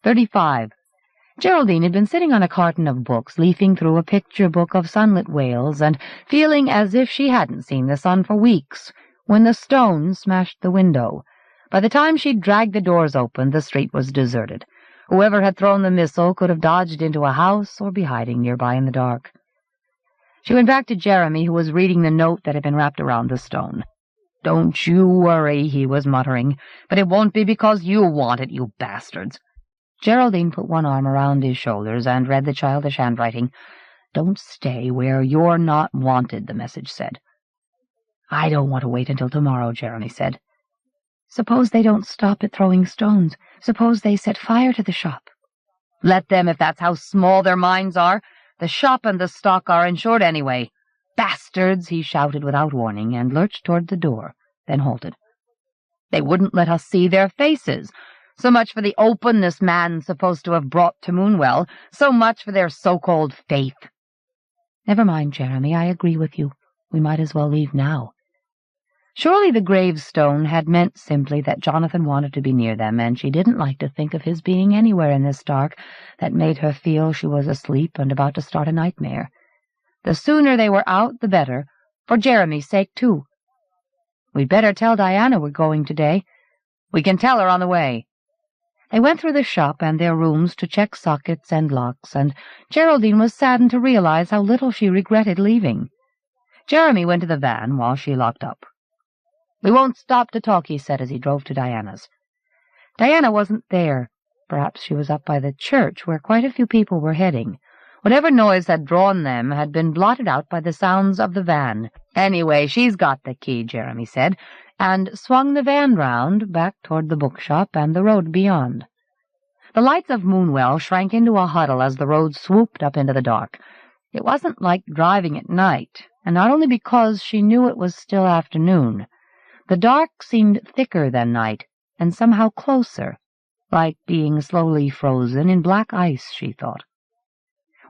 35. Geraldine had been sitting on a carton of books, leafing through a picture book of sunlit Wales, and feeling as if she hadn't seen the sun for weeks, when the stone smashed the window. By the time she'd dragged the doors open, the street was deserted. Whoever had thrown the missile could have dodged into a house or be hiding nearby in the dark. She went back to Jeremy, who was reading the note that had been wrapped around the stone. "Don't you worry," he was muttering, "but it won't be because you want it, you bastards." Geraldine put one arm around his shoulders and read the childish handwriting. "Don't stay where you're not wanted," the message said. "I don't want to wait until tomorrow," Jeremy said. "Suppose they don't stop at throwing stones. Suppose they set fire to the shop." "Let them, if that's how small their minds are. The shop and the stock are insured anyway. Bastards!" he shouted without warning, and lurched toward the door, then halted. "They wouldn't let us see their faces. So much for the openness man's supposed to have brought to Moonwell. So much for their so-called faith." "Never mind, Jeremy, I agree with you. We might as well leave now." Surely the gravestone had meant simply that Jonathan wanted to be near them, and she didn't like to think of his being anywhere in this dark that made her feel she was asleep and about to start a nightmare. The sooner they were out, the better, for Jeremy's sake, too. "We'd better tell Diana we're going today." "We can tell her on the way." They went through the shop and their rooms to check sockets and locks, and Geraldine was saddened to realize how little she regretted leaving. Jeremy went to the van while she locked up. "We won't stop to talk," he said as he drove to Diana's. Diana wasn't there. Perhaps she was up by the church, where quite a few people were heading. Whatever noise had drawn them had been blotted out by the sounds of the van. "Anyway, she's got the key," Jeremy said, and swung the van round, back toward the bookshop and the road beyond. The lights of Moonwell shrank into a huddle as the road swooped up into the dark. It wasn't like driving at night, and not only because she knew it was still afternoon. The dark seemed thicker than night, and somehow closer, like being slowly frozen in black ice, she thought.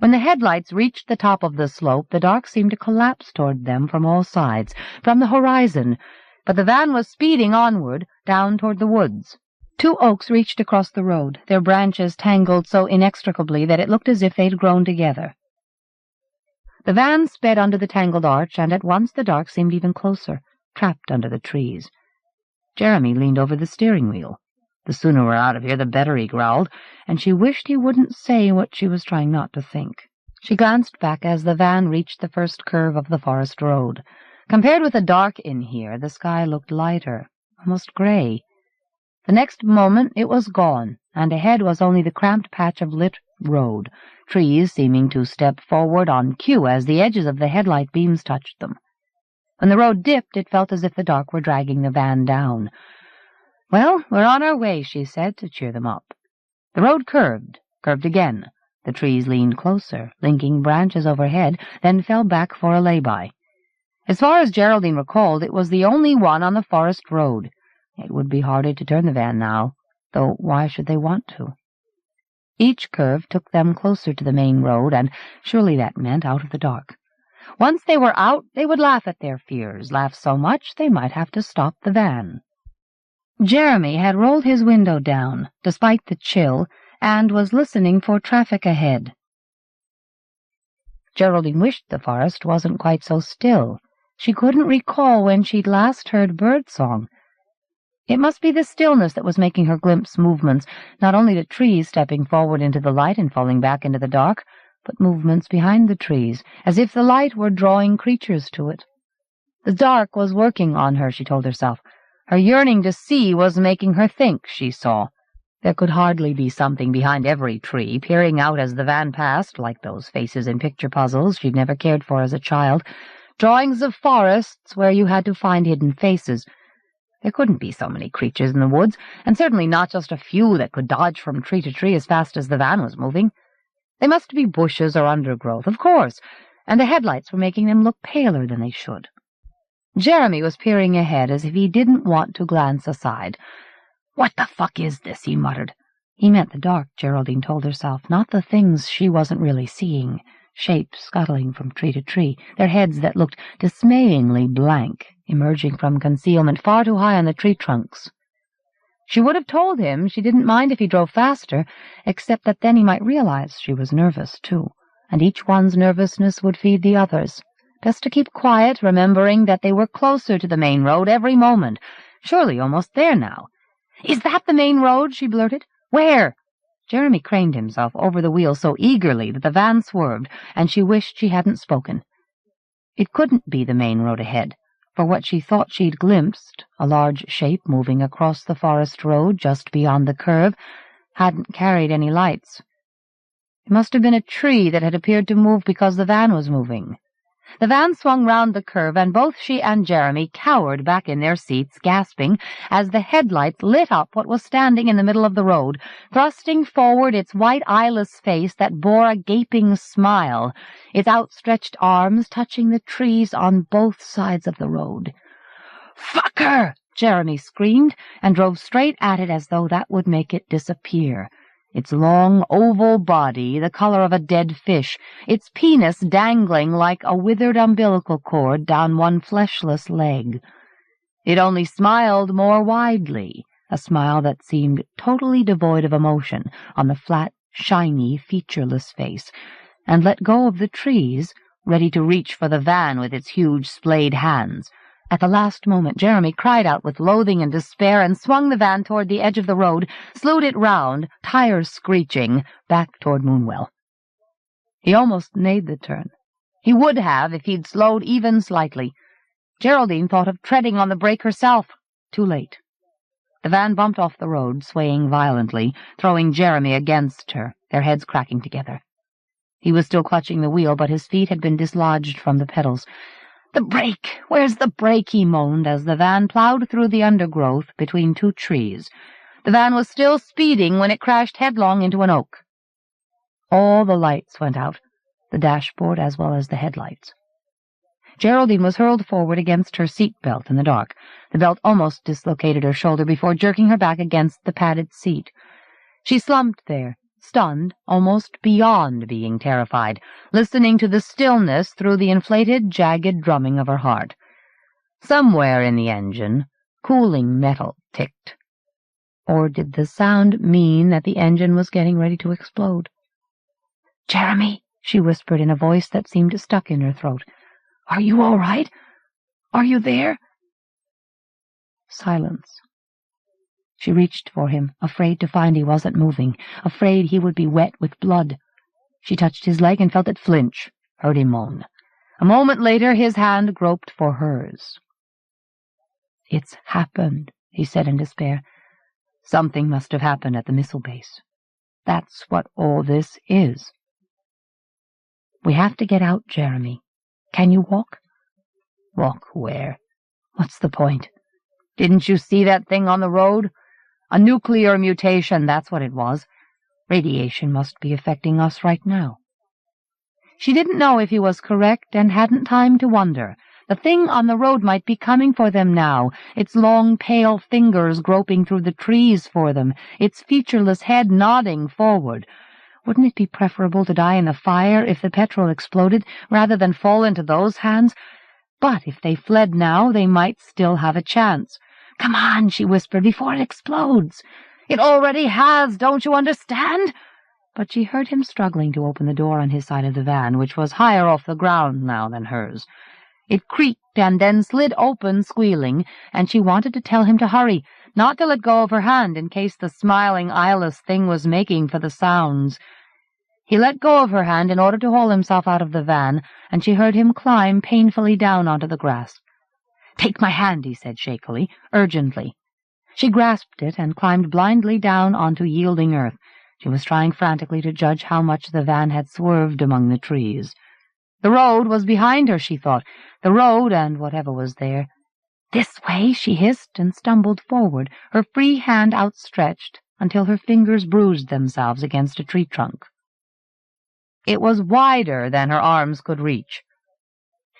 When the headlights reached the top of the slope, the dark seemed to collapse toward them from all sides, from the horizon, but the van was speeding onward, down toward the woods. Two oaks reached across the road, their branches tangled so inextricably that it looked as if they'd grown together. The van sped under the tangled arch, and at once the dark seemed even closer, trapped under the trees. Jeremy leaned over the steering wheel. "The sooner we're out of here, the better," he growled, and she wished he wouldn't say what she was trying not to think. She glanced back as the van reached the first curve of the forest road. Compared with the dark in here, the sky looked lighter, almost gray. The next moment it was gone, and ahead was only the cramped patch of lit road, trees seeming to step forward on cue as the edges of the headlight beams touched them. When the road dipped, it felt as if the dark were dragging the van down. "Well, we're on our way," she said, to cheer them up. The road curved again. The trees leaned closer, linking branches overhead, then fell back for a lay-by. As far as Geraldine recalled, it was the only one on the forest road. It would be harder to turn the van now, though why should they want to? Each curve took them closer to the main road, and surely that meant out of the dark. Once they were out, they would laugh at their fears, laugh so much they might have to stop the van. Jeremy had rolled his window down, despite the chill, and was listening for traffic ahead. Geraldine wished the forest wasn't quite so still. She couldn't recall when she'd last heard birdsong. It must be the stillness that was making her glimpse movements, not only the trees stepping forward into the light and falling back into the dark, but movements behind the trees, as if the light were drawing creatures to it. The dark was working on her, she told herself. Her yearning to see was making her think she saw. There could hardly be something behind every tree, peering out as the van passed, like those faces in picture puzzles she'd never cared for as a child, drawings of forests where you had to find hidden faces. There couldn't be so many creatures in the woods, and certainly not just a few that could dodge from tree to tree as fast as the van was moving. They must be bushes or undergrowth, of course, and the headlights were making them look paler than they should. Jeremy was peering ahead as if he didn't want to glance aside. "What the fuck is this?" he muttered. He meant the dark, Geraldine told herself, not the things she wasn't really seeing. Shapes scuttling from tree to tree, their heads that looked dismayingly blank, emerging from concealment far too high on the tree trunks. She would have told him she didn't mind if he drove faster, except that then he might realize she was nervous, too, and each one's nervousness would feed the others. Best to keep quiet, remembering that they were closer to the main road every moment. Surely almost there now. "Is that the main road?" she blurted. "Where?" Jeremy craned himself over the wheel so eagerly that the van swerved, and she wished she hadn't spoken. It couldn't be the main road ahead, for what she thought she'd glimpsed, a large shape moving across the forest road just beyond the curve, hadn't carried any lights. It must have been a tree that had appeared to move because the van was moving. The van swung round the curve, and both she and Jeremy cowered back in their seats, gasping, as the headlights lit up what was standing in the middle of the road, thrusting forward its white eyeless face that bore a gaping smile, its outstretched arms touching the trees on both sides of the road. "Fuck her!" Jeremy screamed, and drove straight at it as though that would make it disappear. Its long, oval body, the color of a dead fish, its penis dangling like a withered umbilical cord down one fleshless leg. It only smiled more widely, a smile that seemed totally devoid of emotion on the flat, shiny, featureless face, and let go of the trees, ready to reach for the van with its huge, splayed hands. At the last moment, Jeremy cried out with loathing and despair and swung the van toward the edge of the road, slewed it round, tires screeching, back toward Moonwell. He almost made the turn. He would have if he'd slowed even slightly. Geraldine thought of treading on the brake herself. Too late. The van bumped off the road, swaying violently, throwing Jeremy against her, their heads cracking together. He was still clutching the wheel, but his feet had been dislodged from the pedals. "The brake! Where's the brake?" he moaned as the van plowed through the undergrowth between two trees. The van was still speeding when it crashed headlong into an oak. All the lights went out, the dashboard as well as the headlights. Geraldine was hurled forward against her seat belt in the dark. The belt almost dislocated her shoulder before jerking her back against the padded seat. She slumped there, stunned, almost beyond being terrified, listening to the stillness through the inflated, jagged drumming of her heart. Somewhere in the engine, cooling metal ticked. Or did the sound mean that the engine was getting ready to explode? "Jeremy," she whispered in a voice that seemed stuck in her throat. "Are you all right? Are you there?" Silence. She reached for him, afraid to find he wasn't moving, afraid he would be wet with blood. She touched his leg and felt it flinch, heard him moan. A moment later his hand groped for hers. "It's happened," he said in despair. "Something must have happened at the missile base. That's what all this is." "We have to get out, Jeremy. Can you walk?" "Walk where? What's the point? Didn't you see that thing on the road? A nuclear mutation, that's what it was. Radiation must be affecting us right now." She didn't know if he was correct and hadn't time to wonder. The thing on the road might be coming for them now, its long, pale fingers groping through the trees for them, its featureless head nodding forward. Wouldn't it be preferable to die in the fire if the petrol exploded, rather than fall into those hands? But if they fled now, they might still have a chance. "Come on," she whispered, "before it explodes." "It already has, don't you understand?" But she heard him struggling to open the door on his side of the van, which was higher off the ground now than hers. It creaked and then slid open, squealing, and she wanted to tell him to hurry, not to let go of her hand in case the smiling, eyeless thing was making for the sounds. He let go of her hand in order to haul himself out of the van, and she heard him climb painfully down onto the grass. "Take my hand," he said shakily, urgently. She grasped it and climbed blindly down onto yielding earth. She was trying frantically to judge how much the van had swerved among the trees. The road was behind her, she thought, the road and whatever was there. "This way," she hissed and stumbled forward, her free hand outstretched until her fingers bruised themselves against a tree trunk. It was wider than her arms could reach.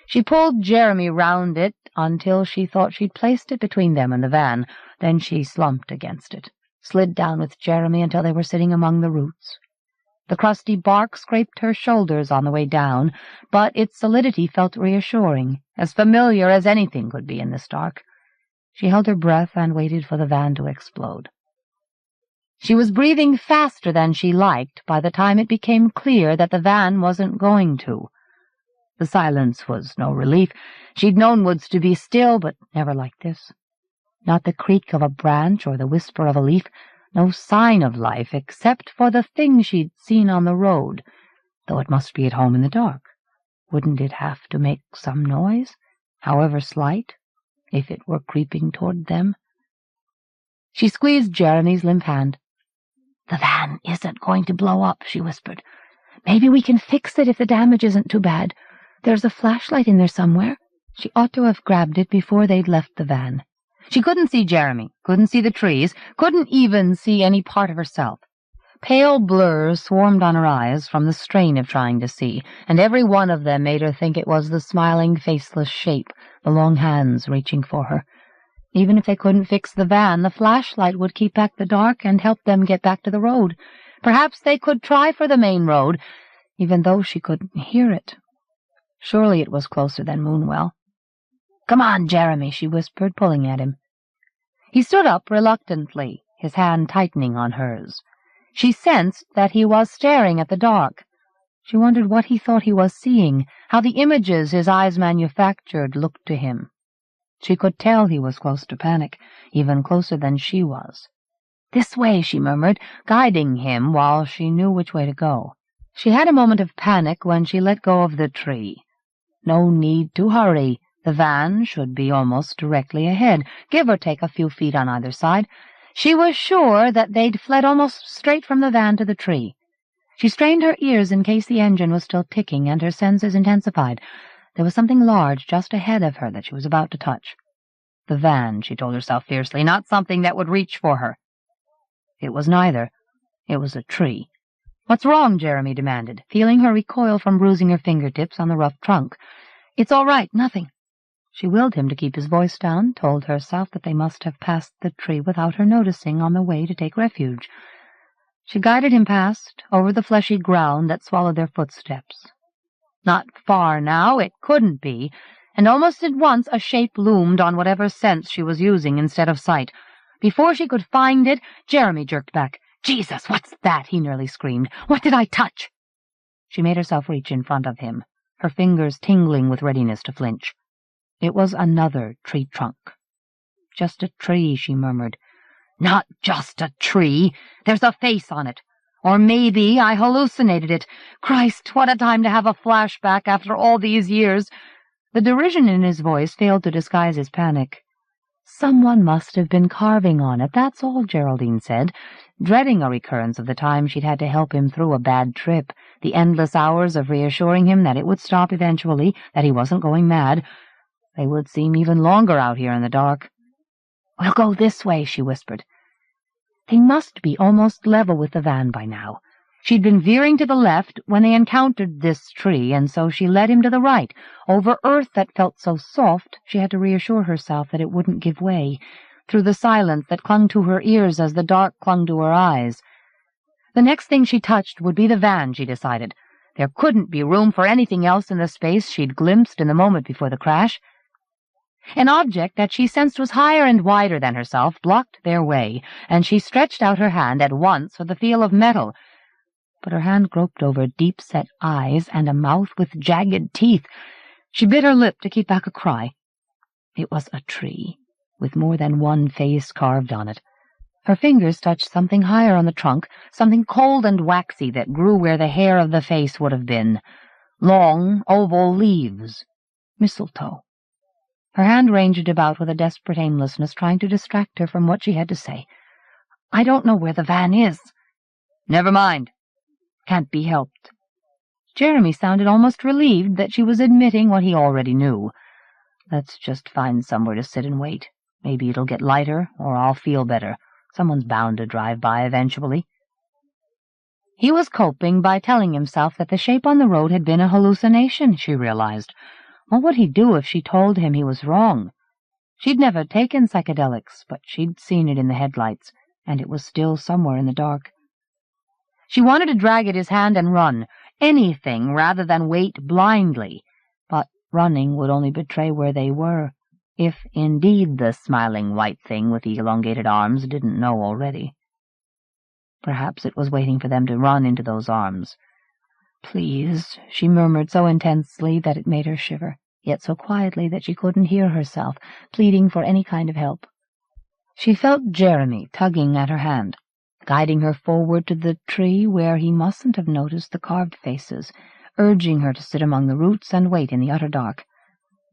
She pulled Jeremy round it until she thought she'd placed it between them and the van. Then she slumped against it, slid down with Jeremy until they were sitting among the roots. The crusty bark scraped her shoulders on the way down, but its solidity felt reassuring, as familiar as anything could be in this dark. She held her breath and waited for the van to explode. She was breathing faster than she liked by the time it became clear that the van wasn't going to. The silence was no relief. She'd known woods to be still, but never like this. Not the creak of a branch or the whisper of a leaf, no sign of life except for the thing she'd seen on the road, though it must be at home in the dark. Wouldn't it have to make some noise, however slight, if it were creeping toward them? She squeezed Jeremy's limp hand. "The van isn't going to blow up," she whispered. "Maybe we can fix it if the damage isn't too bad. There's a flashlight in there somewhere." She ought to have grabbed it before they'd left the van. She couldn't see Jeremy, couldn't see the trees, couldn't even see any part of herself. Pale blurs swarmed on her eyes from the strain of trying to see, and every one of them made her think it was the smiling, faceless shape, the long hands reaching for her. Even if they couldn't fix the van, the flashlight would keep back the dark and help them get back to the road. Perhaps they could try for the main road, even though she couldn't hear it. Surely it was closer than Moonwell. "Come on, Jeremy," she whispered, pulling at him. He stood up reluctantly, his hand tightening on hers. She sensed that he was staring at the dark. She wondered what he thought he was seeing, how the images his eyes manufactured looked to him. She could tell he was close to panic, even closer than she was. "This way," she murmured, guiding him while she knew which way to go. She had a moment of panic when she let go of the tree. No need to hurry. The van should be almost directly ahead, give or take a few feet on either side. She was sure that they'd fled almost straight from the van to the tree. She strained her ears in case the engine was still ticking, and her senses intensified. There was something large just ahead of her that she was about to touch. The van, she told herself fiercely, not something that would reach for her. It was neither. It was a tree. "What's wrong?" Jeremy demanded, feeling her recoil from bruising her fingertips on the rough trunk. "It's all right, nothing." She willed him to keep his voice down, told herself that they must have passed the tree without her noticing on the way to take refuge. She guided him past, over the fleshy ground that swallowed their footsteps. Not far now, it couldn't be, and almost at once a shape loomed on whatever sense she was using instead of sight. Before she could find it, Jeremy jerked back. "Jesus, what's that?" he nearly screamed. "What did I touch?" She made herself reach in front of him, her fingers tingling with readiness to flinch. It was another tree trunk. "Just a tree," she murmured. "Not just a tree. There's a face on it. Or maybe I hallucinated it. Christ, what a time to have a flashback after all these years." The derision in his voice failed to disguise his panic. "Someone must have been carving on it, that's all," Geraldine said, dreading a recurrence of the time she'd had to help him through a bad trip, the endless hours of reassuring him that it would stop eventually, that he wasn't going mad. They would seem even longer out here in the dark. "We'll go this way," she whispered. They must be almost level with the van by now. She'd been veering to the left when they encountered this tree, and so she led him to the right, over earth that felt so soft she had to reassure herself that it wouldn't give way, through the silence that clung to her ears as the dark clung to her eyes. The next thing she touched would be the van, she decided. There couldn't be room for anything else in the space she'd glimpsed in the moment before the crash. An object that she sensed was higher and wider than herself blocked their way, and she stretched out her hand at once for the feel of metal. But her hand groped over deep-set eyes and a mouth with jagged teeth. She bit her lip to keep back a cry. It was a tree, with more than one face carved on it. Her fingers touched something higher on the trunk, something cold and waxy that grew where the hair of the face would have been. Long, oval leaves. Mistletoe. Her hand ranged about with a desperate aimlessness, trying to distract her from what she had to say. "I don't know where the van is." "Never mind. Can't be helped." Jeremy sounded almost relieved that she was admitting what he already knew. "Let's just find somewhere to sit and wait. Maybe it'll get lighter, or I'll feel better. Someone's bound to drive by eventually." He was coping by telling himself that the shape on the road had been a hallucination, she realized. What would he do if she told him he was wrong? She'd never taken psychedelics, but she'd seen it in the headlights, and it was still somewhere in the dark. She wanted to drag at his hand and run, anything rather than wait blindly, but running would only betray where they were, if indeed the smiling white thing with the elongated arms didn't know already. Perhaps it was waiting for them to run into those arms. "Please," she murmured so intensely that it made her shiver, yet so quietly that she couldn't hear herself, pleading for any kind of help. She felt Jeremy tugging at her hand, guiding her forward to the tree where he mustn't have noticed the carved faces, urging her to sit among the roots and wait in the utter dark.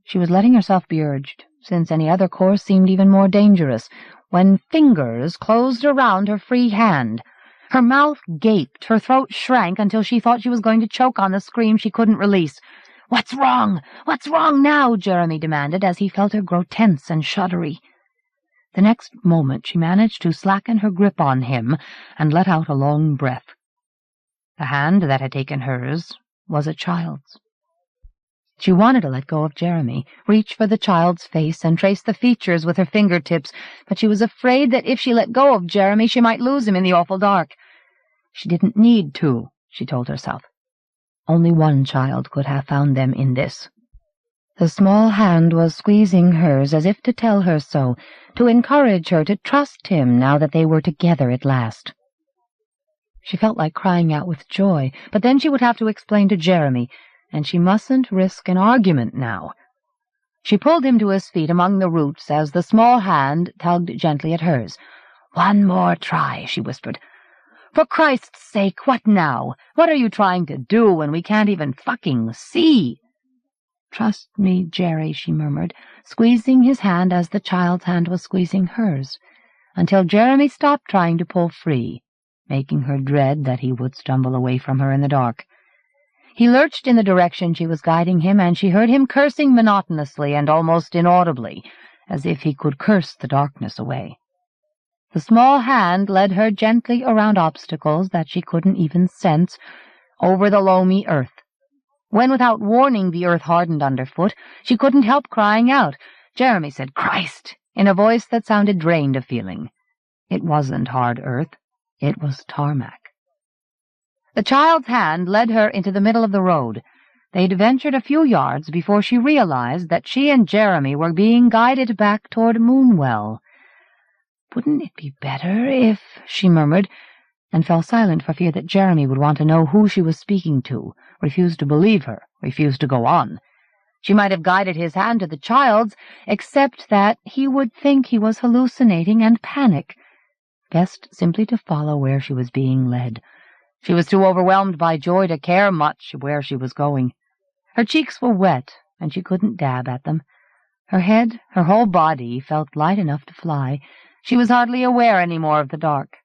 She was letting herself be urged, since any other course seemed even more dangerous, when fingers closed around her free hand. Her mouth gaped, her throat shrank until she thought she was going to choke on the scream she couldn't release. "What's wrong? What's wrong now?" Jeremy demanded, as he felt her grow tense and shuddery. The next moment she managed to slacken her grip on him and let out a long breath. The hand that had taken hers was a child's. She wanted to let go of Jeremy, reach for the child's face and trace the features with her fingertips, but she was afraid that if she let go of Jeremy she might lose him in the awful dark. She didn't need to, she told herself. Only one child could have found them in this. The small hand was squeezing hers as if to tell her so, to encourage her to trust him now that they were together at last. She felt like crying out with joy, but then she would have to explain to Jeremy, and she mustn't risk an argument now. She pulled him to his feet among the roots as the small hand tugged gently at hers. "One more try," she whispered. "For Christ's sake, what now? What are you trying to do when we can't even fucking see?" "Trust me, Jerry," she murmured, squeezing his hand as the child's hand was squeezing hers, until Jeremy stopped trying to pull free, making her dread that he would stumble away from her in the dark. He lurched in the direction she was guiding him, and she heard him cursing monotonously and almost inaudibly, as if he could curse the darkness away. The small hand led her gently around obstacles that she couldn't even sense, over the loamy earth. When, without warning, the earth hardened underfoot, she couldn't help crying out. Jeremy said, "Christ!" in a voice that sounded drained of feeling. It wasn't hard earth. It was tarmac. The child's hand led her into the middle of the road. They'd ventured a few yards before she realized that she and Jeremy were being guided back toward Moonwell. "Wouldn't it be better if—" she murmured, and fell silent for fear that Jeremy would want to know who she was speaking to, refuse to believe her, refuse to go on. She might have guided his hand to the child's, except that he would think he was hallucinating and panic. Best simply to follow where she was being led. She was too overwhelmed by joy to care much where she was going. Her cheeks were wet, and she couldn't dab at them. Her head, her whole body, felt light enough to fly. She was hardly aware any more of the dark.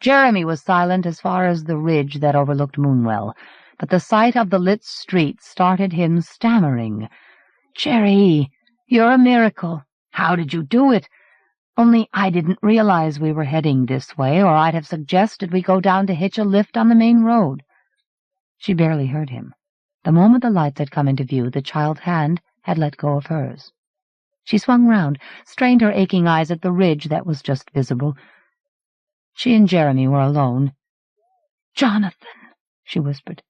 Jeremy was silent as far as the ridge that overlooked Moonwell, but the sight of the lit street started him stammering. "Jerry, you're a miracle. How did you do it? Only I didn't realize we were heading this way, or I'd have suggested we go down to hitch a lift on the main road." She barely heard him. The moment the lights had come into view, the child's hand had let go of hers. She swung round, strained her aching eyes at the ridge that was just visible. She and Jeremy were alone. "Jonathan," she whispered.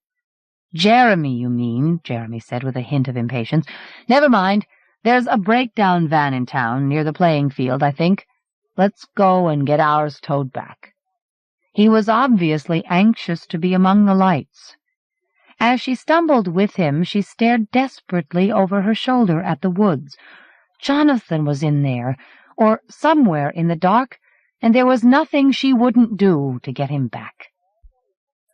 "Jeremy, you mean," Jeremy said with a hint of impatience. "Never mind. There's a breakdown van in town, near the playing field, I think. Let's go and get ours towed back." He was obviously anxious to be among the lights. As she stumbled with him, she stared desperately over her shoulder at the woods. Jonathan was in there, or somewhere in the dark, and there was nothing she wouldn't do to get him back.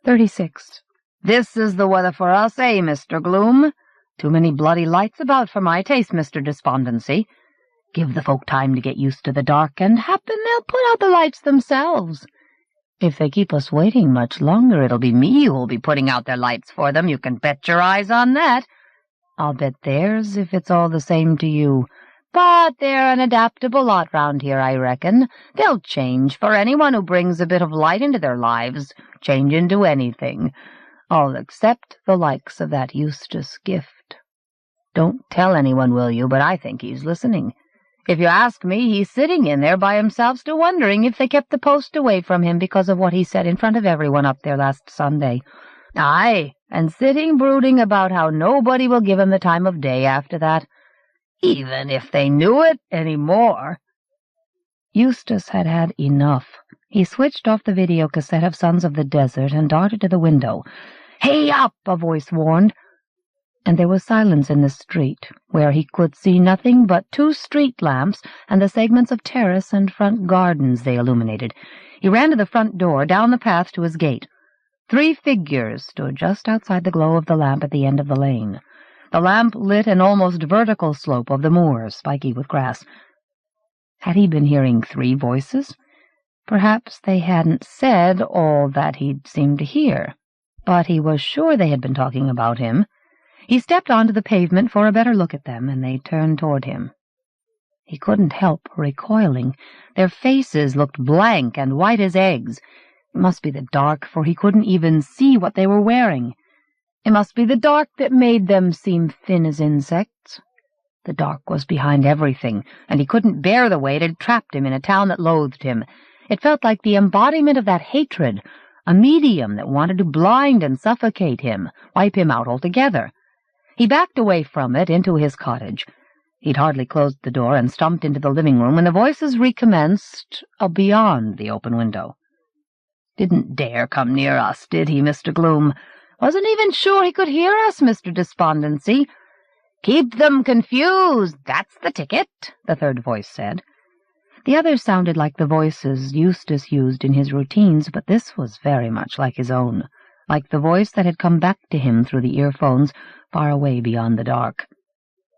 36. "This is the weather for us, eh, Mr. Gloom? Too many bloody lights about for my taste, Mr. Despondency. Give the folk time to get used to the dark, and happen they'll put out the lights themselves. If they keep us waiting much longer, it'll be me who'll be putting out their lights for them, you can bet your eyes on that. I'll bet theirs, if it's all the same to you. But they're an adaptable lot round here, I reckon. They'll change for anyone who brings a bit of light into their lives, change into anything. All except the likes of that Eustace Gift. Don't tell anyone, will you, but I think he's listening. If you ask me, he's sitting in there by himself still wondering if they kept the post away from him because of what he said in front of everyone up there last Sunday. Aye, and sitting brooding about how nobody will give him the time of day after that, even if they knew it any more." Eustace had had enough. He switched off the video cassette of Sons of the Desert and darted to the window. "Hey up!" a voice warned. And there was silence in the street, where he could see nothing but 2 street lamps and the segments of terrace and front gardens they illuminated. He ran to the front door, down the path to his gate. 3 figures stood just outside the glow of the lamp at the end of the lane. The lamp lit an almost vertical slope of the moor, spiky with grass. Had he been hearing 3 voices? Perhaps they hadn't said all that he'd seemed to hear, but he was sure they had been talking about him. He stepped onto the pavement for a better look at them, and they turned toward him. He couldn't help recoiling. Their faces looked blank and white as eggs. It must be the dark, for he couldn't even see what they were wearing. It must be the dark that made them seem thin as insects. The dark was behind everything, and he couldn't bear the way it had trapped him in a town that loathed him. It felt like the embodiment of that hatred, a medium that wanted to blind and suffocate him, wipe him out altogether. He backed away from it into his cottage. He'd hardly closed the door and stumped into the living room when the voices recommenced beyond the open window. "Didn't dare come near us, did he, Mr. Gloom? Wasn't even sure he could hear us, Mr. Despondency." "Keep them confused, that's the ticket," the third voice said. The others sounded like the voices Eustace used in his routines, but this was very much like his own, like the voice that had come back to him through the earphones far away beyond the dark.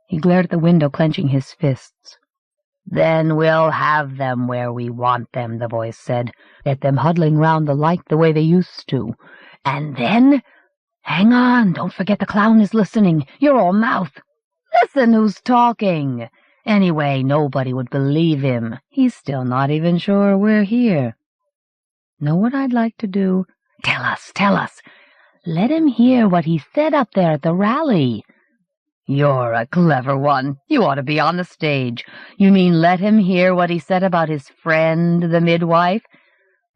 He glared at the window, clenching his fists. "Then we'll have them where we want them," the voice said. "Get them huddling round the light the way they used to. And then— Hang on, don't forget the clown is listening. You're all mouth. Listen who's talking. Anyway, nobody would believe him. He's still not even sure we're here. Know what I'd like to do? Tell us. Let him hear what he said up there at the rally." "You're a clever one. You ought to be on the stage. You mean let him hear what he said about his friend, the midwife?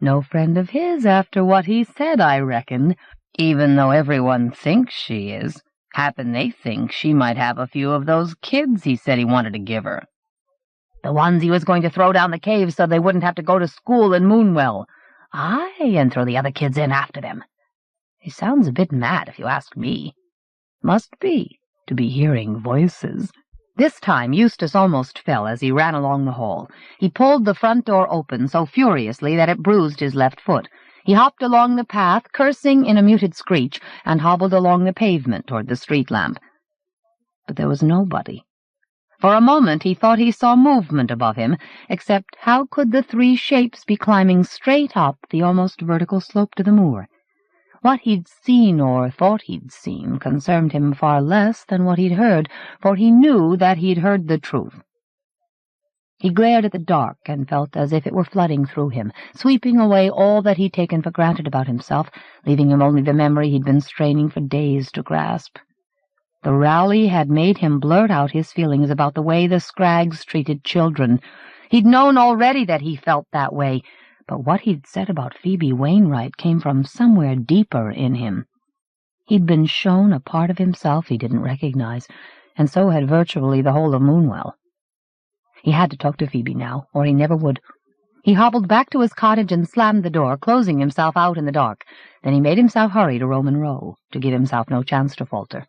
No friend of his after what he said, I reckon, even though everyone thinks she is. Happen they think she might have a few of those kids he said he wanted to give her. The ones he was going to throw down the cave so they wouldn't have to go to school in Moonwell. Aye, and throw the other kids in after them. He sounds a bit mad, if you ask me. Must be, to be hearing voices." This time Eustace almost fell as he ran along the hall. He pulled the front door open so furiously that it bruised his left foot. He hopped along the path, cursing in a muted screech, and hobbled along the pavement toward the street lamp. But there was nobody. For a moment he thought he saw movement above him, except how could the 3 shapes be climbing straight up the almost vertical slope to the moor? What he'd seen or thought he'd seen concerned him far less than what he'd heard, for he knew that he'd heard the truth. He glared at the dark and felt as if it were flooding through him, sweeping away all that he'd taken for granted about himself, leaving him only the memory he'd been straining for days to grasp. The rally had made him blurt out his feelings about the way the Scraggs treated children. He'd known already that he felt that way, but what he'd said about Phoebe Wainwright came from somewhere deeper in him. He'd been shown a part of himself he didn't recognize, and so had virtually the whole of Moonwell. He had to talk to Phoebe now, or he never would. He hobbled back to his cottage and slammed the door, closing himself out in the dark. Then he made himself hurry to Roman Row, to give himself no chance to falter.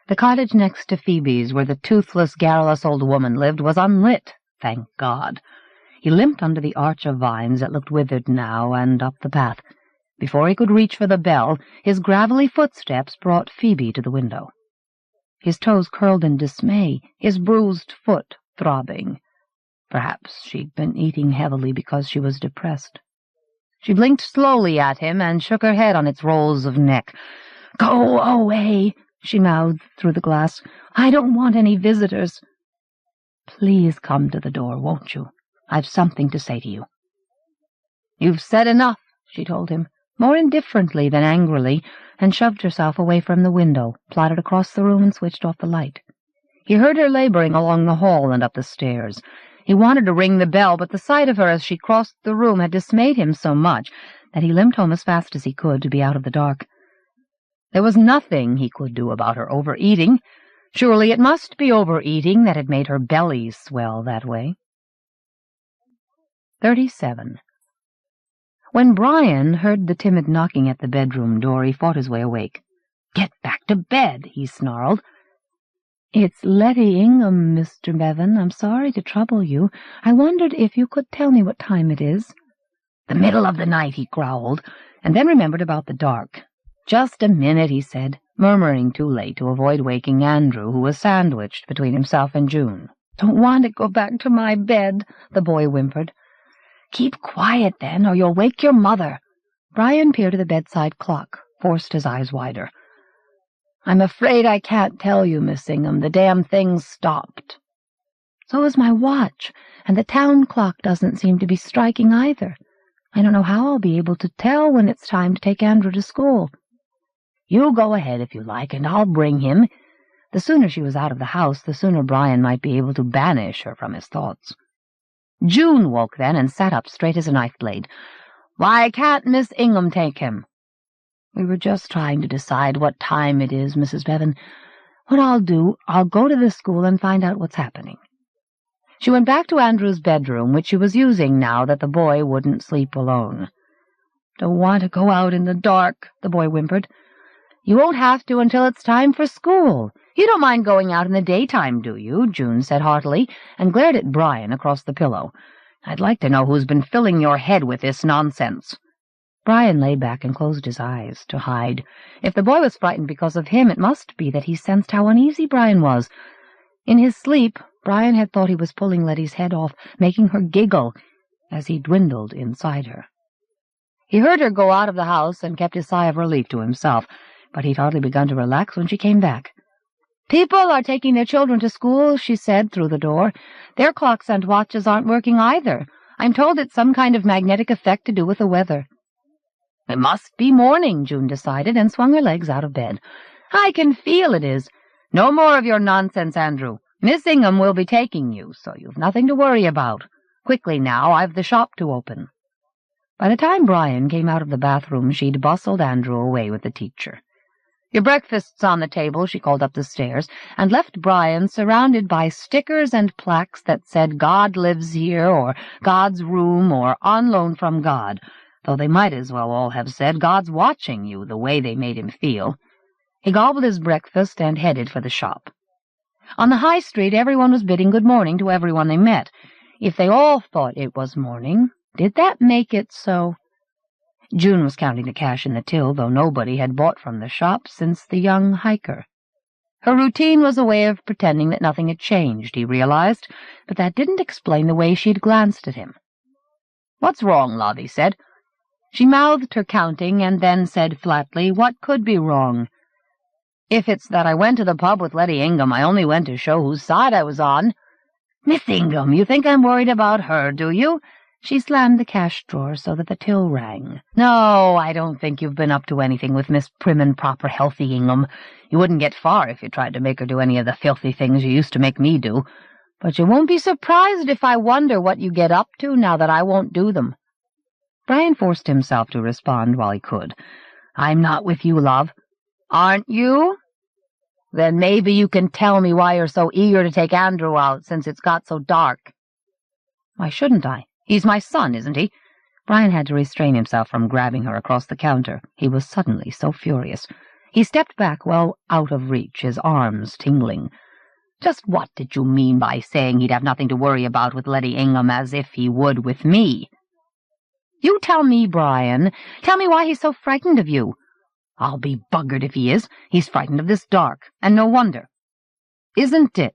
The cottage next to Phoebe's, where the toothless, garrulous old woman lived, was unlit, thank God. He limped under the arch of vines that looked withered now, and up the path. Before he could reach for the bell, his gravelly footsteps brought Phoebe to the window. His toes curled in dismay, his bruised foot throbbing. Perhaps she'd been eating heavily because she was depressed. She blinked slowly at him and shook her head on its rolls of neck. "Go away," she mouthed through the glass. "I don't want any visitors." "Please come to the door, won't you? I've something to say to you." "You've said enough," she told him, more indifferently than angrily, and shoved herself away from the window, plodded across the room and switched off the light. He heard her laboring along the hall and up the stairs. He wanted to ring the bell, but the sight of her as she crossed the room had dismayed him so much that he limped home as fast as he could to be out of the dark. There was nothing he could do about her overeating. Surely it must be overeating that had made her belly swell that way. 37. When Brian heard the timid knocking at the bedroom door, he fought his way awake. "Get back to bed," he snarled. "It's Letty Ingham, Mr. Bevan. I'm sorry to trouble you. I wondered if you could tell me what time it is." "The middle of the night," he growled, and then remembered about the dark. "Just a minute," he said, murmuring too late to avoid waking Andrew, who was sandwiched between himself and June. "Don't want to go back to my bed," the boy whimpered. "Keep quiet, then, or you'll wake your mother." Brian peered at the bedside clock, forced his eyes wider. "I'm afraid I can't tell you, Miss Ingham. The damn thing's stopped." "So is my watch, and the town clock doesn't seem to be striking either. I don't know how I'll be able to tell when it's time to take Andrew to school." "You go ahead if you like, and I'll bring him." The sooner she was out of the house, the sooner Brian might be able to banish her from his thoughts. June woke then and sat up straight as a knife blade. "Why can't Miss Ingham take him?" "We were just trying to decide what time it is, Mrs. Bevan. What I'll do, I'll go to the school and find out what's happening." She went back to Andrew's bedroom, which she was using now that the boy wouldn't sleep alone. "Don't want to go out in the dark," the boy whimpered. "You won't have to until it's time for school. You don't mind going out in the daytime, do you?" June said heartily, and glared at Brian across the pillow. "I'd like to know who's been filling your head with this nonsense." Brian lay back and closed his eyes to hide. If the boy was frightened because of him, it must be that he sensed how uneasy Brian was. In his sleep, Brian had thought he was pulling Letty's head off, making her giggle as he dwindled inside her. He heard her go out of the house and kept his sigh of relief to himself, but he'd hardly begun to relax when she came back. "People are taking their children to school," she said through the door. "Their clocks and watches aren't working either. I'm told it's some kind of magnetic effect to do with the weather." "It must be morning," June decided, and swung her legs out of bed. "I can feel it is. No more of your nonsense, Andrew. Miss Ingham will be taking you, so you've nothing to worry about. Quickly now, I've the shop to open." By the time Brian came out of the bathroom, she'd bustled Andrew away with the teacher. "Your breakfast's on the table," she called up the stairs, and left Brian surrounded by stickers and plaques that said "God lives here," or "God's room," or "On loan from God," though they might as well all have said "God's watching you," the way they made him feel. He gobbled his breakfast and headed for the shop. On the high street, everyone was bidding good morning to everyone they met. If they all thought it was morning, did that make it so? June was counting the cash in the till, though nobody had bought from the shop since the young hiker. Her routine was a way of pretending that nothing had changed, he realized, but that didn't explain the way she'd glanced at him. "What's wrong, love?" he said. She mouthed her counting and then said flatly, "What could be wrong? If it's that I went to the pub with Letty Ingham, I only went to show whose side I was on." "Miss Ingham, you think I'm worried about her, do you?" She slammed the cash drawer so that the till rang. "No, I don't think you've been up to anything with Miss Prim and Proper Healthy Ingham. You wouldn't get far if you tried to make her do any of the filthy things you used to make me do. But you won't be surprised if I wonder what you get up to now that I won't do them." Brian forced himself to respond while he could. "I'm not with you, love." "Aren't you? Then maybe you can tell me why you're so eager to take Andrew out since it's got so dark." "Why shouldn't I? He's my son, isn't he?" Brian had to restrain himself from grabbing her across the counter. He was suddenly so furious. He stepped back well out of reach, his arms tingling. "Just what did you mean by saying he'd have nothing to worry about with Letty Ingham as if he would with me?" "You tell me, Brian. Tell me why he's so frightened of you." "I'll be buggered if he is. He's frightened of this dark, and no wonder." "Isn't it?"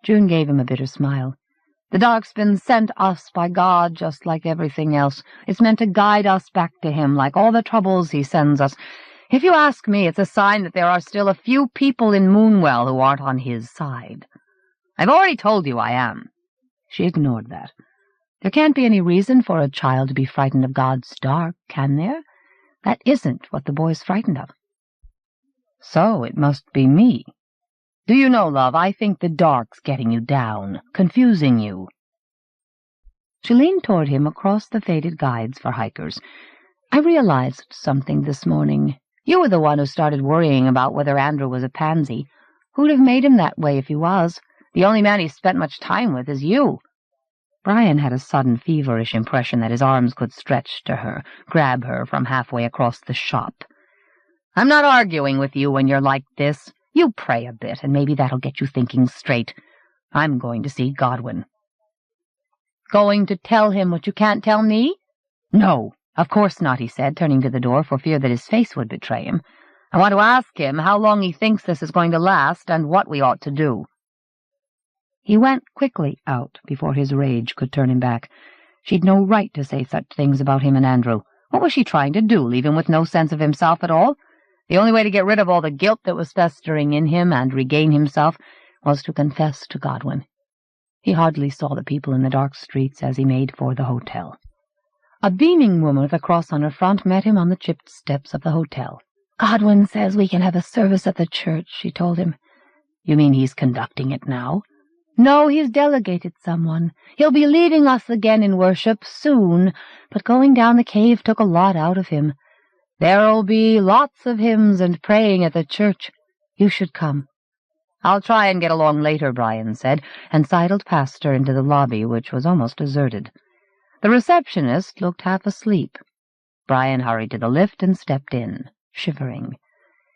June gave him a bitter smile. "The dark's been sent us by God just like everything else. It's meant to guide us back to him, like all the troubles he sends us. If you ask me, it's a sign that there are still a few people in Moonwell who aren't on his side." "I've already told you I am." She ignored that. There can't be any reason for a child to be frightened of God's dark, can there? That isn't what the boy's frightened of. "So it must be me. Do you know, love, I think the dark's getting you down, confusing you." She leaned toward him across the faded guides for hikers. "I realized something this morning. You were the one who started worrying about whether Andrew was a pansy. Who'd have made him that way if he was? The only man he's spent much time with is you." Brian had a sudden feverish impression that his arms could stretch to her, grab her from halfway across the shop. "I'm not arguing with you when you're like this. You pray a bit, and maybe that'll get you thinking straight. I'm going to see Godwin." "Going to tell him what you can't tell me?" "No, of course not," he said, turning to the door for fear that his face would betray him. "I want to ask him how long he thinks this is going to last and what we ought to do." He went quickly out before his rage could turn him back. She'd no right to say such things about him and Andrew. What was she trying to do, leave him with no sense of himself at all? The only way to get rid of all the guilt that was festering in him and regain himself was to confess to Godwin. He hardly saw the people in the dark streets as he made for the hotel. A beaming woman with a cross on her front met him on the chipped steps of the hotel. "Godwin says we can have a service at the church," she told him. "You mean he's conducting it now?" "No, he's delegated someone. He'll be leading us again in worship soon, but going down the cave took a lot out of him. There'll be lots of hymns and praying at the church. You should come." "I'll try and get along later," Brian said, and sidled past her into the lobby, which was almost deserted. The receptionist looked half asleep. Brian hurried to the lift and stepped in, shivering.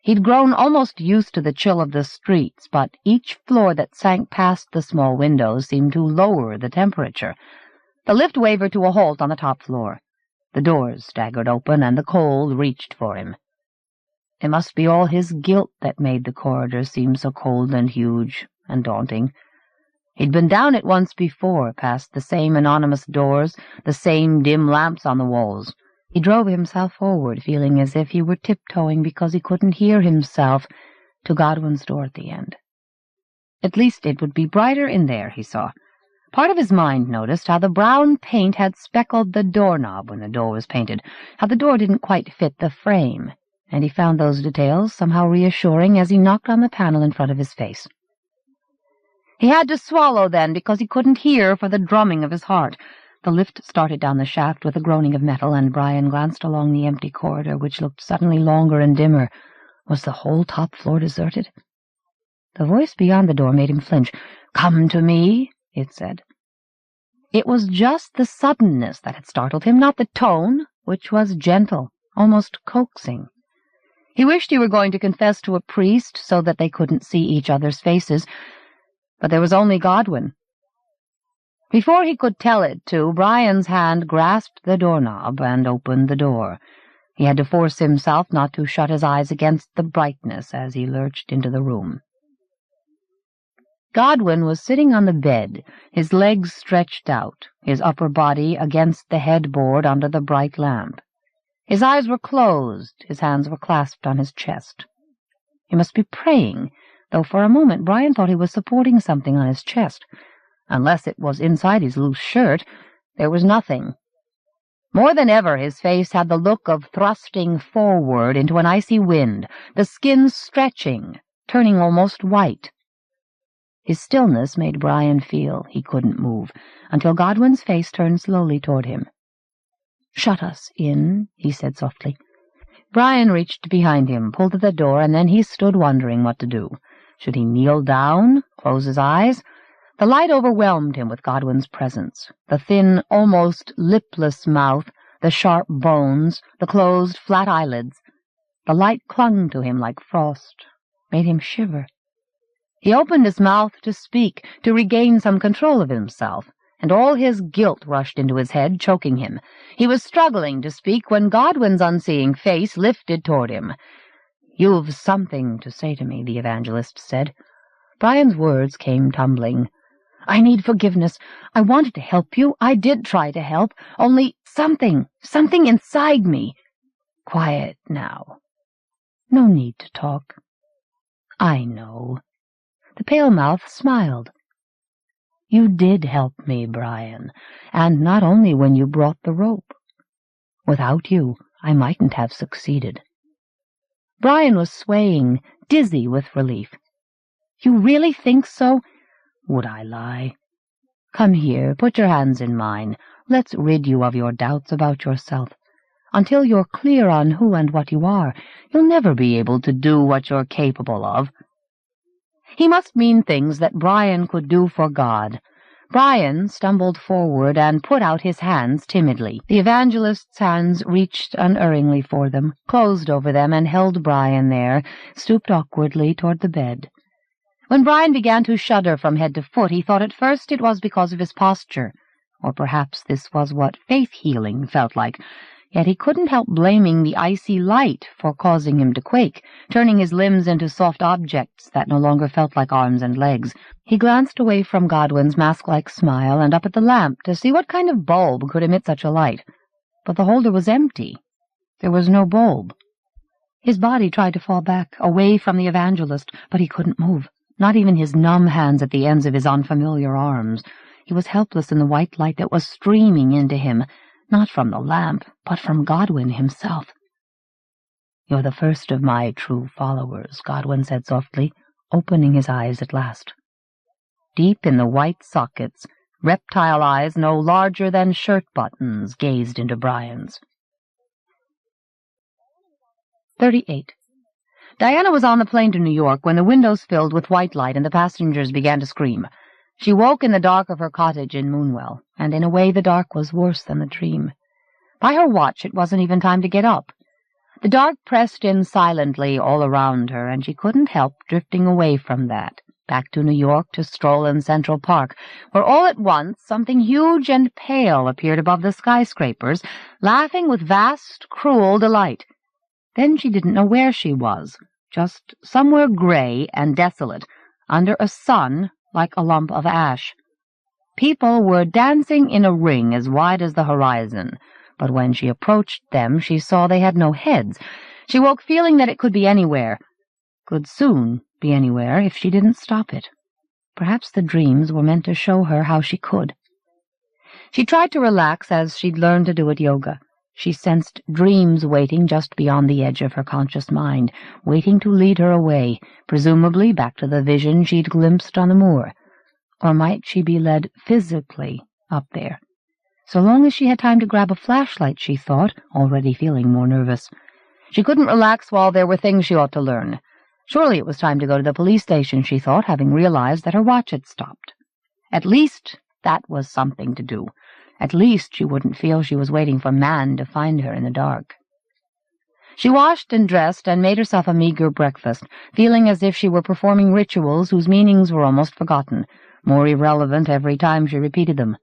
He'd grown almost used to the chill of the streets, but each floor that sank past the small windows seemed to lower the temperature. The lift wavered to a halt on the top floor. The doors staggered open, and the cold reached for him. It must be all his guilt that made the corridor seem so cold and huge and daunting. He'd been down it once before, past the same anonymous doors, the same dim lamps on the walls. He drove himself forward, feeling as if he were tiptoeing because he couldn't hear himself, to Godwin's door at the end. At least it would be brighter in there, he saw. Part of his mind noticed how the brown paint had speckled the doorknob when the door was painted, how the door didn't quite fit the frame, and he found those details somehow reassuring as he knocked on the panel in front of his face. He had to swallow then, because he couldn't hear for the drumming of his heart. The lift started down the shaft with a groaning of metal, and Brian glanced along the empty corridor, which looked suddenly longer and dimmer. Was the whole top floor deserted? The voice beyond the door made him flinch. "Come to me," it said. It was just the suddenness that had startled him, not the tone, which was gentle, almost coaxing. He wished he were going to confess to a priest so that they couldn't see each other's faces, but there was only Godwin. Before he could tell it to, Brian's hand grasped the doorknob and opened the door. He had to force himself not to shut his eyes against the brightness as he lurched into the room. Godwin was sitting on the bed, his legs stretched out, his upper body against the headboard under the bright lamp. His eyes were closed, his hands were clasped on his chest. He must be praying, though for a moment Brian thought he was supporting something on his chest. Unless it was inside his loose shirt, there was nothing. More than ever his face had the look of thrusting forward into an icy wind, the skin stretching, turning almost white. His stillness made Brian feel he couldn't move, until Godwin's face turned slowly toward him. "Shut us in," he said softly. Brian reached behind him, pulled at the door, and then he stood wondering what to do. Should he kneel down, close his eyes? The light overwhelmed him with Godwin's presence, the thin, almost lipless mouth, the sharp bones, the closed, flat eyelids. The light clung to him like frost, made him shiver. He opened his mouth to speak, to regain some control of himself, and all his guilt rushed into his head, choking him. He was struggling to speak when Godwin's unseeing face lifted toward him. "You've something to say to me," the evangelist said. Brian's words came tumbling. "I need forgiveness. I wanted to help you. I did try to help. Only something inside me." "Quiet now. No need to talk." "I know." The pale mouth smiled. "You did help me, Brian, and not only when you brought the rope. Without you, I mightn't have succeeded." Brian was swaying, dizzy with relief. "You really think so?" "Would I lie? Come here, put your hands in mine. Let's rid you of your doubts about yourself. Until you're clear on who and what you are, you'll never be able to do what you're capable of." He must mean things that Brian could do for God, Brian stumbled forward and put out his hands timidly. The evangelist's hands reached unerringly for them, closed over them, and held Brian there, stooped awkwardly toward the bed. When Brian began to shudder from head to foot, he thought at first it was because of his posture, or perhaps this was what faith-healing felt like. Yet he couldn't help blaming the icy light for causing him to quake, turning his limbs into soft objects that no longer felt like arms and legs. He glanced away from Godwin's mask-like smile and up at the lamp to see what kind of bulb could emit such a light. But the holder was empty. There was no bulb. His body tried to fall back, away from the evangelist, but he couldn't move, not even his numb hands at the ends of his unfamiliar arms. He was helpless in the white light that was streaming into him, not from the lamp, but from Godwin himself. "You're the first of my true followers," Godwin said softly, opening his eyes at last. Deep in the white sockets, reptile eyes no larger than shirt buttons gazed into Brian's. 38. Diana was on the plane to New York when the windows filled with white light and the passengers began to scream. She woke in the dark of her cottage in Moonwell, and in a way the dark was worse than the dream. By her watch it wasn't even time to get up. The dark pressed in silently all around her, and she couldn't help drifting away from that, back to New York to stroll in Central Park, where all at once something huge and pale appeared above the skyscrapers, laughing with vast, cruel delight. Then she didn't know where she was, just somewhere gray and desolate, under a sun like a lump of ash. People were dancing in a ring as wide as the horizon, but when she approached them she saw they had no heads. She woke feeling that it could be anywhere, could soon be anywhere if she didn't stop it. Perhaps the dreams were meant to show her how she could. She tried to relax as she'd learned to do at yoga. She sensed dreams waiting just beyond the edge of her conscious mind, waiting to lead her away, presumably back to the vision she'd glimpsed on the moor. Or might she be led physically up there? So long as she had time to grab a flashlight, she thought, already feeling more nervous. She couldn't relax while there were things she ought to learn. Surely it was time to go to the police station, she thought, having realized that her watch had stopped. At least that was something to do. At least she wouldn't feel she was waiting for man to find her in the dark. She washed and dressed and made herself a meager breakfast, feeling as if she were performing rituals whose meanings were almost forgotten, more irrelevant every time she repeated them.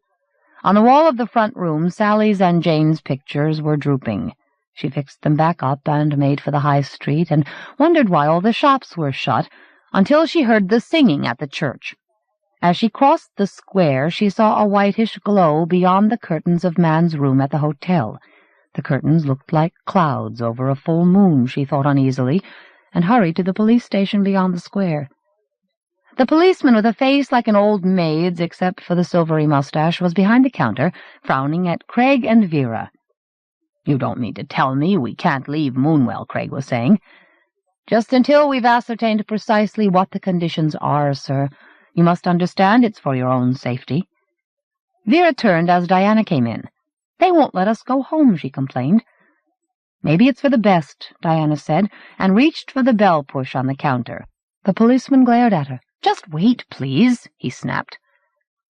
On the wall of the front room, Sally's and Jane's pictures were drooping. She fixed them back up and made for the high street and wondered why all the shops were shut, until she heard the singing at the church. As she crossed the square, she saw a whitish glow beyond the curtains of Man's room at the hotel. The curtains looked like clouds over a full moon, she thought uneasily, and hurried to the police station beyond the square. The policeman, with a face like an old maid's except for the silvery mustache, was behind the counter, frowning at Craig and Vera. "You don't mean to tell me we can't leave Moonwell," Craig was saying. "Just until we've ascertained precisely what the conditions are, sir. You must understand it's for your own safety." Vera turned as Diana came in. "They won't let us go home," she complained. "Maybe it's for the best," Diana said, and reached for the bell push on the counter. The policeman glared at her. "Just wait, please," he snapped.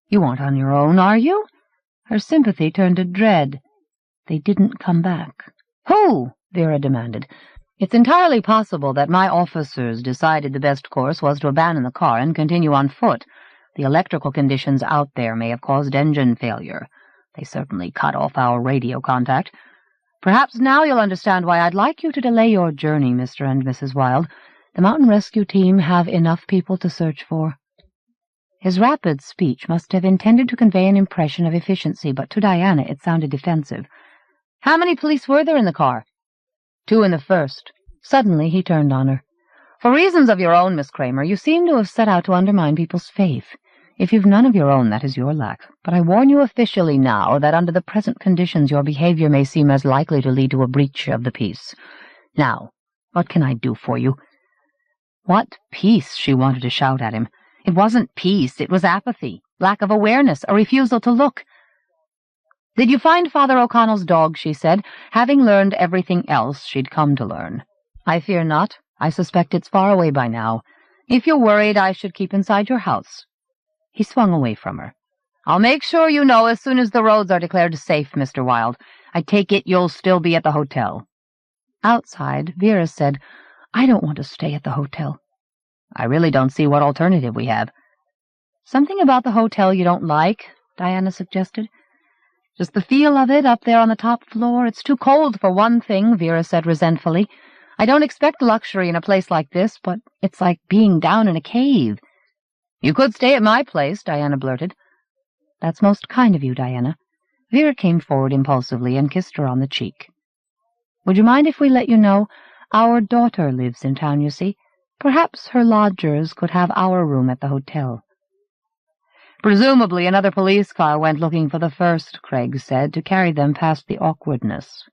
"You aren't on your own, are you?" Her sympathy turned to dread. They didn't come back. "Who?" Vera demanded. "It's entirely possible that my officers decided the best course was to abandon the car and continue on foot. The electrical conditions out there may have caused engine failure. They certainly cut off our radio contact. Perhaps now you'll understand why I'd like you to delay your journey, Mr. and Mrs. Wilde. The mountain rescue team have enough people to search for." His rapid speech must have intended to convey an impression of efficiency, but to Diana it sounded defensive. "How many police were there in the car?" "2 in the first." Suddenly he turned on her. "For reasons of your own, Miss Kramer, you seem to have set out to undermine people's faith. If you've none of your own, that is your lack. But I warn you officially now that under the present conditions your behavior may seem as likely to lead to a breach of the peace. Now, what can I do for you?" What peace? She wanted to shout at him. It wasn't peace, it was apathy, lack of awareness, a refusal to look. "Did you find Father O'Connell's dog?" she said, having learned everything else she'd come to learn. "I fear not. I suspect it's far away by now. If you're worried, I should keep inside your house." He swung away from her. I'll make sure you know as soon as the roads are declared safe, Mr. Wilde. I take it you'll still be at the hotel." Outside, Vera said, "I don't want to stay at the hotel." "I really don't see what alternative we have." "Something about the hotel you don't like?" Diana suggested. "Just the feel of it up there on the top floor. It's too cold for one thing," Vera said resentfully. "I don't expect luxury in a place like this, but it's like being down in a cave." "You could stay at my place," Diana blurted. "That's most kind of you, Diana." Vera came forward impulsively and kissed her on the cheek. "Would you mind if we let you know? Our daughter lives in town, you see. Perhaps her lodgers could have our room at the hotel." "Presumably another police car went looking for the first," Craig said, to carry them past the awkwardness.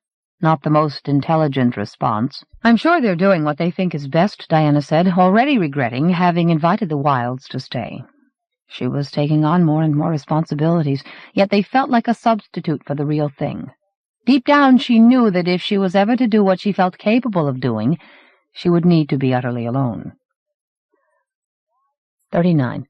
Not the most intelligent response. "I'm sure they're doing what they think is best," Diana said, already regretting having invited the Wildes to stay. She was taking on more and more responsibilities, yet they felt like a substitute for the real thing. Deep down she knew that if she was ever to do what she felt capable of doing, she would need to be utterly alone. 39.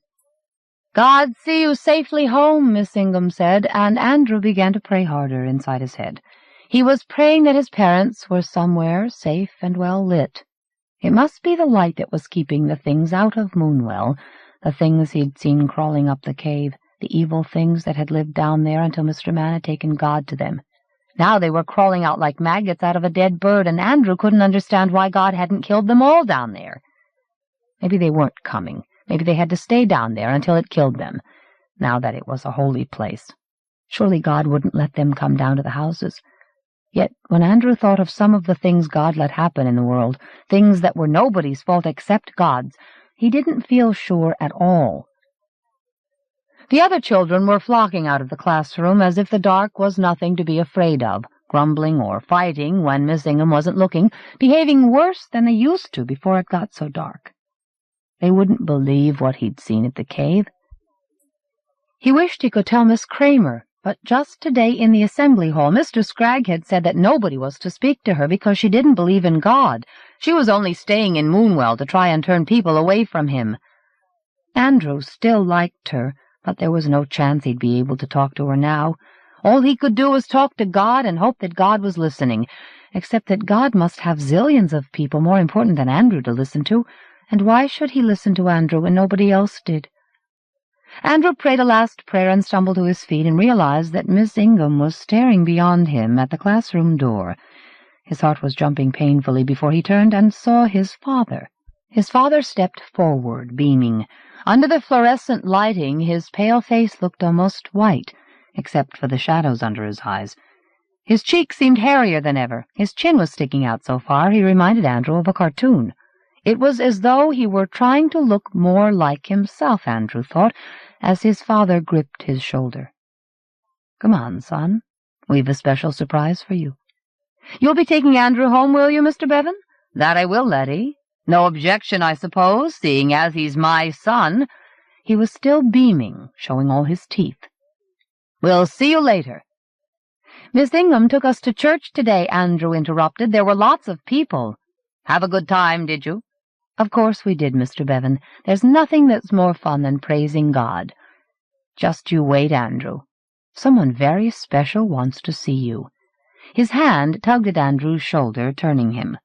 "God see you safely home," Miss Ingham said, and Andrew began to pray harder inside his head. He was praying that his parents were somewhere safe and well lit. It must be the light that was keeping the things out of Moonwell, the things he'd seen crawling up the cave, the evil things that had lived down there until Mr. Mann had taken God to them. Now they were crawling out like maggots out of a dead bird, and Andrew couldn't understand why God hadn't killed them all down there. Maybe they weren't coming. Maybe they had to stay down there until it killed them, now that it was a holy place. Surely God wouldn't let them come down to the houses. Yet when Andrew thought of some of the things God let happen in the world, things that were nobody's fault except God's, he didn't feel sure at all. The other children were flocking out of the classroom as if the dark was nothing to be afraid of, grumbling or fighting when Miss Ingham wasn't looking, behaving worse than they used to before it got so dark. They wouldn't believe what he'd seen at the cave. He wished he could tell Miss Kramer, but just today in the assembly hall Mr. Scragg had said that nobody was to speak to her because she didn't believe in God. She was only staying in Moonwell to try and turn people away from him. Andrew still liked her, but there was no chance he'd be able to talk to her now. All he could do was talk to God and hope that God was listening, except that God must have zillions of people more important than Andrew to listen to, and why should he listen to Andrew when nobody else did? Andrew prayed a last prayer and stumbled to his feet and realized that Miss Ingham was staring beyond him at the classroom door. His heart was jumping painfully before he turned and saw his father. His father stepped forward, beaming. Under the fluorescent lighting, his pale face looked almost white, except for the shadows under his eyes. His cheeks seemed hairier than ever. His chin was sticking out so far he reminded Andrew of a cartoon. It was as though he were trying to look more like himself, Andrew thought, as his father gripped his shoulder. "Come on, son. We've a special surprise for you." "You'll be taking Andrew home, will you, Mr. Bevan?" "That I will, Letty. No objection, I suppose, seeing as he's my son." He was still beaming, showing all his teeth. "We'll see you later." "Miss Ingham took us to church today," Andrew interrupted. "There were lots of people." "Have a good time, did you?" "Of course we did, Mr. Bevan. There's nothing that's more fun than praising God." "Just you wait, Andrew. Someone very special wants to see you." His hand tugged at Andrew's shoulder, turning him.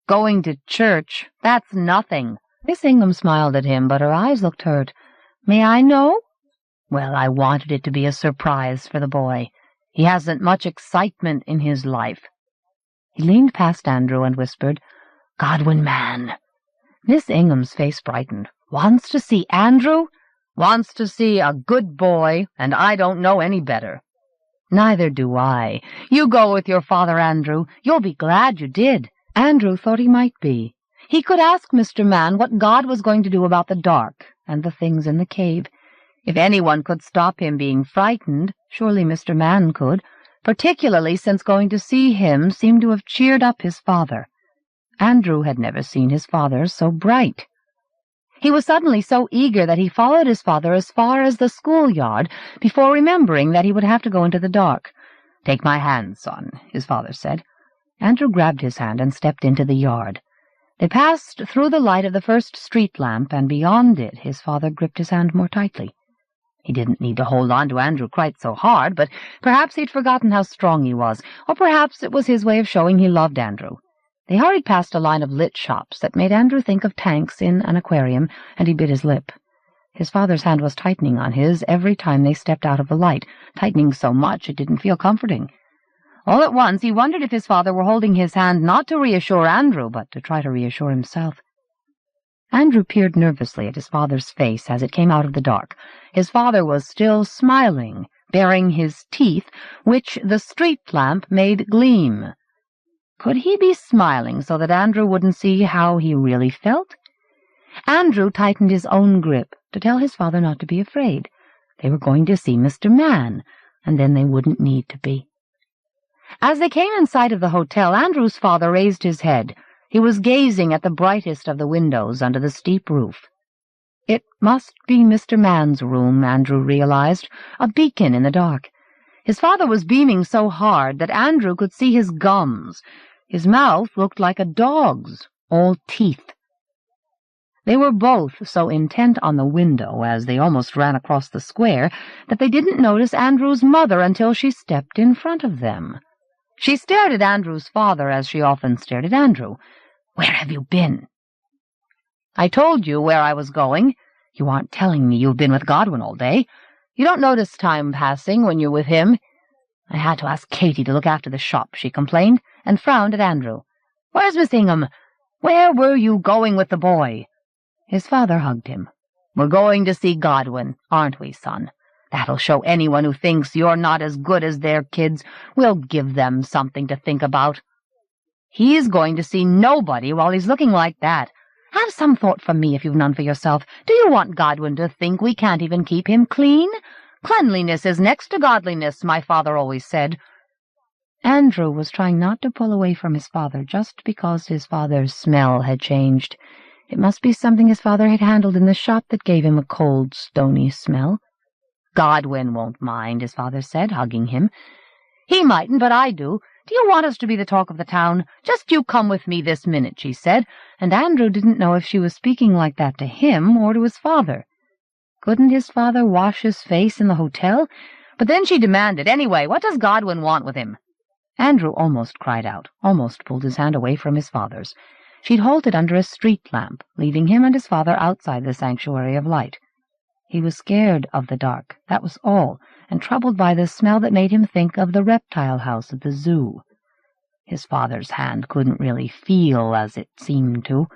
"Going to church, that's nothing." Miss Ingham smiled at him, but her eyes looked hurt. "May I know?" "Well, I wanted it to be a surprise for the boy. He hasn't much excitement in his life." He leaned past Andrew and whispered, "Godwin Man." Miss Ingham's face brightened. "Wants to see Andrew?" "Wants to see a good boy, and I don't know any better." "Neither do I. You go with your father, Andrew. You'll be glad you did." Andrew thought he might be. He could ask Mr. Mann what God was going to do about the dark and the things in the cave. If anyone could stop him being frightened, surely Mr. Mann could, particularly since going to see him seemed to have cheered up his father. Andrew had never seen his father so bright. He was suddenly so eager that he followed his father as far as the schoolyard before remembering that he would have to go into the dark. "Take my hand, son," his father said. Andrew grabbed his hand and stepped into the yard. They passed through the light of the first street lamp, and beyond it his father gripped his hand more tightly. He didn't need to hold on to Andrew quite so hard, but perhaps he'd forgotten how strong he was, or perhaps it was his way of showing he loved Andrew. They hurried past a line of lit shops that made Andrew think of tanks in an aquarium, and he bit his lip. His father's hand was tightening on his every time they stepped out of the light, tightening so much it didn't feel comforting. All at once he wondered if his father were holding his hand not to reassure Andrew, but to try to reassure himself. Andrew peered nervously at his father's face as it came out of the dark. His father was still smiling, baring his teeth, which the street lamp made gleam. Could he be smiling so that Andrew wouldn't see how he really felt? Andrew tightened his own grip to tell his father not to be afraid. They were going to see Mr. Man, and then they wouldn't need to be. As they came in sight of the hotel, Andrew's father raised his head. He was gazing at the brightest of the windows under the steep roof. It must be Mr. Man's room, Andrew realized, a beacon in the dark. His father was beaming so hard that Andrew could see his gums. His mouth looked like a dog's, all teeth. They were both so intent on the window as they almost ran across the square that they didn't notice Andrew's mother until she stepped in front of them. She stared at Andrew's father as she often stared at Andrew. "Where have you been?" "I told you where I was going. You aren't telling me you've been with Godwin all day. You don't notice time passing when you're with him." "I had to ask Katie to look after the shop," she complained, and frowned at Andrew. "Where's Miss Ingham? Where were you going with the boy?" His father hugged him. "We're going to see Godwin, aren't we, son? That'll show anyone who thinks you're not as good as their kids. We'll give them something to think about." "He's going to see nobody while he's looking like that. Have some thought for me if you've none for yourself. Do you want Godwin to think we can't even keep him clean? Cleanliness is next to godliness, my father always said." Andrew was trying not to pull away from his father just because his father's smell had changed. It must be something his father had handled in the shop that gave him a cold, stony smell. "Godwin won't mind," his father said, hugging him. "He mightn't, but I do. Do you want us to be the talk of the town? Just you come with me this minute," she said, and Andrew didn't know if she was speaking like that to him or to his father. Couldn't his father wash his face in the hotel? But then she demanded, "Anyway, what does Godwin want with him?" Andrew almost cried out, almost pulled his hand away from his father's. She'd halted under a street lamp, leaving him and his father outside the sanctuary of light. He was scared of the dark, that was all, and troubled by the smell that made him think of the reptile house at the zoo. His father's hand couldn't really feel as it seemed to.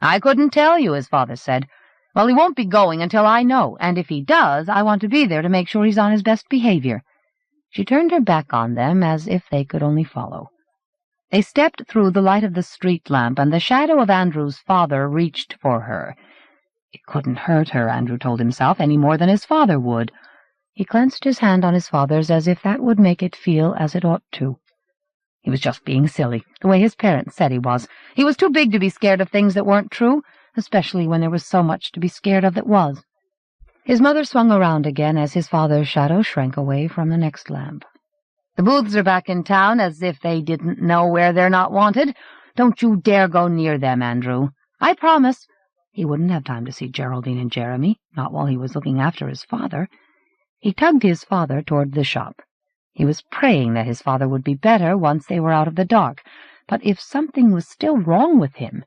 "I couldn't tell you," his father said. "Well, he won't be going until I know, and if he does, I want to be there to make sure he's on his best behavior." She turned her back on them as if they could only follow. They stepped through the light of the street lamp, and the shadow of Andrew's father reached for her. It couldn't hurt her, Andrew told himself, any more than his father would. He clenched his hand on his father's as if that would make it feel as it ought to. He was just being silly, the way his parents said he was. He was too big to be scared of things that weren't true, especially when there was so much to be scared of that was. His mother swung around again as his father's shadow shrank away from the next lamp. "The Booths are back in town, as if they didn't know where they're not wanted. Don't you dare go near them, Andrew. I promise." He wouldn't have time to see Geraldine and Jeremy, not while he was looking after his father. He tugged his father toward the shop. He was praying that his father would be better once they were out of the dark, but if something was still wrong with him,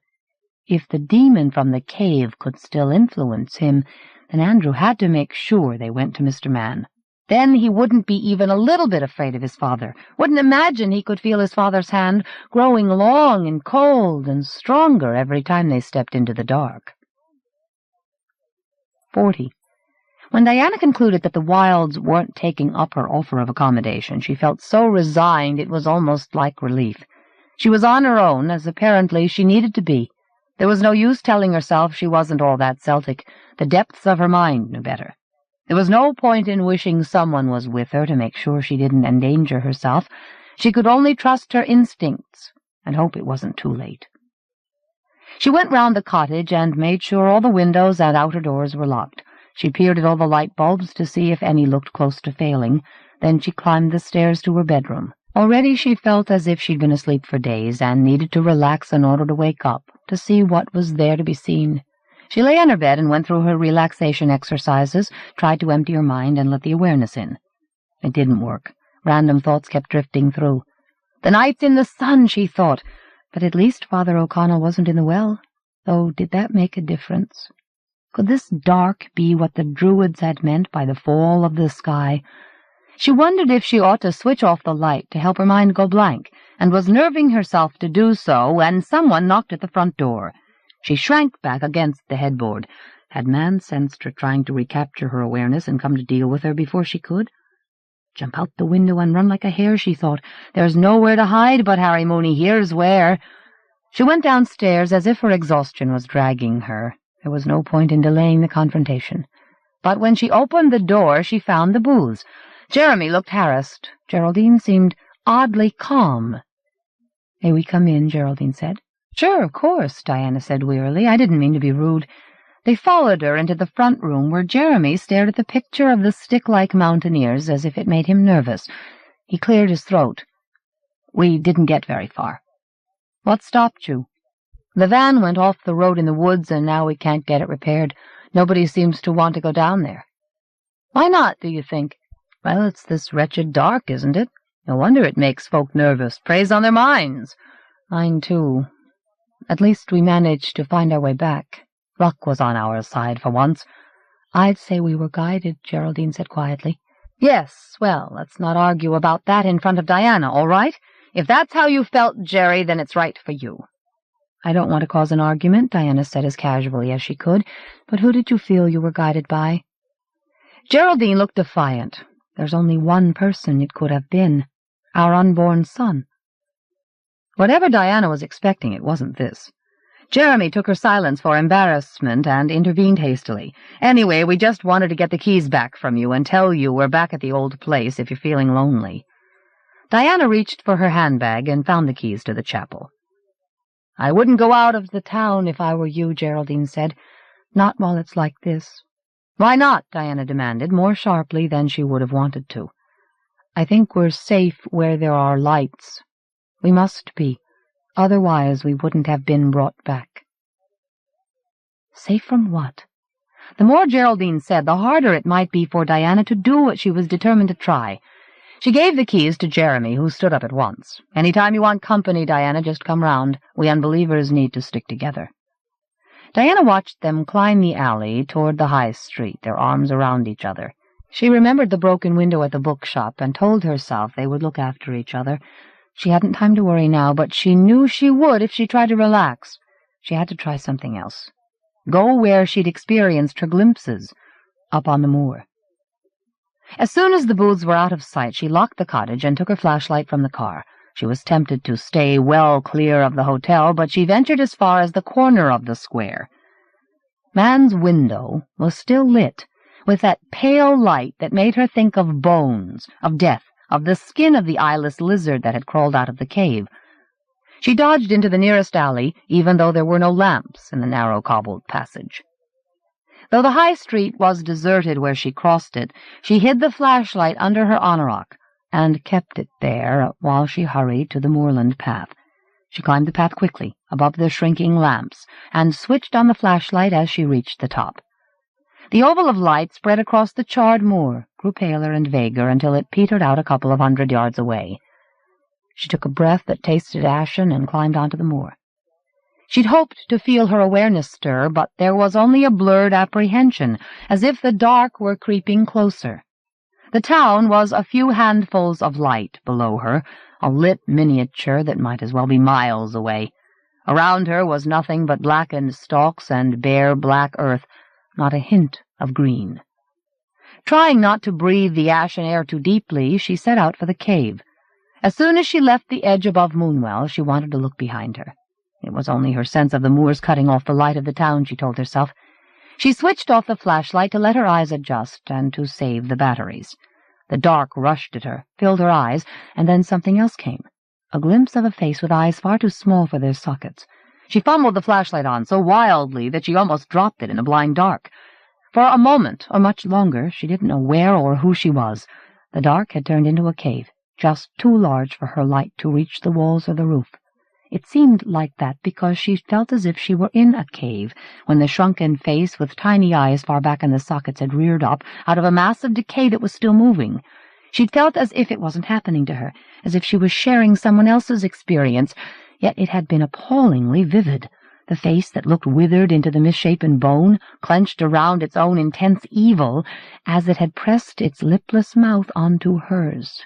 if the demon from the cave could still influence him, then Andrew had to make sure they went to Mr. Man. Then he wouldn't be even a little bit afraid of his father, wouldn't imagine he could feel his father's hand growing long and cold and stronger every time they stepped into the dark. 40. When Diana concluded that the Wilds weren't taking up her offer of accommodation, she felt so resigned it was almost like relief. She was on her own, as apparently she needed to be. There was no use telling herself she wasn't all that Celtic. The depths of her mind knew better. There was no point in wishing someone was with her to make sure she didn't endanger herself. She could only trust her instincts and hope it wasn't too late. She went round the cottage and made sure all the windows and outer doors were locked. She peered at all the light bulbs to see if any looked close to failing. Then she climbed the stairs to her bedroom. Already she felt as if she'd been asleep for days and needed to relax in order to wake up, to see what was there to be seen. She lay on her bed and went through her relaxation exercises, tried to empty her mind and let the awareness in. It didn't work. Random thoughts kept drifting through. The night's in the sun, she thought, but at least Father O'Connell wasn't in the well, though did that make a difference? Could this dark be what the Druids had meant by the fall of the sky? She wondered if she ought to switch off the light to help her mind go blank, and was nerving herself to do so when someone knocked at the front door. She shrank back against the headboard. Had man sensed her trying to recapture her awareness and come to deal with her before she could? Jump out the window and run like a hare, she thought. There's nowhere to hide but Harry Mooney. Here's where. She went downstairs as if her exhaustion was dragging her. There was no point in delaying the confrontation. But when she opened the door, she found the booze. Jeremy looked harassed. Geraldine seemed oddly calm. "May we come in?" Geraldine said. "Sure, of course," Diana said wearily. "I didn't mean to be rude." They followed her into the front room, where Jeremy stared at the picture of the stick-like mountaineers as if it made him nervous. He cleared his throat. "We didn't get very far." "What stopped you?" "The van went off the road in the woods, and now we can't get it repaired. Nobody seems to want to go down there." "Why not, do you think?" "Well, it's this wretched dark, isn't it? No wonder it makes folk nervous. Preys on their minds." "Mine, too. At least we managed to find our way back. Luck was on our side for once." "I'd say we were guided," Geraldine said quietly. "Yes, well, let's not argue about that in front of Diana, all right? If that's how you felt, Jerry, then it's right for you." "I don't want to cause an argument," Diana said as casually as she could, "but who did you feel you were guided by?" Geraldine looked defiant. "There's only one person it could have been. Our unborn son." Whatever Diana was expecting, it wasn't this. Jeremy took her silence for embarrassment and intervened hastily. "Anyway, we just wanted to get the keys back from you and tell you we're back at the old place if you're feeling lonely." Diana reached for her handbag and found the keys to the chapel. "I wouldn't go out of the town if I were you," Geraldine said. "Not while it's like this." "Why not?" Diana demanded, more sharply than she would have wanted to. "I think we're safe where there are lights. We must be. Otherwise we wouldn't have been brought back." Safe from what? The more Geraldine said, the harder it might be for Diana to do what she was determined to try. She gave the keys to Jeremy, who stood up at once. "Any time you want company, Diana, just come round. We unbelievers need to stick together." Diana watched them climb the alley toward the high street, their arms around each other. She remembered the broken window at the bookshop and told herself they would look after each other. She hadn't time to worry now, but she knew she would if she tried to relax. She had to try something else. Go where she'd experienced her glimpses, up on the moor. As soon as the booths were out of sight, she locked the cottage and took her flashlight from the car. She was tempted to stay well clear of the hotel, but she ventured as far as the corner of the square. Man's window was still lit, with that pale light that made her think of bones, of death, of the skin of the eyeless lizard that had crawled out of the cave. She dodged into the nearest alley, even though there were no lamps in the narrow cobbled passage. Though the high street was deserted where she crossed it, she hid the flashlight under her anorak and kept it there while she hurried to the moorland path. She climbed the path quickly, above the shrinking lamps, and switched on the flashlight as she reached the top. The oval of light spread across the charred moor, grew paler and vaguer until it petered out a couple of 100 yards away. She took a breath that tasted ashen and climbed onto the moor. She'd hoped to feel her awareness stir, but there was only a blurred apprehension, as if the dark were creeping closer. The town was a few handfuls of light below her, a lit miniature that might as well be miles away. Around her was nothing but blackened stalks and bare black earth, not a hint of green. Trying not to breathe the ashen air too deeply, she set out for the cave. As soon as she left the edge above Moonwell, she wanted to look behind her. It was only her sense of the moors cutting off the light of the town, she told herself. She switched off the flashlight to let her eyes adjust and to save the batteries. The dark rushed at her, filled her eyes, and then something else came, a glimpse of a face with eyes far too small for their sockets. She fumbled the flashlight on so wildly that she almost dropped it in the blind dark. For a moment, or much longer, she didn't know where or who she was. The dark had turned into a cave, just too large for her light to reach the walls or the roof. It seemed like that because she felt as if she were in a cave when the shrunken face with tiny eyes far back in the sockets had reared up out of a mass of decay that was still moving. She'd felt as if it wasn't happening to her, as if she was sharing someone else's experience, yet it had been appallingly vivid. The face that looked withered into the misshapen bone, clenched around its own intense evil, as it had pressed its lipless mouth onto hers.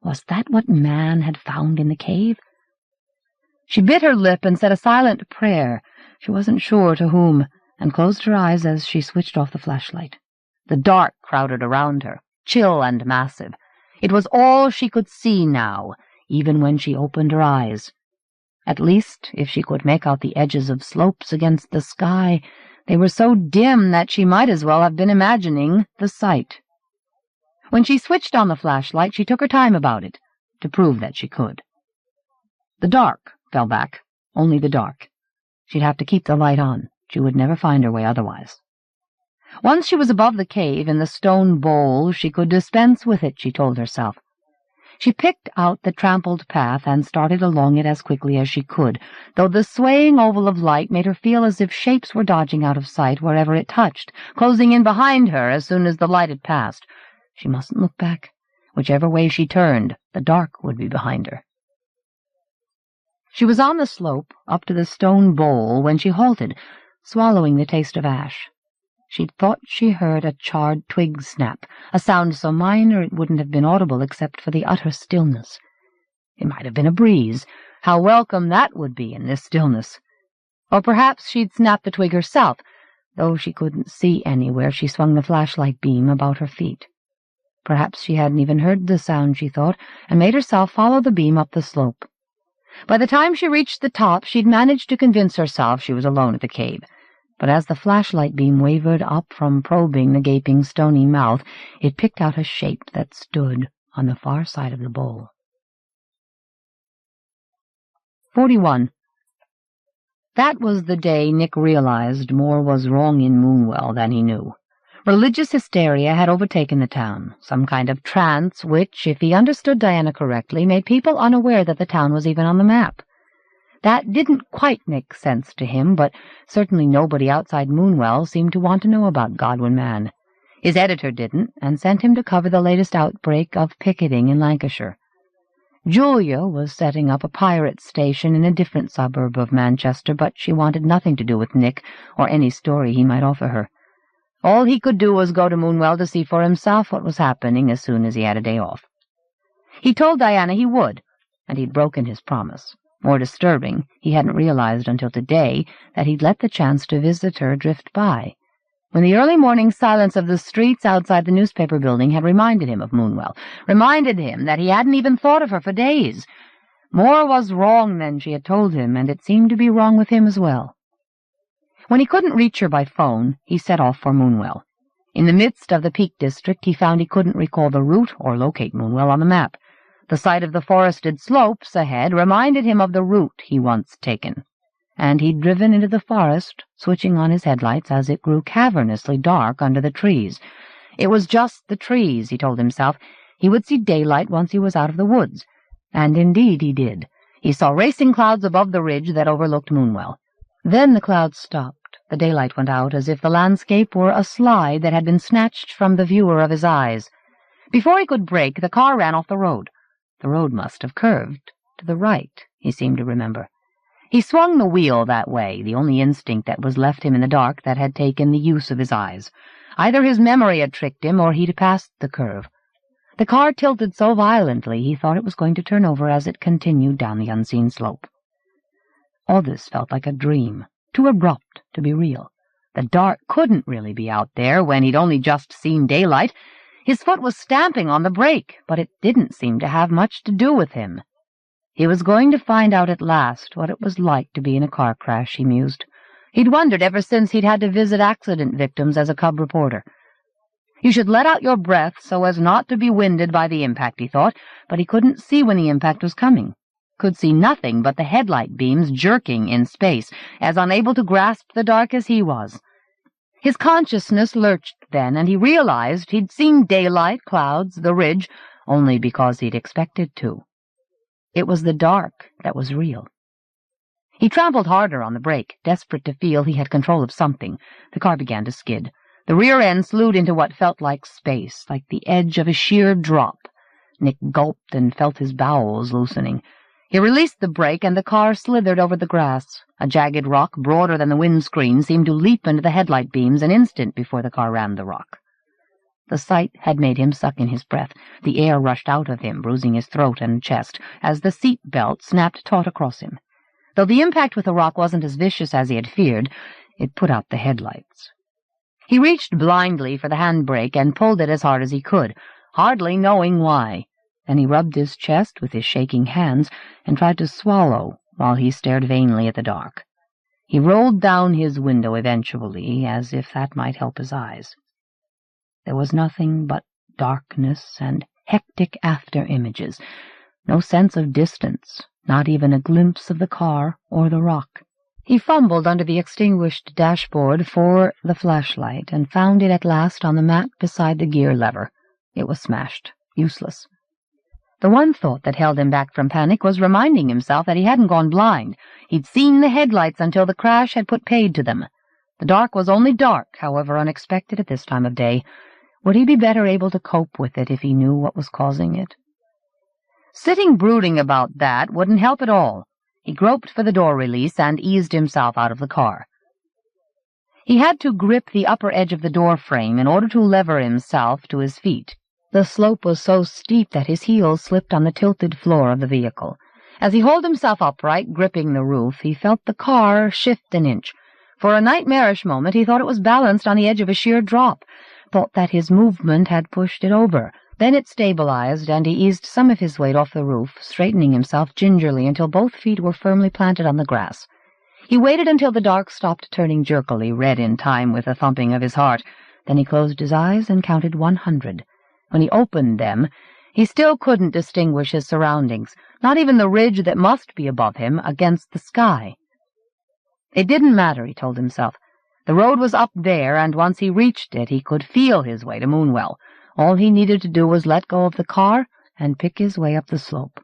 Was that what man had found in the cave? She bit her lip and said a silent prayer, she wasn't sure to whom, and closed her eyes as she switched off the flashlight. The dark crowded around her, chill and massive. It was all she could see now, even when she opened her eyes. At least, if she could make out the edges of slopes against the sky, they were so dim that she might as well have been imagining the sight. When she switched on the flashlight, she took her time about it, to prove that she could. The dark fell back, only the dark. She'd have to keep the light on. She would never find her way otherwise. Once she was above the cave in the stone bowl, she could dispense with it, she told herself. She picked out the trampled path and started along it as quickly as she could, though the swaying oval of light made her feel as if shapes were dodging out of sight wherever it touched, closing in behind her as soon as the light had passed. She mustn't look back. Whichever way she turned, the dark would be behind her. She was on the slope, up to the stone bowl, when she halted, swallowing the taste of ash. She'd thought she heard a charred twig snap, a sound so minor it wouldn't have been audible except for the utter stillness. It might have been a breeze. How welcome that would be in this stillness. Or perhaps she'd snapped the twig herself, though she couldn't see any where she swung the flashlight beam about her feet. Perhaps she hadn't even heard the sound, she thought, and made herself follow the beam up the slope. By the time she reached the top, she'd managed to convince herself she was alone at the cave. But as the flashlight beam wavered up from probing the gaping stony mouth, it picked out a shape that stood on the far side of the bowl. 41. That was the day Nick realized more was wrong in Moonwell than he knew. Religious hysteria had overtaken the town, some kind of trance which, if he understood Diana correctly, made people unaware that the town was even on the map. That didn't quite make sense to him, but certainly nobody outside Moonwell seemed to want to know about Godwin Man. His editor didn't, and sent him to cover the latest outbreak of picketing in Lancashire. Julia was setting up a pirate station in a different suburb of Manchester, but she wanted nothing to do with Nick or any story he might offer her. All he could do was go to Moonwell to see for himself what was happening as soon as he had a day off. He told Diana he would, and he'd broken his promise. More disturbing, he hadn't realized until today that he'd let the chance to visit her drift by, when the early morning silence of the streets outside the newspaper building had reminded him of Moonwell, reminded him that he hadn't even thought of her for days. More was wrong than she had told him, and it seemed to be wrong with him as well. When he couldn't reach her by phone, he set off for Moonwell. In the midst of the Peak District, he found he couldn't recall the route or locate Moonwell on the map. The sight of the forested slopes ahead reminded him of the route he once taken, and he'd driven into the forest, switching on his headlights as it grew cavernously dark under the trees. It was just the trees, he told himself. He would see daylight once he was out of the woods. And indeed he did. He saw racing clouds above the ridge that overlooked Moonwell. Then the clouds stopped. The daylight went out, as if the landscape were a slide that had been snatched from the viewer of his eyes. Before he could brake, the car ran off the road. The road must have curved to the right, he seemed to remember. He swung the wheel that way, the only instinct that was left him in the dark that had taken the use of his eyes. Either his memory had tricked him, or he'd passed the curve. The car tilted so violently he thought it was going to turn over as it continued down the unseen slope. All this felt like a dream, too abrupt to be real. The dark couldn't really be out there when he'd only just seen daylight. His foot was stamping on the brake, but it didn't seem to have much to do with him. He was going to find out at last what it was like to be in a car crash, he mused. He'd wondered ever since he'd had to visit accident victims as a cub reporter. You should let out your breath so as not to be winded by the impact, he thought, but he couldn't see when the impact was coming. Could see nothing but the headlight beams jerking in space, as unable to grasp the dark as he was. His consciousness lurched then, and he realized he'd seen daylight, clouds, the ridge, only because he'd expected to. It was the dark that was real. He trampled harder on the brake, desperate to feel he had control of something. The car began to skid. The rear end slewed into what felt like space, like the edge of a sheer drop. Nick gulped and felt his bowels loosening. He released the brake, and the car slithered over the grass. A jagged rock, broader than the windscreen, seemed to leap into the headlight beams an instant before the car rammed the rock. The sight had made him suck in his breath. The air rushed out of him, bruising his throat and chest, as the seat belt snapped taut across him. Though the impact with the rock wasn't as vicious as he had feared, it put out the headlights. He reached blindly for the handbrake and pulled it as hard as he could, hardly knowing why. Then he rubbed his chest with his shaking hands and tried to swallow while he stared vainly at the dark. He rolled down his window eventually, as if that might help his eyes. There was nothing but darkness and hectic after-images, no sense of distance, not even a glimpse of the car or the rock. He fumbled under the extinguished dashboard for the flashlight and found it at last on the mat beside the gear lever. It was smashed, useless. The one thought that held him back from panic was reminding himself that he hadn't gone blind. He'd seen the headlights until the crash had put paid to them. The dark was only dark, however unexpected at this time of day. Would he be better able to cope with it if he knew what was causing it? Sitting brooding about that wouldn't help at all. He groped for the door release and eased himself out of the car. He had to grip the upper edge of the door frame in order to lever himself to his feet. The slope was so steep that his heels slipped on the tilted floor of the vehicle. As he hauled himself upright, gripping the roof, he felt the car shift an inch. For a nightmarish moment he thought it was balanced on the edge of a sheer drop, thought that his movement had pushed it over. Then it stabilized, and he eased some of his weight off the roof, straightening himself gingerly until both feet were firmly planted on the grass. He waited until the dark stopped turning jerkily, red in time with the thumping of his heart. Then he closed his eyes and counted 100. When he opened them, he still couldn't distinguish his surroundings, not even the ridge that must be above him against the sky. It didn't matter, he told himself. The road was up there, and once he reached it, he could feel his way to Moonwell. All he needed to do was let go of the car and pick his way up the slope.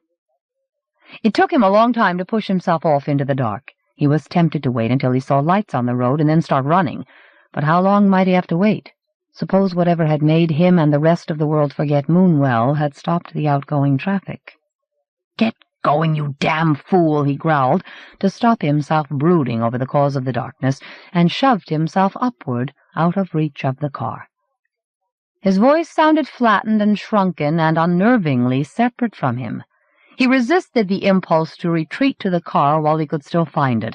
It took him a long time to push himself off into the dark. He was tempted to wait until he saw lights on the road and then start running. But how long might he have to wait? Suppose whatever had made him and the rest of the world forget Moonwell had stopped the outgoing traffic. "Get going, you damn fool," he growled, to stop himself brooding over the cause of the darkness, and shoved himself upward out of reach of the car. His voice sounded flattened and shrunken and unnervingly separate from him. He resisted the impulse to retreat to the car while he could still find it.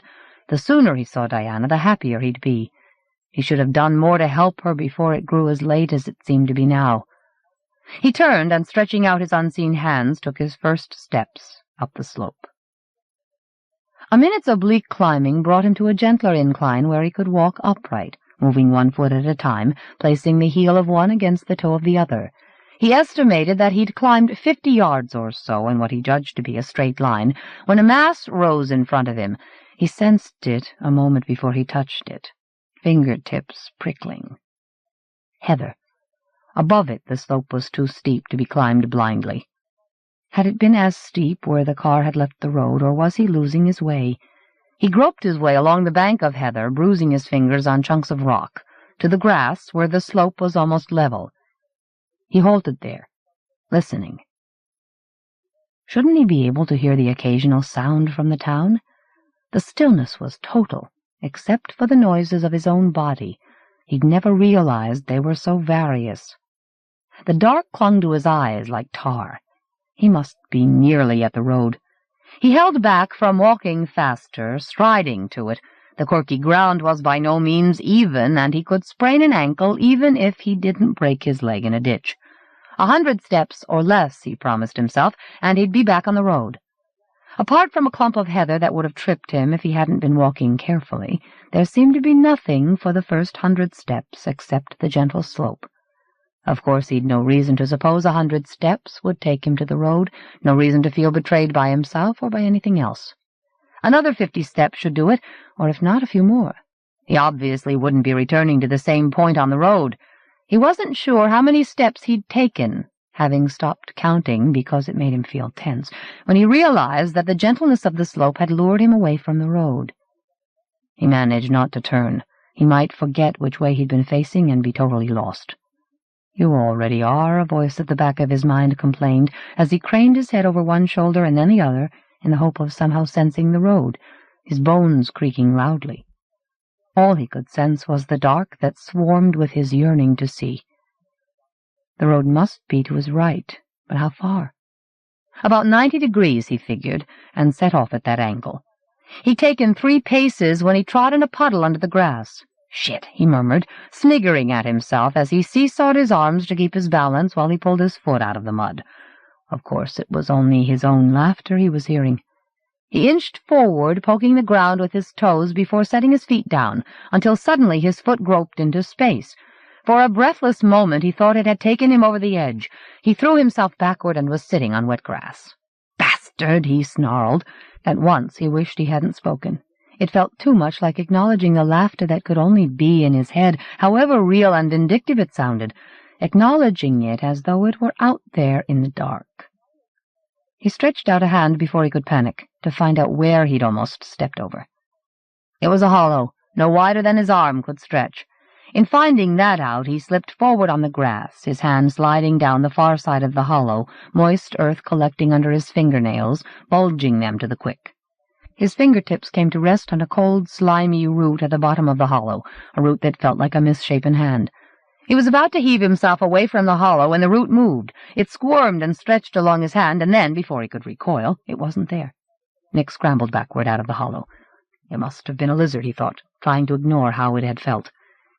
The sooner he saw Diana, the happier he'd be. He should have done more to help her before it grew as late as it seemed to be now. He turned and, stretching out his unseen hands, took his first steps up the slope. A minute's oblique climbing brought him to a gentler incline where he could walk upright, moving one foot at a time, placing the heel of one against the toe of the other. He estimated that he'd climbed 50 yards or so in what he judged to be a straight line, when a mass rose in front of him. He sensed it a moment before he touched it, fingertips prickling. Heather. Above it, the slope was too steep to be climbed blindly. Had it been as steep where the car had left the road, or was he losing his way? He groped his way along the bank of heather, bruising his fingers on chunks of rock, to the grass where the slope was almost level. He halted there, listening. Shouldn't he be able to hear the occasional sound from the town? The stillness was total, except for the noises of his own body. He'd never realized they were so various. The dark clung to his eyes like tar. He must be nearly at the road. He held back from walking faster, striding to it. The quirky ground was by no means even, and he could sprain an ankle even if he didn't break his leg in a ditch. 100 steps or less, he promised himself, and he'd be back on the road. Apart from a clump of heather that would have tripped him if he hadn't been walking carefully, there seemed to be nothing for the first 100 steps except the gentle slope. Of course, he'd no reason to suppose 100 steps would take him to the road, no reason to feel betrayed by himself or by anything else. Another 50 steps should do it, or if not, a few more. He obviously wouldn't be returning to the same point on the road. He wasn't sure how many steps he'd taken, having stopped counting because it made him feel tense, when he realized that the gentleness of the slope had lured him away from the road. He managed not to turn. He might forget which way he'd been facing and be totally lost. "You already are," a voice at the back of his mind complained, as he craned his head over one shoulder and then the other, in the hope of somehow sensing the road, his bones creaking loudly. All he could sense was the dark that swarmed with his yearning to see. The road must be to his right, but how far? About 90 degrees, he figured, and set off at that angle. He'd taken 3 paces when he trod in a puddle under the grass. "Shit," he murmured, sniggering at himself as he seesawed his arms to keep his balance while he pulled his foot out of the mud. Of course, it was only his own laughter he was hearing. He inched forward, poking the ground with his toes before setting his feet down, until suddenly his foot groped into space. For a breathless moment he thought it had taken him over the edge. He threw himself backward and was sitting on wet grass. "Bastard!" he snarled. At once he wished he hadn't spoken. It felt too much like acknowledging the laughter that could only be in his head, however real and vindictive it sounded, acknowledging it as though it were out there in the dark. He stretched out a hand before he could panic, to find out where he'd almost stepped over. It was a hollow, no wider than his arm could stretch. In finding that out, he slipped forward on the grass, his hand sliding down the far side of the hollow, moist earth collecting under his fingernails, bulging them to the quick. His fingertips came to rest on a cold, slimy root at the bottom of the hollow, a root that felt like a misshapen hand. He was about to heave himself away from the hollow when the root moved. It squirmed and stretched along his hand, and then, before he could recoil, it wasn't there. Nick scrambled backward out of the hollow. It must have been a lizard, he thought, trying to ignore how it had felt.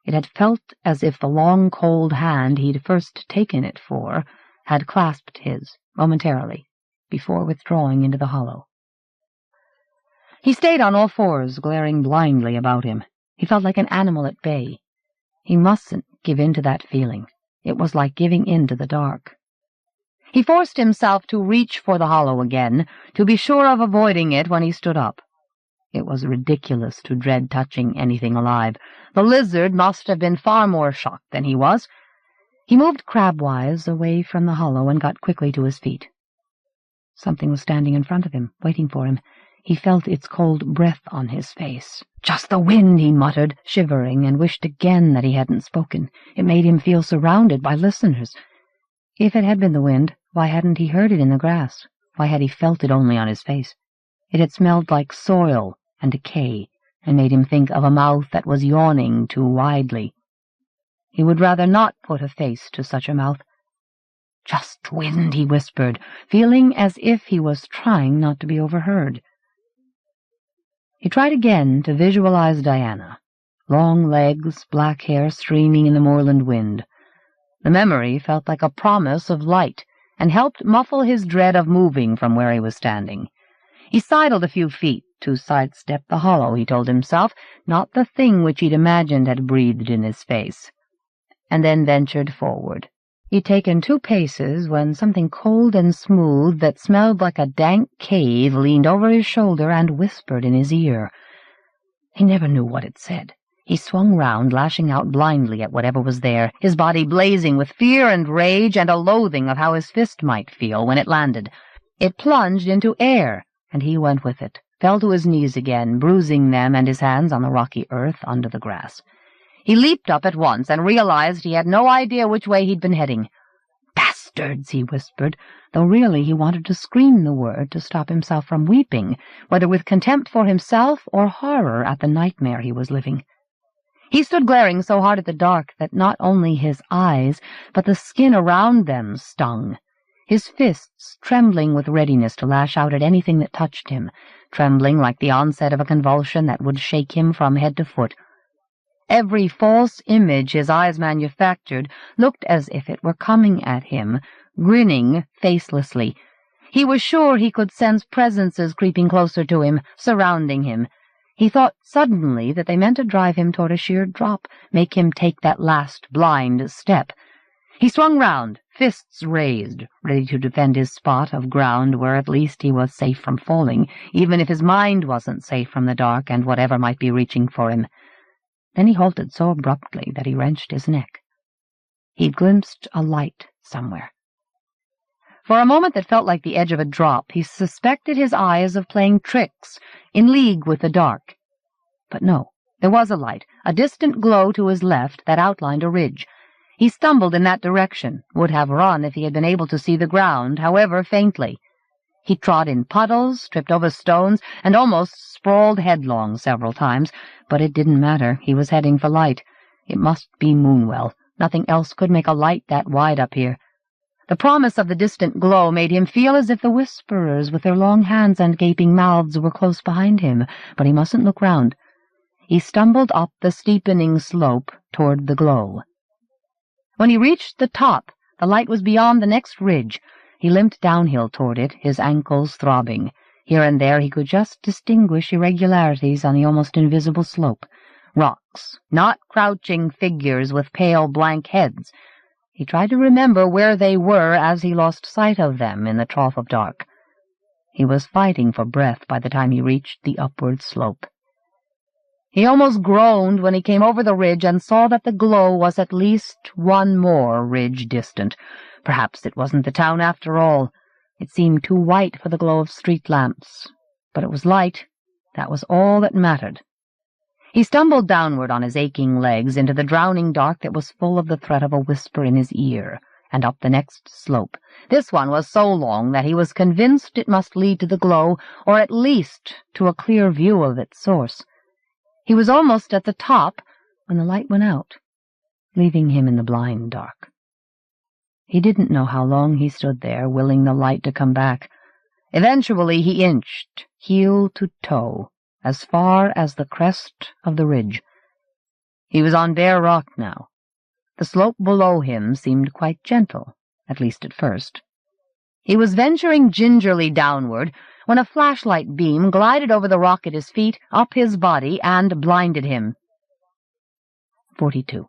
It had felt as if the long, cold hand he'd first taken it for had clasped his, momentarily, before withdrawing into the hollow. He stayed on all fours, glaring blindly about him. He felt like an animal at bay. He mustn't give in to that feeling. It was like giving in to the dark. He forced himself to reach for the hollow again, to be sure of avoiding it when he stood up. It was ridiculous to dread touching anything alive. The lizard must have been far more shocked than he was. He moved crabwise away from the hollow and got quickly to his feet. Something was standing in front of him, waiting for him. He felt its cold breath on his face. "Just the wind," he muttered, shivering, and wished again that he hadn't spoken. It made him feel surrounded by listeners. If it had been the wind, why hadn't he heard it in the grass? Why had he felt it only on his face? It had smelled like soil and decay, and made him think of a mouth that was yawning too widely. He would rather not put a face to such a mouth. "Just wind," he whispered, feeling as if he was trying not to be overheard. He tried again to visualize Diana, long legs, black hair streaming in the moorland wind. The memory felt like a promise of light, and helped muffle his dread of moving from where he was standing. He sidled a few feet to sidestep the hollow, he told himself, not the thing which he'd imagined had breathed in his face, and then ventured forward. He'd taken 2 paces when something cold and smooth that smelled like a dank cave leaned over his shoulder and whispered in his ear. He never knew what it said. He swung round, lashing out blindly at whatever was there, his body blazing with fear and rage and a loathing of how his fist might feel when it landed. It plunged into air, and he went with it, fell to his knees again, bruising them and his hands on the rocky earth under the grass. He leaped up at once and realized he had no idea which way he'd been heading. "Bastards," he whispered, though really he wanted to scream the word to stop himself from weeping, whether with contempt for himself or horror at the nightmare he was living. He stood glaring so hard at the dark that not only his eyes, but the skin around them stung, his fists trembling with readiness to lash out at anything that touched him, trembling like the onset of a convulsion that would shake him from head to foot. Every false image his eyes manufactured looked as if it were coming at him, grinning facelessly. He was sure he could sense presences creeping closer to him, surrounding him. He thought suddenly that they meant to drive him toward a sheer drop, make him take that last blind step. He swung round, fists raised, ready to defend his spot of ground where at least he was safe from falling, even if his mind wasn't safe from the dark and whatever might be reaching for him. Then he halted so abruptly that he wrenched his neck. He'd glimpsed a light somewhere. For a moment that felt like the edge of a drop, he suspected his eyes of playing tricks, in league with the dark. But no, there was a light, a distant glow to his left that outlined a ridge. He stumbled in that direction, would have run if he had been able to see the ground, however faintly. He trod in puddles, tripped over stones, and almost sprawled headlong several times, but it didn't matter. He was heading for light. It must be Moonwell. Nothing else could make a light that wide up here. The promise of the distant glow made him feel as if the whisperers with their long hands and gaping mouths were close behind him, but he mustn't look round. He stumbled up the steepening slope toward the glow. When he reached the top, the light was beyond the next ridge. He limped downhill toward it, his ankles throbbing. Here and there he could just distinguish irregularities on the almost invisible slope. Rocks, not crouching figures with pale blank heads. He tried to remember where they were as he lost sight of them in the trough of dark. He was fighting for breath by the time he reached the upward slope. He almost groaned when he came over the ridge and saw that the glow was at least one more ridge distant. Perhaps it wasn't the town after all. It seemed too white for the glow of street lamps. But it was light. That was all that mattered. He stumbled downward on his aching legs into the drowning dark that was full of the threat of a whisper in his ear, and up the next slope. This one was so long that he was convinced it must lead to the glow, or at least to a clear view of its source. He was almost at the top when the light went out, leaving him in the blind dark. He didn't know how long he stood there, willing the light to come back. Eventually he inched, heel to toe, as far as the crest of the ridge. He was on bare rock now. The slope below him seemed quite gentle, at least at first. He was venturing gingerly downward when a flashlight beam glided over the rock at his feet, up his body, and blinded him. 42.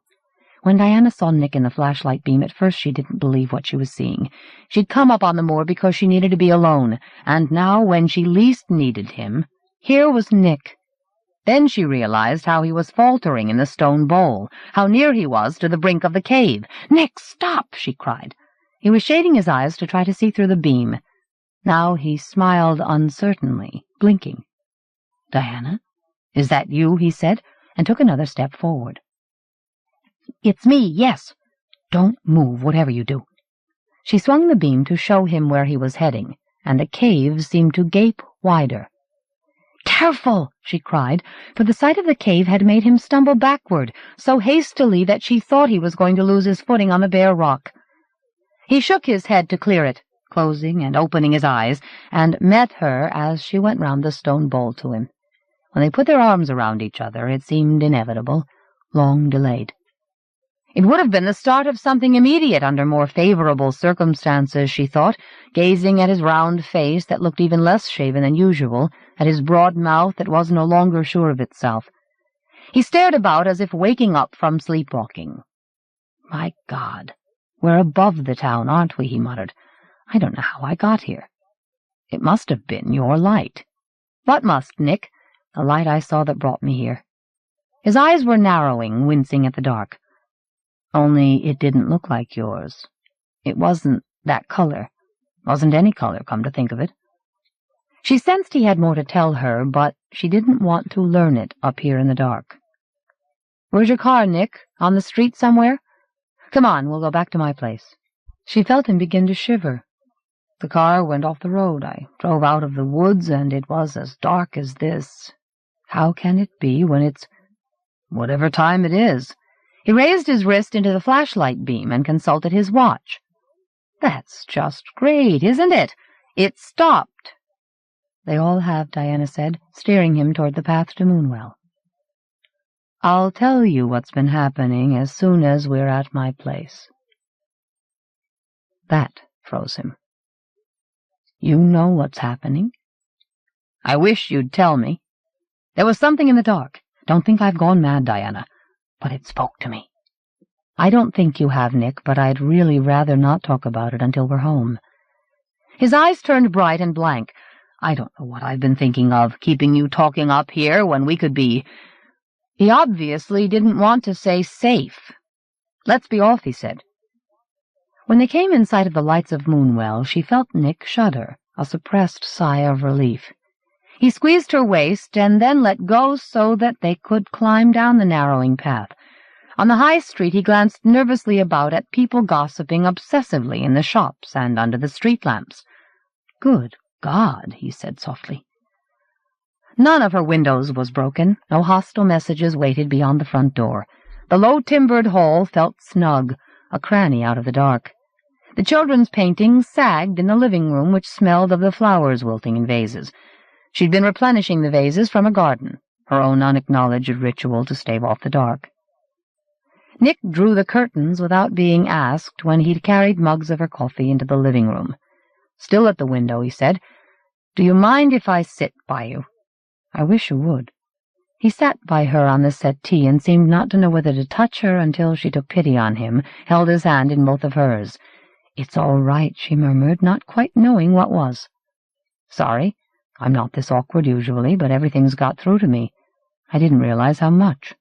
When Diana saw Nick in the flashlight beam, at first she didn't believe what she was seeing. She'd come up on the moor because she needed to be alone, and now, when she least needed him, here was Nick. Then she realized how he was faltering in the stone bowl, how near he was to the brink of the cave. "Nick, stop!" she cried. He was shading his eyes to try to see through the beam. Now he smiled uncertainly, blinking. "Diana, is that you?" he said, and took another step forward. "It's me, yes. Don't move, whatever you do." She swung the beam to show him where he was heading, and the cave seemed to gape wider. "Careful!" she cried, for the sight of the cave had made him stumble backward, so hastily that she thought he was going to lose his footing on the bare rock. He shook his head to clear it, closing and opening his eyes, and met her as she went round the stone bowl to him. When they put their arms around each other, it seemed inevitable, long delayed. It would have been the start of something immediate under more favorable circumstances, she thought, gazing at his round face that looked even less shaven than usual, at his broad mouth that was no longer sure of itself. He stared about as if waking up from sleepwalking. "My God, we're above the town, aren't we?" he muttered. "I don't know how I got here. It must have been your light." "What must, Nick?" "The light I saw that brought me here." His eyes were narrowing, wincing at the dark. "Only it didn't look like yours. It wasn't that color. Wasn't any color, come to think of it." She sensed he had more to tell her, but she didn't want to learn it up here in the dark. "Where's your car, Nick? On the street somewhere? Come on, we'll go back to my place." She felt him begin to shiver. "The car went off the road. I drove out of the woods, and it was as dark as this. How can it be when it's whatever time it is?" He raised his wrist into the flashlight beam and consulted his watch. "That's just great, isn't it? It stopped." "They all have," Diana said, steering him toward the path to Moonwell. "I'll tell you what's been happening as soon as we're at my place." That froze him. "You know what's happening?" "I wish you'd tell me." There was something in the dark. "Don't think I've gone mad, Diana. But it spoke to me." "I don't think you have, Nick, but I'd really rather not talk about it until we're home." His eyes turned bright and blank. "I don't know what I've been thinking of, keeping you talking up here when we could be—" He obviously didn't want to say safe. "Let's be off," he said. When they came in sight of the lights of Moonwell, she felt Nick shudder, a suppressed sigh of relief. He squeezed her waist and then let go so that they could climb down the narrowing path. On the high street he glanced nervously about at people gossiping obsessively in the shops and under the street lamps. "Good God," he said softly. None of her windows was broken. No hostile messages waited beyond the front door. The low-timbered hall felt snug, a cranny out of the dark. The children's paintings sagged in the living room, which smelled of the flowers wilting in vases. She'd been replenishing the vases from a garden, her own unacknowledged ritual to stave off the dark. Nick drew the curtains without being asked when he'd carried mugs of her coffee into the living room. Still at the window, he said, "Do you mind if I sit by you?" "I wish you would." He sat by her on the settee and seemed not to know whether to touch her until she took pity on him, held his hand in both of hers. "It's all right," she murmured, not quite knowing what was. "Sorry. I'm not this awkward usually, but everything's got through to me. I didn't realize how much."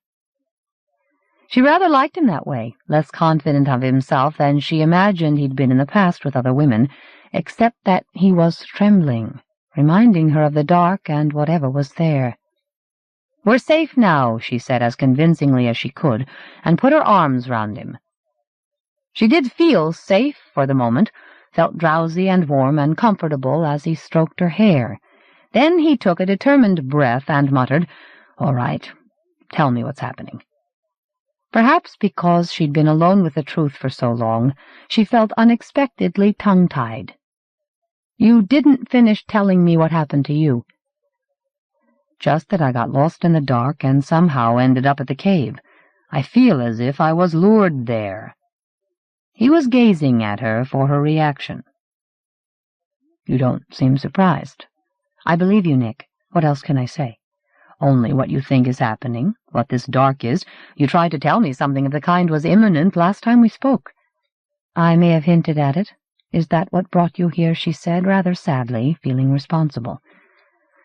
She rather liked him that way, less confident of himself than she imagined he'd been in the past with other women, except that he was trembling, reminding her of the dark and whatever was there. "We're safe now," she said as convincingly as she could, and put her arms round him. She did feel safe for the moment, felt drowsy and warm and comfortable as he stroked her hair. Then he took a determined breath and muttered, "All right, tell me what's happening." Perhaps because she'd been alone with the truth for so long, she felt unexpectedly tongue-tied. "You didn't finish telling me what happened to you." "Just that I got lost in the dark and somehow ended up at the cave. I feel as if I was lured there." He was gazing at her for her reaction. "You don't seem surprised." "I believe you, Nick. What else can I say?" "Only what you think is happening, what this dark is. You tried to tell me something of the kind was imminent last time we spoke." "I may have hinted at it. Is that what brought you here?" she said, rather sadly, feeling responsible.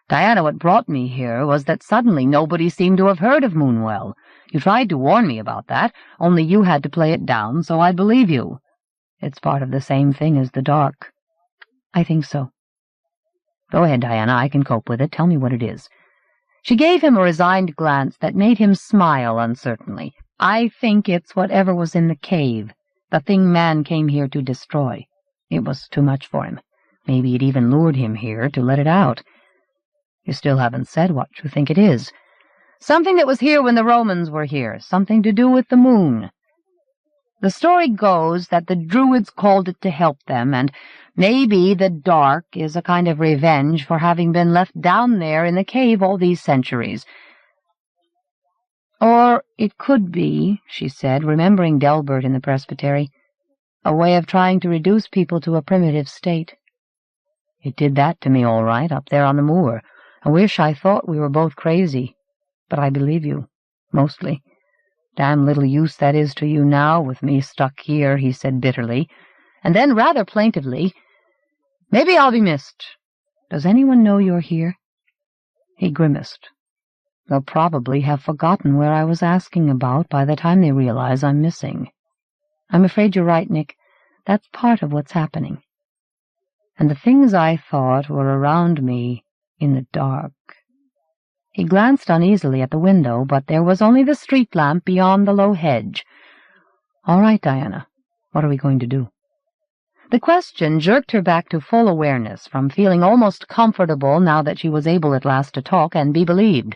"Diana, what brought me here was that suddenly nobody seemed to have heard of Moonwell. You tried to warn me about that, only you had to play it down, so I'd believe you. It's part of the same thing as the dark." "I think so." "Go ahead, Diana, I can cope with it. Tell me what it is." She gave him a resigned glance that made him smile uncertainly. "I think it's whatever was in the cave, the thing man came here to destroy. It was too much for him. Maybe it even lured him here to let it out. You still haven't said what you think it is." "Something that was here when the Romans were here, something to do with the moon. The story goes that the Druids called it to help them, and maybe the dark is a kind of revenge for having been left down there in the cave all these centuries. Or it could be," she said, remembering Delbert in the presbytery, "a way of trying to reduce people to a primitive state. It did that to me all right, up there on the moor. I wish I thought we were both crazy, but I believe you, mostly. Damn little use that is to you now, with me stuck here," he said bitterly, and then rather plaintively, "Maybe I'll be missed. Does anyone know you're here?" He grimaced. "They'll probably have forgotten where I was asking about by the time they realize I'm missing. I'm afraid you're right, Nick. That's part of what's happening. And the things I thought were around me in the dark." He glanced uneasily at the window, but there was only the street lamp beyond the low hedge. "All right, Diana, what are we going to do?" The question jerked her back to full awareness, from feeling almost comfortable now that she was able at last to talk and be believed.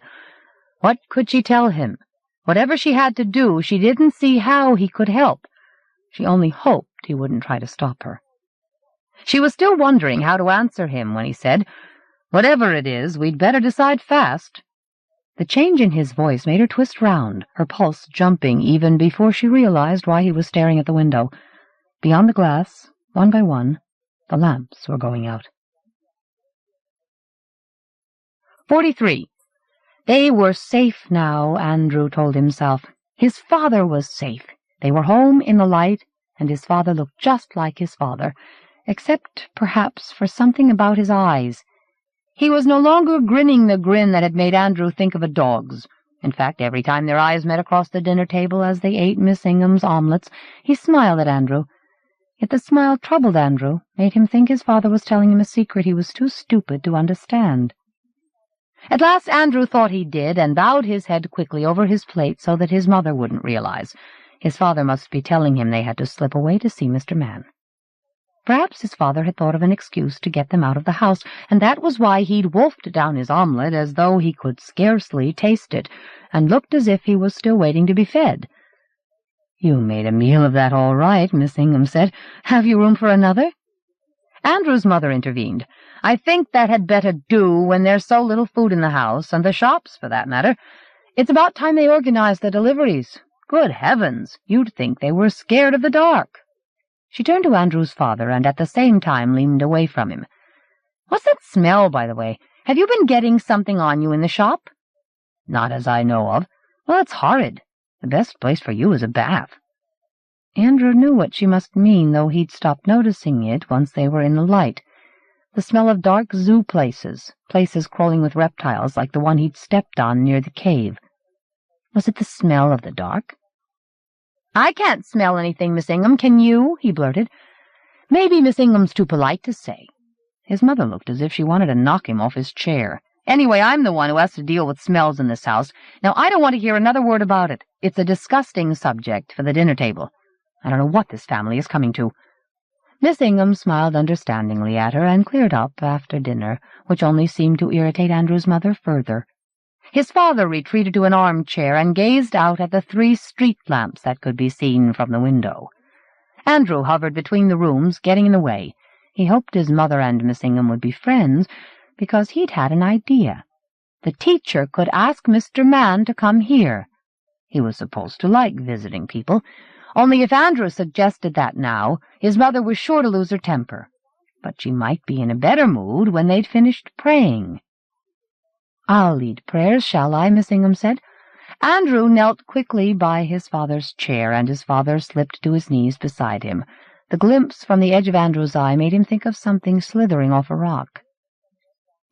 What could she tell him? Whatever she had to do, she didn't see how he could help. She only hoped he wouldn't try to stop her. She was still wondering how to answer him when he said, "Whatever it is, we'd better decide fast." The change in his voice made her twist round, her pulse jumping even before she realized why he was staring at the window. Beyond the glass, one by one, the lamps were going out. 43. They were safe now, Andrew told himself. His father was safe. They were home in the light, and his father looked just like his father, except perhaps for something about his eyes. He was no longer grinning the grin that had made Andrew think of a dog's. In fact, every time their eyes met across the dinner table as they ate Miss Ingham's omelets, he smiled at Andrew. Yet the smile troubled Andrew, made him think his father was telling him a secret he was too stupid to understand. At last Andrew thought he did, and bowed his head quickly over his plate so that his mother wouldn't realize. His father must be telling him they had to slip away to see Mr. Man. Perhaps his father had thought of an excuse to get them out of the house, and that was why he'd wolfed down his omelet as though he could scarcely taste it, and looked as if he was still waiting to be fed. "You made a meal of that all right," Miss Ingham said. "Have you room for another?" Andrew's mother intervened. "I think that had better do when there's so little food in the house, and the shops, for that matter. It's about time they organized the deliveries. Good heavens, you'd think they were scared of the dark." She turned to Andrew's father and at the same time leaned away from him. "What's that smell, by the way? Have you been getting something on you in the shop?" "Not as I know of." "Well, that's horrid. The best place for you is a bath." Andrew knew what she must mean, though he'd stopped noticing it once they were in the light. The smell of dark zoo places crawling with reptiles like the one he'd stepped on near the cave. Was it the smell of the dark? "I can't smell anything, Miss Ingham, can you?" he blurted. "Maybe Miss Ingham's too polite to say." His mother looked as if she wanted to knock him off his chair. "Anyway, I'm the one who has to deal with smells in this house. Now, I don't want to hear another word about it. It's a disgusting subject for the dinner table. I don't know what this family is coming to." Miss Ingham smiled understandingly at her and cleared up after dinner, which only seemed to irritate Andrew's mother further. His father retreated to an armchair and gazed out at the 3 street lamps that could be seen from the window. Andrew hovered between the rooms, getting in the way. He hoped his mother and Miss Ingham would be friends, because he'd had an idea. The teacher could ask Mr. Man to come here. He was supposed to like visiting people, only if Andrew suggested that now, his mother was sure to lose her temper. But she might be in a better mood when they'd finished praying. "I'll lead prayers, shall I?" Miss Ingham said. Andrew knelt quickly by his father's chair, and his father slipped to his knees beside him. The glimpse from the edge of Andrew's eye made him think of something slithering off a rock.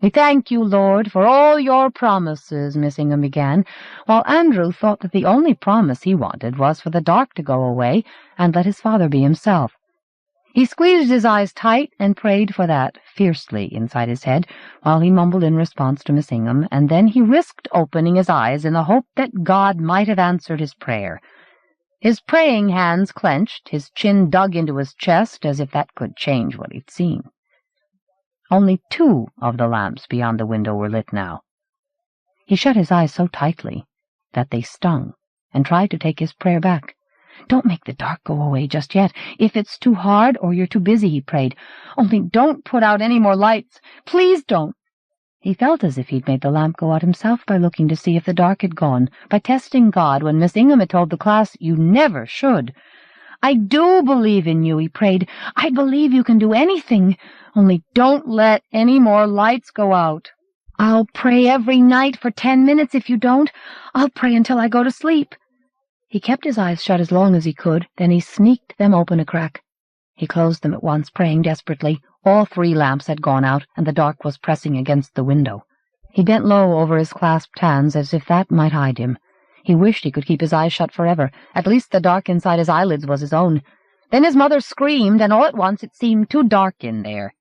"We thank you, Lord, for all your promises," Miss Ingham began, while Andrew thought that the only promise he wanted was for the dark to go away and let his father be himself. He squeezed his eyes tight and prayed for that fiercely inside his head, while he mumbled in response to Miss Ingham, and then he risked opening his eyes in the hope that God might have answered his prayer. His praying hands clenched, his chin dug into his chest as if that could change what he'd seen. Only 2 of the lamps beyond the window were lit now. He shut his eyes so tightly that they stung, and tried to take his prayer back. "Don't make the dark go away just yet. If it's too hard or you're too busy," he prayed. "Only don't put out any more lights. Please don't." He felt as if he'd made the lamp go out himself by looking to see if the dark had gone, by testing God when Miss Ingham had told the class you never should. "I do believe in you," he prayed. "I believe you can do anything. Only don't let any more lights go out. I'll pray every night for 10 minutes if you don't. I'll pray until I go to sleep." He kept his eyes shut as long as he could, then he sneaked them open a crack. He closed them at once, praying desperately. All 3 lamps had gone out, and the dark was pressing against the window. He bent low over his clasped hands as if that might hide him. He wished he could keep his eyes shut forever. At least the dark inside his eyelids was his own. Then his mother screamed, and all at once it seemed too dark in there.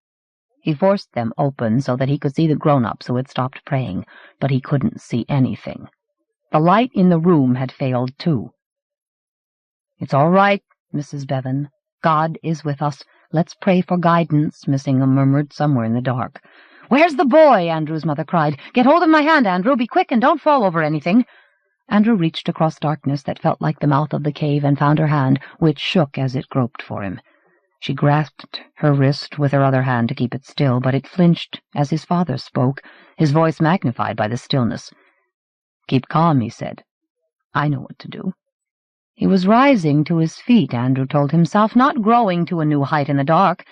He forced them open so that he could see the grown-ups who had stopped praying, but he couldn't see anything. The light in the room had failed, too. "It's all right, Mrs. Bevan. God is with us. Let's pray for guidance," Miss Ingham murmured somewhere in the dark. "Where's the boy?" Andrew's mother cried. "Get hold of my hand, Andrew. Be quick and don't fall over anything." Andrew reached across darkness that felt like the mouth of the cave and found her hand, which shook as it groped for him. She grasped her wrist with her other hand to keep it still, but it flinched as his father spoke, his voice magnified by the stillness. "Keep calm," he said. "I know what to do." He was rising to his feet, Andrew told himself, not growing to a new height in the dark.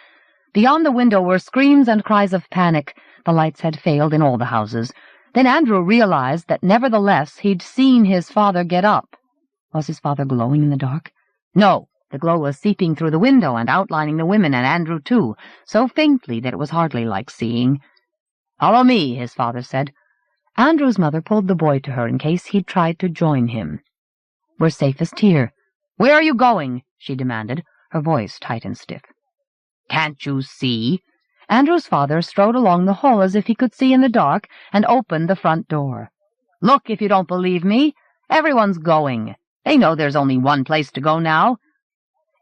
Beyond the window were screams and cries of panic. The lights had failed in all the houses. Then Andrew realized that nevertheless he'd seen his father get up. Was his father glowing in the dark? No, the glow was seeping through the window and outlining the women and Andrew too, so faintly that it was hardly like seeing. "Follow me," his father said. Andrew's mother pulled the boy to her in case he'd tried to join him. "We're safest here." "Where are you going?" she demanded. her voice tight and stiff. "Can't you see?" Andrew's father strode along the hall as if he could see in the dark and opened the front door. "Look if you don't believe me. Everyone's going. They know there's only one place to go now."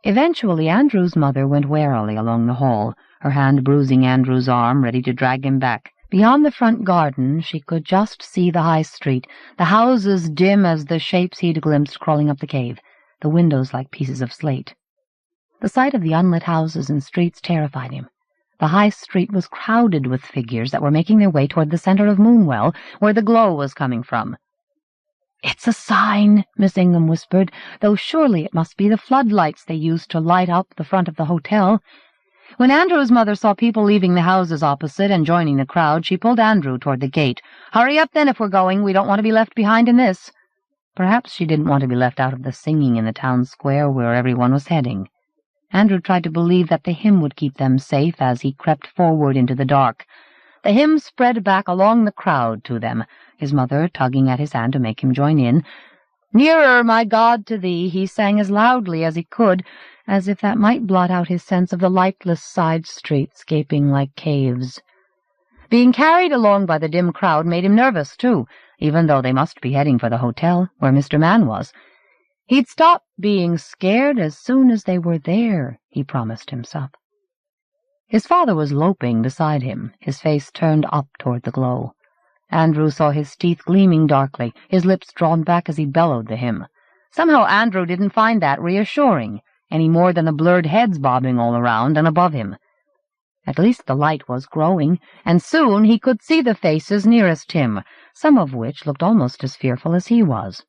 Eventually Andrew's mother went warily along the hall, her hand bruising Andrew's arm, ready to drag him back. Beyond the front garden she could just see the high street, the houses dim as the shapes he'd glimpsed crawling up the cave, the windows like pieces of slate. The sight of the unlit houses and streets terrified him. The high street was crowded with figures that were making their way toward the center of Moonwell, where the glow was coming from. "It's a sign," Miss Ingham whispered, though surely it must be the floodlights they used to light up the front of the hotel. When Andrew's mother saw people leaving the houses opposite and joining the crowd, she pulled Andrew toward the gate. "Hurry up, then, if we're going. We don't want to be left behind in this." Perhaps she didn't want to be left out of the singing in the town square where everyone was heading. Andrew tried to believe that the hymn would keep them safe as he crept forward into the dark. The hymn spread back along the crowd to them, his mother tugging at his hand to make him join in. "Nearer, my God, to thee," he sang as loudly as he could, as if that might blot out his sense of the lightless side streets gaping like caves. Being carried along by the dim crowd made him nervous, too, even though they must be heading for the hotel, where Mr. Mann was. He'd stop being scared as soon as they were there, he promised himself. His father was loping beside him, his face turned up toward the glow. Andrew saw his teeth gleaming darkly, his lips drawn back as he bellowed the hymn. Somehow Andrew didn't find that reassuring, any more than the blurred heads bobbing all around and above him. At least the light was growing, and soon he could see the faces nearest him, some of which looked almost as fearful as he was.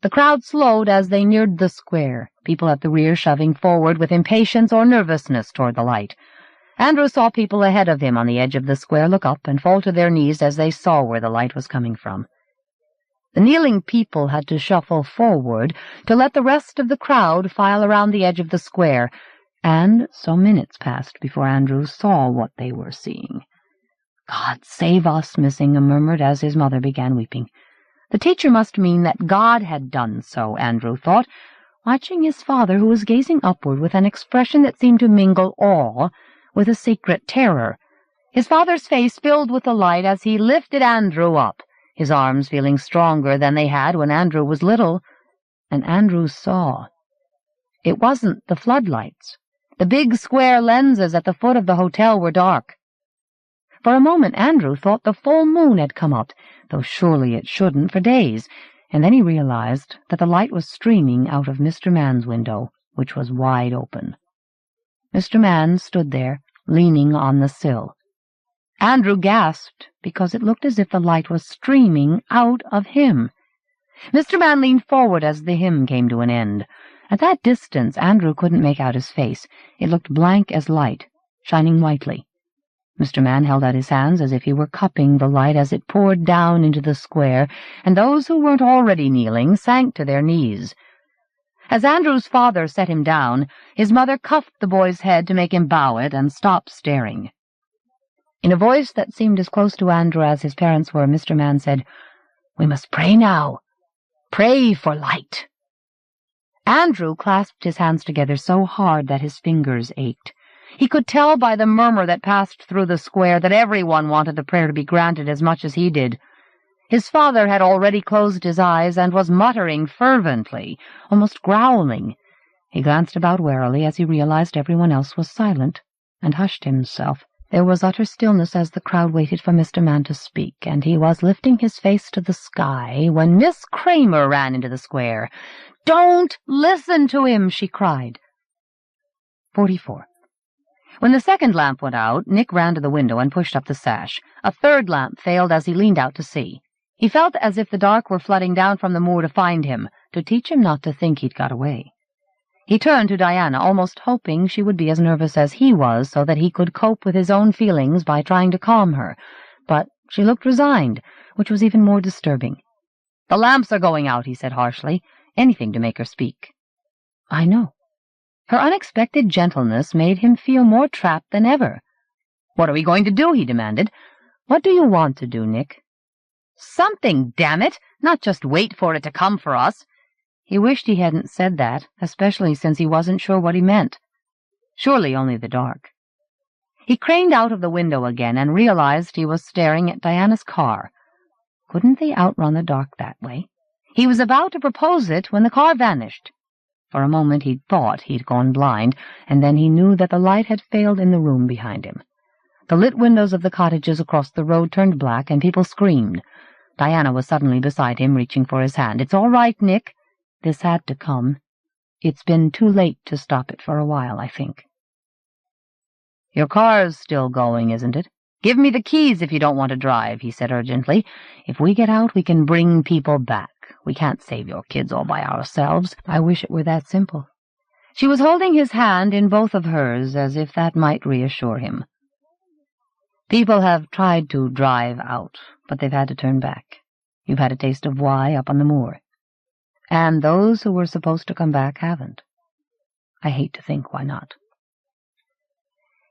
The crowd slowed as they neared the square, people at the rear shoving forward with impatience or nervousness toward the light. Andrew saw people ahead of him on the edge of the square look up and fall to their knees as they saw where the light was coming from. The kneeling people had to shuffle forward to let the rest of the crowd file around the edge of the square, and so minutes passed before Andrew saw what they were seeing. "God save us," Miss Ingham murmured as his mother began weeping. The teacher must mean that God had done so, Andrew thought, watching his father, who was gazing upward with an expression that seemed to mingle awe with a secret terror. His father's face filled with the light as he lifted Andrew up, his arms feeling stronger than they had when Andrew was little. And Andrew saw. It wasn't the floodlights. The big square lenses at the foot of the hotel were dark. For a moment Andrew thought the full moon had come up, though surely it shouldn't for days, and then he realized that the light was streaming out of Mr. Mann's window, which was wide open. Mr. Mann stood there, leaning on the sill. Andrew gasped, because it looked as if the light was streaming out of him. Mr. Mann leaned forward as the hymn came to an end. At that distance Andrew couldn't make out his face. It looked blank as light, shining whitely. Mr. Mann held out his hands as if he were cupping the light as it poured down into the square, and those who weren't already kneeling sank to their knees. As Andrew's father set him down, his mother cuffed the boy's head to make him bow it and stop staring. In a voice that seemed as close to Andrew as his parents were, Mr. Mann said, "We must pray now. Pray for light." Andrew clasped his hands together so hard that his fingers ached. He could tell by the murmur that passed through the square that everyone wanted the prayer to be granted as much as he did. His father had already closed his eyes and was muttering fervently, almost growling. He glanced about warily as he realized everyone else was silent, and hushed himself. There was utter stillness as the crowd waited for Mr. Mann to speak, and he was lifting his face to the sky when Miss Kramer ran into the square. "Don't listen to him!" she cried. 44. When the second lamp went out, Nick ran to the window and pushed up the sash. A third lamp failed as he leaned out to see. He felt as if the dark were flooding down from the moor to find him, to teach him not to think he'd got away. He turned to Diana, almost hoping she would be as nervous as he was so that he could cope with his own feelings by trying to calm her. But she looked resigned, which was even more disturbing. "The lamps are going out," he said harshly, anything to make her speak. "I know." Her unexpected gentleness made him feel more trapped than ever. "What are we going to do?" he demanded. "What do you want to do, Nick?" "Something, damn it! Not just wait for it to come for us." He wished he hadn't said that, especially since he wasn't sure what he meant. Surely only the dark. He craned out of the window again and realized he was staring at Diana's car. Couldn't they outrun the dark that way? He was about to propose it when the car vanished. For a moment he thought he'd gone blind, and then he knew that the light had failed in the room behind him. The lit windows of the cottages across the road turned black, and people screamed. Diana was suddenly beside him, reaching for his hand. "It's all right, Nick. This had to come. It's been too late to stop it for a while, I think." "Your car's still going, isn't it? Give me the keys if you don't want to drive," he said urgently. "If we get out, we can bring people back. We can't save your kids all by ourselves." "I wish it were that simple." She was holding his hand in both of hers, as if that might reassure him. "People have tried to drive out, but they've had to turn back. You've had a taste of why up on the moor. And those who were supposed to come back haven't. I hate to think why not."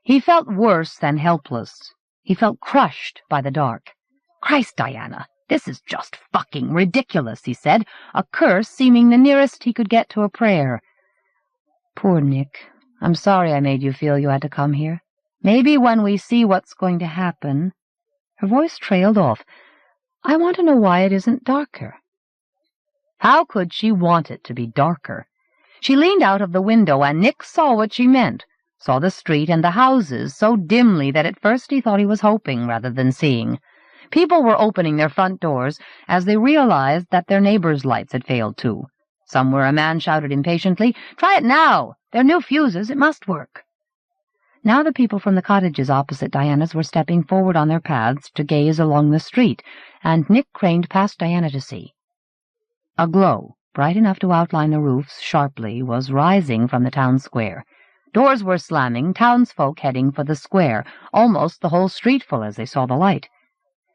He felt worse than helpless. He felt crushed by the dark. "Christ, Diana, this is just fucking ridiculous," he said, a curse seeming the nearest he could get to a prayer. "Poor Nick. I'm sorry I made you feel you had to come here. Maybe when we see what's going to happen—" Her voice trailed off. "I want to know why it isn't darker." How could she want it to be darker? She leaned out of the window, and Nick saw what she meant, saw the street and the houses so dimly that at first he thought he was hoping rather than seeing. People were opening their front doors as they realized that their neighbors' lights had failed too. Somewhere a man shouted impatiently, "Try it now! They're new fuses. It must work." Now the people from the cottages opposite Diana's were stepping forward on their paths to gaze along the street, and Nick craned past Diana to see. A glow, bright enough to outline the roofs sharply, was rising from the town square. Doors were slamming, townsfolk heading for the square, almost the whole street full as they saw the light.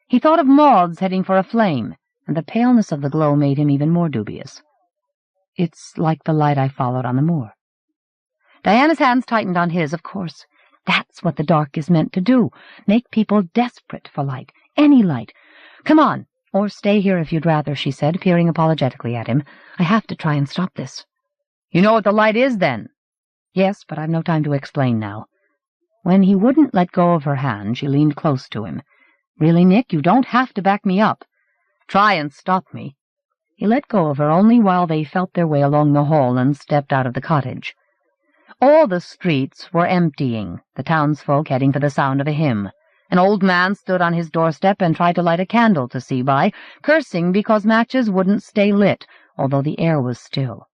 He thought of moths heading for a flame, and the paleness of the glow made him even more dubious. "It's like the light I followed on the moor." Diana's hands tightened on his. Of course, that's what the dark is meant to do, make people desperate for light, any light. "Come on, or stay here if you'd rather," she said, peering apologetically at him. "I have to try and stop this." "You know what the light is, then?" "Yes, but I've no time to explain now." When he wouldn't let go of her hand, she leaned close to him. "Really, Nick, you don't have to back me up. Try and stop me." He let go of her only while they felt their way along the hall and stepped out of the cottage. All the streets were emptying, the townsfolk heading for the sound of a hymn. An old man stood on his doorstep and tried to light a candle to see by, cursing because matches wouldn't stay lit, although the air was still.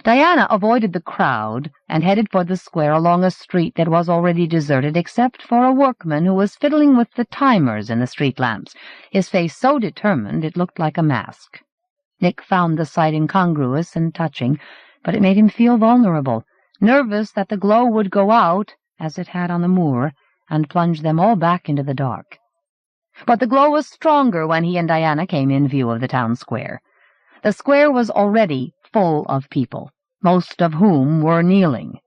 Diana avoided the crowd and headed for the square along a street that was already deserted except for a workman who was fiddling with the timers in the street lamps, his face so determined it looked like a mask. Nick found the sight incongruous and touching, but it made him feel vulnerable, nervous that the glow would go out, as it had on the moor, and plunge them all back into the dark. But the glow was stronger when he and Diana came in view of the town square. The square was already full of people, most of whom were kneeling.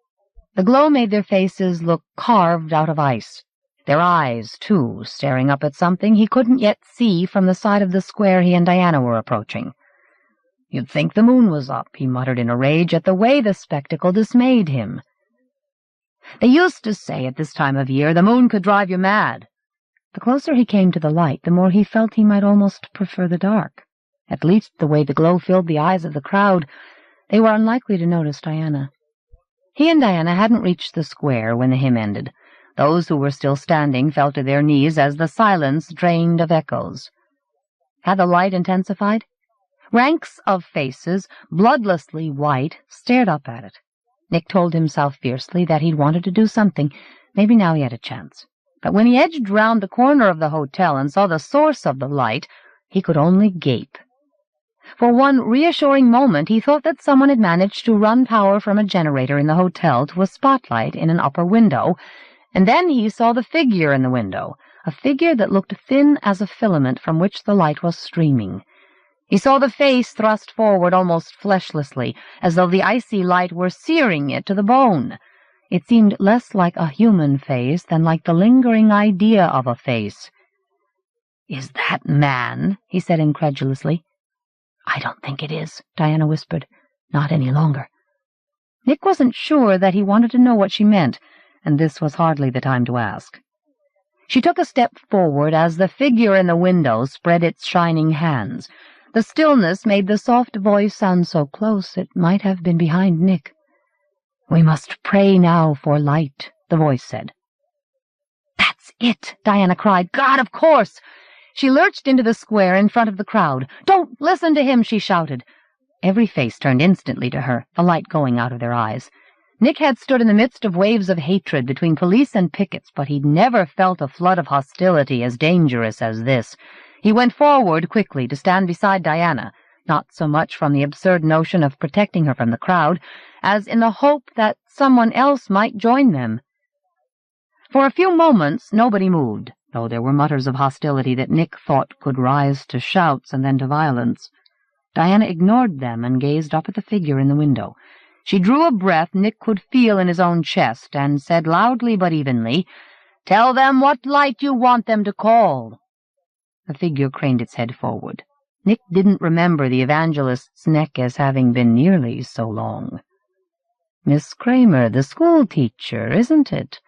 The glow made their faces look carved out of ice, their eyes, too, staring up at something he couldn't yet see from the side of the square he and Diana were approaching. "You'd think the moon was up," he muttered in a rage at the way the spectacle dismayed him. "They used to say at this time of year the moon could drive you mad." The closer he came to the light, the more he felt he might almost prefer the dark. At least the way the glow filled the eyes of the crowd, they were unlikely to notice Diana. He and Diana hadn't reached the square when the hymn ended. Those who were still standing fell to their knees as the silence drained of echoes. Had the light intensified? Ranks of faces, bloodlessly white, stared up at it. Nick told himself fiercely that he'd wanted to do something. Maybe now he had a chance. But when he edged round the corner of the hotel and saw the source of the light, he could only gape. For one reassuring moment he thought that someone had managed to run power from a generator in the hotel to a spotlight in an upper window, and then he saw the figure in the window, a figure that looked thin as a filament from which the light was streaming. He saw the face thrust forward almost fleshlessly, as though the icy light were searing it to the bone. It seemed less like a human face than like the lingering idea of a face. "Is that man?" he said incredulously. "I don't think it is," Diana whispered. "Not any longer." Nick wasn't sure that he wanted to know what she meant, and this was hardly the time to ask. She took a step forward as the figure in the window spread its shining hands. The stillness made the soft voice sound so close it might have been behind Nick. "We must pray now for light," the voice said. "That's it!" Diana cried. "God, of course!" She lurched into the square in front of the crowd. "Don't listen to him!" she shouted. Every face turned instantly to her, the light going out of their eyes. Nick had stood in the midst of waves of hatred between police and pickets, but he'd never felt a flood of hostility as dangerous as this. He went forward quickly to stand beside Diana, not so much from the absurd notion of protecting her from the crowd, as in the hope that someone else might join them. For a few moments nobody moved, though there were mutters of hostility that Nick thought could rise to shouts and then to violence. Diana ignored them and gazed up at the figure in the window. She drew a breath Nick could feel in his own chest and said loudly but evenly, "Tell them what light you want them to call." The figure craned its head forward. Nick didn't remember the evangelist's neck as having been nearly so long. "Miss Kramer, the school teacher, isn't it?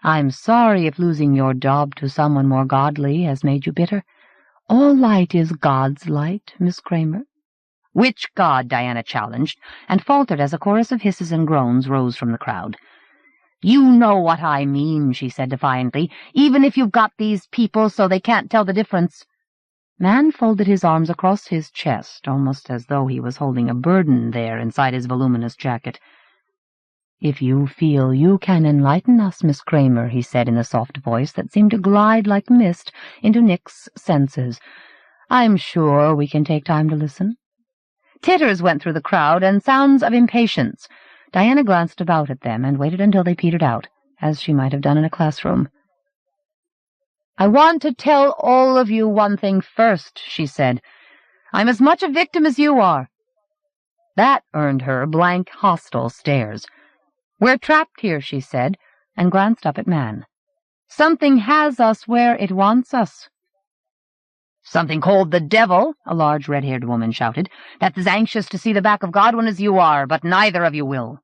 I'm sorry if losing your job to someone more godly has made you bitter. All light is God's light, Miss Kramer." "Which God?" Diana challenged, and faltered as a chorus of hisses and groans rose from the crowd. "You know what I mean," she said defiantly, "even if you've got these people so they can't tell the difference." Man folded his arms across his chest, almost as though he was holding a burden there inside his voluminous jacket. "If you feel you can enlighten us, Miss Kramer," he said in a soft voice that seemed to glide like mist into Nick's senses, "I'm sure we can take time to listen." Titters went through the crowd and sounds of impatience. Diana glanced about at them and waited until they petered out, as she might have done in a classroom. "I want to tell all of you one thing first," she said. "I'm as much a victim as you are." That earned her blank, hostile stares. "We're trapped here," she said, and glanced up at Man. "Something has us where it wants us." "Something called the devil," a large red-haired woman shouted, "that's as anxious to see the back of Godwin as you are, but neither of you will."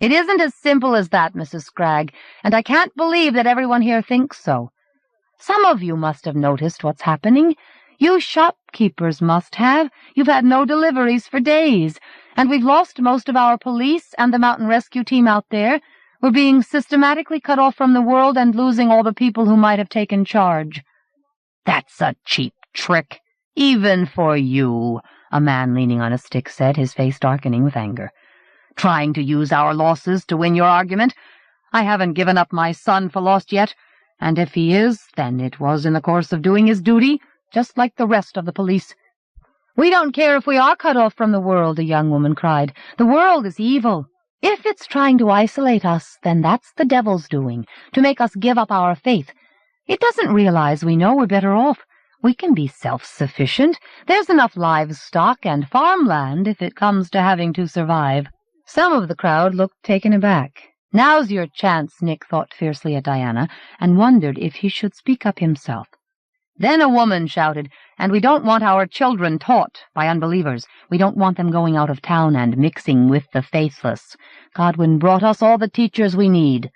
"It isn't as simple as that, Mrs. Scragg, and I can't believe that everyone here thinks so. Some of you must have noticed what's happening. You shopkeepers must have. You've had no deliveries for days, and we've lost most of our police and the mountain rescue team out there. We're being systematically cut off from the world and losing all the people who might have taken charge." "That's a cheap trick, even for you," a man leaning on a stick said, his face darkening with anger. "Trying to use our losses to win your argument. I haven't given up my son for lost yet, and if he is, then it was in the course of doing his duty, just like the rest of the police." "We don't care if we are cut off from the world," a young woman cried. "The world is evil. If it's trying to isolate us, then that's the devil's doing, to make us give up our faith. It doesn't realize we know we're better off. We can be self-sufficient. There's enough livestock and farmland if it comes to having to survive." Some of the crowd looked taken aback. Now's your chance, Nick thought fiercely at Diana, and wondered if he should speak up himself. Then a woman shouted, "And we don't want our children taught by unbelievers. We don't want them going out of town and mixing with the faithless. Godwin brought us all the teachers we need."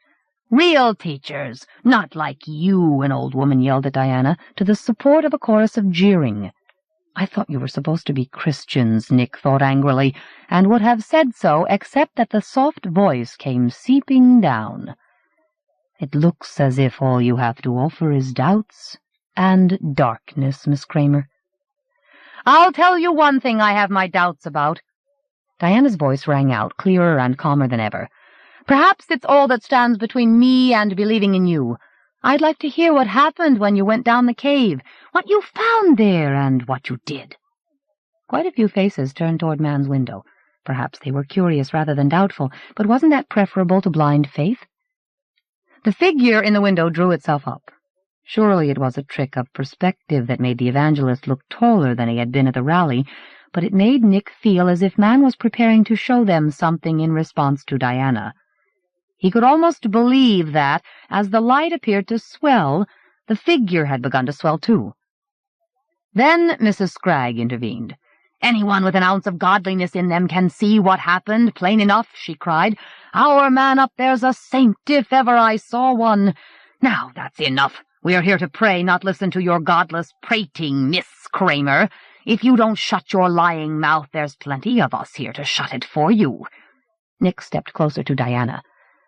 "Real teachers, not like you," an old woman yelled at Diana, to the support of a chorus of jeering. "I thought you were supposed to be Christians," Nick thought angrily, and would have said so except that the soft voice came seeping down. "It looks as if all you have to offer is doubts and darkness, Miss Kramer." "I'll tell you one thing I have my doubts about." Diana's voice rang out, clearer and calmer than ever. "Perhaps it's all that stands between me and believing in you. I'd like to hear what happened when you went down the cave, what you found there, and what you did." Quite a few faces turned toward Man's window. Perhaps they were curious rather than doubtful, but wasn't that preferable to blind faith? The figure in the window drew itself up. Surely it was a trick of perspective that made the evangelist look taller than he had been at the rally, but it made Nick feel as if Man was preparing to show them something in response to Diana. He could almost believe that, as the light appeared to swell, the figure had begun to swell too. Then Mrs. Scragg intervened. "Anyone with an ounce of godliness in them can see what happened, plain enough," she cried. "Our man up there's a saint, if ever I saw one. Now, that's enough. We are here to pray, not listen to your godless prating, Miss Kramer. If you don't shut your lying mouth, there's plenty of us here to shut it for you." Nick stepped closer to Diana.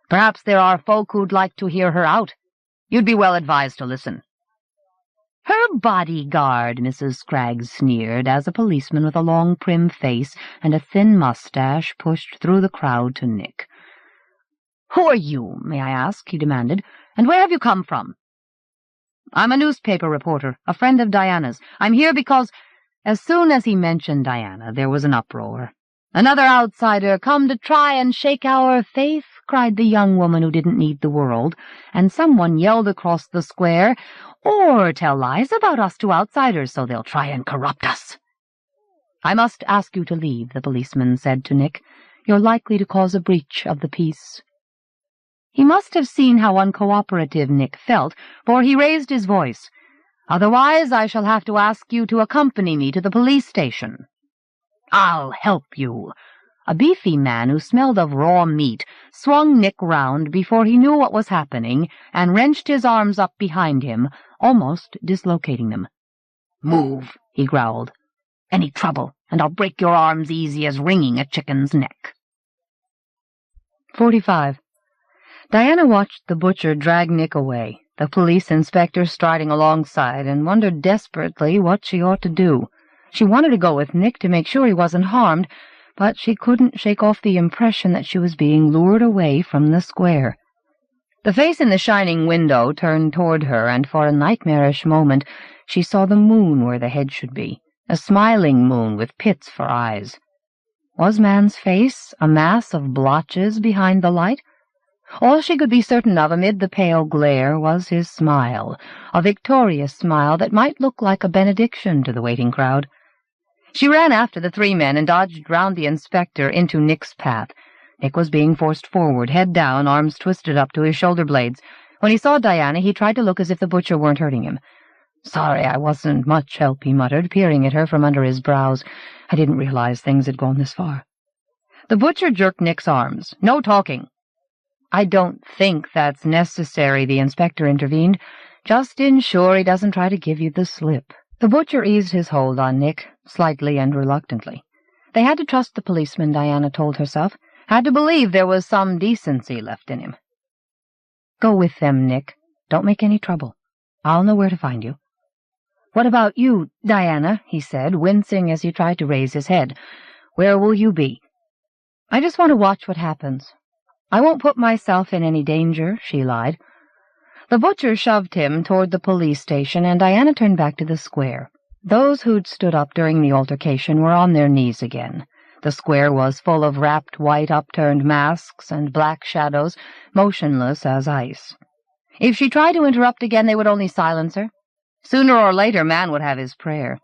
"Perhaps there are folk who'd like to hear her out. You'd be well advised to listen." "Her bodyguard," Mrs. Scraggs sneered, as a policeman with a long, prim face and a thin mustache pushed through the crowd to Nick. "Who are you, may I ask?" he demanded. "And where have you come from?" "I'm a newspaper reporter, a friend of Diana's. I'm here because—" As soon as he mentioned Diana, there was an uproar. "Another outsider come to try and shake our faith?" cried the young woman who didn't need the world, and someone yelled across the square, "Or tell lies about us to outsiders so they'll try and corrupt us." "I must ask you to leave," the policeman said to Nick. "You're likely to cause a breach of the peace." He must have seen how uncooperative Nick felt, for he raised his voice. "Otherwise I shall have to ask you to accompany me to the police station." "I'll help you." A beefy man who smelled of raw meat swung Nick round before he knew what was happening and wrenched his arms up behind him, almost dislocating them. "Move," he growled. "Any trouble, and I'll break your arms easy as wringing a chicken's neck." 45. Diana watched the butcher drag Nick away, the police inspector striding alongside, and wondered desperately what she ought to do. She wanted to go with Nick to make sure he wasn't harmed, but she couldn't shake off the impression that she was being lured away from the square. The face in the shining window turned toward her, and for a nightmarish moment she saw the moon where the head should be, a smiling moon with pits for eyes. Was man's face a mass of blotches behind the light? All she could be certain of amid the pale glare was his smile, a victorious smile that might look like a benediction to the waiting crowd. She ran after the three men and dodged round the inspector into Nick's path. Nick was being forced forward, head down, arms twisted up to his shoulder blades. When he saw Diana, he tried to look as if the butcher weren't hurting him. "Sorry I wasn't much help," he muttered, peering at her from under his brows. "I didn't realize things had gone this far." The butcher jerked Nick's arms. "No talking." "I don't think that's necessary," the inspector intervened. "Just ensure he doesn't try to give you the slip." The butcher eased his hold on Nick, slightly and reluctantly. They had to trust the policeman, Diana told herself, had to believe there was some decency left in him. "Go with them, Nick. Don't make any trouble. I'll know where to find you." "What about you, Diana?" he said, wincing as he tried to raise his head. "Where will you be?" "I just want to watch what happens. I won't put myself in any danger," she lied. The butcher shoved him toward the police station, and Diana turned back to the square. Those who'd stood up during the altercation were on their knees again. The square was full of wrapped white upturned masks and black shadows, motionless as ice. If she tried to interrupt again, they would only silence her. Sooner or later, man would have his prayer.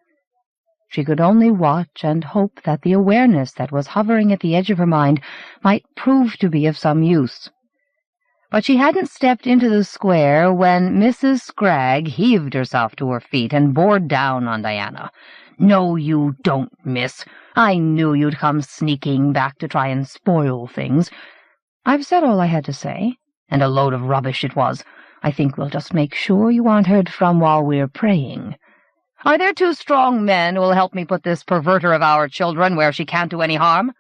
She could only watch and hope that the awareness that was hovering at the edge of her mind might prove to be of some use. But she hadn't stepped into the square when Mrs. Scragg heaved herself to her feet and bore down on Diana. "No, you don't, miss. I knew you'd come sneaking back to try and spoil things." "I've said all I had to say, and a load of rubbish it was. I think we'll just make sure you aren't heard from while we're praying. Are there 2 strong men who will help me put this perverter of our children where she can't do any harm?"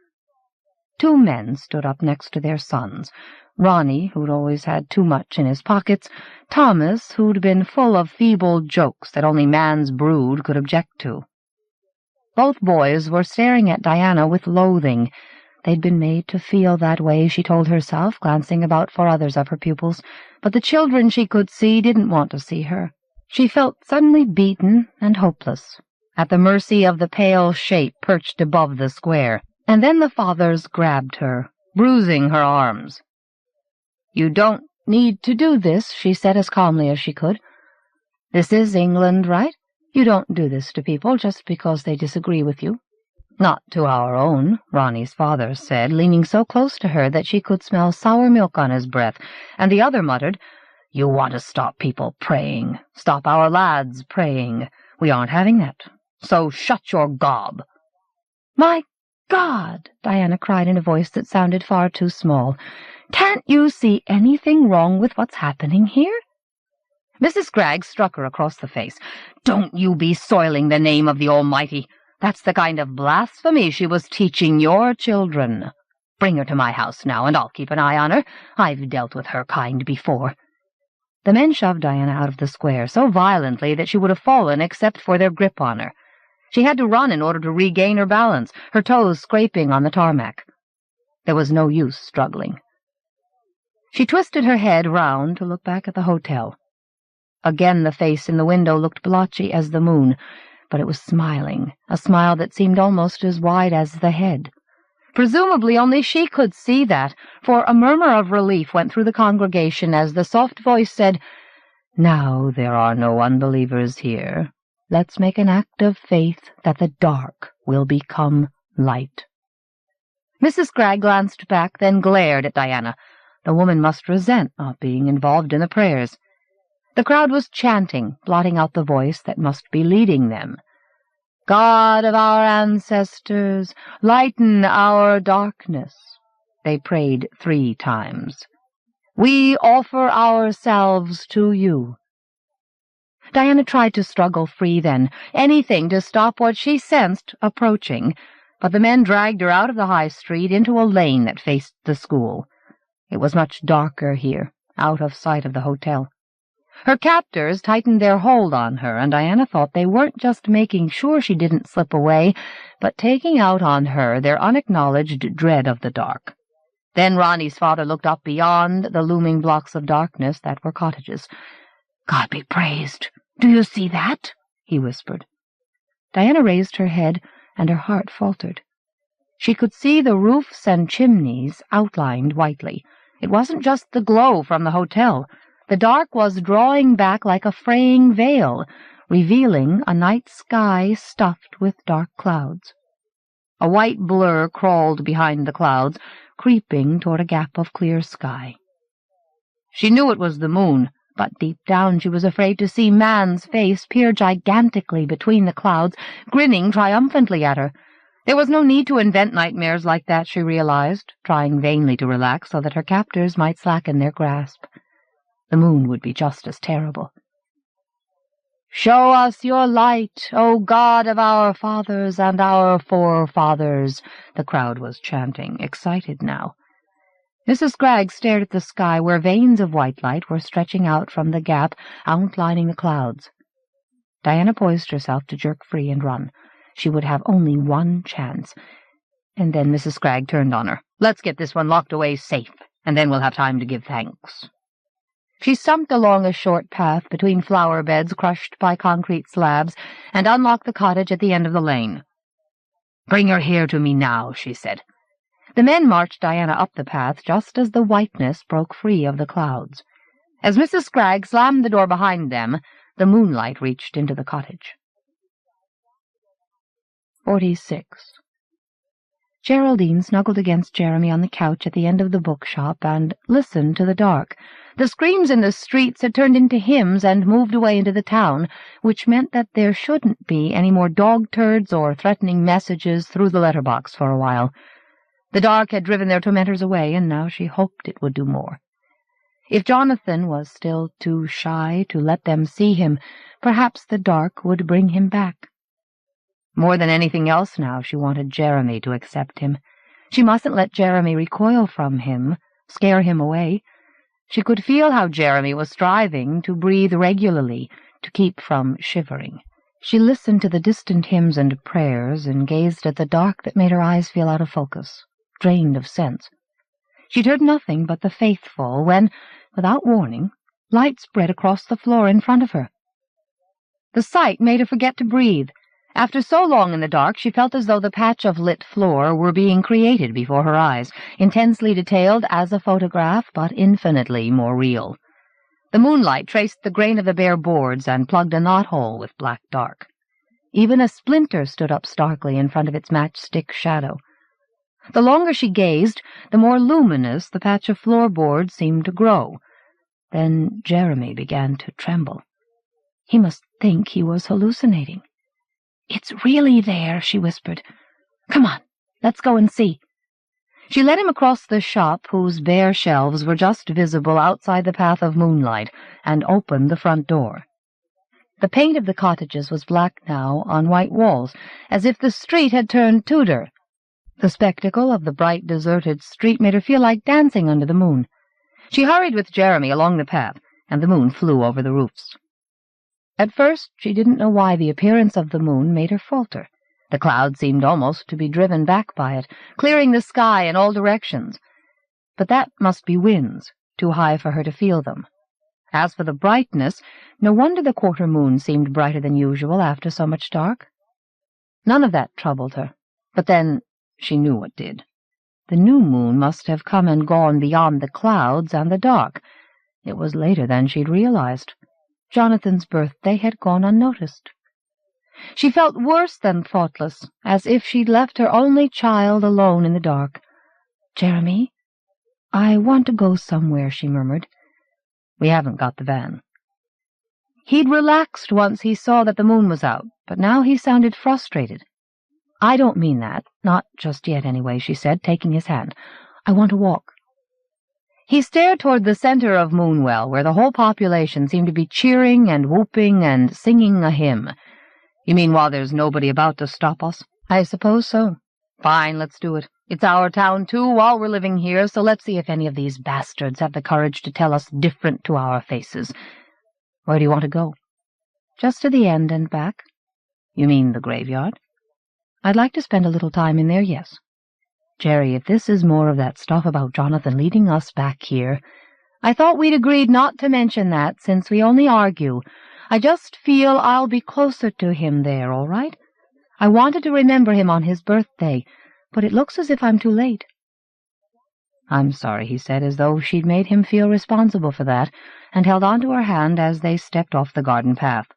2 men stood up next to their sons. Ronnie, who'd always had too much in his pockets, Thomas, who'd been full of feeble jokes that only man's brood could object to. Both boys were staring at Diana with loathing. They'd been made to feel that way, she told herself, glancing about for others of her pupils, but the children she could see didn't want to see her. She felt suddenly beaten and hopeless, at the mercy of the pale shape perched above the square. And then the fathers grabbed her, bruising her arms. "You don't need to do this," she said as calmly as she could. "This is England, right? You don't do this to people just because they disagree with you." "Not to our own," Ronnie's father said, leaning so close to her that she could smell sour milk on his breath, and the other muttered, "You want to stop people praying, stop our lads praying. We aren't having that, so shut your gob." "My God!" Diana cried in a voice that sounded far too small. "Can't you see anything wrong with what's happening here?" Mrs. Scraggs struck her across the face. "Don't you be soiling the name of the Almighty. That's the kind of blasphemy she was teaching your children. Bring her to my house now, and I'll keep an eye on her. I've dealt with her kind before." The men shoved Diana out of the square so violently that she would have fallen except for their grip on her. She had to run in order to regain her balance, her toes scraping on the tarmac. There was no use struggling. She twisted her head round to look back at the hotel. Again the face in the window looked blotchy as the moon, but it was smiling, a smile that seemed almost as wide as the head. Presumably only she could see that, for a murmur of relief went through the congregation as the soft voice said, "Now there are no unbelievers here. Let's make an act of faith that the dark will become light." Mrs. Scraggs glanced back, then glared at Diana. The woman must resent not being involved in the prayers. The crowd was chanting, blotting out the voice that must be leading them. "God of our ancestors, lighten our darkness," they prayed 3 times. "We offer ourselves to you." Diana tried to struggle free then, anything to stop what she sensed approaching, but the men dragged her out of the high street into a lane that faced the school. It was much darker here, out of sight of the hotel. Her captors tightened their hold on her, and Diana thought they weren't just making sure she didn't slip away, but taking out on her their unacknowledged dread of the dark. Then Ronnie's father looked up beyond the looming blocks of darkness that were cottages. "God be praised! Do you see that?" he whispered. Diana raised her head, and her heart faltered. She could see the roofs and chimneys outlined whitely. It wasn't just the glow from the hotel. The dark was drawing back like a fraying veil, revealing a night sky stuffed with dark clouds. A white blur crawled behind the clouds, creeping toward a gap of clear sky. She knew it was the moon, but deep down she was afraid to see man's face peer gigantically between the clouds, grinning triumphantly at her. There was no need to invent nightmares like that, she realized, trying vainly to relax so that her captors might slacken their grasp. The moon would be just as terrible. "Show us your light, O God of our fathers and our forefathers," the crowd was chanting, excited now. Mrs. Scraggs stared at the sky where veins of white light were stretching out from the gap, outlining the clouds. Diana poised herself to jerk free and run. She would have only one chance. And then Mrs. Scraggs turned on her. "Let's get this one locked away safe, and then we'll have time to give thanks." She stumped along a short path between flower beds crushed by concrete slabs and unlocked the cottage at the end of the lane. "Bring her here to me now," she said. The men marched Diana up the path just as the whiteness broke free of the clouds. As Mrs. Scraggs slammed the door behind them, the moonlight reached into the cottage. 46. Geraldine snuggled against Jeremy on the couch at the end of the bookshop and listened to the dark. The screams in the streets had turned into hymns and moved away into the town, which meant that there shouldn't be any more dog turds or threatening messages through the letterbox for a while. The dark had driven their tormentors away, and now she hoped it would do more. If Jonathan was still too shy to let them see him, perhaps the dark would bring him back. More than anything else now, she wanted Jeremy to accept him. She mustn't let Jeremy recoil from him, scare him away. She could feel how Jeremy was striving to breathe regularly, to keep from shivering. She listened to the distant hymns and prayers and gazed at the dark that made her eyes feel out of focus, drained of sense. She'd heard nothing but the faithful when, without warning, light spread across the floor in front of her. The sight made her forget to breathe. After so long in the dark, she felt as though the patch of lit floor were being created before her eyes, intensely detailed as a photograph, but infinitely more real. The moonlight traced the grain of the bare boards and plugged a knothole with black dark. Even a splinter stood up starkly in front of its matchstick shadow. The longer she gazed, the more luminous the patch of floorboard seemed to grow. Then Jeremy began to tremble. He must think he was hallucinating. "It's really there," she whispered. Come on, let's go and see." She led him across the shop, whose bare shelves were just visible outside the path of moonlight, and opened the front door. The paint of the cottages was black now on white walls, as if the street had turned Tudor. The spectacle of the bright, deserted street made her feel like dancing under the moon. She hurried with Jeremy along the path, and the moon flew over the roofs. At first she didn't know why the appearance of the moon made her falter. The clouds seemed almost to be driven back by it, clearing the sky in all directions. But that must be winds, too high for her to feel them. As for the brightness, no wonder the quarter moon seemed brighter than usual after so much dark. None of that troubled her, but then she knew what did. The new moon must have come and gone beyond the clouds and the dark. It was later than she'd realized. Jonathan's birthday had gone unnoticed. She felt worse than thoughtless, as if she'd left her only child alone in the dark. "Jeremy, I want to go somewhere," she murmured. "We haven't got the van." He'd relaxed once he saw that the moon was out, but now he sounded frustrated. "I don't mean that, not just yet anyway," she said, taking his hand. "I want to walk." He stared toward the center of Moonwell, where the whole population seemed to be cheering and whooping and singing a hymn. "You mean while there's nobody about to stop us?" "I suppose so." "Fine, let's do it. It's our town, too, while we're living here, so let's see if any of these bastards have the courage to tell us different to our faces. Where do you want to go?" "Just to the end and back." "You mean the graveyard?" "I'd like to spend a little time in there, yes." "Jerry, if this is more of that stuff about Jonathan leading us back here—" "I thought we'd agreed not to mention that, since we only argue. I just feel I'll be closer to him there, all right? I wanted to remember him on his birthday, but it looks as if I'm too late." "I'm sorry," he said, as though she'd made him feel responsible for that, and held on to her hand as they stepped off the garden path.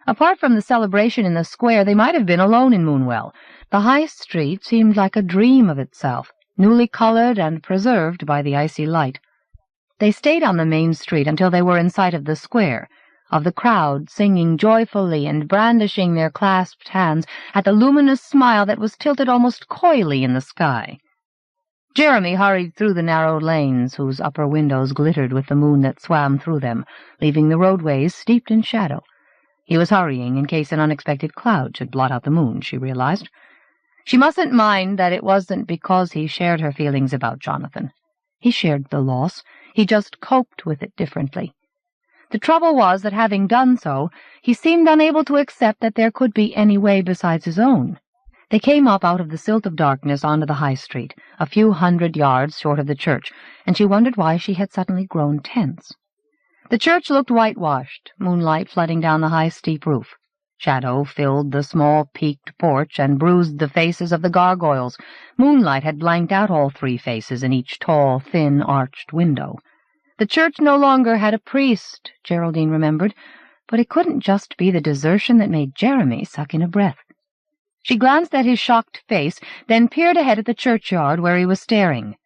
Apart from the celebration in the square, they might have been alone in Moonwell. The high street seemed like a dream of itself, newly colored and preserved by the icy light. They stayed on the main street until they were in sight of the square, of the crowd singing joyfully and brandishing their clasped hands at the luminous smile that was tilted almost coyly in the sky. Jeremy hurried through the narrow lanes, whose upper windows glittered with the moon that swam through them, leaving the roadways steeped in shadow. He was hurrying in case an unexpected cloud should blot out the moon, she realized. She mustn't mind that it wasn't because he shared her feelings about Jonathan. He shared the loss. He just coped with it differently. The trouble was that, having done so, he seemed unable to accept that there could be any way besides his own. They came up out of the silt of darkness onto the high street, a few 100 yards short of the church, and she wondered why she had suddenly grown tense. The church looked whitewashed, moonlight flooding down the high, steep roof. Shadow filled the small, peaked porch and bruised the faces of the gargoyles. Moonlight had blanked out all 3 faces in each tall, thin, arched window. The church no longer had a priest, Geraldine remembered, but it couldn't just be the desertion that made Jeremy suck in a breath. She glanced at his shocked face, then peered ahead at the churchyard where he was staring.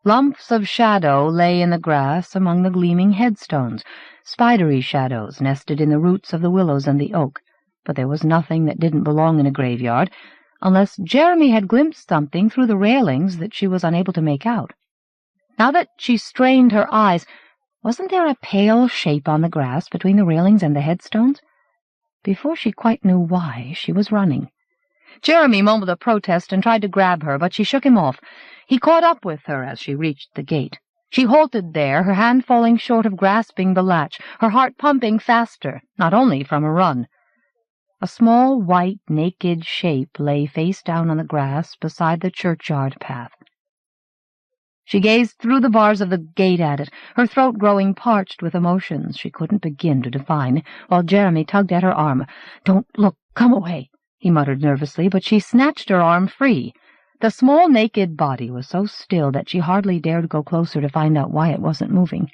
Lumps of shadow lay in the grass among the gleaming headstones, spidery shadows nested in the roots of the willows and the oak, but there was nothing that didn't belong in a graveyard, unless Jeremy had glimpsed something through the railings that she was unable to make out. Now that she strained her eyes, wasn't there a pale shape on the grass between the railings and the headstones? Before she quite knew why, she was running. Jeremy mumbled a protest and tried to grab her, but she shook him off. He caught up with her as she reached the gate. She halted there, her hand falling short of grasping the latch, her heart pumping faster, not only from a run. A small, white, naked shape lay face down on the grass beside the churchyard path. She gazed through the bars of the gate at it, her throat growing parched with emotions she couldn't begin to define, while Jeremy tugged at her arm. "Don't look, come away," he muttered nervously, but she snatched her arm free. The small, naked body was so still that she hardly dared go closer to find out why it wasn't moving.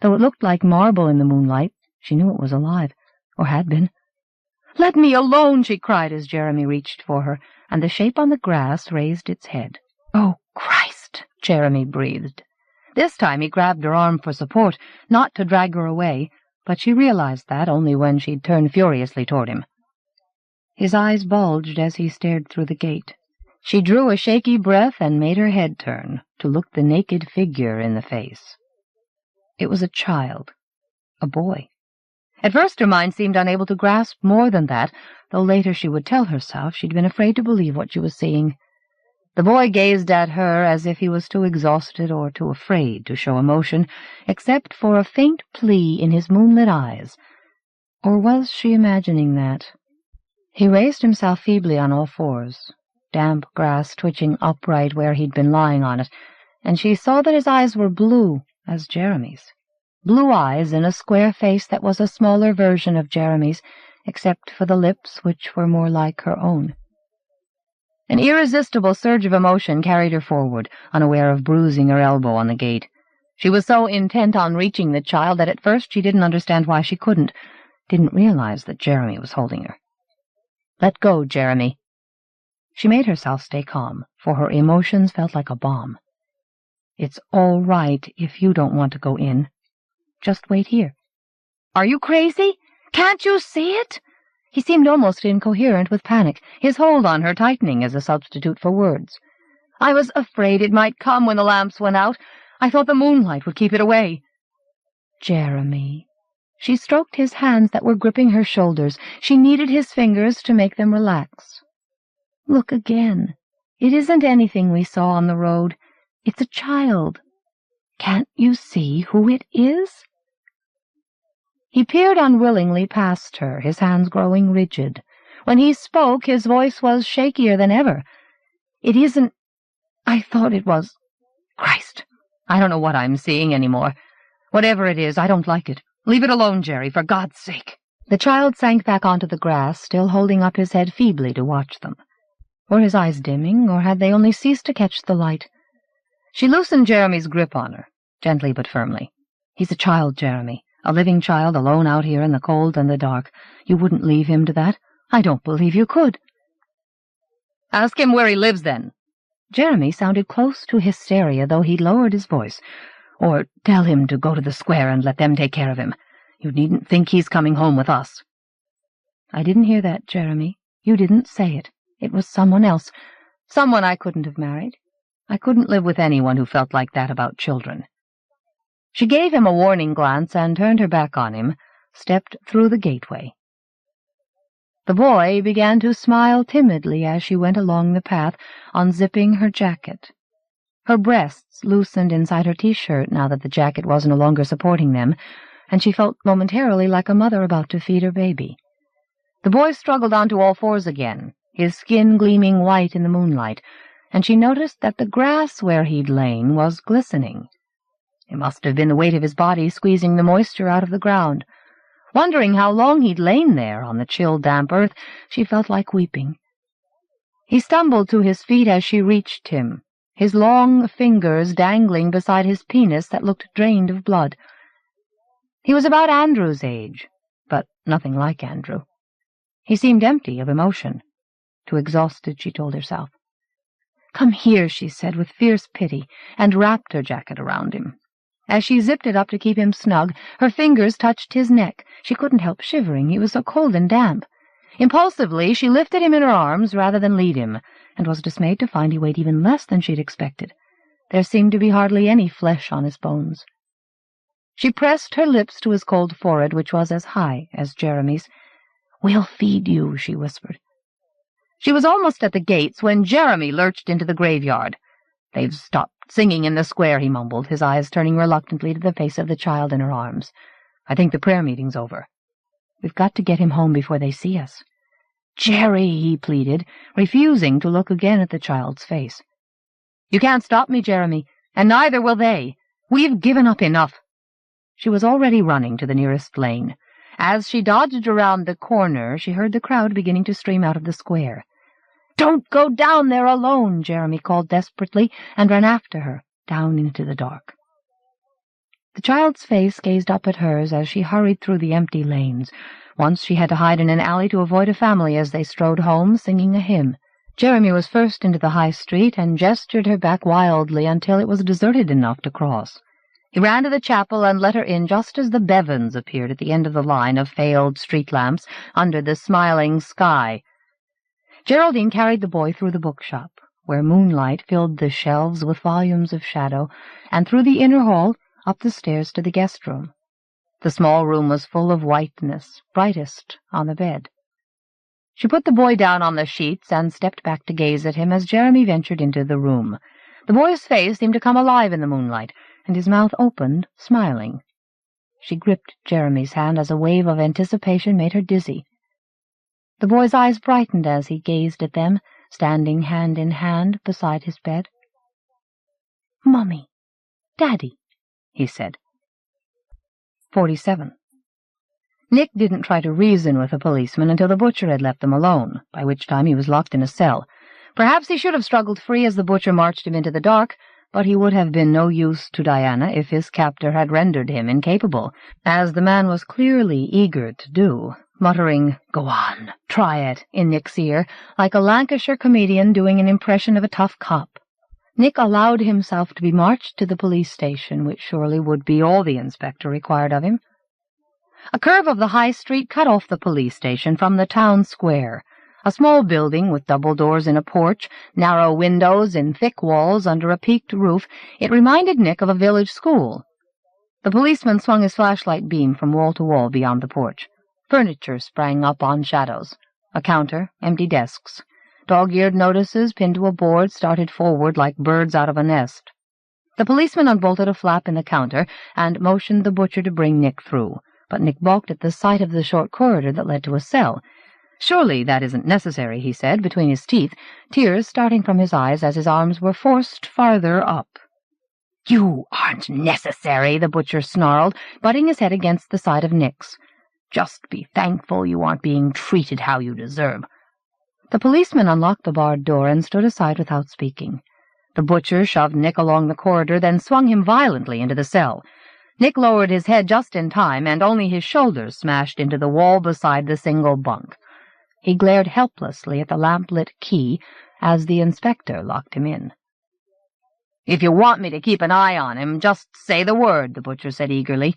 Though it looked like marble in the moonlight, she knew it was alive, or had been. "Let me alone!" she cried as Jeremy reached for her, and the shape on the grass raised its head. "Oh, Christ!" Jeremy breathed. This time he grabbed her arm for support, not to drag her away, but she realized that only when she'd turned furiously toward him. His eyes bulged as he stared through the gate. She drew a shaky breath and made her head turn to look the naked figure in the face. It was a child, a boy. At first her mind seemed unable to grasp more than that, though later she would tell herself she'd been afraid to believe what she was seeing. The boy gazed at her as if he was too exhausted or too afraid to show emotion, except for a faint plea in his moonlit eyes. Or was she imagining that? He raised himself feebly on all fours, damp grass twitching upright where he'd been lying on it, and she saw that his eyes were blue as Jeremy's. Blue eyes in a square face that was a smaller version of Jeremy's, except for the lips, which were more like her own. An irresistible surge of emotion carried her forward, unaware of bruising her elbow on the gate. She was so intent on reaching the child that at first she didn't understand why she couldn't, didn't realize that Jeremy was holding her. "Let go, Jeremy." She made herself stay calm, for her emotions felt like a bomb. "It's all right if you don't want to go in. Just wait here." "Are you crazy? Can't you see it?" He seemed almost incoherent with panic, his hold on her tightening as a substitute for words. "I was afraid it might come when the lamps went out. I thought the moonlight would keep it away." "Jeremy." She stroked his hands that were gripping her shoulders. She needed his fingers to make them relax. "Look again. It isn't anything we saw on the road. It's a child. Can't you see who it is?" He peered unwillingly past her, his hands growing rigid. When he spoke, his voice was shakier than ever. "It isn't... I thought it was... Christ, I don't know what I'm seeing anymore. Whatever it is, I don't like it. Leave it alone, Jerry, for God's sake." The child sank back onto the grass, still holding up his head feebly to watch them. Were his eyes dimming, or had they only ceased to catch the light? She loosened Jeremy's grip on her, gently but firmly. "He's a child, Jeremy. A living child alone out here in the cold and the dark. You wouldn't leave him to that? I don't believe you could." "Ask him where he lives, then." Jeremy sounded close to hysteria, though he lowered his voice. "Or tell him to go to the square and let them take care of him. You needn't think he's coming home with us." "I didn't hear that, Jeremy. You didn't say it. It was someone else. Someone I couldn't have married. I couldn't live with anyone who felt like that about children." She gave him a warning glance and turned her back on him, stepped through the gateway. The boy began to smile timidly as she went along the path, unzipping her jacket. Her breasts loosened inside her T-shirt now that the jacket was no longer supporting them, and she felt momentarily like a mother about to feed her baby. The boy struggled onto all fours again, his skin gleaming white in the moonlight, and she noticed that the grass where he'd lain was glistening. It must have been the weight of his body squeezing the moisture out of the ground. Wondering how long he'd lain there on the chill, damp earth, she felt like weeping. He stumbled to his feet as she reached him, his long fingers dangling beside his penis that looked drained of blood. He was about Andrew's age, but nothing like Andrew. He seemed empty of emotion. Too exhausted, she told herself. "Come here," she said with fierce pity, and wrapped her jacket around him. As she zipped it up to keep him snug, her fingers touched his neck. She couldn't help shivering. He was so cold and damp. Impulsively, she lifted him in her arms rather than lead him, and was dismayed to find he weighed even less than she'd expected. There seemed to be hardly any flesh on his bones. She pressed her lips to his cold forehead, which was as high as Jeremy's. "We'll feed you," she whispered. She was almost at the gates when Jeremy lurched into the graveyard. "They've stopped singing in the square," he mumbled, his eyes turning reluctantly to the face of the child in her arms. "I think the prayer meeting's over. We've got to get him home before they see us." "Jerry," he pleaded, refusing to look again at the child's face. "You can't stop me, Jeremy, and neither will they. We've given up enough." She was already running to the nearest lane. As she dodged around the corner, she heard the crowd beginning to stream out of the square. "Don't go down there alone," Jeremy called desperately, and ran after her, down into the dark. The child's face gazed up at hers as she hurried through the empty lanes. Once she had to hide in an alley to avoid a family as they strode home, singing a hymn. Jeremy was first into the high street and gestured her back wildly until it was deserted enough to cross. He ran to the chapel and let her in just as the Bevans appeared at the end of the line of failed street lamps under the smiling sky, Geraldine carried the boy through the bookshop, where moonlight filled the shelves with volumes of shadow, and through the inner hall, up the stairs to the guest room. The small room was full of whiteness, brightest on the bed. She put the boy down on the sheets and stepped back to gaze at him as Jeremy ventured into the room. The boy's face seemed to come alive in the moonlight, and his mouth opened, smiling. She gripped Jeremy's hand as a wave of anticipation made her dizzy. The boy's eyes brightened as he gazed at them, standing hand in hand beside his bed. "Mummy, Daddy," he said. 47. Nick didn't try to reason with the policeman until the butcher had left them alone, by which time he was locked in a cell. Perhaps he should have struggled free as the butcher marched him into the dark, but he would have been no use to Diana if his captor had rendered him incapable, as the man was clearly eager to do, muttering, "Go on, try it," in Nick's ear, like a Lancashire comedian doing an impression of a tough cop. Nick allowed himself to be marched to the police station, which surely would be all the inspector required of him. A curve of the high street cut off the police station from the town square, a small building with double doors in a porch, narrow windows in thick walls under a peaked roof. It reminded Nick of a village school. The policeman swung his flashlight beam from wall to wall beyond the porch. Furniture sprang up on shadows. A counter, empty desks. Dog-eared notices pinned to a board started forward like birds out of a nest. The policeman unbolted a flap in the counter and motioned the butcher to bring Nick through, but Nick balked at the sight of the short corridor that led to a cell. "Surely that isn't necessary," he said, between his teeth, tears starting from his eyes as his arms were forced farther up. "You aren't necessary," the butcher snarled, butting his head against the side of Nick's. "Just be thankful you aren't being treated how you deserve." The policeman unlocked the barred door and stood aside without speaking. The butcher shoved Nick along the corridor, then swung him violently into the cell. Nick lowered his head just in time, and only his shoulders smashed into the wall beside the single bunk. He glared helplessly at the lamp-lit key as the inspector locked him in. "If you want me to keep an eye on him, just say the word," the butcher said eagerly.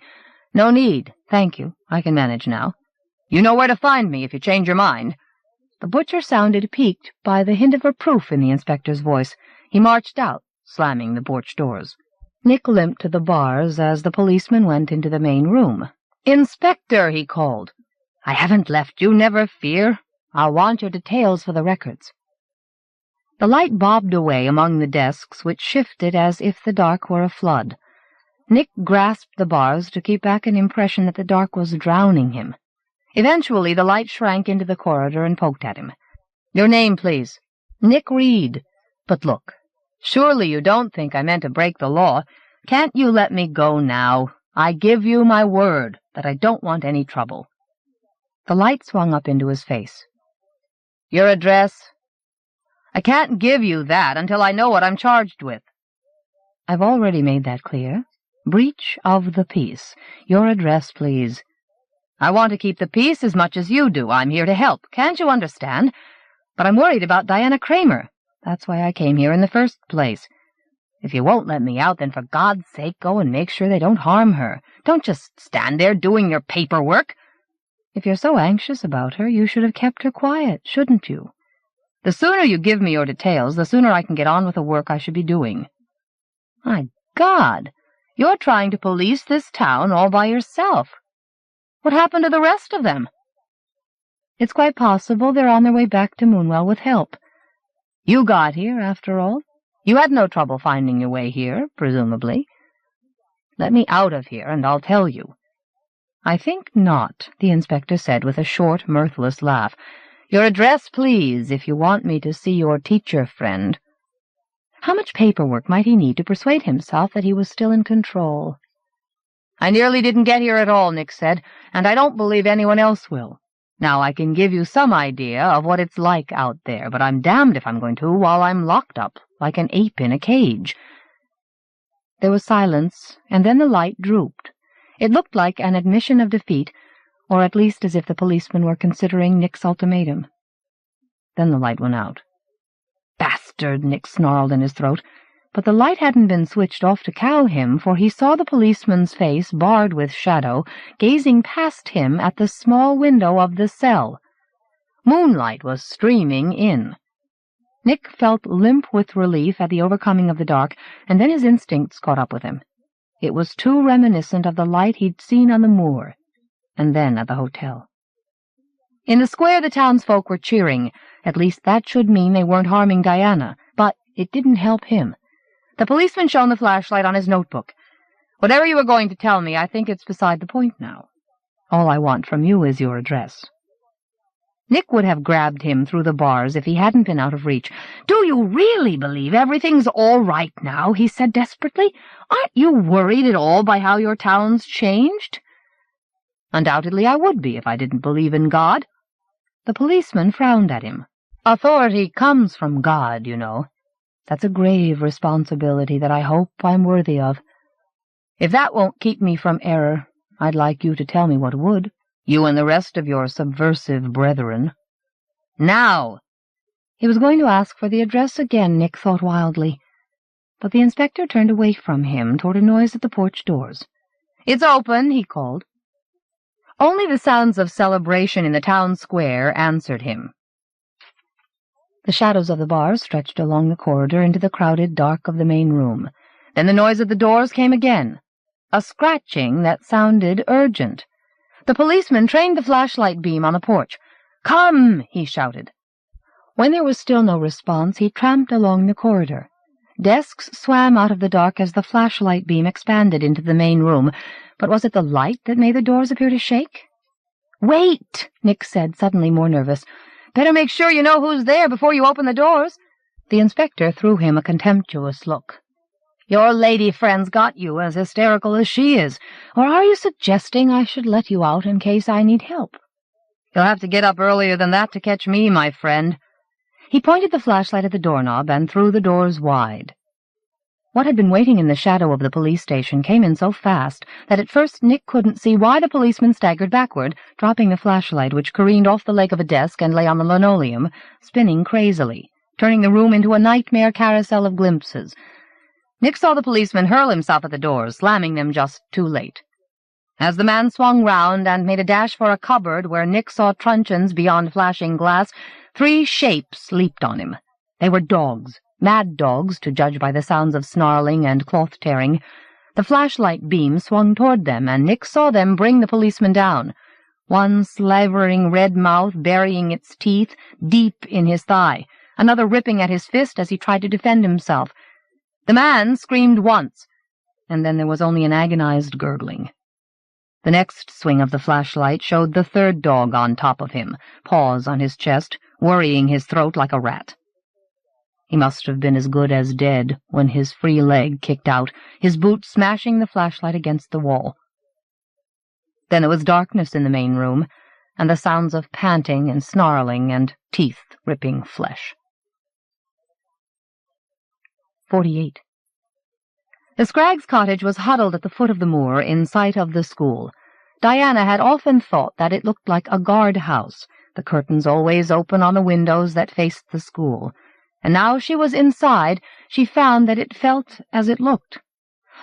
"No need, thank you. I can manage now. You know where to find me if you change your mind." The butcher sounded piqued by the hint of reproof in the inspector's voice. He marched out, slamming the porch doors. Nick limped to the bars as the policeman went into the main room. "Inspector," he called. "I haven't left you, never fear. I'll want your details for the records." The light bobbed away among the desks, which shifted as if the dark were a flood. Nick grasped the bars to keep back an impression that the dark was drowning him. Eventually the light shrank into the corridor and poked at him. "Your name, please." "Nick Reed. But look, surely you don't think I meant to break the law. Can't you let me go now? I give you my word that I don't want any trouble." The light swung up into his face. "Your address?" "I can't give you that until I know what I'm charged with." "I've already made that clear. Breach of the peace. Your address, please." "I want to keep the peace as much as you do. I'm here to help. Can't you understand? But I'm worried about Diana Kramer. That's why I came here in the first place. If you won't let me out, then for God's sake go and make sure they don't harm her. Don't just stand there doing your paperwork." "If you're so anxious about her, you should have kept her quiet, shouldn't you?" "The sooner you give me your details, the sooner I can get on with the work I should be doing." "My God! You're trying to police this town all by yourself. What happened to the rest of them?" "It's quite possible they're on their way back to Moonwell with help. You got here, after all. You had no trouble finding your way here, presumably. Let me out of here, and I'll tell you." "I think not," the inspector said with a short, mirthless laugh. "Your address, please, if you want me to see your teacher friend." How much paperwork might he need to persuade himself that he was still in control? "I nearly didn't get here at all," Nick said, "and I don't believe anyone else will. Now, I can give you some idea of what it's like out there, but I'm damned if I'm going to while I'm locked up, like an ape in a cage." There was silence, and then the light drooped. It looked like an admission of defeat, or at least as if the policeman were considering Nick's ultimatum. Then the light went out. "Bastard!" Nick snarled in his throat. But the light hadn't been switched off to cow him, for he saw the policeman's face, barred with shadow, gazing past him at the small window of the cell. Moonlight was streaming in. Nick felt limp with relief at the overcoming of the dark, and then his instincts caught up with him. It was too reminiscent of the light he'd seen on the moor, and then at the hotel. In the square the townsfolk were cheering. At least that should mean they weren't harming Diana, but it didn't help him. The policeman shone the flashlight on his notebook. "Whatever you were going to tell me, I think it's beside the point now. All I want from you is your address." Nick would have grabbed him through the bars if he hadn't been out of reach. "Do you really believe everything's all right now?" he said desperately. "Aren't you worried at all by how your town's changed?" "Undoubtedly I would be if I didn't believe in God." The policeman frowned at him. "Authority comes from God, you know. That's a grave responsibility that I hope I'm worthy of. If that won't keep me from error, I'd like you to tell me what would. You and the rest of your subversive brethren." "Now!" He was going to ask for the address again, Nick thought wildly. But the inspector turned away from him toward a noise at the porch doors. "It's open," he called. Only the sounds of celebration in the town square answered him. The shadows of the bars stretched along the corridor into the crowded dark of the main room. Then the noise at the doors came again, a scratching that sounded urgent. The policeman trained the flashlight beam on the porch. "Come!" he shouted. When there was still no response, he tramped along the corridor. Desks swam out of the dark as the flashlight beam expanded into the main room, but was it the light that made the doors appear to shake? "Wait!" Nick said, suddenly more nervous. "Better make sure you know who's there before you open the doors." The inspector threw him a contemptuous look. "Your lady friend's got you as hysterical as she is, or are you suggesting I should let you out in case I need help?" "You'll have to get up earlier than that to catch me, my friend." He pointed the flashlight at the doorknob and threw the doors wide. What had been waiting in the shadow of the police station came in so fast that at first Nick couldn't see why the policeman staggered backward, dropping the flashlight, which careened off the leg of a desk and lay on the linoleum, spinning crazily, turning the room into a nightmare carousel of glimpses. Nick saw the policeman hurl himself at the doors, slamming them just too late. As the man swung round and made a dash for a cupboard where Nick saw truncheons beyond flashing glass, 3 shapes leaped on him. They were dogs, mad dogs, to judge by the sounds of snarling and cloth-tearing. The flashlight beam swung toward them, and Nick saw them bring the policeman down, one slavering red mouth burying its teeth deep in his thigh, another ripping at his fist as he tried to defend himself. The man screamed once, and then there was only an agonized gurgling. The next swing of the flashlight showed the 3rd dog on top of him, paws on his chest, worrying his throat like a rat. He must have been as good as dead when his free leg kicked out, his boot smashing the flashlight against the wall. Then there was darkness in the main room, and the sounds of panting and snarling and teeth ripping flesh. 48. The Scraggs' cottage was huddled at the foot of the moor in sight of the school. Diana had often thought that it looked like a guard-house, the curtains always open on the windows that faced the school. And now she was inside, she found that it felt as it looked.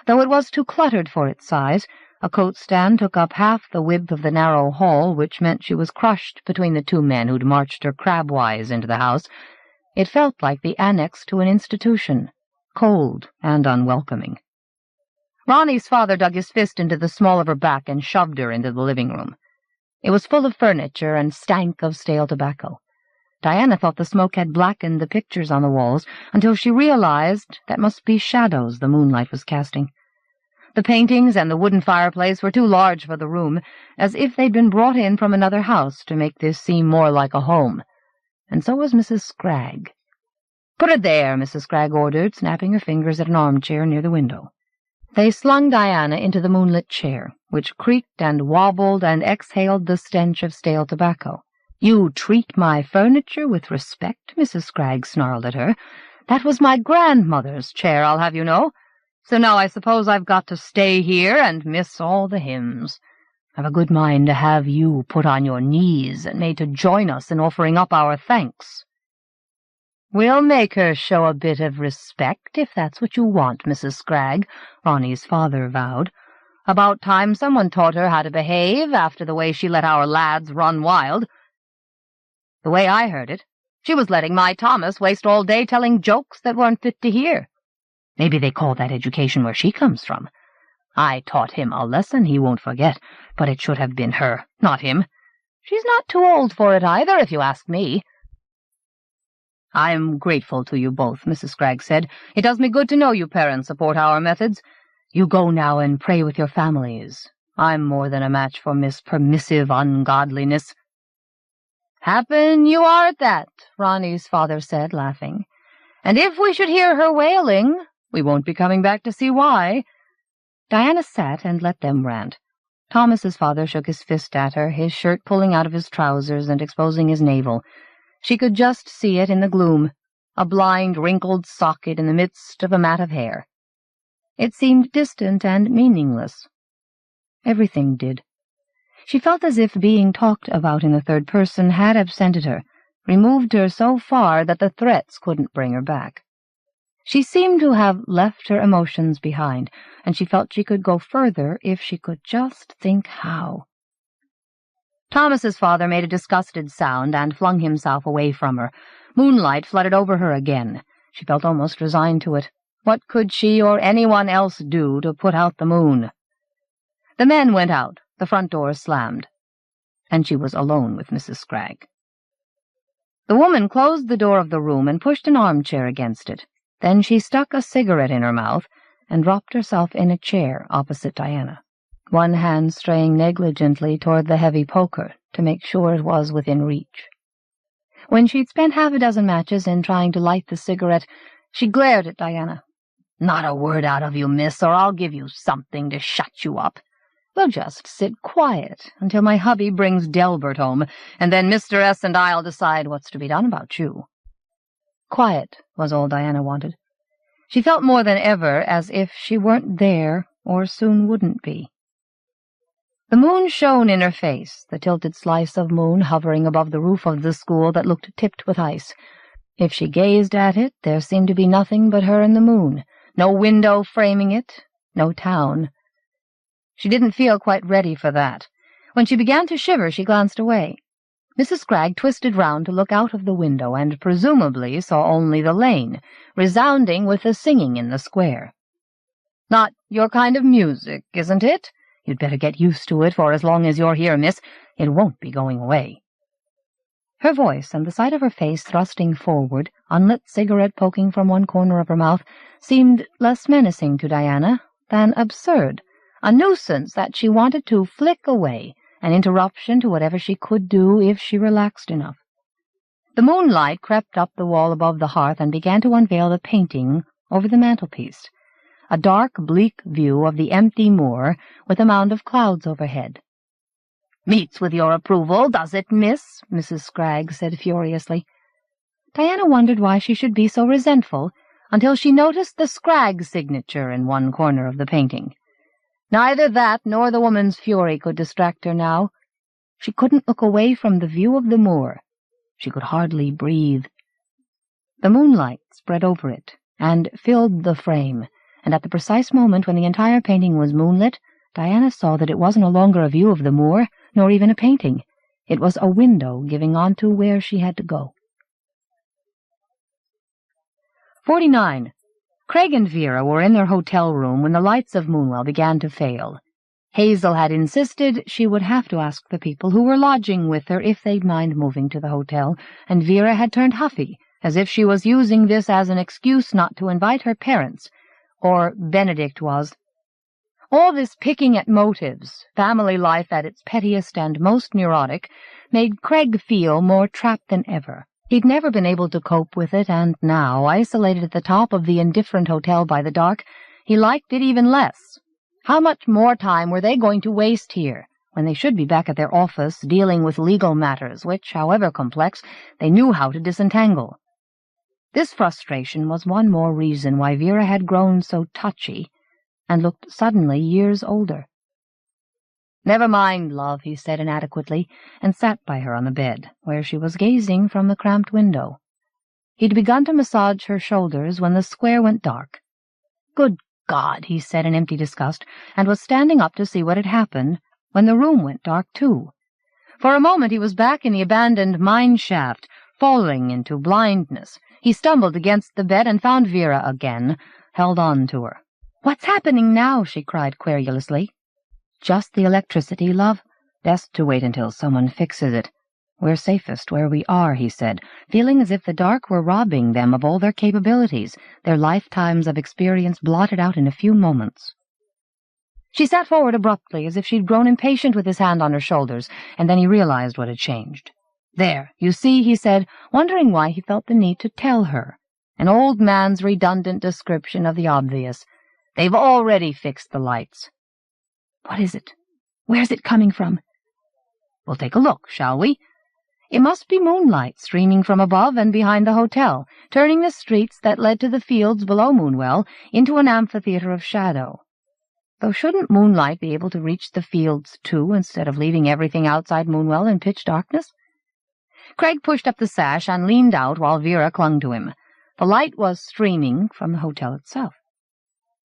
Though it was too cluttered for its size, a coat-stand took up half the width of the narrow hall, which meant she was crushed between the 2 men who'd marched her crabwise into the house. It felt like the annex to an institution, cold and unwelcoming. Ronnie's father dug his fist into the small of her back and shoved her into the living room. It was full of furniture and stank of stale tobacco. Diana thought the smoke had blackened the pictures on the walls until she realized that must be shadows the moonlight was casting. The paintings and the wooden fireplace were too large for the room, as if they'd been brought in from another house to make this seem more like a home. And so was Mrs. Scragg. "Put it there," Mrs. Scragg ordered, snapping her fingers at an armchair near the window. They slung Diana into the moonlit chair, which creaked and wobbled and exhaled the stench of stale tobacco. "You treat my furniture with respect," Mrs. Scragg snarled at her. "That was my grandmother's chair, I'll have you know. So now I suppose I've got to stay here and miss all the hymns. I've a good mind to have you put on your knees and made to join us in offering up our thanks." "We'll make her show a bit of respect, if that's what you want, Mrs. Scragg," Ronnie's father vowed. "About time someone taught her how to behave after the way she let our lads run wild." The way I heard it, she was letting my Thomas waste all day telling jokes that weren't fit to hear. Maybe they call that education where she comes from. I taught him a lesson he won't forget, but it should have been her, not him. She's not too old for it either, if you ask me." "I'm grateful to you both," Mrs. Scraggs said. "It does me good to know you parents support our methods. You go now and pray with your families. I'm more than a match for Miss Permissive Ungodliness." "Happen you are at that," Ronnie's father said, laughing. "And if we should hear her wailing, we won't be coming back to see why." Diana sat and let them rant. Thomas's father shook his fist at her, his shirt pulling out of his trousers and exposing his navel. She could just see it in the gloom, a blind, wrinkled socket in the midst of a mat of hair. It seemed distant and meaningless. Everything did. She felt as if being talked about in the third person had absented her, removed her so far that the threats couldn't bring her back. She seemed to have left her emotions behind, and she felt she could go further if she could just think how. Thomas's father made a disgusted sound and flung himself away from her. Moonlight flooded over her again. She felt almost resigned to it. What could she or anyone else do to put out the moon? The men went out, the front door slammed, and she was alone with Mrs. Scraggs. The woman closed the door of the room and pushed an armchair against it. Then she stuck a cigarette in her mouth and dropped herself in a chair opposite Diana, one hand straying negligently toward the heavy poker to make sure it was within reach. When she'd spent half a dozen matches in trying to light the cigarette, she glared at Diana. "Not a word out of you, miss, or I'll give you something to shut you up. We'll just sit quiet until my hubby brings Delbert home, and then Mr. S. and I'll decide what's to be done about you." Quiet was all Diana wanted. She felt more than ever as if she weren't there or soon wouldn't be. The moon shone in her face, the tilted slice of moon hovering above the roof of the school that looked tipped with ice. If she gazed at it, there seemed to be nothing but her and the moon, no window framing it, no town. She didn't feel quite ready for that. When she began to shiver, she glanced away. Mrs. Scraggs twisted round to look out of the window and presumably saw only the lane, resounding with the singing in the square. "Not your kind of music, isn't it? You'd better get used to it for as long as you're here, miss. It won't be going away." Her voice and the side of her face thrusting forward, unlit cigarette poking from one corner of her mouth, seemed less menacing to Diana than absurd, a nuisance that she wanted to flick away, an interruption to whatever she could do if she relaxed enough. The moonlight crept up the wall above the hearth and began to unveil the painting over the mantelpiece, a dark, bleak view of the empty moor with a mound of clouds overhead. "Meets with your approval, does it, miss?" Mrs. Scraggs said furiously. Diana wondered why she should be so resentful until she noticed the Scraggs signature in one corner of the painting. Neither that nor the woman's fury could distract her now. She couldn't look away from the view of the moor. She could hardly breathe. The moonlight spread over it and filled the frame, and at the precise moment when the entire painting was moonlit, Diana saw that it wasn't no longer a view of the moor, nor even a painting. It was a window giving onto where she had to go. 49. Craig and Vera were in their hotel room when the lights of Moonwell began to fail. Hazel had insisted she would have to ask the people who were lodging with her if they'd mind moving to the hotel, and Vera had turned huffy, as if she was using this as an excuse not to invite her parents, or Benedict was. All this picking at motives, family life at its pettiest and most neurotic, made Craig feel more trapped than ever. He'd never been able to cope with it, and now, isolated at the top of the indifferent hotel by the dark, he liked it even less. How much more time were they going to waste here, when they should be back at their office dealing with legal matters, which, however complex, they knew how to disentangle? This frustration was one more reason why Vera had grown so touchy and looked suddenly years older. "Never mind, love," he said inadequately, and sat by her on the bed, where she was gazing from the cramped window. He'd begun to massage her shoulders when the square went dark. "Good God," he said in empty disgust, and was standing up to see what had happened when the room went dark too. For a moment he was back in the abandoned mine shaft, falling into blindness. He stumbled against the bed and found Vera again, held on to her. "What's happening now?" she cried querulously. "Just the electricity, love. Best to wait until someone fixes it. We're safest where we are," he said, feeling as if the dark were robbing them of all their capabilities, their lifetimes of experience blotted out in a few moments. She sat forward abruptly, as if she'd grown impatient with his hand on her shoulders, and then he realized what had changed. "There, you see," he said, wondering why he felt the need to tell her. An old man's redundant description of the obvious. "They've already fixed the lights." "What is it? Where's it coming from?" "We'll take a look, shall we?" It must be moonlight streaming from above and behind the hotel, turning the streets that led to the fields below Moonwell into an amphitheater of shadow. Though shouldn't moonlight be able to reach the fields too, instead of leaving everything outside Moonwell in pitch darkness? Craig pushed up the sash and leaned out while Vera clung to him. The light was streaming from the hotel itself.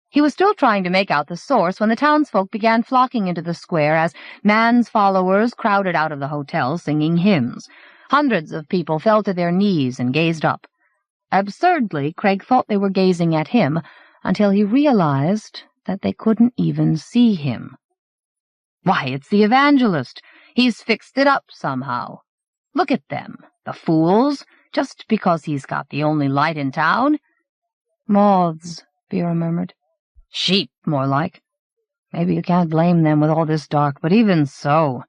He was still trying to make out the source when the townsfolk began flocking into the square as Man's followers crowded out of the hotel singing hymns. Hundreds of people fell to their knees and gazed up. Absurdly, Craig thought they were gazing at him until he realized that they couldn't even see him. "Why, it's the evangelist. He's fixed it up somehow. Look at them, the fools, just because he's got the only light in town." "Moths," Vera murmured. "Sheep, more like. Maybe you can't blame them with all this dark, but even so."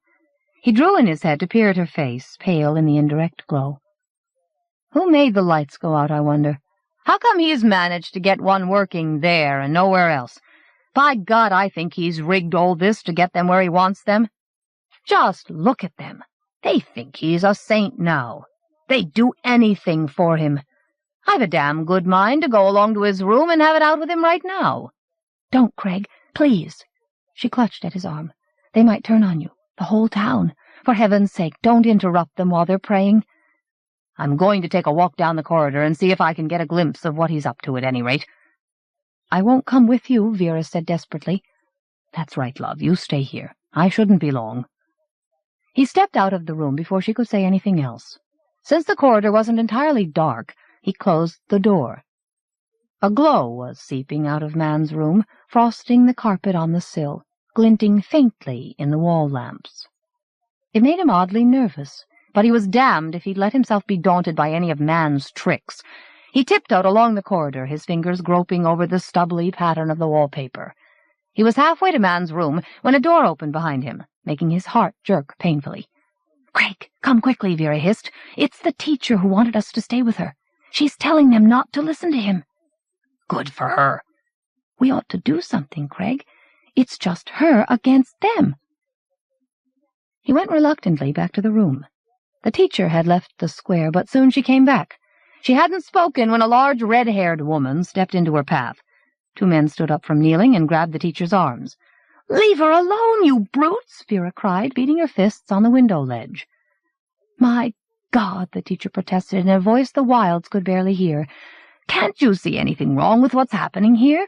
He drew in his head to peer at her face, pale in the indirect glow. "Who made the lights go out, I wonder? How come he's managed to get one working there and nowhere else? By God, I think he's rigged all this to get them where he wants them. Just look at them. They think he's a saint now. They'd do anything for him. I've a damn good mind to go along to his room and have it out with him right now." "Don't, Craig, please." She clutched at his arm. "They might turn on you, the whole town. For heaven's sake, don't interrupt them while they're praying." "I'm going to take a walk down the corridor and see if I can get a glimpse of what he's up to at any rate." "I won't come with you," Vera said desperately. "That's right, love, you stay here. I shouldn't be long." He stepped out of the room before she could say anything else. Since the corridor wasn't entirely dark, he closed the door. A glow was seeping out of Man's room, frosting the carpet on the sill, glinting faintly in the wall lamps. It made him oddly nervous, but he was damned if he'd let himself be daunted by any of Man's tricks. He tiptoed along the corridor, his fingers groping over the stubbly pattern of the wallpaper. He was halfway to Man's room when a door opened behind him, making his heart jerk painfully. "Craig, come quickly," Vera hissed. "It's the teacher who wanted us to stay with her. She's telling them not to listen to him." "Good for her." "We ought to do something, Craig. It's just her against them." He went reluctantly back to the room. The teacher had left the square, but soon she came back. She hadn't spoken when a large red-haired woman stepped into her path. Two men stood up from kneeling and grabbed the teacher's arms. "Leave her alone, you brutes!" Vera cried, beating her fists on the window ledge. "My God," the teacher protested in a voice the Wilds could barely hear. "Can't you see anything wrong with what's happening here?"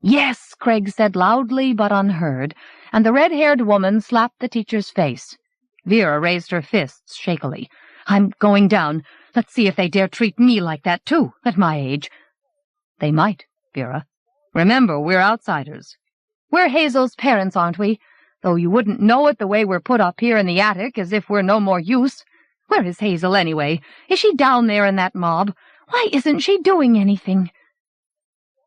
"Yes," Craig said loudly but unheard, and the red-haired woman slapped the teacher's face. Vera raised her fists shakily. "I'm going down. Let's see if they dare treat me like that, too, at my age." "They might, Vera. Remember, we're outsiders. We're Hazel's parents, aren't we? Though you wouldn't know it the way we're put up here in the attic, as if we're no more use. Where is Hazel, anyway? Is she down there in that mob? Why isn't she doing anything?"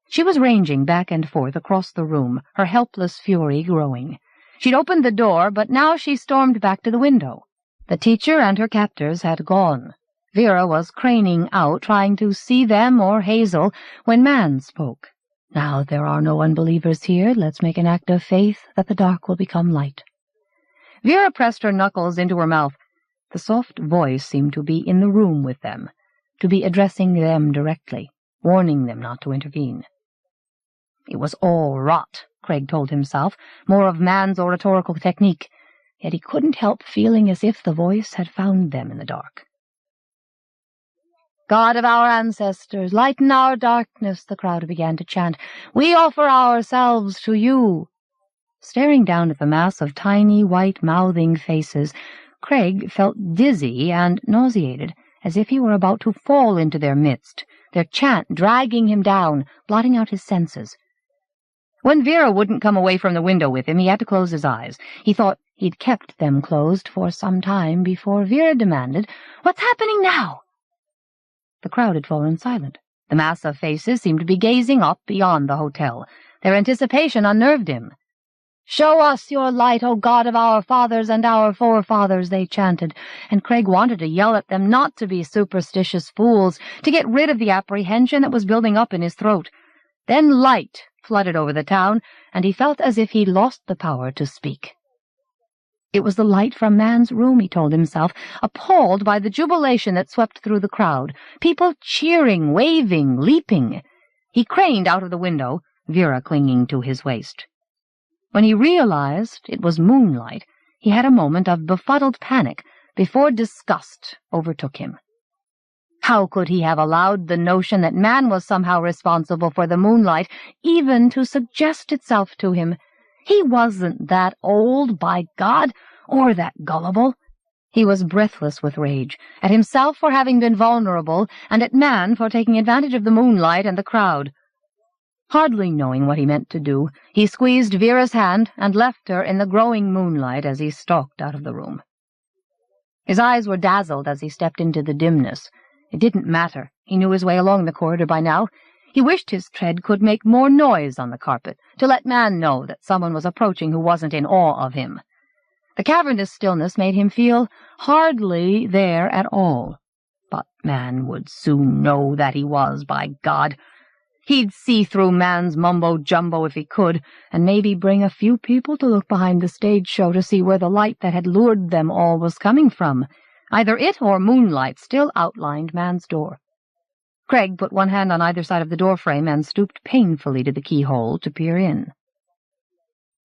She was ranging back and forth across the room, her helpless fury growing. She'd opened the door, but now she stormed back to the window. The teacher and her captors had gone. Vera was craning out, trying to see them or Hazel, when Man spoke. "Now there are no unbelievers here. Let's make an act of faith that the dark will become light." Vera pressed her knuckles into her mouth. The soft voice seemed to be in the room with them, to be addressing them directly, warning them not to intervene. It was all rot, Craig told himself, more of Man's oratorical technique, yet he couldn't help feeling as if the voice had found them in the dark. "God of our ancestors, lighten our darkness," the crowd began to chant. "We offer ourselves to you." Staring down at the mass of tiny, white-mouthing faces, Craig felt dizzy and nauseated, as if he were about to fall into their midst, their chant dragging him down, blotting out his senses. When Vera wouldn't come away from the window with him, he had to close his eyes. He thought he'd kept them closed for some time before Vera demanded, "What's happening now?" The crowd had fallen silent. The mass of faces seemed to be gazing up beyond the hotel. Their anticipation unnerved him. "Show us your light, O God of our fathers and our forefathers," they chanted, and Craig wanted to yell at them not to be superstitious fools, to get rid of the apprehension that was building up in his throat. Then light flooded over the town, and he felt as if he'd lost the power to speak. It was the light from Man's room, he told himself, appalled by the jubilation that swept through the crowd, people cheering, waving, leaping. He craned out of the window, Vera clinging to his waist. When he realized it was moonlight, he had a moment of befuddled panic before disgust overtook him. How could he have allowed the notion that man was somehow responsible for the moonlight even to suggest itself to him? He wasn't that old, by God, or that gullible. He was breathless with rage, at himself for having been vulnerable, and at man for taking advantage of the moonlight and the crowd. Hardly knowing what he meant to do, he squeezed Vera's hand and left her in the growing moonlight as he stalked out of the room. His eyes were dazzled as he stepped into the dimness. It didn't matter. He knew his way along the corridor by now. He wished his tread could make more noise on the carpet, to let man know that someone was approaching who wasn't in awe of him. The cavernous stillness made him feel hardly there at all. But man would soon know that he was, by God. He'd see through man's mumbo-jumbo if he could, and maybe bring a few people to look behind the stage show to see where the light that had lured them all was coming from. Either it or moonlight still outlined man's door. Craig put one hand on either side of the doorframe and stooped painfully to the keyhole to peer in.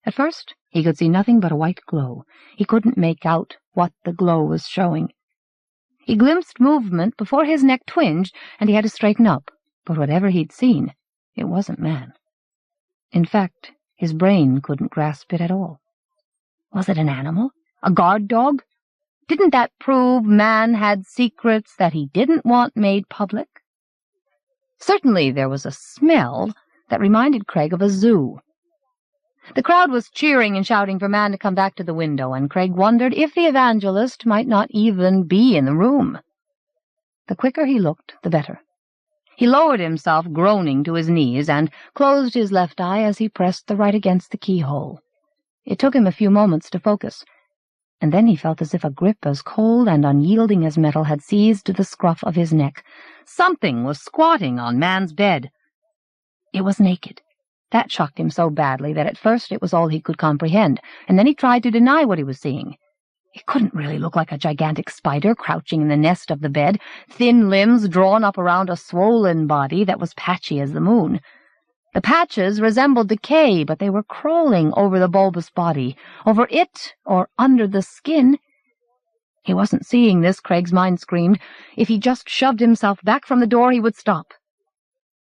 At first, he could see nothing but a white glow. He couldn't make out what the glow was showing. He glimpsed movement before his neck twinged, and he had to straighten up. But whatever he'd seen, it wasn't man. In fact, his brain couldn't grasp it at all. Was it an animal? A guard dog? Didn't that prove man had secrets that he didn't want made public? Certainly there was a smell that reminded Craig of a zoo. The crowd was cheering and shouting for man to come back to the window, and Craig wondered if the evangelist might not even be in the room. The quicker he looked, the better. He lowered himself, groaning, to his knees, and closed his left eye as he pressed the right against the keyhole. It took him a few moments to focus, and then he felt as if a grip as cold and unyielding as metal had seized the scruff of his neck. Something was squatting on man's bed. It was naked. That shocked him so badly that at first it was all he could comprehend, and then he tried to deny what he was seeing. It couldn't really look like a gigantic spider crouching in the nest of the bed, thin limbs drawn up around a swollen body that was patchy as the moon. The patches resembled decay, but they were crawling over the bulbous body, over it or under the skin. He wasn't seeing this, Craig's mind screamed. If he just shoved himself back from the door, he would stop.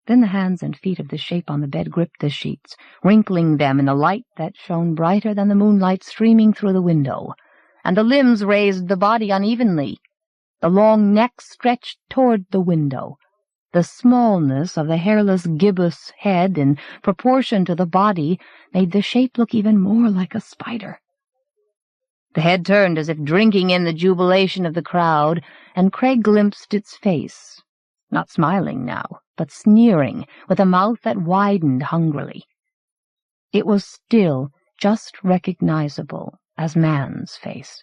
Then the hands and feet of the shape on the bed gripped the sheets, wrinkling them in the light that shone brighter than the moonlight streaming through the window. And the limbs raised the body unevenly. The long neck stretched toward the window. The smallness of the hairless gibbous head in proportion to the body made the shape look even more like a spider. The head turned as if drinking in the jubilation of the crowd, and Craig glimpsed its face, not smiling now, but sneering, with a mouth that widened hungrily. It was still just recognizable as man's face.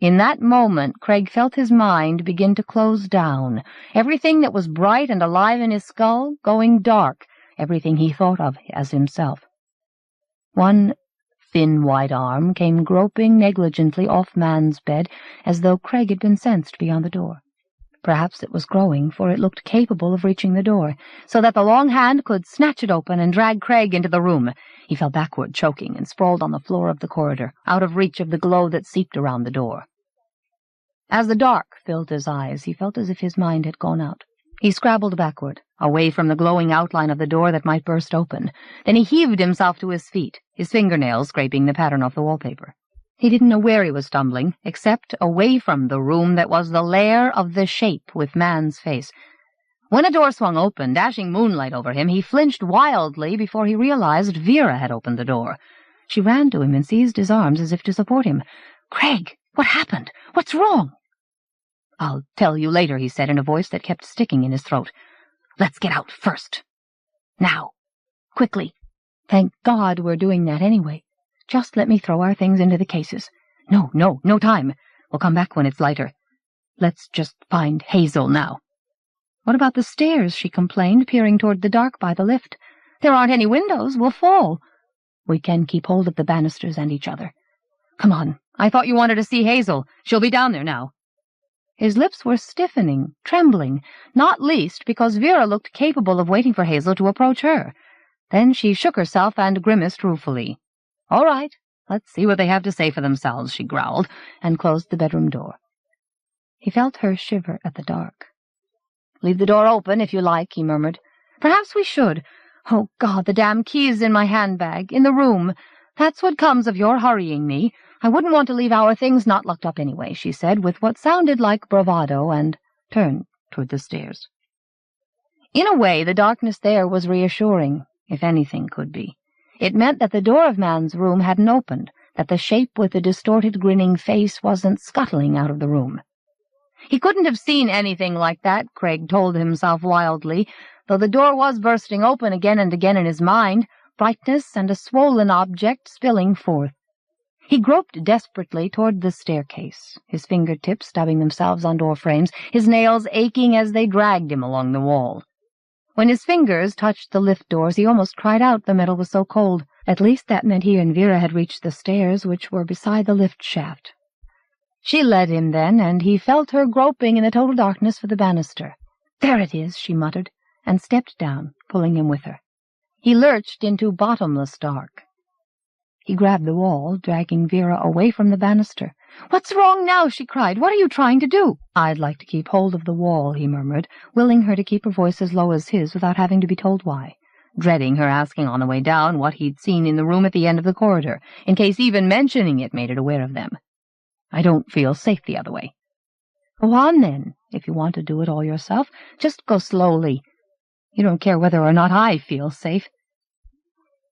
In that moment, Craig felt his mind begin to close down, everything that was bright and alive in his skull going dark, everything he thought of as himself. One thin white arm came groping negligently off man's bed, as though Craig had been sensed beyond the door. Perhaps it was growing, for it looked capable of reaching the door, so that the long hand could snatch it open and drag Craig into the room. He fell backward, choking, and sprawled on the floor of the corridor, out of reach of the glow that seeped around the door. As the dark filled his eyes, he felt as if his mind had gone out. He scrabbled backward, away from the glowing outline of the door that might burst open. Then he heaved himself to his feet, his fingernails scraping the pattern off the wallpaper. He didn't know where he was stumbling, except away from the room that was the lair of the shape with man's face. When a door swung open, dashing moonlight over him, he flinched wildly before he realized Vera had opened the door. She ran to him and seized his arms as if to support him. "Craig, what happened? What's wrong?" "I'll tell you later," he said in a voice that kept sticking in his throat. "Let's get out first. Now. Quickly." "Thank God we're doing that anyway. Just let me throw our things into the cases." No time. We'll come back when it's lighter. Let's just find Hazel now." "What about the stairs?" she complained, peering toward the dark by the lift. "There aren't any windows. We'll fall." "We can keep hold of the banisters and each other. Come on. I thought you wanted to see Hazel. She'll be down there now." His lips were stiffening, trembling, not least because Vera looked capable of waiting for Hazel to approach her. Then she shook herself and grimaced ruefully. "All right, let's see what they have to say for themselves," she growled, and closed the bedroom door. He felt her shiver at the dark. "Leave the door open if you like," he murmured. "Perhaps we should. Oh, God, the damn key's in my handbag, in the room. That's what comes of your hurrying me. I wouldn't want to leave our things not locked up anyway," she said, with what sounded like bravado, and turned toward the stairs. In a way, the darkness there was reassuring, if anything could be. It meant that the door of man's room hadn't opened, that the shape with the distorted, grinning face wasn't scuttling out of the room. He couldn't have seen anything like that, Craig told himself wildly, though the door was bursting open again and again in his mind, brightness and a swollen object spilling forth. He groped desperately toward the staircase, his fingertips stubbing themselves on door frames, his nails aching as they dragged him along the wall. When his fingers touched the lift doors, he almost cried out, the metal was so cold. At least that meant he and Vera had reached the stairs, which were beside the lift shaft. She led him then, and he felt her groping in the total darkness for the banister. "There it is," she muttered, and stepped down, pulling him with her. He lurched into bottomless dark. He grabbed the wall, dragging Vera away from the banister. "What's wrong now?" she cried. "What are you trying to do?" "I'd like to keep hold of the wall," he murmured, willing her to keep her voice as low as his without having to be told why, dreading her asking on the way down what he'd seen in the room at the end of the corridor, in case even mentioning it made it aware of them. "I don't feel safe the other way." "Go on, then, if you want to do it all yourself. Just go slowly. You don't care whether or not I feel safe."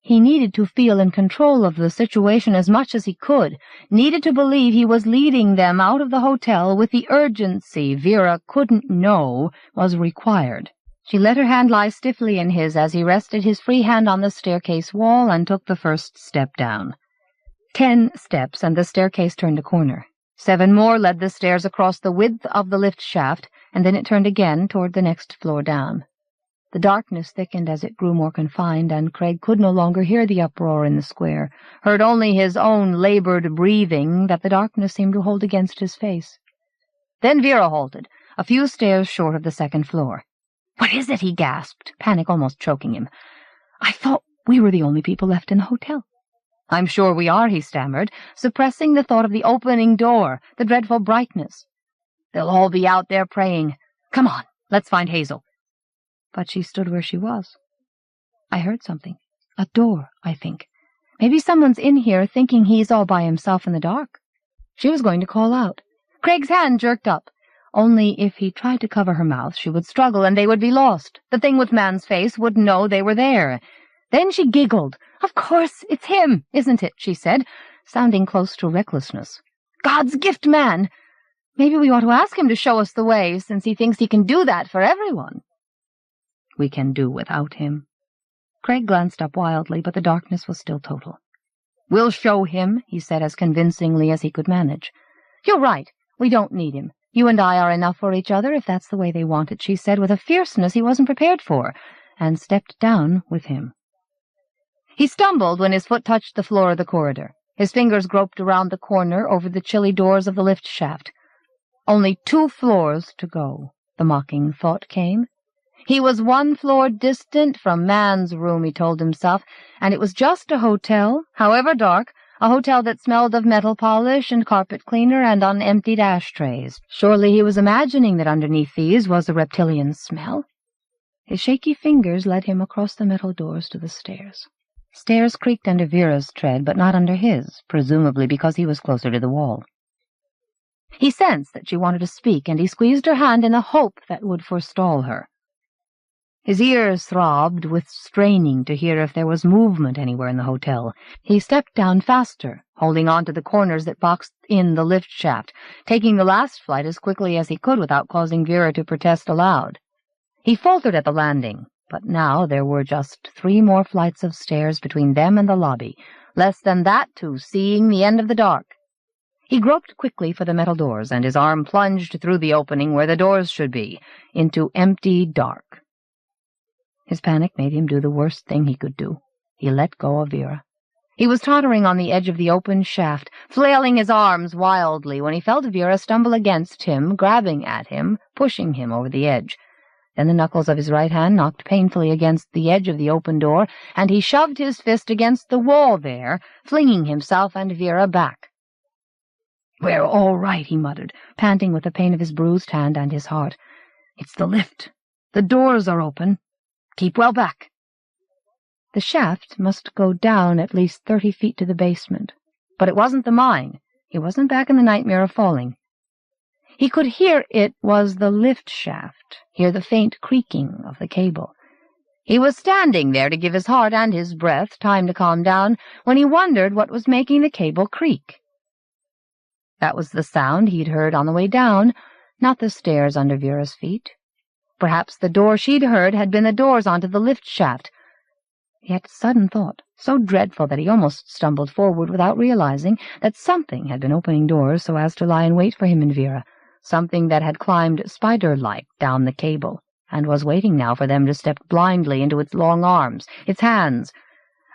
He needed to feel in control of the situation as much as he could, needed to believe he was leading them out of the hotel with the urgency Vera couldn't know was required. She let her hand lie stiffly in his as he rested his free hand on the staircase wall and took the first step down. 10 steps, and the staircase turned a corner. 7 more led the stairs across the width of the lift shaft, and then it turned again toward the next floor down. The darkness thickened as it grew more confined, and Craig could no longer hear the uproar in the square, heard only his own labored breathing that the darkness seemed to hold against his face. Then Vera halted, a few stairs short of the second floor. "What is it?" he gasped, panic almost choking him. "I thought we were the only people left in the hotel." "I'm sure we are," he stammered, suppressing the thought of the opening door, the dreadful brightness. "They'll all be out there praying. Come on, let's find Hazel." But she stood where she was. "I heard something. A door, I think. Maybe someone's in here thinking he's all by himself in the dark." She was going to call out. Craig's hand jerked up. Only if he tried to cover her mouth, she would struggle and they would be lost. The thing with man's face would know they were there. Then she giggled. "Of course, it's him, isn't it?" she said, sounding close to recklessness. "God's gift, man! Maybe we ought to ask him to show us the way, since he thinks he can do that for everyone." "We can do without him." Craig glanced up wildly, but the darkness was still total. "We'll show him," he said as convincingly as he could manage. "You're right. We don't need him. You and I are enough for each other, if that's the way they want it," she said with a fierceness he wasn't prepared for, and stepped down with him. He stumbled when his foot touched the floor of the corridor. His fingers groped around the corner over the chilly doors of the lift shaft. Only 2 floors to go, the mocking thought came. He was 1 floor distant from man's room, he told himself, and it was just a hotel, however dark, a hotel that smelled of metal polish and carpet cleaner and unemptied ashtrays. Surely he was imagining that underneath these was a reptilian smell. His shaky fingers led him across the metal doors to the stairs. Stairs creaked under Vera's tread, but not under his, presumably because he was closer to the wall. He sensed that she wanted to speak, and he squeezed her hand in the hope that would forestall her. His ears throbbed with straining to hear if there was movement anywhere in the hotel. He stepped down faster, holding on to the corners that boxed in the lift shaft, taking the last flight as quickly as he could without causing Vera to protest aloud. He faltered at the landing, but now there were just 3 more flights of stairs between them and the lobby, less than that to seeing the end of the dark. He groped quickly for the metal doors, and his arm plunged through the opening where the doors should be, into empty dark. His panic made him do the worst thing he could do. He let go of Vera. He was tottering on the edge of the open shaft, flailing his arms wildly, when he felt Vera stumble against him, grabbing at him, pushing him over the edge. Then the knuckles of his right hand knocked painfully against the edge of the open door, and he shoved his fist against the wall there, flinging himself and Vera back. "We're all right," he muttered, panting with the pain of his bruised hand and his heart. "It's the lift. The doors are open. Keep well back." The shaft must go down at least 30 feet to the basement. But it wasn't the mine. He wasn't back in the nightmare of falling. He could hear it was the lift shaft, hear the faint creaking of the cable. He was standing there to give his heart and his breath time to calm down when he wondered what was making the cable creak. That was the sound he'd heard on the way down, not the stairs under Vera's feet. Perhaps the door she'd heard had been the doors onto the lift shaft. He had a sudden thought, so dreadful that he almost stumbled forward without realizing that something had been opening doors so as to lie in wait for him and Vera, something that had climbed spider-like down the cable, and was waiting now for them to step blindly into its long arms, its hands.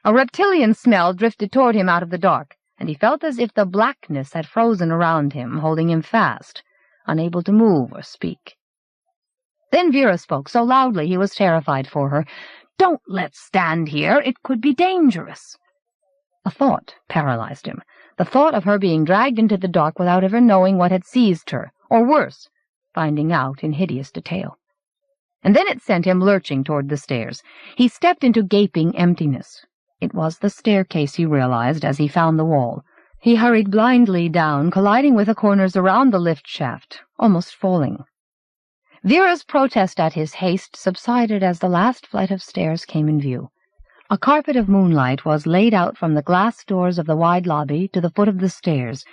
A reptilian smell drifted toward him out of the dark, and he felt as if the blackness had frozen around him, holding him fast, unable to move or speak. Then Vera spoke so loudly he was terrified for her. "Don't let's stand here. It could be dangerous." A thought paralyzed him, the thought of her being dragged into the dark without ever knowing what had seized her, or worse, finding out in hideous detail. And then it sent him lurching toward the stairs. He stepped into gaping emptiness. It was the staircase, he realized, as he found the wall. He hurried blindly down, colliding with the corners around the lift shaft, almost falling. Vera's protest at his haste subsided as the last flight of stairs came in view. A carpet of moonlight was laid out from the glass doors of the wide lobby to the foot of the stairs.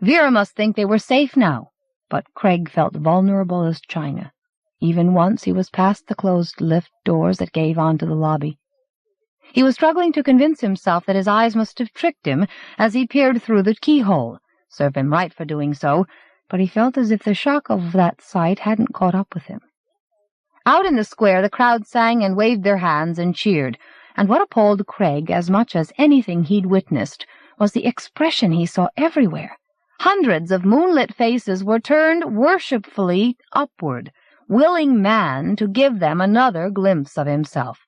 Vera must think they were safe now, but Craig felt vulnerable as china. Even once he was past the closed lift doors that gave onto the lobby. He was struggling to convince himself that his eyes must have tricked him as he peered through the keyhole. Serve him right for doing so, but he felt as if the shock of that sight hadn't caught up with him. Out in the square the crowd sang and waved their hands and cheered, and what appalled Craig as much as anything he'd witnessed was the expression he saw everywhere. Hundreds of moonlit faces were turned worshipfully upward, willing man to give them another glimpse of himself.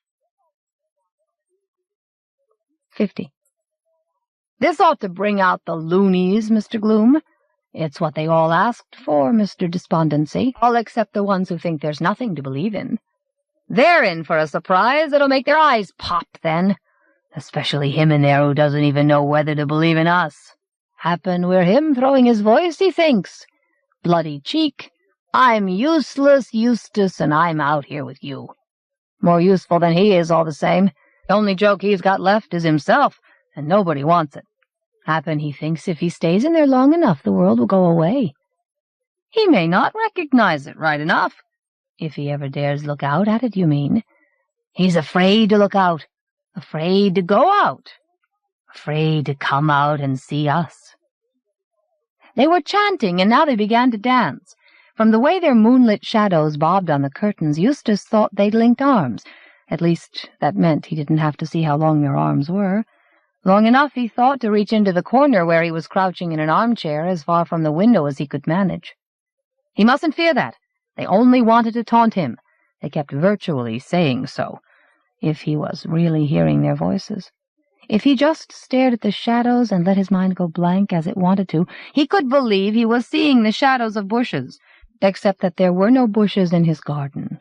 50. "This ought to bring out the loonies, Mr. Gloom. It's what they all asked for, Mr. Despondency, all except the ones who think there's nothing to believe in. They're in for a surprise that'll make their eyes pop then, especially him in there who doesn't even know whether to believe in us. Happen we're him throwing his voice, he thinks. Bloody cheek, I'm useless Eustace, and I'm out here with you. More useful than he is, all the same. The only joke he's got left is himself, and nobody wants it. Happen he thinks if he stays in there long enough the world will go away. He may not recognize it right enough. If he ever dares look out at it, you mean. He's afraid to look out, afraid to go out, afraid to come out and see us." They were chanting, and now they began to dance. From the way their moonlit shadows bobbed on the curtains, Eustace thought they'd linked arms. At least, that meant he didn't have to see how long their arms were. Long enough, he thought, to reach into the corner where he was crouching in an armchair, as far from the window as he could manage. He mustn't fear that. They only wanted to taunt him. They kept virtually saying so. If he was really hearing their voices. If he just stared at the shadows and let his mind go blank as it wanted to, he could believe he was seeing the shadows of bushes, except that there were no bushes in his garden.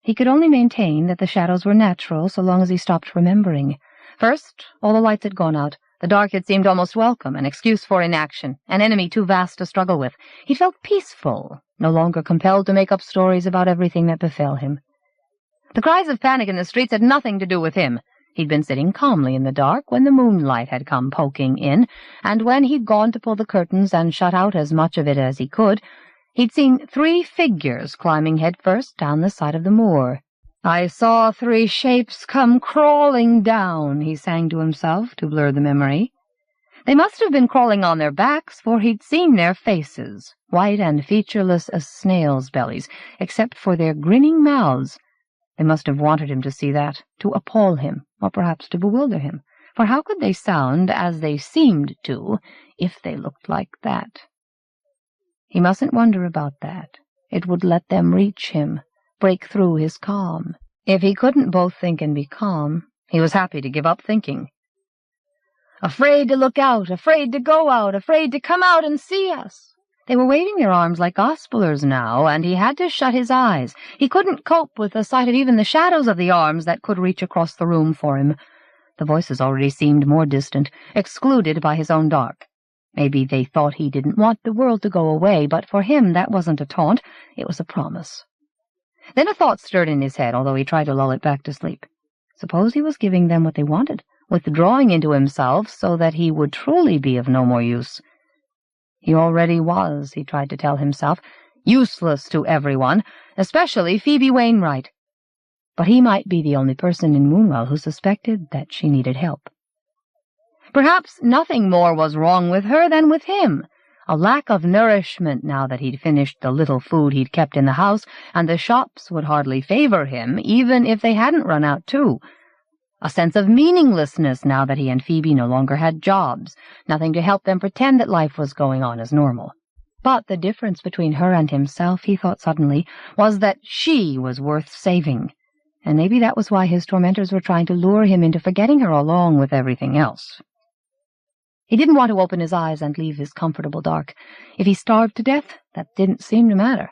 He could only maintain that the shadows were natural so long as he stopped remembering. First, all the lights had gone out. The dark had seemed almost welcome, an excuse for inaction, an enemy too vast to struggle with. He felt peaceful, no longer compelled to make up stories about everything that befell him. The cries of panic in the streets had nothing to do with him. He'd been sitting calmly in the dark when the moonlight had come poking in, and when he'd gone to pull the curtains and shut out as much of it as he could, he'd seen 3 figures climbing headfirst down the side of the moor. "I saw 3 shapes come crawling down," he sang to himself to blur the memory. They must have been crawling on their backs, for he'd seen their faces, white and featureless as snails' bellies, except for their grinning mouths. They must have wanted him to see that, to appall him, or perhaps to bewilder him, for how could they sound as they seemed to if they looked like that? He mustn't wonder about that. It would let them reach him, break through his calm. If he couldn't both think and be calm, he was happy to give up thinking. "Afraid to look out, afraid to go out, afraid to come out and see us." They were waving their arms like gospelers now, and he had to shut his eyes. He couldn't cope with the sight of even the shadows of the arms that could reach across the room for him. The voices already seemed more distant, excluded by his own dark. Maybe they thought he didn't want the world to go away, but for him that wasn't a taunt, it was a promise. Then a thought stirred in his head, although he tried to lull it back to sleep. Suppose he was giving them what they wanted, withdrawing into himself so that he would truly be of no more use. He already was, he tried to tell himself, useless to everyone, especially Phoebe Wainwright. But he might be the only person in Moonwell who suspected that she needed help. Perhaps nothing more was wrong with her than with him. A lack of nourishment now that he'd finished the little food he'd kept in the house, and the shops would hardly favor him, even if they hadn't run out too. A sense of meaninglessness now that he and Phoebe no longer had jobs, nothing to help them pretend that life was going on as normal. But the difference between her and himself, he thought suddenly, was that she was worth saving, and maybe that was why his tormentors were trying to lure him into forgetting her along with everything else. He didn't want to open his eyes and leave his comfortable dark. If he starved to death, that didn't seem to matter.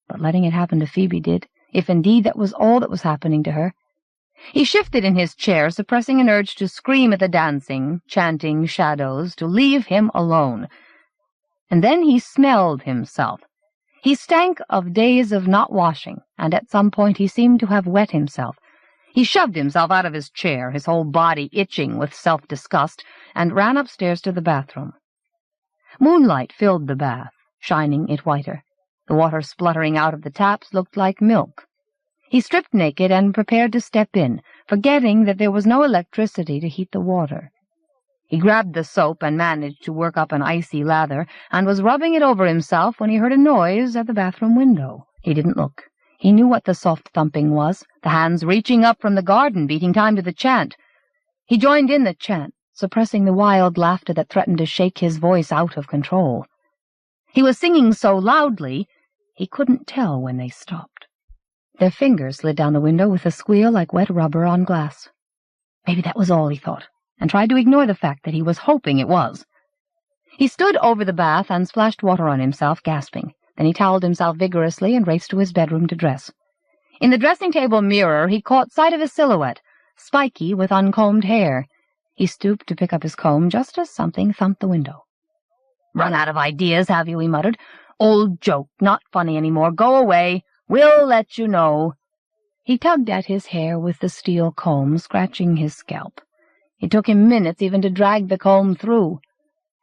But letting it happen to Phoebe did, if indeed that was all that was happening to her. He shifted in his chair, suppressing an urge to scream at the dancing, chanting shadows to leave him alone. And then he smelled himself. He stank of days of not washing, and at some point he seemed to have wet himself. He shoved himself out of his chair, his whole body itching with self-disgust, and ran upstairs to the bathroom. Moonlight filled the bath, shining it whiter. The water spluttering out of the taps looked like milk. He stripped naked and prepared to step in, forgetting that there was no electricity to heat the water. He grabbed the soap and managed to work up an icy lather, and was rubbing it over himself when he heard a noise at the bathroom window. He didn't look. He knew what the soft thumping was, the hands reaching up from the garden, beating time to the chant. He joined in the chant, suppressing the wild laughter that threatened to shake his voice out of control. He was singing so loudly, he couldn't tell when they stopped. Their fingers slid down the window with a squeal like wet rubber on glass. Maybe that was all, he thought, and tried to ignore the fact that he was hoping it was. He stood over the bath and splashed water on himself, gasping. Then he toweled himself vigorously and raced to his bedroom to dress. In the dressing-table mirror he caught sight of his silhouette, spiky with uncombed hair. He stooped to pick up his comb just as something thumped the window. "Run out of ideas, have you?" he muttered. "Old joke, not funny any more. Go away. We'll let you know." He tugged at his hair with the steel comb, scratching his scalp. It took him minutes even to drag the comb through.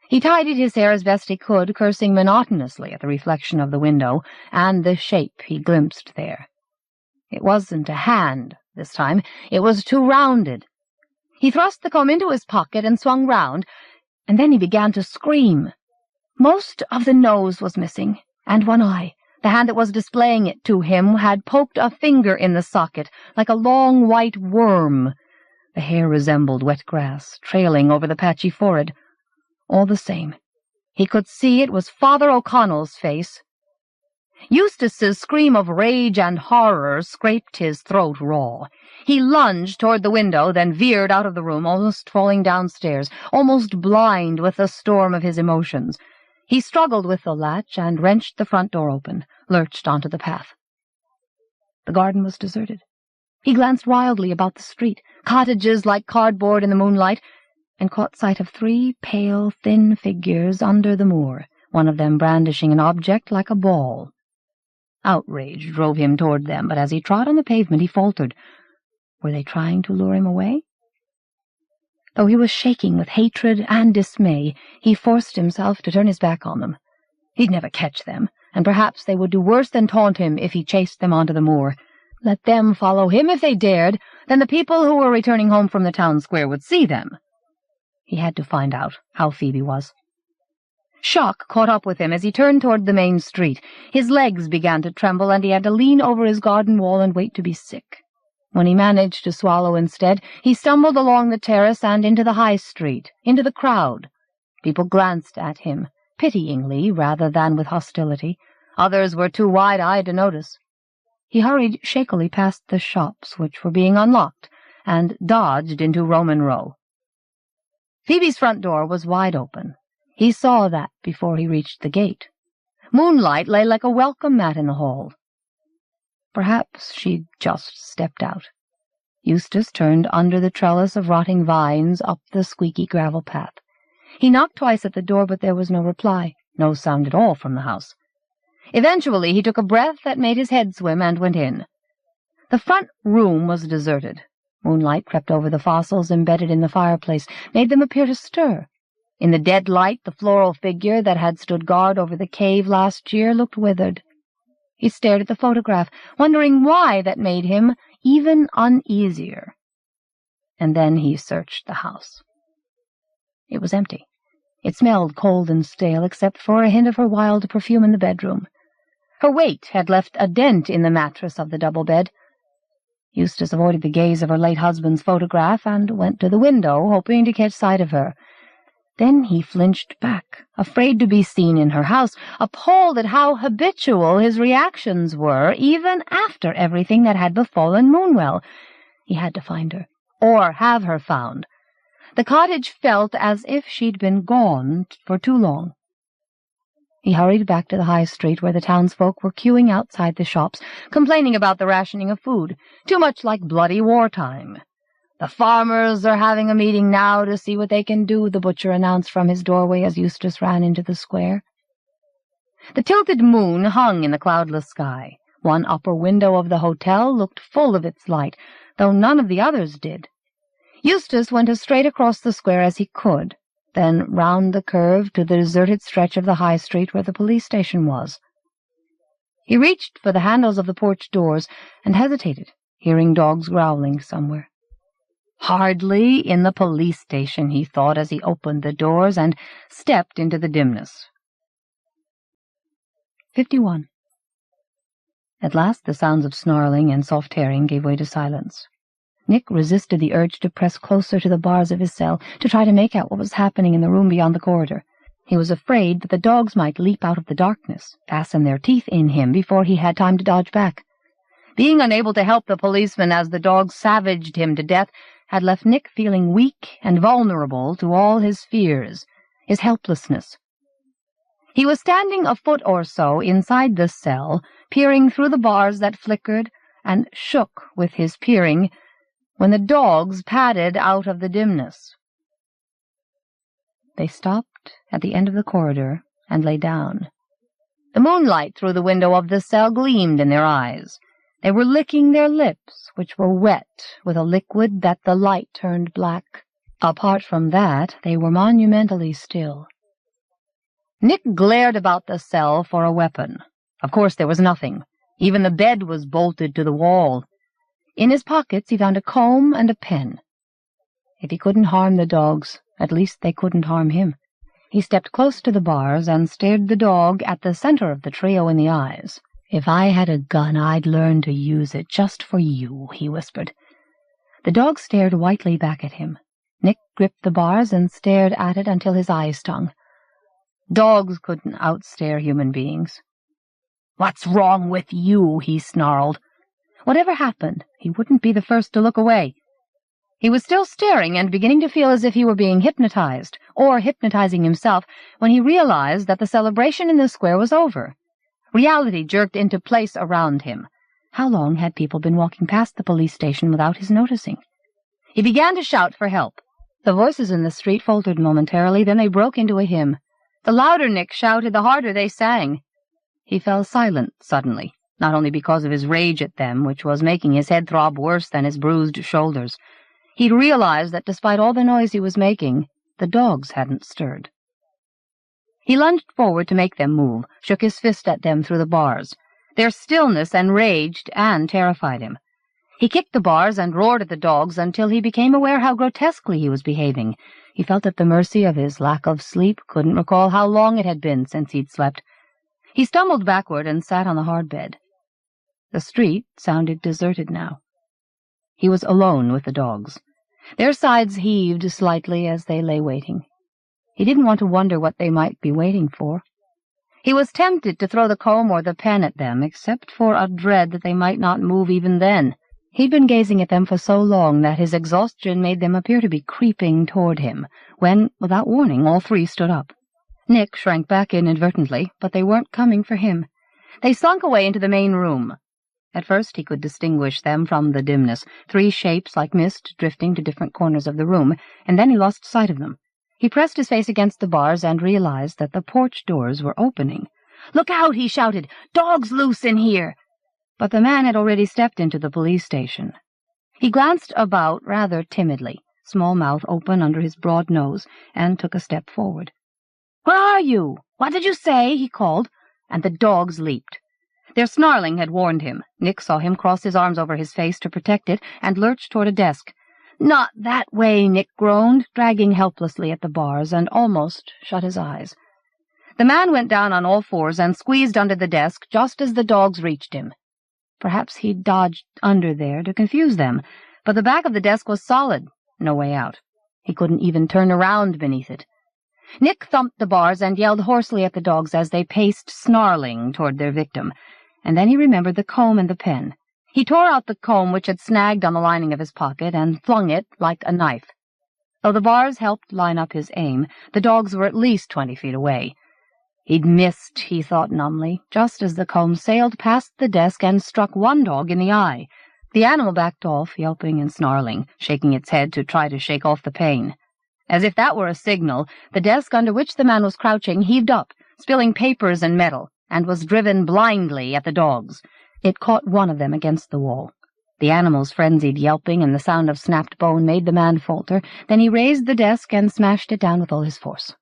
He tidied his hair as best he could, cursing monotonously at the reflection of the window and the shape he glimpsed there. It wasn't a hand this time. It was too rounded. He thrust the comb into his pocket and swung round, and then he began to scream. Most of the nose was missing, and one eye. The hand that was displaying it to him had poked a finger in the socket, like a long white worm. The hair resembled wet grass, trailing over the patchy forehead. All the same, he could see it was Father O'Connell's face. Eustace's scream of rage and horror scraped his throat raw. He lunged toward the window, then veered out of the room, almost falling downstairs, almost blind with the storm of his emotions. He struggled with the latch and wrenched the front door open, lurched onto the path. The garden was deserted. He glanced wildly about the street. cottages like cardboard in the moonlight, and caught sight of 3 pale, thin figures under the moor, one of them brandishing an object like a ball. Outrage drove him toward them, but as he trod on the pavement he faltered. Were they trying to lure him away? Though he was shaking with hatred and dismay, he forced himself to turn his back on them. He'd never catch them, and perhaps they would do worse than taunt him if he chased them onto the moor. Let them follow him if they dared, then the people who were returning home from the town square would see them. He had to find out how Phoebe was. Shock caught up with him as he turned toward the main street. His legs began to tremble, and he had to lean over his garden wall and wait to be sick. When he managed to swallow instead, he stumbled along the terrace and into the high street, into the crowd. People glanced at him, pityingly rather than with hostility. Others were too wide-eyed to notice. He hurried shakily past the shops, which were being unlocked, and dodged into Roman Row. Phoebe's front door was wide open. He saw that before he reached the gate. Moonlight lay like a welcome mat in the hall. Perhaps she'd just stepped out. Eustace turned under the trellis of rotting vines up the squeaky gravel path. He knocked twice at the door, but there was no reply, no sound at all from the house. Eventually he took a breath that made his head swim and went in. The front room was deserted. Moonlight crept over the fossils embedded in the fireplace, made them appear to stir. In the dead light, the floral figure that had stood guard over the cave last year looked withered. He stared at the photograph, wondering why that made him even uneasier. And then he searched the house. It was empty. It smelled cold and stale, except for a hint of her wild perfume in the bedroom. Her weight had left a dent in the mattress of the double bed. Eustace avoided the gaze of her late husband's photograph and went to the window, hoping to catch sight of her. Then he flinched back, afraid to be seen in her house, appalled at how habitual his reactions were, even after everything that had befallen Moonwell. He had to find her, or have her found. The cottage felt as if she'd been gone for too long. He hurried back to the high street where the townsfolk were queuing outside the shops, complaining about the rationing of food, too much like bloody wartime. "The farmers are having a meeting now to see what they can do," the butcher announced from his doorway as Eustace ran into the square. The tilted moon hung in the cloudless sky. One upper window of the hotel looked full of its light, though none of the others did. Eustace went as straight across the square as he could, then round the curve to the deserted stretch of the high street where the police station was. He reached for the handles of the porch doors and hesitated, hearing dogs growling somewhere. Hardly in the police station, he thought as he opened the doors and stepped into the dimness. 51. At last the sounds of snarling and soft tearing gave way to silence. Nick resisted the urge to press closer to the bars of his cell, to try to make out what was happening in the room beyond the corridor. He was afraid that the dogs might leap out of the darkness, fasten their teeth in him before he had time to dodge back. Being unable to help the policeman as the dogs savaged him to death had left Nick feeling weak and vulnerable to all his fears, his helplessness. He was standing a foot or so inside the cell, peering through the bars that flickered and shook with his peering, when the dogs padded out of the dimness. They stopped at the end of the corridor and lay down. The moonlight through the window of the cell gleamed in their eyes. They were licking their lips, which were wet with a liquid that the light turned black. Apart from that, they were monumentally still. Nick glared about the cell for a weapon. Of course there was nothing. Even the bed was bolted to the wall. In his pockets he found a comb and a pen. If he couldn't harm the dogs, at least they couldn't harm him. He stepped close to the bars and stared the dog at the center of the trio in the eyes. "If I had a gun, I'd learn to use it just for you," he whispered. The dog stared whitely back at him. Nick gripped the bars and stared at it until his eyes stung. Dogs couldn't outstare human beings. "What's wrong with you?" he snarled. Whatever happened, he wouldn't be the first to look away. He was still staring and beginning to feel as if he were being hypnotized, or hypnotizing himself, when he realized that the celebration in the square was over. Reality jerked into place around him. How long had people been walking past the police station without his noticing? He began to shout for help. The voices in the street faltered momentarily, then they broke into a hymn. The louder Nick shouted, the harder they sang. He fell silent suddenly, not only because of his rage at them, which was making his head throb worse than his bruised shoulders. He'd realized that despite all the noise he was making, the dogs hadn't stirred. He lunged forward to make them move, shook his fist at them through the bars. Their stillness enraged and terrified him. He kicked the bars and roared at the dogs until he became aware how grotesquely he was behaving. He felt at the mercy of his lack of sleep, couldn't recall how long it had been since he'd slept. He stumbled backward and sat on the hard bed. The street sounded deserted now. He was alone with the dogs. Their sides heaved slightly as they lay waiting. He didn't want to wonder what they might be waiting for. He was tempted to throw the comb or the pen at them, except for a dread that they might not move even then. He'd been gazing at them for so long that his exhaustion made them appear to be creeping toward him, when, without warning, all three stood up. Nick shrank back inadvertently, but they weren't coming for him. They slunk away into the main room. At first he could distinguish them from the dimness, three shapes like mist drifting to different corners of the room, and then he lost sight of them. He pressed his face against the bars and realized that the porch doors were opening. "Look out!" he shouted. "Dogs loose in here!" But the man had already stepped into the police station. He glanced about rather timidly, small mouth open under his broad nose, and took a step forward. "Where are you? What did you say?" he called, and the dogs leaped. Their snarling had warned him. Nick saw him cross his arms over his face to protect it and lurch toward a desk. "Not that way," Nick groaned, dragging helplessly at the bars, and almost shut his eyes. The man went down on all fours and squeezed under the desk just as the dogs reached him. Perhaps he'd dodged under there to confuse them, but the back of the desk was solid, no way out. He couldn't even turn around beneath it. Nick thumped the bars and yelled hoarsely at the dogs as they paced, snarling, toward their victim, and then he remembered the comb and the pen. He tore out the comb which had snagged on the lining of his pocket and flung it like a knife. Though the bars helped line up his aim, the dogs were at least 20 feet away. He'd missed, he thought numbly, just as the comb sailed past the desk and struck one dog in the eye. The animal backed off, yelping and snarling, shaking its head to try to shake off the pain. As if that were a signal, the desk under which the man was crouching heaved up, spilling papers and metal, and was driven blindly at the dogs. It caught one of them against the wall. The animal's frenzied yelping and the sound of snapped bone made the man falter. Then he raised the desk and smashed it down with all his force.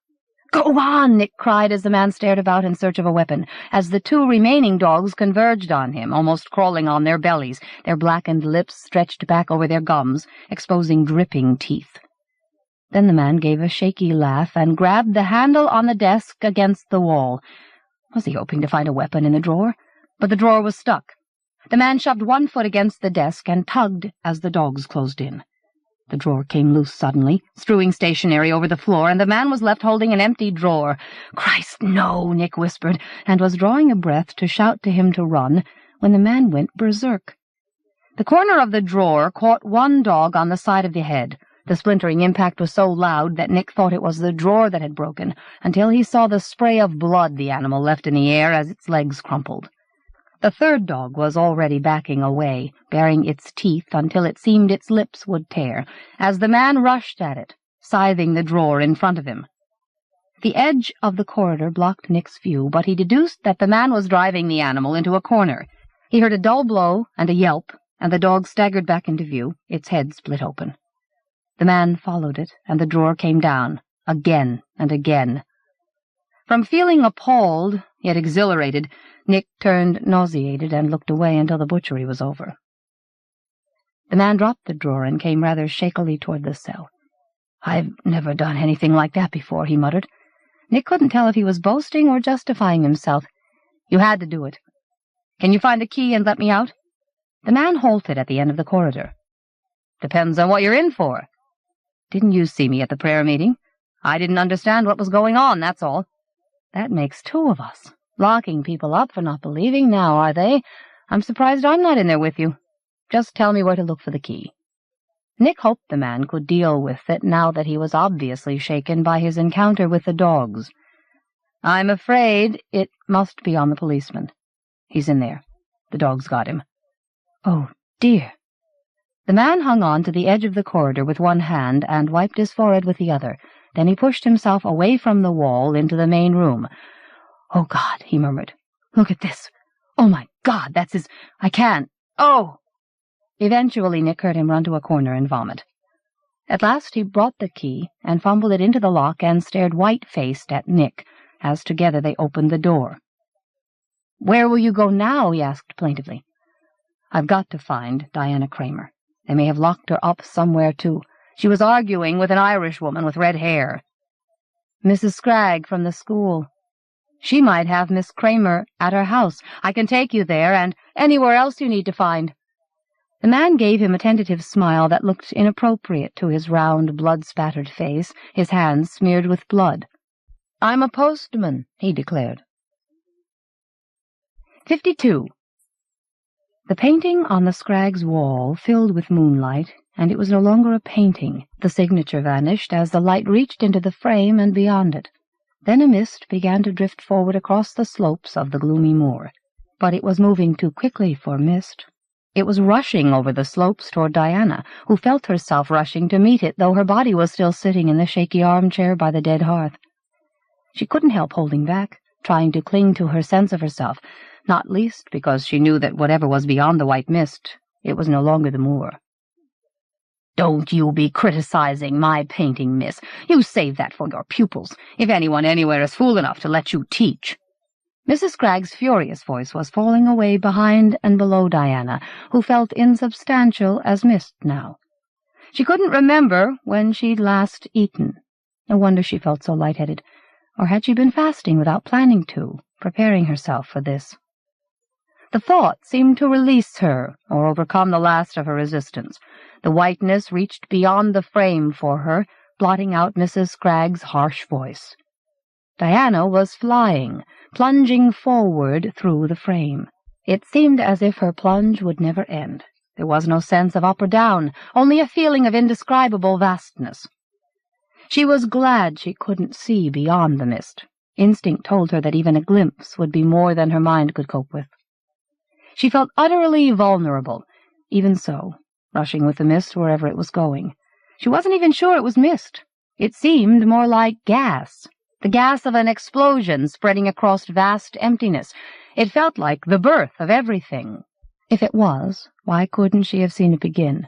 "Go on!" Nick cried as the man stared about in search of a weapon, as the two remaining dogs converged on him, almost crawling on their bellies, their blackened lips stretched back over their gums, exposing dripping teeth. Then the man gave a shaky laugh and grabbed the handle on the desk against the wall. Was he hoping to find a weapon in the drawer? But the drawer was stuck. The man shoved one foot against the desk and tugged as the dogs closed in. The drawer came loose suddenly, strewing stationery over the floor, and the man was left holding an empty drawer. "Christ, no!" Nick whispered, and was drawing a breath to shout to him to run, when the man went berserk. The corner of the drawer caught one dog on the side of the head. The splintering impact was so loud that Nick thought it was the drawer that had broken, until he saw the spray of blood the animal left in the air as its legs crumpled. The third dog was already backing away, baring its teeth until it seemed its lips would tear, as the man rushed at it, scything the drawer in front of him. The edge of the corridor blocked Nick's view, but he deduced that the man was driving the animal into a corner. He heard a dull blow and a yelp, and the dog staggered back into view, its head split open. The man followed it, and the drawer came down, again and again. From feeling appalled, yet exhilarated, Nick turned nauseated and looked away until the butchery was over. The man dropped the drawer and came rather shakily toward the cell. "I've never done anything like that before," he muttered. Nick couldn't tell if he was boasting or justifying himself. "You had to do it. Can you find the key and let me out?" The man halted at the end of the corridor. "Depends on what you're in for." "Didn't you see me at the prayer meeting? I didn't understand what was going on, that's all." "That makes two of us. Locking people up for not believing now, are they? I'm surprised I'm not in there with you. Just tell me where to look for the key." Nick hoped the man could deal with it now that he was obviously shaken by his encounter with the dogs. "I'm afraid it must be on the policeman. He's in there. The dogs got him." "Oh, dear." The man hung on to the edge of the corridor with one hand and wiped his forehead with the other. Then he pushed himself away from the wall into the main room. "Oh, God," he murmured. "Look at this. Oh, my God, that's his... I can't... Oh!" Eventually Nick heard him run to a corner and vomit. At last he brought the key and fumbled it into the lock and stared white-faced at Nick as together they opened the door. "Where will you go now?" he asked plaintively. "I've got to find Diana Kramer. They may have locked her up somewhere, too. She was arguing with an Irish woman with red hair." "Mrs. Scragg from the school. She might have Miss Kramer at her house. I can take you there, and anywhere else you need to find." The man gave him a tentative smile that looked inappropriate to his round, blood-spattered face, his hands smeared with blood. "I'm a postman," he declared. 52. The painting on the Scraggs' wall filled with moonlight, and it was no longer a painting. The signature vanished as the light reached into the frame and beyond it. Then a mist began to drift forward across the slopes of the gloomy moor. But it was moving too quickly for mist. It was rushing over the slopes toward Diana, who felt herself rushing to meet it, though her body was still sitting in the shaky armchair by the dead hearth. She couldn't help holding back, trying to cling to her sense of herself, not least because she knew that whatever was beyond the white mist, it was no longer the moor. "Don't you be criticizing my painting, miss. You save that for your pupils, if anyone anywhere is fool enough to let you teach." Mrs. Scragg's furious voice was falling away behind and below Diana, who felt insubstantial as mist now. She couldn't remember when she'd last eaten. No wonder she felt so lightheaded. Or had she been fasting without planning to, preparing herself for this? The thought seemed to release her, or overcome the last of her resistance. The whiteness reached beyond the frame for her, blotting out Mrs. Scragg's harsh voice. Diana was flying, plunging forward through the frame. It seemed as if her plunge would never end. There was no sense of up or down, only a feeling of indescribable vastness. She was glad she couldn't see beyond the mist. Instinct told her that even a glimpse would be more than her mind could cope with. She felt utterly vulnerable. Even so, rushing with the mist wherever it was going. She wasn't even sure it was mist. It seemed more like gas. The gas of an explosion spreading across vast emptiness. It felt like the birth of everything. If it was, why couldn't she have seen it begin?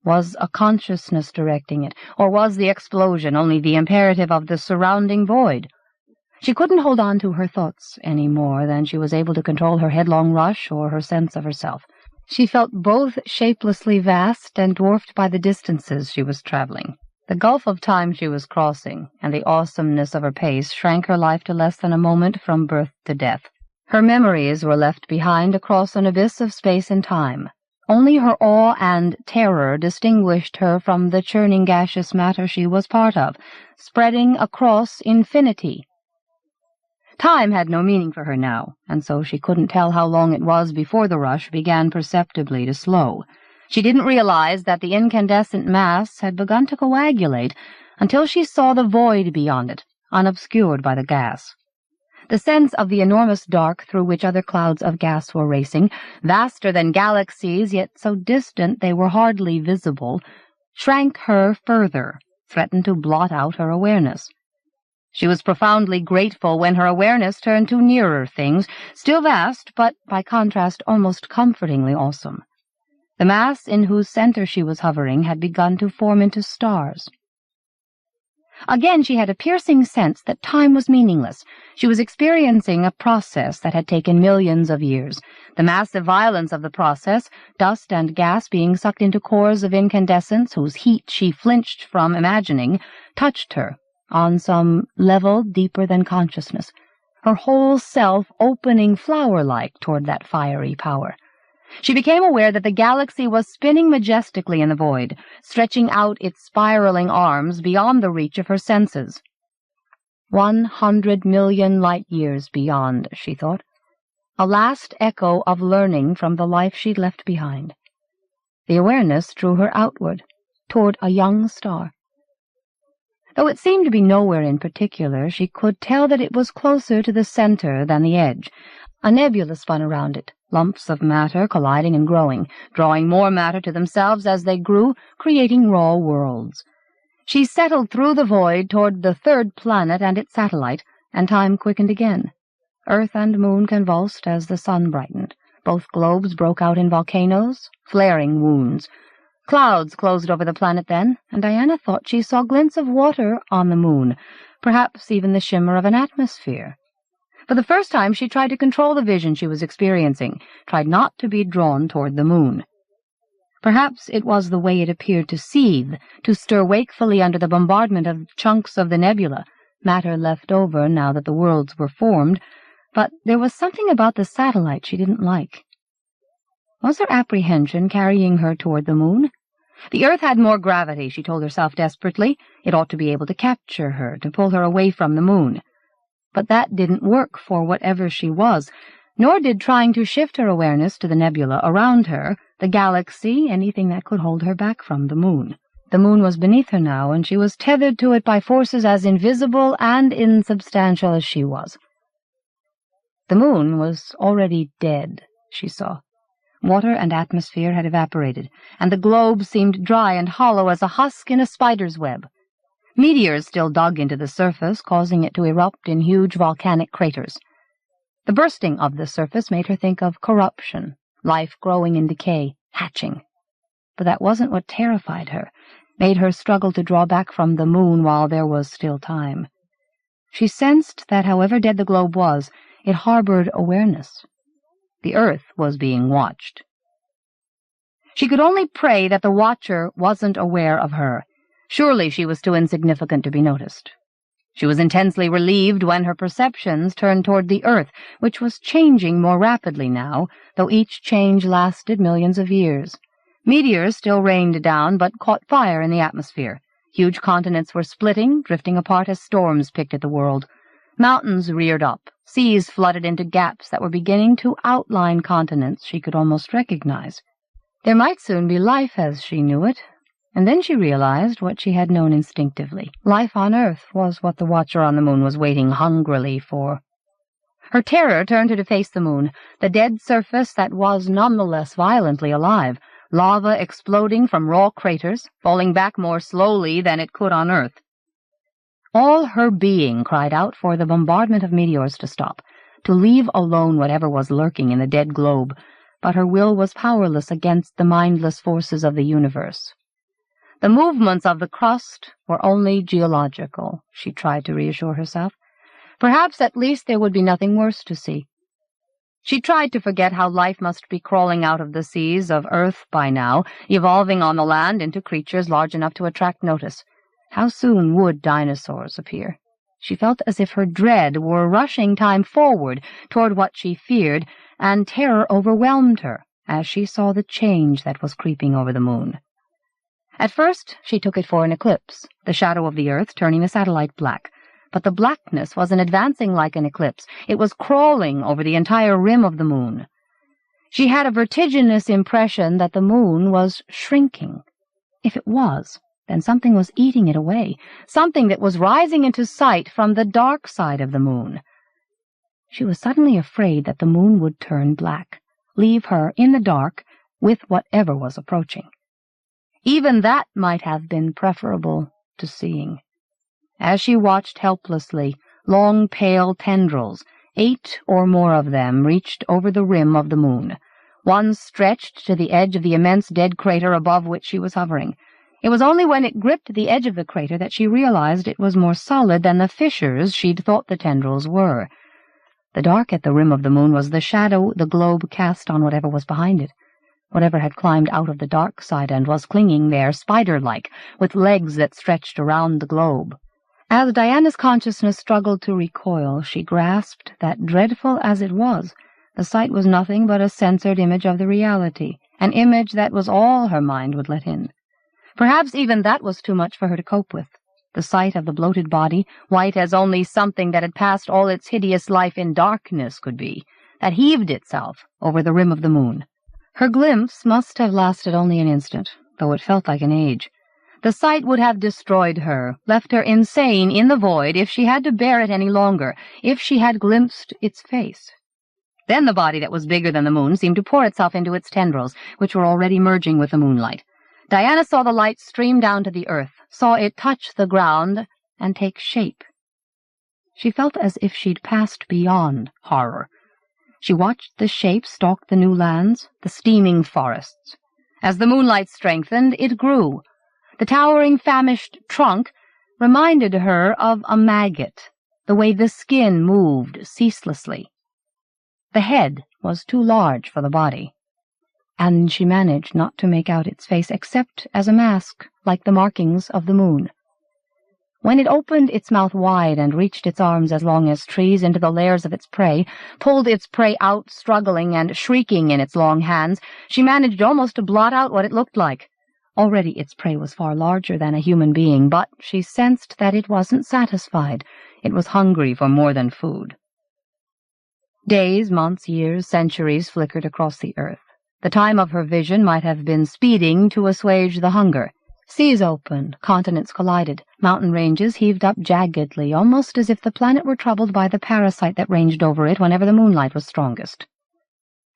Was a consciousness directing it, or was the explosion only the imperative of the surrounding void? She couldn't hold on to her thoughts any more than she was able to control her headlong rush or her sense of herself. She felt both shapelessly vast and dwarfed by the distances she was traveling. The gulf of time she was crossing, and the awesomeness of her pace, shrank her life to less than a moment from birth to death. Her memories were left behind across an abyss of space and time. Only her awe and terror distinguished her from the churning gaseous matter she was part of, spreading across infinity. Time had no meaning for her now, and so she couldn't tell how long it was before the rush began perceptibly to slow. She didn't realize that the incandescent mass had begun to coagulate until she saw the void beyond it, unobscured by the gas. The sense of the enormous dark through which other clouds of gas were racing, vaster than galaxies, yet so distant they were hardly visible, shrank her further, threatened to blot out her awareness. She was profoundly grateful when her awareness turned to nearer things, still vast, but by contrast almost comfortingly awesome. The mass in whose center she was hovering had begun to form into stars. Again she had a piercing sense that time was meaningless. She was experiencing a process that had taken millions of years. The massive violence of the process, dust and gas being sucked into cores of incandescence whose heat she flinched from imagining, touched her on some level deeper than consciousness, her whole self opening flower-like toward that fiery power. She became aware that the galaxy was spinning majestically in the void, stretching out its spiraling arms beyond the reach of her senses. 100 million light-years beyond, she thought. A last echo of learning from the life she'd left behind. The awareness drew her outward, toward a young star. Though it seemed to be nowhere in particular, she could tell that it was closer to the center than the edge. A nebula spun around it, lumps of matter colliding and growing, drawing more matter to themselves as they grew, creating raw worlds. She settled through the void toward the third planet and its satellite, and time quickened again. Earth and moon convulsed as the sun brightened. Both globes broke out in volcanoes, flaring wounds. Clouds closed over the planet then, and Diana thought she saw glints of water on the moon, perhaps even the shimmer of an atmosphere. For the first time she tried to control the vision she was experiencing, tried not to be drawn toward the moon. Perhaps it was the way it appeared to seethe, to stir wakefully under the bombardment of chunks of the nebula, matter left over now that the worlds were formed, but there was something about the satellite she didn't like. Was her apprehension carrying her toward the moon? The Earth had more gravity, she told herself desperately. It ought to be able to capture her, to pull her away from the moon. But that didn't work for whatever she was, nor did trying to shift her awareness to the nebula around her, the galaxy, anything that could hold her back from the moon. The moon was beneath her now, and she was tethered to it by forces as invisible and insubstantial as she was. The moon was already dead, she saw. Water and atmosphere had evaporated, and the globe seemed dry and hollow as a husk in a spider's web. Meteors still dug into the surface, causing it to erupt in huge volcanic craters. The bursting of the surface made her think of corruption, life growing in decay, hatching. But that wasn't what terrified her, made her struggle to draw back from the moon while there was still time. She sensed that however dead the globe was, it harbored awareness. The Earth was being watched. She could only pray that the watcher wasn't aware of her. Surely she was too insignificant to be noticed. She was intensely relieved when her perceptions turned toward the Earth, which was changing more rapidly now, though each change lasted millions of years. Meteors still rained down, but caught fire in the atmosphere. Huge continents were splitting, drifting apart as storms picked at the world. Mountains reared up. Seas flooded into gaps that were beginning to outline continents she could almost recognize. There might soon be life as she knew it, and then she realized what she had known instinctively. Life on Earth was what the watcher on the moon was waiting hungrily for. Her terror turned her to face the moon, the dead surface that was nonetheless violently alive, lava exploding from raw craters, falling back more slowly than it could on Earth. All her being cried out for the bombardment of meteors to stop, to leave alone whatever was lurking in the dead globe, but her will was powerless against the mindless forces of the universe. The movements of the crust were only geological, she tried to reassure herself. Perhaps at least there would be nothing worse to see. She tried to forget how life must be crawling out of the seas of Earth by now, evolving on the land into creatures large enough to attract notice. How soon would dinosaurs appear? She felt as if her dread were rushing time forward toward what she feared, and terror overwhelmed her as she saw the change that was creeping over the moon. At first she took it for an eclipse, the shadow of the Earth turning the satellite black. But the blackness wasn't advancing like an eclipse. It was crawling over the entire rim of the moon. She had a vertiginous impression that the moon was shrinking. If it was, then something was eating it away, something that was rising into sight from the dark side of the moon. She was suddenly afraid that the moon would turn black, leave her in the dark with whatever was approaching. Even that might have been preferable to seeing. As she watched helplessly, long pale tendrils, 8 or more of them, reached over the rim of the moon. One stretched to the edge of the immense dead crater above which she was hovering. It was only when it gripped the edge of the crater that she realized it was more solid than the fissures she'd thought the tendrils were. The dark at the rim of the moon was the shadow the globe cast on whatever was behind it, whatever had climbed out of the dark side and was clinging there, spider-like, with legs that stretched around the globe. As Diana's consciousness struggled to recoil, she grasped that, dreadful as it was, the sight was nothing but a censored image of the reality, an image that was all her mind would let in. Perhaps even that was too much for her to cope with. The sight of the bloated body, white as only something that had passed all its hideous life in darkness could be, that heaved itself over the rim of the moon. Her glimpse must have lasted only an instant, though it felt like an age. The sight would have destroyed her, left her insane in the void if she had to bear it any longer, if she had glimpsed its face. Then the body that was bigger than the moon seemed to pour itself into its tendrils, which were already merging with the moonlight. Diana saw the light stream down to the earth, saw it touch the ground and take shape. She felt as if she'd passed beyond horror. She watched the shape stalk the new lands, the steaming forests. As the moonlight strengthened, it grew. The towering, famished trunk reminded her of a maggot, the way the skin moved ceaselessly. The head was too large for the body, and she managed not to make out its face except as a mask, like the markings of the moon. When it opened its mouth wide and reached its arms as long as trees into the lairs of its prey, pulled its prey out, struggling and shrieking in its long hands, she managed almost to blot out what it looked like. Already its prey was far larger than a human being, but she sensed that it wasn't satisfied. It was hungry for more than food. Days, months, years, centuries flickered across the earth. The time of her vision might have been speeding to assuage the hunger. Seas opened, continents collided, mountain ranges heaved up jaggedly, almost as if the planet were troubled by the parasite that ranged over it whenever the moonlight was strongest.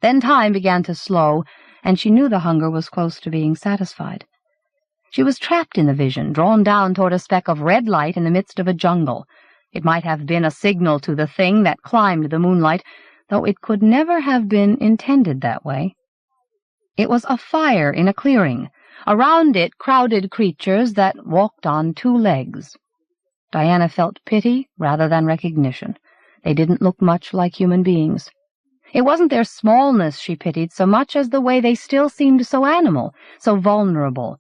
Then time began to slow, and she knew the hunger was close to being satisfied. She was trapped in the vision, drawn down toward a speck of red light in the midst of a jungle. It might have been a signal to the thing that climbed the moonlight, though it could never have been intended that way. It was a fire in a clearing. Around it crowded creatures that walked on two legs. Diana felt pity rather than recognition. They didn't look much like human beings. It wasn't their smallness she pitied so much as the way they still seemed so animal, so vulnerable.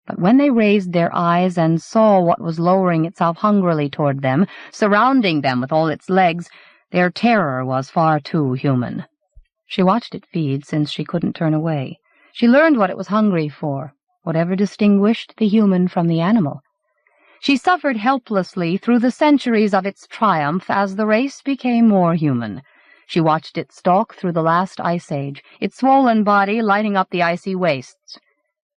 But when they raised their eyes and saw what was lowering itself hungrily toward them, surrounding them with all its legs, their terror was far too human. She watched it feed since she couldn't turn away. She learned what it was hungry for, whatever distinguished the human from the animal. She suffered helplessly through the centuries of its triumph as the race became more human. She watched it stalk through the last ice age, its swollen body lighting up the icy wastes.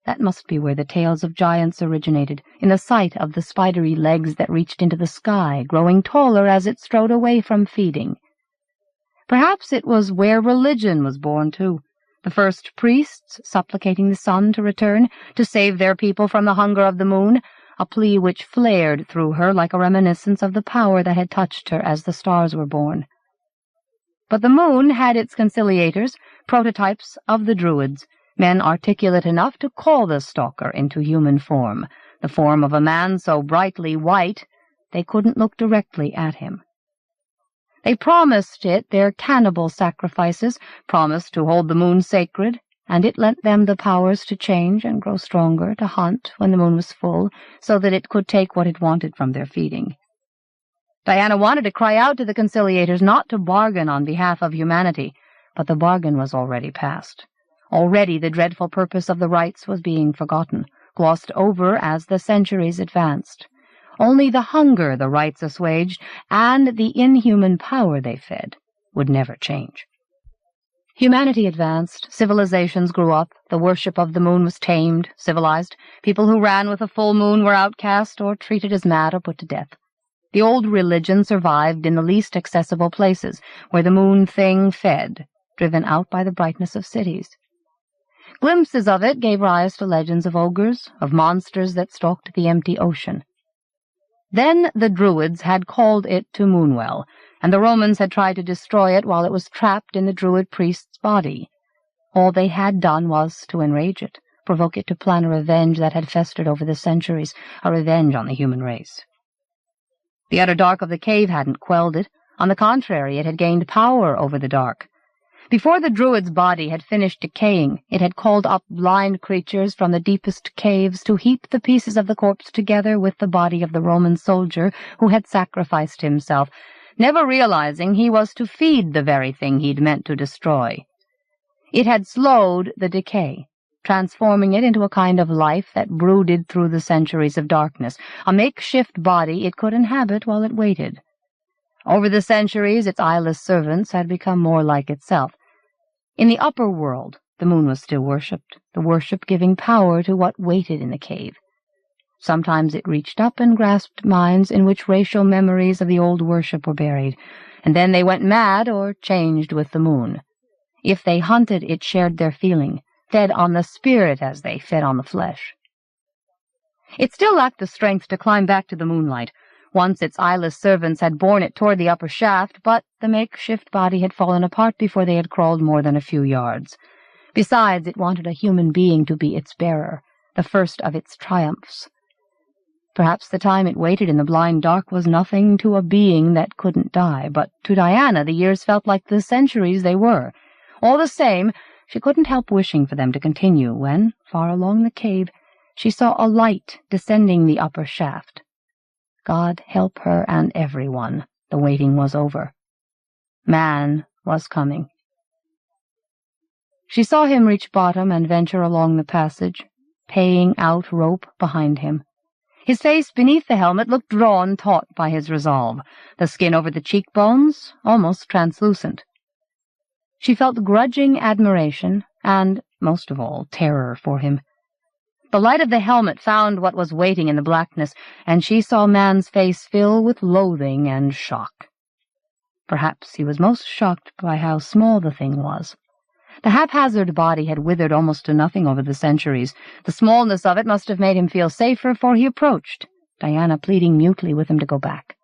That must be where the tales of giants originated, in the sight of the spidery legs that reached into the sky, growing taller as it strode away from feeding. Perhaps it was where religion was born, too. The first priests supplicating the sun to return, to save their people from the hunger of the moon, a plea which flared through her like a reminiscence of the power that had touched her as the stars were born. But the moon had its conciliators, prototypes of the Druids, men articulate enough to call the stalker into human form, the form of a man so brightly white they couldn't look directly at him. They promised it their cannibal sacrifices, promised to hold the moon sacred, and it lent them the powers to change and grow stronger, to hunt when the moon was full, so that it could take what it wanted from their feeding. Diana wanted to cry out to the conciliators not to bargain on behalf of humanity, but the bargain was already past. Already the dreadful purpose of the rites was being forgotten, glossed over as the centuries advanced. Only the hunger the rites assuaged, and the inhuman power they fed, would never change. Humanity advanced, civilizations grew up, the worship of the moon was tamed, civilized. People who ran with a full moon were outcast or treated as mad or put to death. The old religion survived in the least accessible places, where the moon thing fed, driven out by the brightness of cities. Glimpses of it gave rise to legends of ogres, of monsters that stalked the empty ocean. Then the Druids had called it to Moonwell, and the Romans had tried to destroy it while it was trapped in the Druid priest's body. All they had done was to enrage it, provoke it to plan a revenge that had festered over the centuries, a revenge on the human race. The utter dark of the cave hadn't quelled it. On the contrary, it had gained power over the dark. Before the Druid's body had finished decaying, it had called up blind creatures from the deepest caves to heap the pieces of the corpse together with the body of the Roman soldier who had sacrificed himself, never realizing he was to feed the very thing he'd meant to destroy. It had slowed the decay, transforming it into a kind of life that brooded through the centuries of darkness, a makeshift body it could inhabit while it waited. Over the centuries, its eyeless servants had become more like itself. In the upper world, the moon was still worshipped, the worship giving power to what waited in the cave. Sometimes it reached up and grasped minds in which racial memories of the old worship were buried, and then they went mad or changed with the moon. If they hunted, it shared their feeling, fed on the spirit as they fed on the flesh. It still lacked the strength to climb back to the moonlight. Once its eyeless servants had borne it toward the upper shaft, but the makeshift body had fallen apart before they had crawled more than a few yards. Besides, it wanted a human being to be its bearer, the first of its triumphs. Perhaps the time it waited in the blind dark was nothing to a being that couldn't die, but to Diana the years felt like the centuries they were. All the same, she couldn't help wishing for them to continue when, far along the cave, she saw a light descending the upper shaft. God help her and everyone. The waiting was over. Man was coming. She saw him reach bottom and venture along the passage, paying out rope behind him. His face beneath the helmet looked drawn taut by his resolve, the skin over the cheekbones almost translucent. She felt grudging admiration and, most of all, terror for him. The light of the helmet found what was waiting in the blackness, and she saw man's face fill with loathing and shock. Perhaps he was most shocked by how small the thing was. The haphazard body had withered almost to nothing over the centuries. The smallness of it must have made him feel safer, for he approached, Diana pleading mutely with him to go back.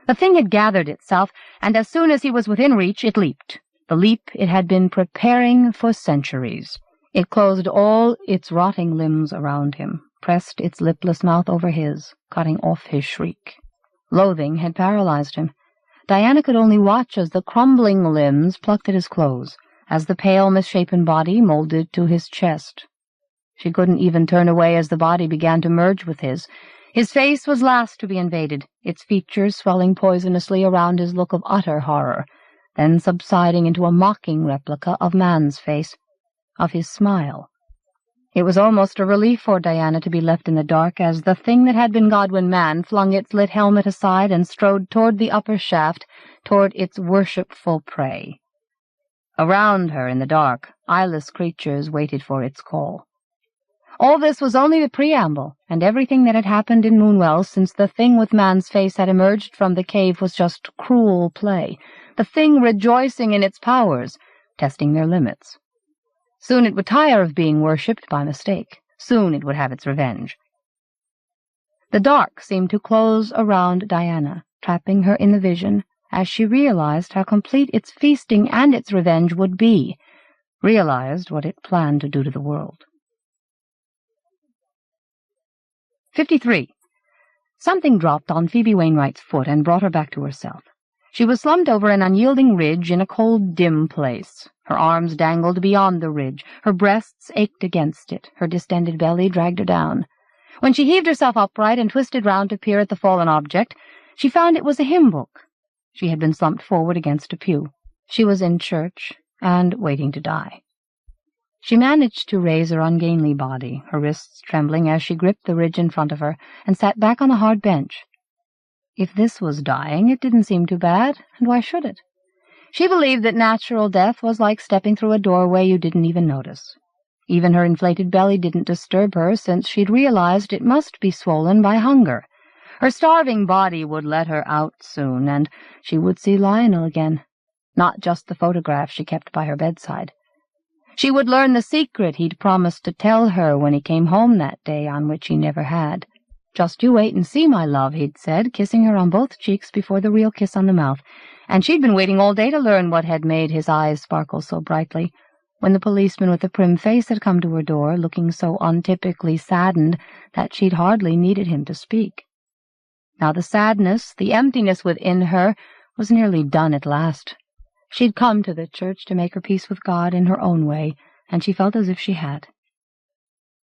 The thing had gathered itself, and as soon as he was within reach, it leaped. The leap it had been preparing for centuries. It closed all its rotting limbs around him, pressed its lipless mouth over his, cutting off his shriek. Loathing had paralyzed him. Diana could only watch as the crumbling limbs plucked at his clothes, as the pale, misshapen body molded to his chest. She couldn't even turn away as the body began to merge with his. His face was last to be invaded, its features swelling poisonously around his look of utter horror, then subsiding into a mocking replica of man's face, of his smile. It was almost a relief for Diana to be left in the dark as the thing that had been Godwin Man flung its lit helmet aside and strode toward the upper shaft, toward its worshipful prey. Around her, in the dark, eyeless creatures waited for its call. All this was only the preamble, and everything that had happened in Moonwell since the thing with man's face had emerged from the cave was just cruel play, the thing rejoicing in its powers, testing their limits. Soon it would tire of being worshipped by mistake. Soon it would have its revenge. The dark seemed to close around Diana, trapping her in the vision, as she realized how complete its feasting and its revenge would be, realized what it planned to do to the world. 53. Something dropped on Phoebe Wainwright's foot and brought her back to herself. She was slumped over an unyielding ridge in a cold, dim place. Her arms dangled beyond the ridge, her breasts ached against it, her distended belly dragged her down. When she heaved herself upright and twisted round to peer at the fallen object, she found it was a hymn book. She had been slumped forward against a pew. She was in church, and waiting to die. She managed to raise her ungainly body, her wrists trembling as she gripped the ridge in front of her, and sat back on the hard bench. If this was dying, it didn't seem too bad, and why should it? She believed that natural death was like stepping through a doorway you didn't even notice. Even her inflated belly didn't disturb her, since she'd realized it must be swollen by hunger. Her starving body would let her out soon, and she would see Lionel again, not just the photograph she kept by her bedside. She would learn the secret he'd promised to tell her when he came home that day on which he never had. "Just you wait and see, my love," he'd said, kissing her on both cheeks before the real kiss on the mouth, and she'd been waiting all day to learn what had made his eyes sparkle so brightly, when the policeman with the prim face had come to her door, looking so untypically saddened that she'd hardly needed him to speak. Now the sadness, the emptiness within her, was nearly done at last. She'd come to the church to make her peace with God in her own way, and she felt as if she had.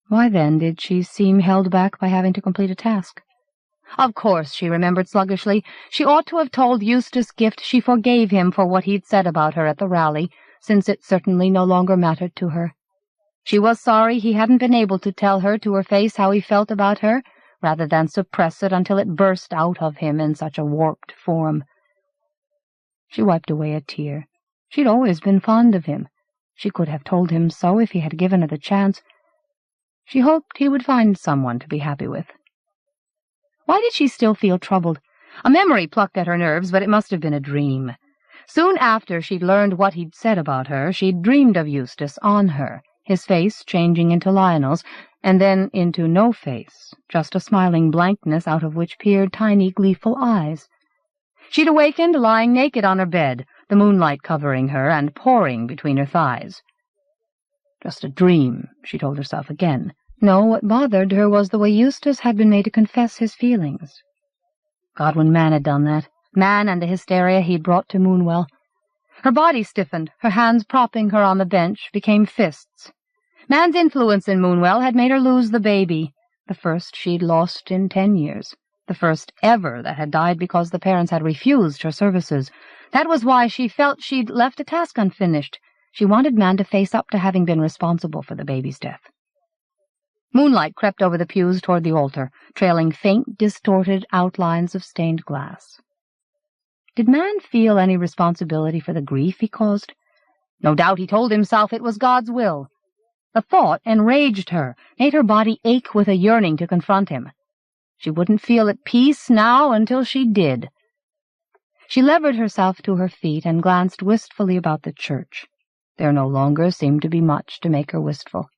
Why then did she seem held back by having to complete a task? Of course, she remembered sluggishly, she ought to have told Eustace Gift she forgave him for what he'd said about her at the rally, since it certainly no longer mattered to her. She was sorry he hadn't been able to tell her to her face how he felt about her, rather than suppress it until it burst out of him in such a warped form. She wiped away a tear. She'd always been fond of him. She could have told him so if he had given her the chance. She hoped he would find someone to be happy with. Why did she still feel troubled? A memory plucked at her nerves, but it must have been a dream. Soon after she'd learned what he'd said about her, she'd dreamed of Eustace on her, his face changing into Lionel's, and then into no face, just a smiling blankness out of which peered tiny, gleeful eyes. She'd awakened lying naked on her bed, the moonlight covering her and pouring between her thighs. Just a dream, she told herself again. No, what bothered her was the way Eustace had been made to confess his feelings. Godwin Mann had done that. Mann and the hysteria he'd brought to Moonwell. Her body stiffened, her hands propping her on the bench became fists. Mann's influence in Moonwell had made her lose the baby, the first she'd lost in 10 years, the first ever that had died because the parents had refused her services. That was why she felt she'd left a task unfinished. She wanted Mann to face up to having been responsible for the baby's death. Moonlight crept over the pews toward the altar, trailing faint, distorted outlines of stained glass. Did Mann feel any responsibility for the grief he caused? No doubt he told himself it was God's will. The thought enraged her, made her body ache with a yearning to confront him. She wouldn't feel at peace now until she did. She levered herself to her feet and glanced wistfully about the church. There no longer seemed to be much to make her wistful.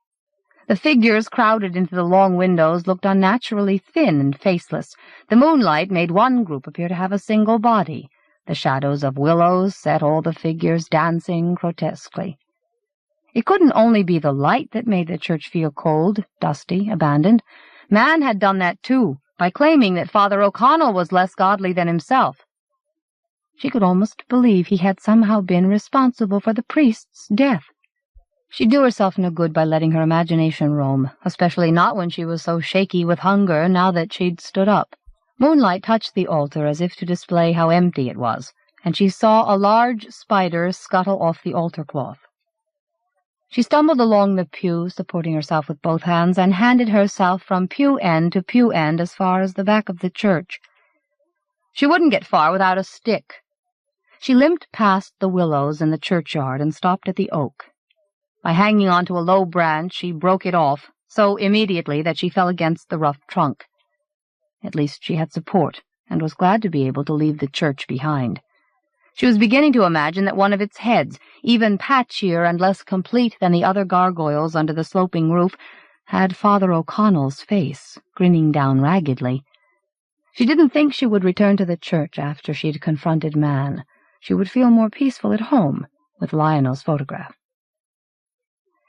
The figures crowded into the long windows looked unnaturally thin and faceless. The moonlight made one group appear to have a single body. The shadows of willows set all the figures dancing grotesquely. It couldn't only be the light that made the church feel cold, dusty, abandoned. Mann had done that too, by claiming that Father O'Connell was less godly than himself. She could almost believe he had somehow been responsible for the priest's death. She'd do herself no good by letting her imagination roam, especially not when she was so shaky with hunger now that she'd stood up. Moonlight touched the altar as if to display how empty it was, and she saw a large spider scuttle off the altar cloth. She stumbled along the pew, supporting herself with both hands, and handed herself from pew end to pew end as far as the back of the church. She wouldn't get far without a stick. She limped past the willows in the churchyard and stopped at the oak. By hanging onto a low branch, she broke it off, so immediately that she fell against the rough trunk. At least she had support, and was glad to be able to leave the church behind. She was beginning to imagine that one of its heads, even patchier and less complete than the other gargoyles under the sloping roof, had Father O'Connell's face, grinning down raggedly. She didn't think she would return to the church after she'd confronted Mann. She would feel more peaceful at home with Lionel's photograph.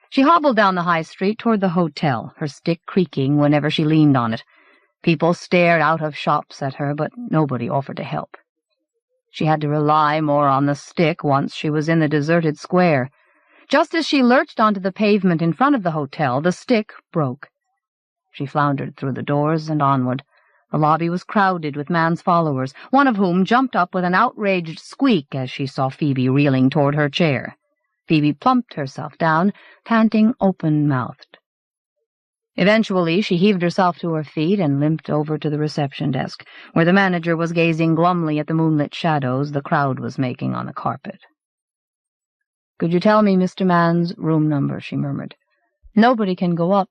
She hobbled down the high street toward the hotel, her stick creaking whenever she leaned on it. People stared out of shops at her, but nobody offered to help. She had to rely more on the stick once she was in the deserted square. Just as she lurched onto the pavement in front of the hotel, the stick broke. She floundered through the doors and onward. The lobby was crowded with Mann's followers, one of whom jumped up with an outraged squeak as she saw Phoebe reeling toward her chair. Phoebe plumped herself down, panting open-mouthed. Eventually, she heaved herself to her feet and limped over to the reception desk, where the manager was gazing glumly at the moonlit shadows the crowd was making on the carpet. "Could you tell me Mr. Mann's room number?" she murmured. "Nobody can go up."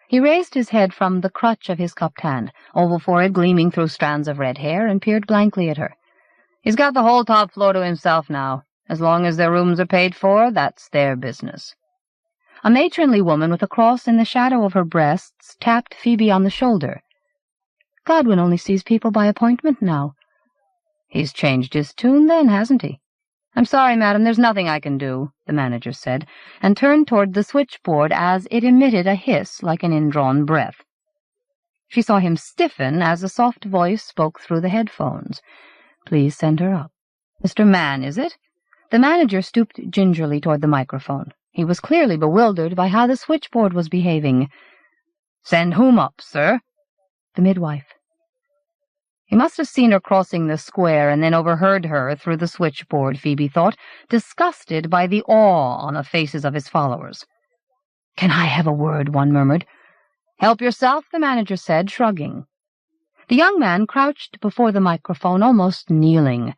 He raised his head from the crutch of his cupped hand, oval forehead gleaming through strands of red hair, and peered blankly at her. "He's got the whole top floor to himself now. As long as their rooms are paid for, that's their business." A matronly woman with a cross in the shadow of her breasts tapped Phoebe on the shoulder. "Godwin only sees people by appointment now." "He's changed his tune, then, hasn't he?" "I'm sorry, madam, there's nothing I can do," the manager said, and turned toward the switchboard as it emitted a hiss like an indrawn breath. She saw him stiffen as a soft voice spoke through the headphones. "Please send her up." "Mr. Mann, is it?" The manager stooped gingerly toward the microphone. He was clearly bewildered by how the switchboard was behaving. "Send whom up, sir?" "The midwife." He must have seen her crossing the square and then overheard her through the switchboard, Phoebe thought, disgusted by the awe on the faces of his followers. "Can I have a word?" one murmured. "Help yourself," the manager said, shrugging. The young man crouched before the microphone, almost kneeling.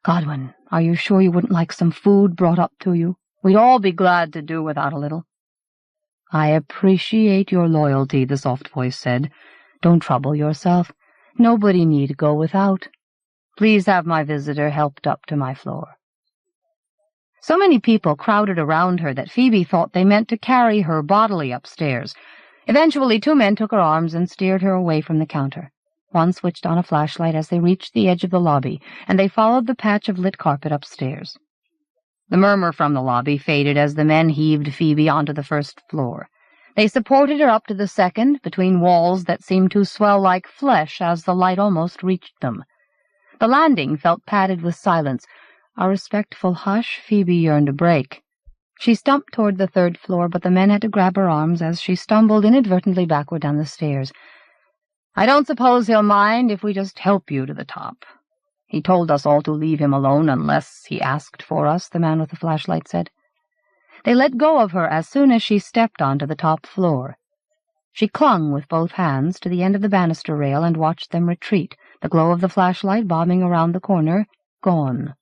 "Godwin, are you sure you wouldn't like some food brought up to you? We'd all be glad to do without a little." "I appreciate your loyalty," the soft voice said. "Don't trouble yourself. Nobody need go without. Please have my visitor helped up to my floor." So many people crowded around her that Phoebe thought they meant to carry her bodily upstairs. Eventually 2 men took her arms and steered her away from the counter. One switched on a flashlight as they reached the edge of the lobby, and they followed the patch of lit carpet upstairs. The murmur from the lobby faded as the men heaved Phoebe onto the first floor. They supported her up to the second, between walls that seemed to swell like flesh as the light almost reached them. The landing felt padded with silence, a respectful hush Phoebe yearned to break. She stumped toward the 3rd floor, but the men had to grab her arms as she stumbled inadvertently backward down the stairs. "I don't suppose he'll mind if we just help you to the top. He told us all to leave him alone unless he asked for us," the man with the flashlight said. They let go of her as soon as she stepped onto the top floor. She clung with both hands to the end of the banister rail and watched them retreat, the glow of the flashlight bobbing around the corner, gone.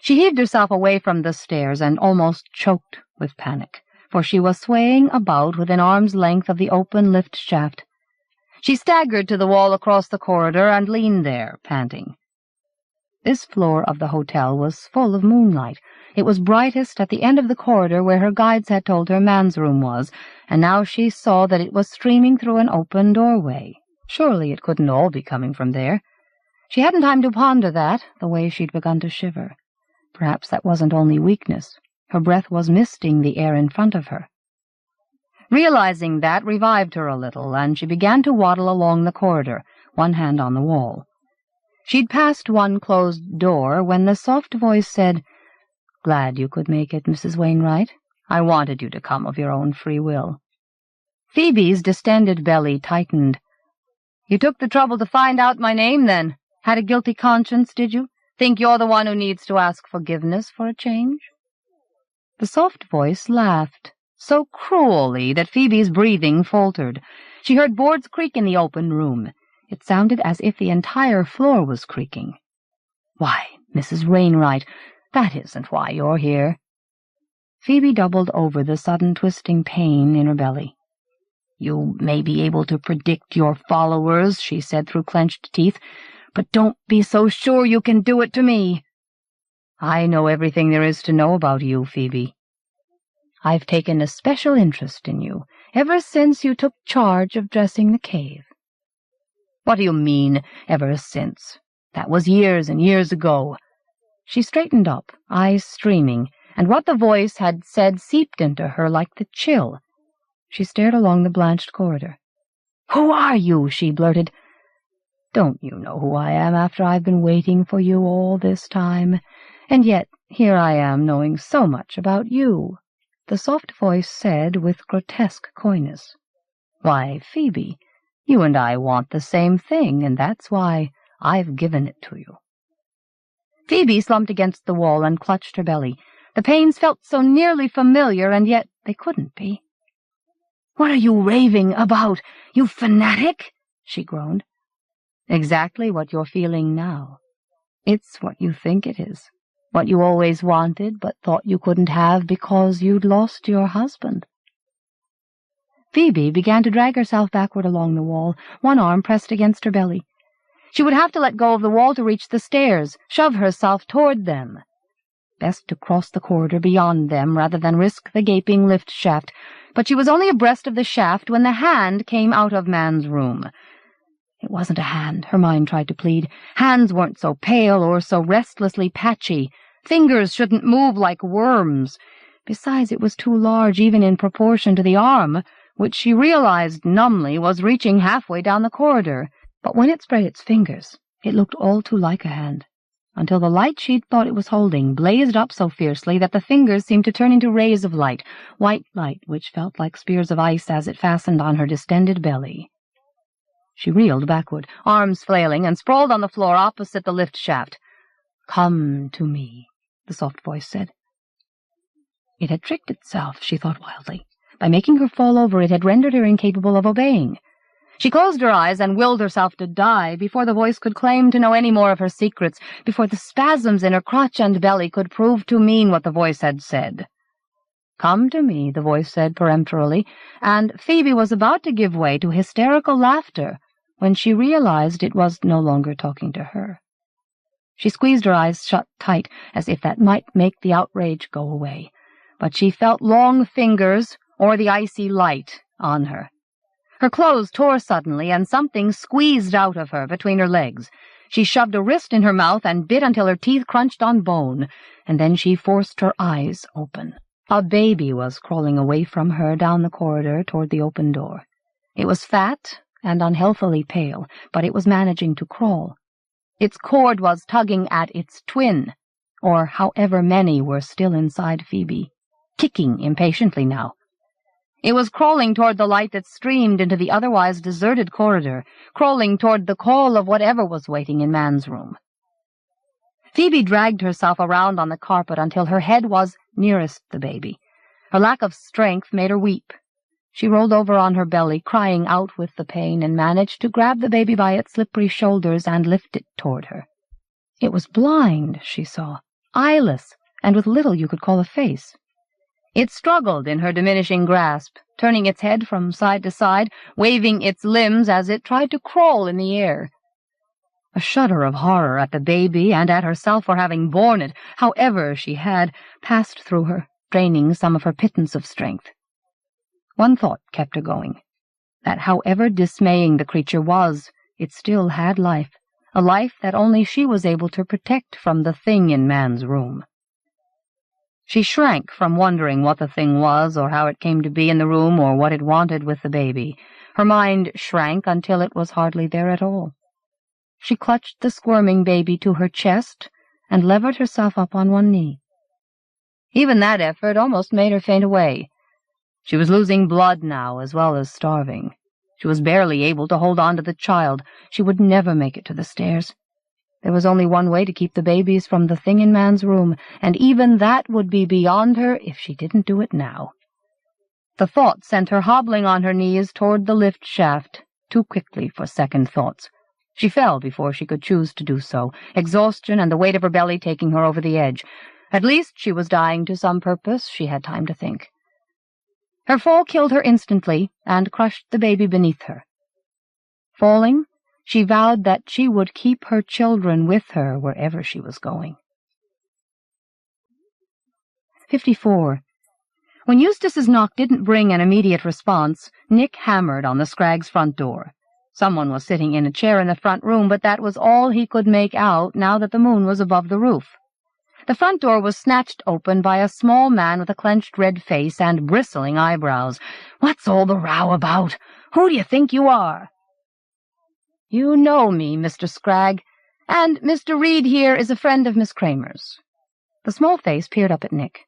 She heaved herself away from the stairs and almost choked with panic, for she was swaying about within arm's length of the open lift shaft. She staggered to the wall across the corridor and leaned there, panting. This floor of the hotel was full of moonlight. It was brightest at the end of the corridor where her guides had told her man's room was, and now she saw that it was streaming through an open doorway. Surely it couldn't all be coming from there. She hadn't time to ponder that, the way she'd begun to shiver. Perhaps that wasn't only weakness. Her breath was misting the air in front of her. Realizing that revived her a little, and she began to waddle along the corridor, one hand on the wall. She'd passed one closed door when the soft voice said, "Glad you could make it, Mrs. Wainwright. I wanted you to come of your own free will." Phoebe's distended belly tightened. "You took the trouble to find out my name, then? Had a guilty conscience, did you? Think you're the one who needs to ask forgiveness for a change?" The soft voice laughed, so cruelly that Phoebe's breathing faltered. She heard boards creak in the open room. It sounded as if the entire floor was creaking. "Why, Mrs. Wainwright, that isn't why you're here." Phoebe doubled over the sudden twisting pain in her belly. "You may be able to predict your followers," she said through clenched teeth, "but don't be so sure you can do it to me." "I know everything there is to know about you, Phoebe. I've taken a special interest in you ever since you took charge of dressing the cave." "What do you mean, ever since? That was years and years ago." She straightened up, eyes streaming, and what the voice had said seeped into her like the chill. She stared along the blanched corridor. "Who are you?" she blurted. "Don't you know who I am after I've been waiting for you all this time? And yet here I am knowing so much about you," the soft voice said with grotesque coyness. "Why, Phoebe, you and I want the same thing, and that's why I've given it to you." Phoebe slumped against the wall and clutched her belly. The pains felt so nearly familiar, and yet they couldn't be. "What are you raving about, you fanatic?" she groaned. "Exactly what you're feeling now. It's what you think it is, what you always wanted but thought you couldn't have because you'd lost your husband." Phoebe began to drag herself backward along the wall, one arm pressed against her belly. She would have to let go of the wall to reach the stairs, shove herself toward them. Best to cross the corridor beyond them rather than risk the gaping lift shaft, but she was only abreast of the shaft when the hand came out of man's room. It wasn't a hand, her mind tried to plead. Hands weren't so pale or so restlessly patchy. Fingers shouldn't move like worms. Besides, it was too large even in proportion to the arm, which she realized numbly was reaching halfway down the corridor. But when it spread its fingers, it looked all too like a hand, until the light she'd thought it was holding blazed up so fiercely that the fingers seemed to turn into rays of light, white light which felt like spears of ice as it fastened on her distended belly. She reeled backward, arms flailing, and sprawled on the floor opposite the lift shaft. "Come to me," the soft voice said. It had tricked itself, she thought wildly. By making her fall over, it had rendered her incapable of obeying. She closed her eyes and willed herself to die before the voice could claim to know any more of her secrets, before the spasms in her crotch and belly could prove to mean what the voice had said. "Come to me," the voice said peremptorily, and Phoebe was about to give way to hysterical laughter when she realized it was no longer talking to her. She squeezed her eyes shut tight, as if that might make the outrage go away. But she felt long fingers, or the icy light, on her. Her clothes tore suddenly, and something squeezed out of her between her legs. She shoved a wrist in her mouth and bit until her teeth crunched on bone, and then she forced her eyes open. A baby was crawling away from her down the corridor toward the open door. It was fat and unhealthily pale, but it was managing to crawl. Its cord was tugging at its twin, or however many were still inside Phoebe, kicking impatiently now. It was crawling toward the light that streamed into the otherwise deserted corridor, crawling toward the call of whatever was waiting in Man's room. Phoebe dragged herself around on the carpet until her head was nearest the baby. Her lack of strength made her weep. She rolled over on her belly, crying out with the pain, and managed to grab the baby by its slippery shoulders and lift it toward her. It was blind, she saw, eyeless, and with little you could call a face. It struggled in her diminishing grasp, turning its head from side to side, waving its limbs as it tried to crawl in the air. A shudder of horror at the baby and at herself for having borne it, however she had, passed through her, draining some of her pittance of strength. One thought kept her going, that however dismaying the creature was, it still had life, a life that only she was able to protect from the thing in Man's room. She shrank from wondering what the thing was, or how it came to be in the room, or what it wanted with the baby. Her mind shrank until it was hardly there at all. She clutched the squirming baby to her chest and levered herself up on one knee. Even that effort almost made her faint away. She was losing blood now, as well as starving. She was barely able to hold on to the child. She would never make it to the stairs. There was only one way to keep the babies from the thing in Man's room, and even that would be beyond her if she didn't do it now. The thought sent her hobbling on her knees toward the lift shaft, too quickly for second thoughts. She fell before she could choose to do so, exhaustion and the weight of her belly taking her over the edge. At least she was dying to some purpose. She had time to think. Her fall killed her instantly and crushed the baby beneath her. Falling, she vowed that she would keep her children with her wherever she was going. 54. When Eustace's knock didn't bring an immediate response, Nick hammered on the Scraggs' front door. Someone was sitting in a chair in the front room, but that was all he could make out now that the moon was above the roof. The front door was snatched open by a small man with a clenched red face and bristling eyebrows. "What's all the row about? Who do you think you are?" "You know me, Mr. Scragg, and Mr. Reed here is a friend of Miss Kramer's." The small face peered up at Nick.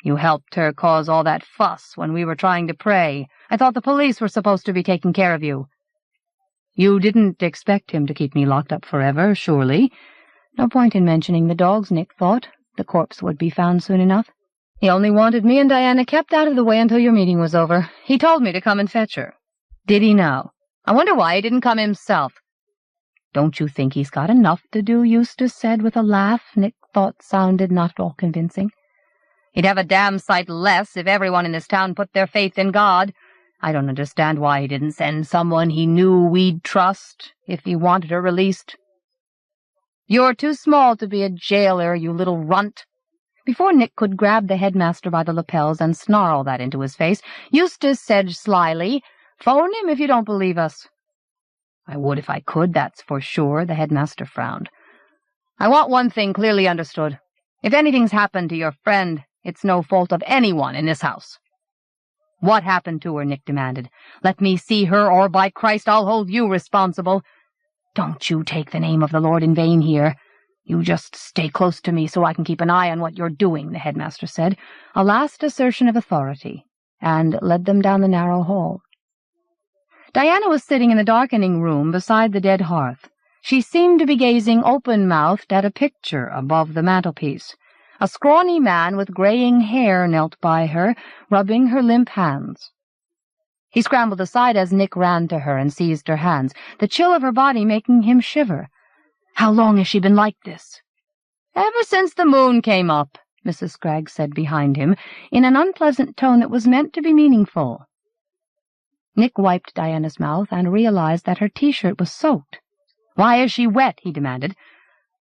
"You helped her cause all that fuss when we were trying to pray. I thought the police were supposed to be taking care of you." "You didn't expect him to keep me locked up forever, surely?" No point in mentioning the dogs, Nick thought. The corpse would be found soon enough. "He only wanted me and Diana kept out of the way until your meeting was over. He told me to come and fetch her." "Did he now? I wonder why he didn't come himself." "Don't you think he's got enough to do?" Eustace said with a laugh Nick thought sounded not at all convincing. "He'd have a damn sight less if everyone in this town put their faith in God. I don't understand why he didn't send someone he knew we'd trust if he wanted her released." "You're too small to be a jailer, you little runt." Before Nick could grab the headmaster by the lapels and snarl that into his face, Eustace said slyly, "Phone him if you don't believe us." "I would if I could, that's for sure," the headmaster frowned. "I want one thing clearly understood. If anything's happened to your friend, it's no fault of anyone in this house." "What happened to her?" Nick demanded. "Let me see her, or by Christ I'll hold you responsible." "Don't you take the name of the Lord in vain here. You just stay close to me so I can keep an eye on what you're doing," the headmaster said, a last assertion of authority, and led them down the narrow hall. Diana was sitting in the darkening room beside the dead hearth. She seemed to be gazing open-mouthed at a picture above the mantelpiece. A scrawny man with graying hair knelt by her, rubbing her limp hands. He scrambled aside as Nick ran to her and seized her hands, the chill of her body making him shiver. "How long has she been like this?" "Ever since the moon came up," Mrs. Scraggs said behind him, in an unpleasant tone that was meant to be meaningful. Nick wiped Diana's mouth and realized that her T-shirt was soaked. "Why is she wet?" he demanded.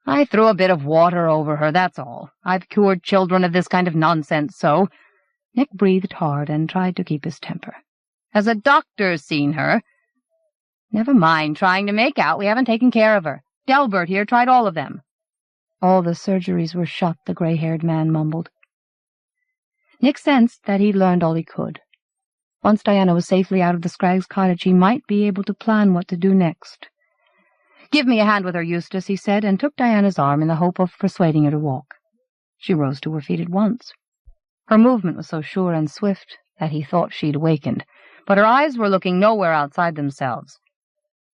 I threw a bit of water over her, that's all. I've cured children of this kind of nonsense, so—" Nick breathed hard and tried to keep his temper. "Has a doctor seen her?" "Never mind trying to make out. We haven't taken care of her. Delbert here tried all of them." "All the surgeries were shut," the gray-haired man mumbled. Nick sensed that he'd learned all he could. Once Diana was safely out of the Scraggs' cottage, he might be able to plan what to do next. "Give me a hand with her, Eustace," he said, and took Diana's arm in the hope of persuading her to walk. She rose to her feet at once. Her movement was so sure and swift that he thought she'd wakened, but her eyes were looking nowhere outside themselves.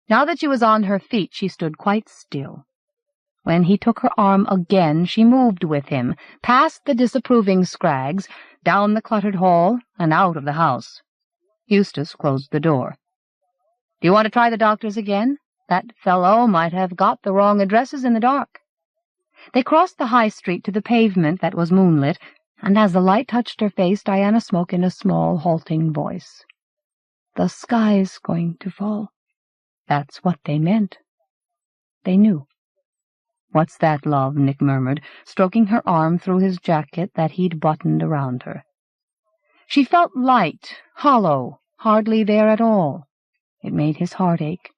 Now that she was on her feet, she stood quite still. When he took her arm again, she moved with him, past the disapproving Scraggs, down the cluttered hall, and out of the house. Eustace closed the door. "Do you want to try the doctors again? That fellow might have got the wrong addresses in the dark." They crossed the high street to the pavement that was moonlit, and as the light touched her face, Diana spoke in a small, halting voice. "The sky's going to fall." That's what they meant. They knew. "What's that, love?" Nick murmured, stroking her arm through his jacket that he'd buttoned around her. She felt light, hollow, hardly there at all. It made his heart ache.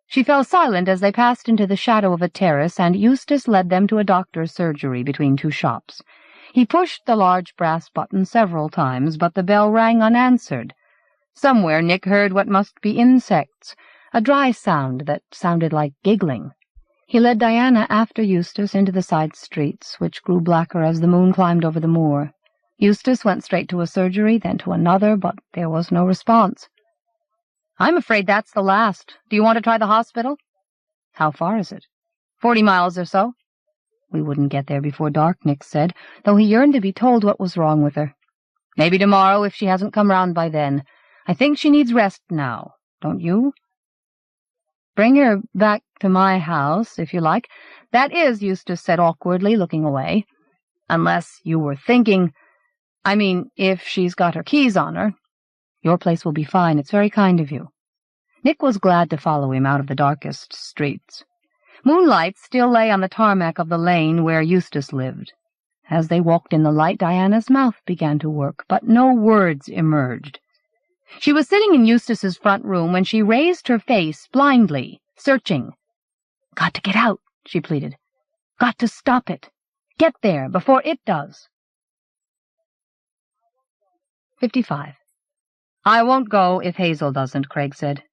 She fell silent as they passed into the shadow of a terrace, and Eustace led them to a doctor's surgery between two shops. He pushed the large brass button several times, but the bell rang unanswered. Somewhere Nick heard what must be insects, a dry sound that sounded like giggling. He led Diana after Eustace into the side streets, which grew blacker as the moon climbed over the moor. Eustace went straight to a surgery, then to another, but there was no response. "I'm afraid that's the last. Do you want to try the hospital?" "How far is it?" 40 miles or so." "We wouldn't get there before dark," Nick said, though he yearned to be told what was wrong with her. "Maybe tomorrow, if she hasn't come round by then. I think she needs rest now, don't you?" "Bring her back to my house, if you like. That is," Eustace said awkwardly, looking away. "Unless you were thinking— I mean, if she's got her keys on her." "Your place will be fine. It's very kind of you." Nick was glad to follow him out of the darkest streets. Moonlight still lay on the tarmac of the lane where Eustace lived. As they walked in the light, Diana's mouth began to work, but no words emerged. She was sitting in Eustace's front room when she raised her face blindly, searching. "Got to get out," she pleaded. "Got to stop it. Get there before it does." 55. "I won't go if Hazel doesn't," Craig said.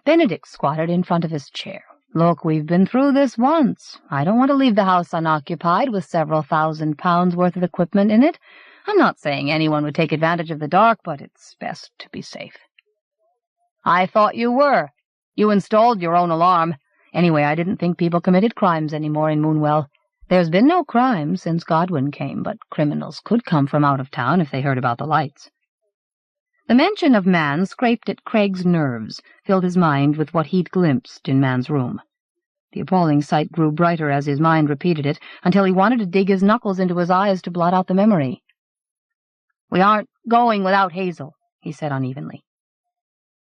Benedict squatted in front of his chair. "Look, we've been through this once. I don't want to leave the house unoccupied with several £1,000s worth of equipment in it. I'm not saying anyone would take advantage of the dark, but it's best to be safe." "I thought you were. You installed your own alarm. Anyway, I didn't think people committed crimes anymore in Moonwell. There's been no crime since Godwin came, but criminals could come from out of town if they heard about the lights." The mention of man scraped at Craig's nerves, filled his mind with what he'd glimpsed in Man's room. The appalling sight grew brighter as his mind repeated it, until he wanted to dig his knuckles into his eyes to blot out the memory. "We aren't going without Hazel," he said unevenly.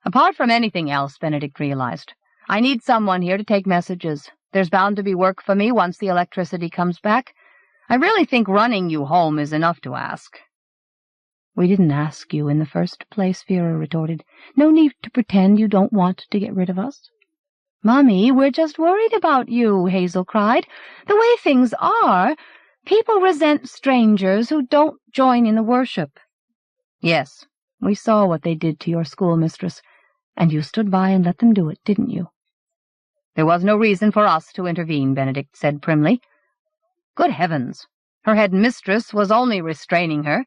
"Apart from anything else," Benedict realized, "I need someone here to take messages. There's bound to be work for me once the electricity comes back. I really think running you home is enough to ask." "We didn't ask you in the first place," Vera retorted. "No need to pretend you don't want to get rid of us." "Mommy, we're just worried about you," Hazel cried. "The way things are, people resent strangers who don't join in the worship." "Yes, we saw what they did to your schoolmistress, and you stood by and let them do it, didn't you?" "There was no reason for us to intervene," Benedict said primly. "Good heavens, her head mistress was only restraining her."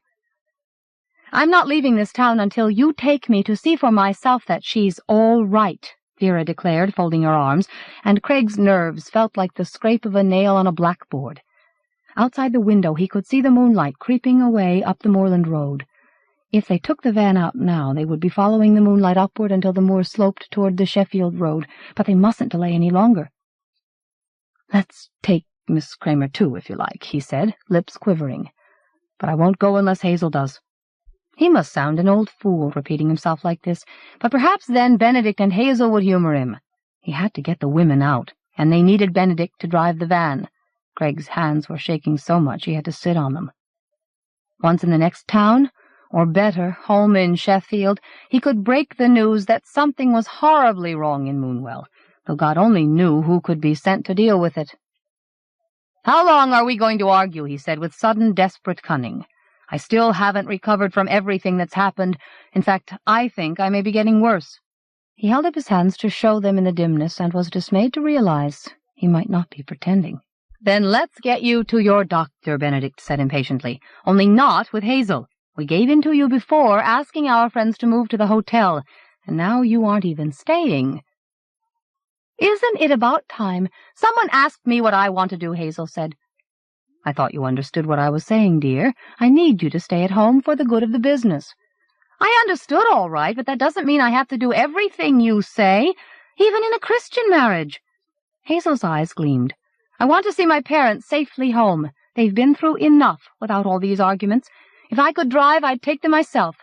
"I'm not leaving this town until you take me to see for myself that she's all right," Vera declared, folding her arms, and Craig's nerves felt like the scrape of a nail on a blackboard. Outside the window he could see the moonlight creeping away up the moorland road. If they took the van out now, they would be following the moonlight upward until the moor sloped toward the Sheffield road, but they mustn't delay any longer. "Let's take Miss Kramer too, if you like," he said, lips quivering. "But I won't go unless Hazel does." He must sound an old fool, repeating himself like this, but perhaps then Benedict and Hazel would humor him. He had to get the women out. and they needed Benedict to drive the van. Craig's hands were shaking so much he had to sit on them. Once in the next town, or better, home in Sheffield, he could break the news that something was horribly wrong in Moonwell, though God only knew who could be sent to deal with it. "How long are we going to argue?" he said with sudden, desperate cunning. "I still haven't recovered from everything that's happened. In fact, I think I may be getting worse." He held up his hands to show them in the dimness, and was dismayed to realize he might not be pretending. "Then let's get you to your doctor," Benedict said impatiently. "Only not with Hazel. We gave in to you before, asking our friends to move to the hotel, and now you aren't even staying." "Isn't it about time? Someone asked me what I want to do," Hazel said. "I thought you understood what I was saying, dear. I need you to stay at home for the good of the business." "I understood all right, but that doesn't mean I have to do everything you say, even in a Christian marriage." Hazel's eyes gleamed. "I want to see my parents safely home. They've been through enough without all these arguments. If I could drive, I'd take them myself.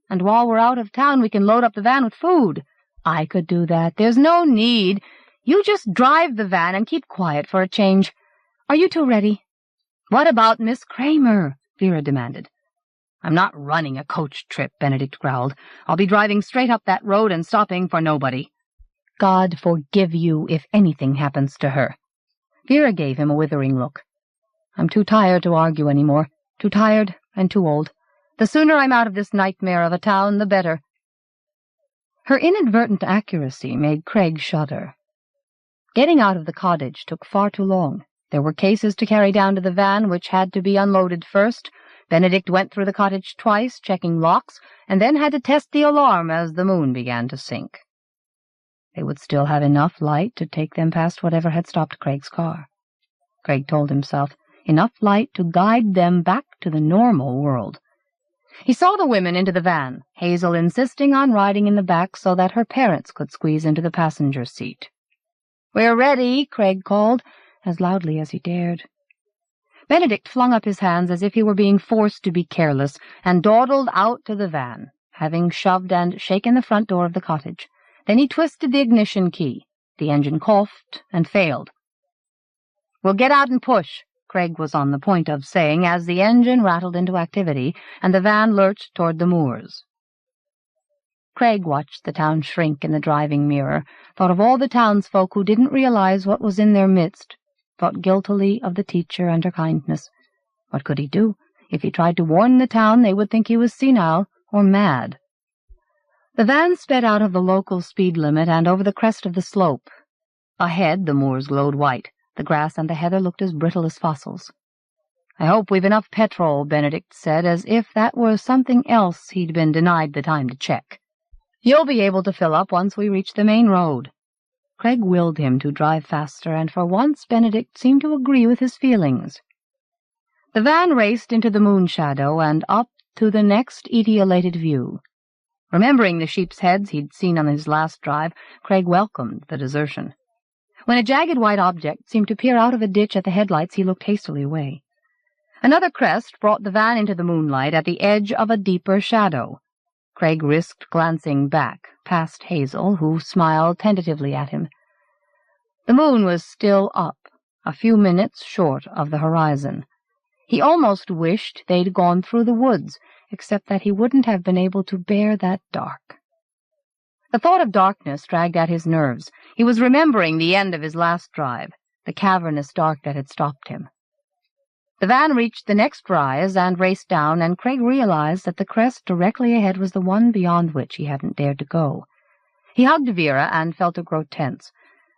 And while we're out of town, we can load up the van with food." "I could do that. There's no need. You just drive the van and keep quiet for a change. Are you two ready?" "What about Miss Kramer?" Vera demanded. "I'm not running a coach trip," Benedict growled. "I'll be driving straight up that road and stopping for nobody." "God forgive you if anything happens to her." Vera gave him a withering look. "I'm too tired to argue any more. Too tired and too old. The sooner I'm out of this nightmare of a town, the better." Her inadvertent accuracy made Craig shudder. Getting out of the cottage took far too long. There were cases to carry down to the van which had to be unloaded first. Benedict went through the cottage twice, checking locks, and then had to test the alarm as the moon began to sink. They would still have enough light to take them past whatever had stopped Craig's car. Craig told himself, enough light to guide them back to the normal world. He saw the women into the van, Hazel insisting on riding in the back so that her parents could squeeze into the passenger seat. "We're ready," Craig called, as loudly as he dared. Benedict flung up his hands as if he were being forced to be careless, and dawdled out to the van, having shoved and shaken the front door of the cottage. Then he twisted the ignition key. The engine coughed and failed. "We'll get out and push," Craig was on the point of saying as the engine rattled into activity and the van lurched toward the moors. Craig watched the town shrink in the driving mirror, thought of all the townsfolk who didn't realize what was in their midst, thought guiltily of the teacher and her kindness. What could he do? If he tried to warn the town, they would think he was senile or mad. The van sped out of the local speed limit and over the crest of the slope. Ahead, the moors glowed white. The grass and the heather looked as brittle as fossils. "I hope we've enough petrol," Benedict said, as if that were something else he'd been denied the time to check. "You'll be able to fill up once we reach the main road." Craig willed him to drive faster, and for once Benedict seemed to agree with his feelings. The van raced into the moon shadow and up to the next etiolated view. Remembering the sheep's heads he'd seen on his last drive, Craig welcomed the desertion. When a jagged white object seemed to peer out of a ditch at the headlights, he looked hastily away. Another crest brought the van into the moonlight at the edge of a deeper shadow. Craig risked glancing back, past Hazel, who smiled tentatively at him. The moon was still up, a few minutes short of the horizon. He almost wished they'd gone through the woods, except that he wouldn't have been able to bear that dark. The thought of darkness dragged at his nerves. He was remembering the end of his last drive, the cavernous dark that had stopped him. The van reached the next rise and raced down, and Craig realized that the crest directly ahead was the one beyond which he hadn't dared to go. He hugged Vera and felt her grow tense.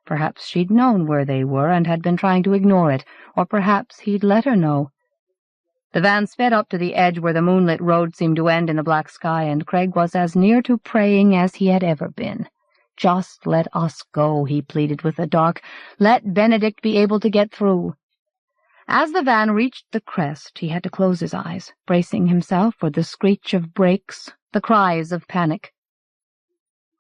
Perhaps she'd known where they were and had been trying to ignore it, or perhaps he'd let her know. The van sped up to the edge where the moonlit road seemed to end in the black sky, and Craig was as near to praying as he had ever been. "Just let us go," he pleaded with the dark. "Let Benedict be able to get through." As the van reached the crest, he had to close his eyes, bracing himself for the screech of brakes, the cries of panic.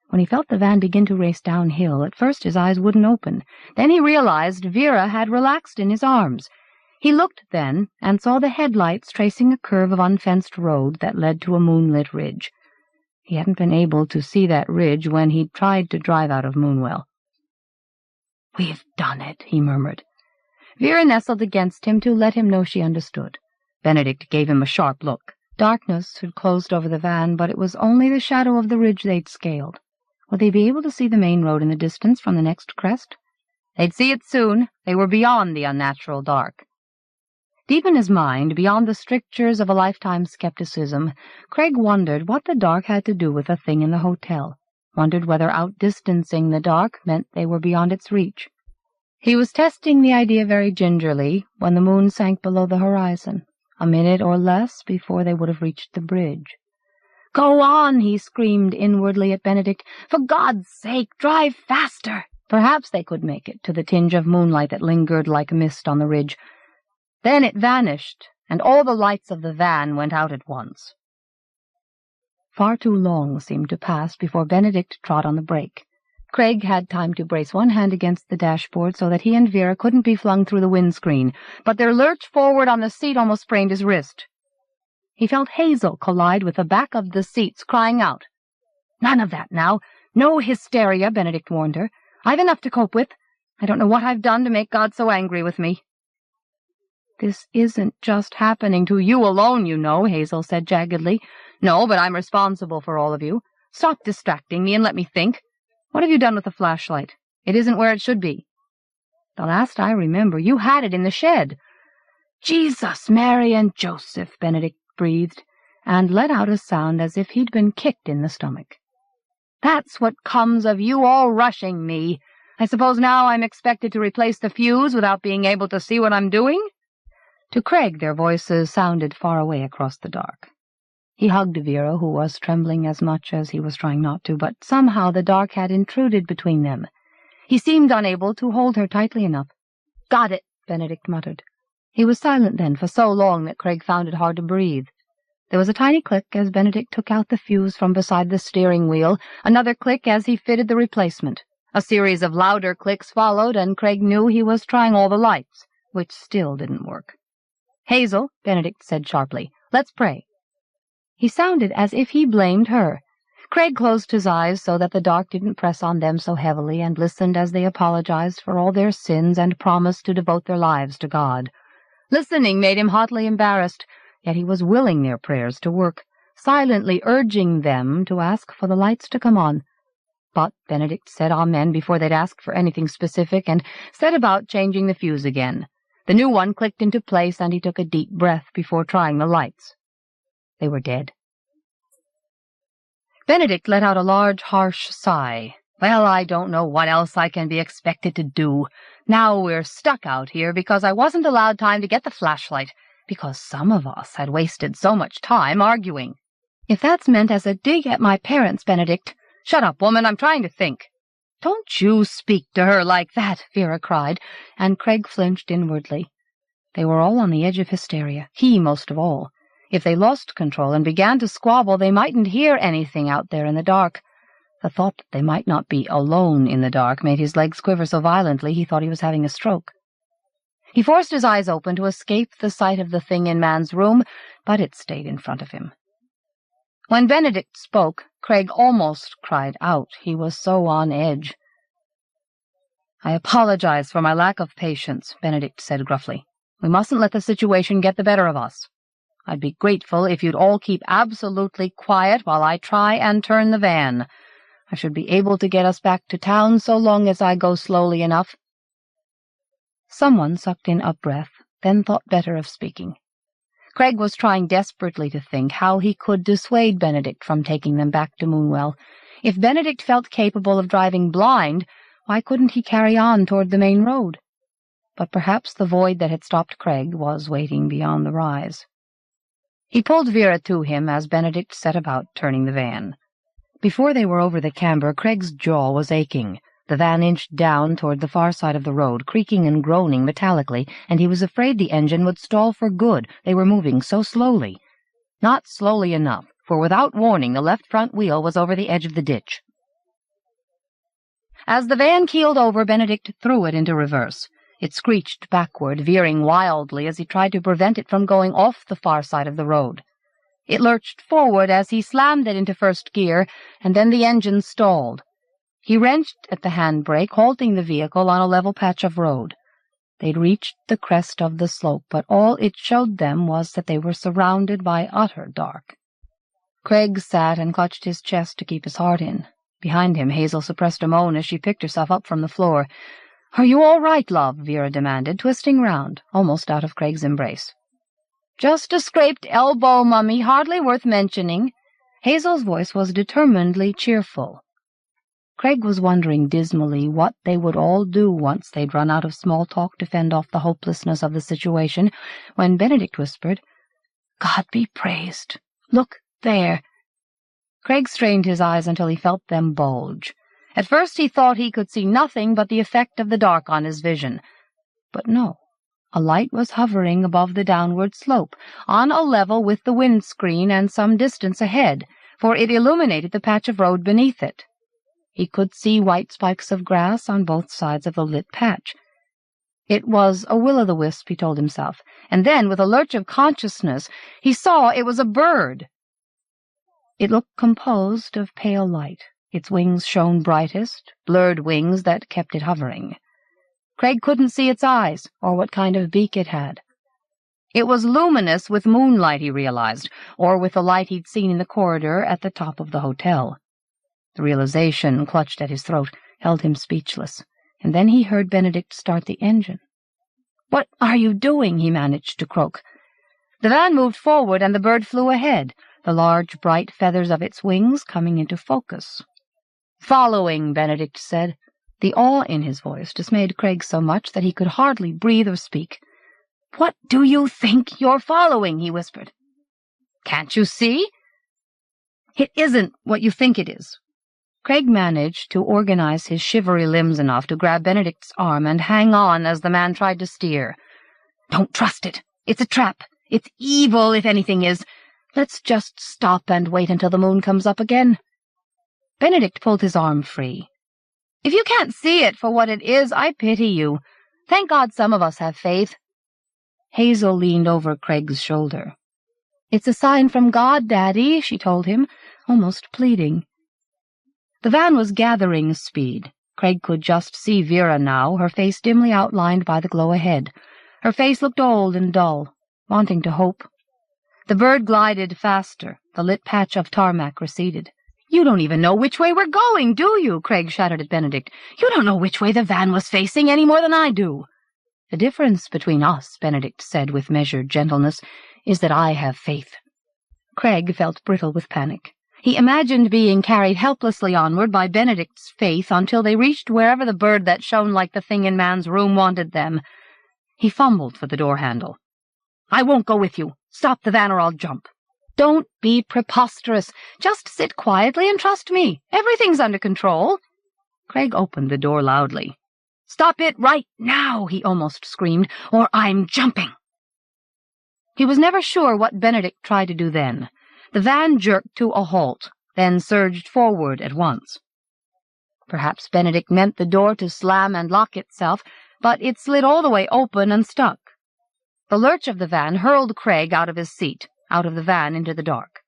When he felt the van begin to race downhill, at first his eyes wouldn't open. Then he realized Vera had relaxed in his arms. He looked then and saw the headlights tracing a curve of unfenced road that led to a moonlit ridge. He hadn't been able to see that ridge when he'd tried to drive out of Moonwell. "We've done it," he murmured. Vera nestled against him to let him know she understood. Benedict gave him a sharp look. Darkness had closed over the van, but it was only the shadow of the ridge they'd scaled. Would they be able to see the main road in the distance from the next crest? They'd see it soon. They were beyond the unnatural dark. Deep in his mind, beyond the strictures of a lifetime's skepticism, Craig wondered what the dark had to do with the thing in the hotel, wondered whether outdistancing the dark meant they were beyond its reach. He was testing the idea very gingerly when the moon sank below the horizon, a minute or less before they would have reached the bridge. "Go on!" he screamed inwardly at Benedict. "For God's sake, drive faster!" Perhaps they could make it to the tinge of moonlight that lingered like mist on the ridge. Then it vanished, and all the lights of the van went out at once. Far too long seemed to pass before Benedict trod on the brake. Craig had time to brace one hand against the dashboard so that he and Vera couldn't be flung through the windscreen, but their lurch forward on the seat almost sprained his wrist. He felt Hazel collide with the back of the seats, crying out. "None of that now. No hysteria," Benedict warned her. "I've enough to cope with. I don't know what I've done to make God so angry with me." "This isn't just happening to you alone, you know," Hazel said jaggedly. "No, but I'm responsible for all of you. Stop distracting me and let me think. What have you done with the flashlight? It isn't where it should be." "The last I remember, you had it in the shed." "Jesus, Mary, and Joseph," Benedict breathed, and let out a sound as if he'd been kicked in the stomach. "That's what comes of you all rushing me. I suppose now I'm expected to replace the fuse without being able to see what I'm doing?" To Craig their voices sounded far away across the dark. He hugged Vera, who was trembling as much as he was trying not to, but somehow the dark had intruded between them. He seemed unable to hold her tightly enough. "Got it," Benedict muttered. He was silent then for so long that Craig found it hard to breathe. There was a tiny click as Benedict took out the fuse from beside the steering wheel, another click as he fitted the replacement. A series of louder clicks followed, and Craig knew he was trying all the lights, which still didn't work. "Hazel," Benedict said sharply, "let's pray." He sounded as if he blamed her. Craig closed his eyes so that the dark didn't press on them so heavily, and listened as they apologized for all their sins and promised to devote their lives to God. Listening made him hotly embarrassed, yet he was willing their prayers to work, silently urging them to ask for the lights to come on. But Benedict said amen before they'd ask for anything specific, and set about changing the fuse again. The new one clicked into place, and he took a deep breath before trying the lights. They were dead. Benedict let out a large, harsh sigh. "Well, I don't know what else I can be expected to do. Now we're stuck out here because I wasn't allowed time to get the flashlight, because some of us had wasted so much time arguing." "If that's meant as a dig at my parents, Benedict—" "Shut up, woman, I'm trying to think." "Don't you speak to her like that," Vera cried, and Craig flinched inwardly. They were all on the edge of hysteria, he most of all. If they lost control and began to squabble, they mightn't hear anything out there in the dark. The thought that they might not be alone in the dark made his legs quiver so violently he thought he was having a stroke. He forced his eyes open to escape the sight of the thing in Man's room, but it stayed in front of him. When Benedict spoke, Craig almost cried out. He was so on edge. "I apologize for my lack of patience," Benedict said gruffly. "We mustn't let the situation get the better of us. I'd be grateful if you'd all keep absolutely quiet while I try and turn the van. I should be able to get us back to town so long as I go slowly enough." Someone sucked in a breath, then thought better of speaking. Craig was trying desperately to think how he could dissuade Benedict from taking them back to Moonwell. If Benedict felt capable of driving blind, why couldn't he carry on toward the main road? But perhaps the void that had stopped Craig was waiting beyond the rise. He pulled Vera to him as Benedict set about turning the van. Before they were over the camber, Craig's jaw was aching. The van inched down toward the far side of the road, creaking and groaning metallically, and he was afraid the engine would stall for good. They were moving so slowly. Not slowly enough, for without warning the left front wheel was over the edge of the ditch. As the van keeled over, Benedict threw it into reverse. It screeched backward, veering wildly as he tried to prevent it from going off the far side of the road. It lurched forward as he slammed it into first gear, and then the engine stalled. He wrenched at the handbrake, halting the vehicle on a level patch of road. They'd reached the crest of the slope, but all it showed them was that they were surrounded by utter dark. Craig sat and clutched his chest to keep his heart in. Behind him, Hazel suppressed a moan as she picked herself up from the floor. "Are you all right, love?" Vera demanded, twisting round, almost out of Craig's embrace. "Just a scraped elbow, Mummy, hardly worth mentioning." Hazel's voice was determinedly cheerful. Craig was wondering dismally what they would all do once they'd run out of small talk to fend off the hopelessness of the situation, when Benedict whispered, "God be praised. Look there." Craig strained his eyes until he felt them bulge. At first he thought he could see nothing but the effect of the dark on his vision. But no, a light was hovering above the downward slope, on a level with the windscreen and some distance ahead, for it illuminated the patch of road beneath it. He could see white spikes of grass on both sides of the lit patch. It was a will-o'-the-wisp, he told himself, and then, with a lurch of consciousness, he saw it was a bird. It looked composed of pale light. Its wings shone brightest, blurred wings that kept it hovering. Craig couldn't see its eyes, or what kind of beak it had. It was luminous with moonlight, he realized, or with the light he'd seen in the corridor at the top of the hotel. The realization clutched at his throat, held him speechless, and then he heard Benedict start the engine. "What are you doing?" he managed to croak. The van moved forward, and the bird flew ahead, the large, bright feathers of its wings coming into focus. "Following," Benedict said. The awe in his voice dismayed Craig so much that he could hardly breathe or speak. "What do you think you're following?" he whispered. "Can't you see?" "It isn't what you think it is." Craig managed to organize his shivery limbs enough to grab Benedict's arm and hang on as the man tried to steer. "Don't trust it. It's a trap. It's evil, if anything is. Let's just stop and wait until the moon comes up again." Benedict pulled his arm free. "If you can't see it for what it is, I pity you. Thank God some of us have faith." Hazel leaned over Craig's shoulder. "It's a sign from God, Daddy," she told him, almost pleading. The van was gathering speed. Craig could just see Vera now, her face dimly outlined by the glow ahead. Her face looked old and dull, wanting to hope. The bird glided faster. The lit patch of tarmac receded. "You don't even know which way we're going, do you?" Craig shouted at Benedict. "You don't know which way the van was facing any more than I do." "The difference between us," Benedict said with measured gentleness, "is that I have faith." Craig felt brittle with panic. He imagined being carried helplessly onward by Benedict's faith until they reached wherever the bird that shone like the thing in Man's room wanted them. He fumbled for the door handle. "I won't go with you. Stop the van or I'll jump." "Don't be preposterous. Just sit quietly and trust me. Everything's under control." Craig opened the door loudly. "Stop it right now," he almost screamed, "or I'm jumping." He was never sure what Benedict tried to do then. The van jerked to a halt, then surged forward at once. Perhaps Benedict meant the door to slam and lock itself, but it slid all the way open and stuck. The lurch of the van hurled Craig out of his seat, out of the van into the dark.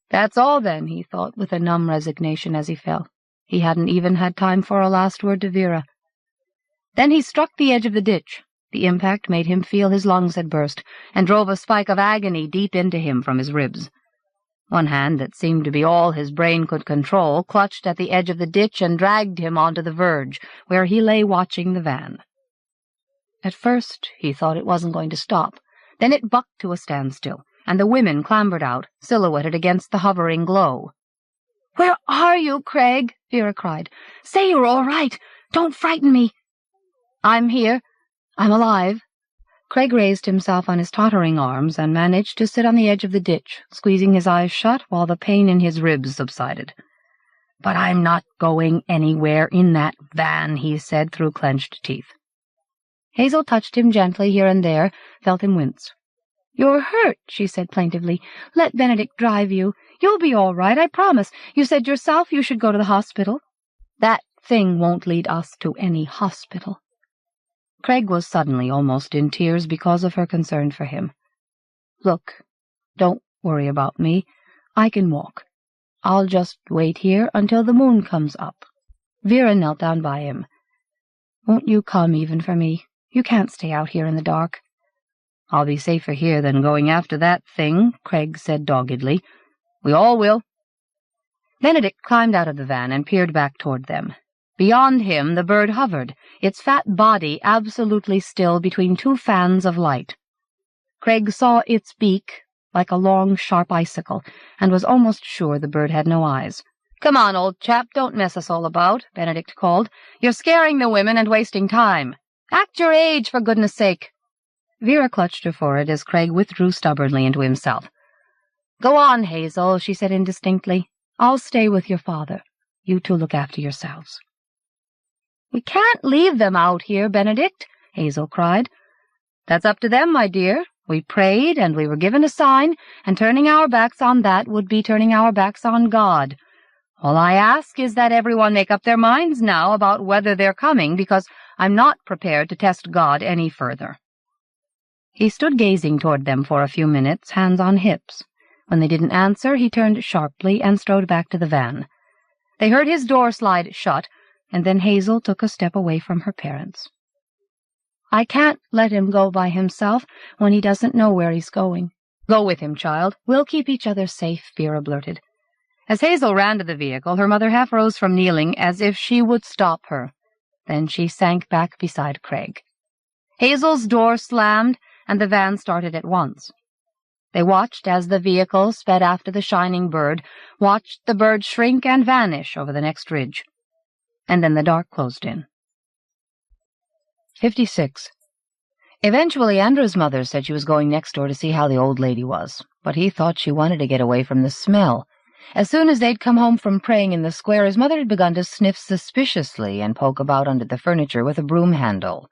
"That's all, then," he thought with a numb resignation as he fell. He hadn't even had time for a last word to Vera. Then he struck the edge of the ditch. The impact made him feel his lungs had burst, and drove a spike of agony deep into him from his ribs. One hand, that seemed to be all his brain could control, clutched at the edge of the ditch and dragged him onto the verge, where he lay watching the van. At first he thought it wasn't going to stop. Then it bucked to a standstill, and the women clambered out, silhouetted against the hovering glow. "Where are you, Craig?" Vera cried. "Say you're all right. Don't frighten me." "I'm here. I'm alive." Craig raised himself on his tottering arms and managed to sit on the edge of the ditch, squeezing his eyes shut while the pain in his ribs subsided. "But I'm not going anywhere in that van," he said through clenched teeth. Hazel touched him gently here and there, felt him wince. "You're hurt," she said plaintively. "Let Benedict drive you. You'll be all right, I promise. You said yourself you should go to the hospital." "That thing won't lead us to any hospital." Craig was suddenly almost in tears because of her concern for him. "Look, don't worry about me. I can walk. I'll just wait here until the moon comes up." Vera knelt down by him. "Won't you come even for me? You can't stay out here in the dark." "I'll be safer here than going after that thing," Craig said doggedly. "We all will." Benedict climbed out of the van and peered back toward them. Beyond him the bird hovered, its fat body absolutely still between two fans of light. Craig saw its beak like a long, sharp icicle, and was almost sure the bird had no eyes. "Come on, old chap, don't mess us all about," Benedict called. "You're scaring the women and wasting time. Act your age, for goodness sake." Vera clutched her forehead as Craig withdrew stubbornly into himself. "Go on, Hazel," she said indistinctly. "I'll stay with your father. You two look after yourselves." "We can't leave them out here, Benedict," Hazel cried. "That's up to them, my dear. We prayed, and we were given a sign, and turning our backs on that would be turning our backs on God. All I ask is that everyone make up their minds now about whether they're coming, because I'm not prepared to test God any further." He stood gazing toward them for a few minutes, hands on hips. When they didn't answer, he turned sharply and strode back to the van. They heard his door slide shut, and then Hazel took a step away from her parents. "I can't let him go by himself when he doesn't know where he's going." "Go with him, child. We'll keep each other safe," Vera blurted. As Hazel ran to the vehicle, her mother half rose from kneeling as if she would stop her. Then she sank back beside Craig. Hazel's door slammed, and the van started at once. They watched as the vehicle sped after the shining bird, watched the bird shrink and vanish over the next ridge. And then the dark closed in. 56. Eventually, Andrew's mother said she was going next door to see how the old lady was, but he thought she wanted to get away from the smell. As soon as they'd come home from praying in the square, his mother had begun to sniff suspiciously and poke about under the furniture with a broom handle.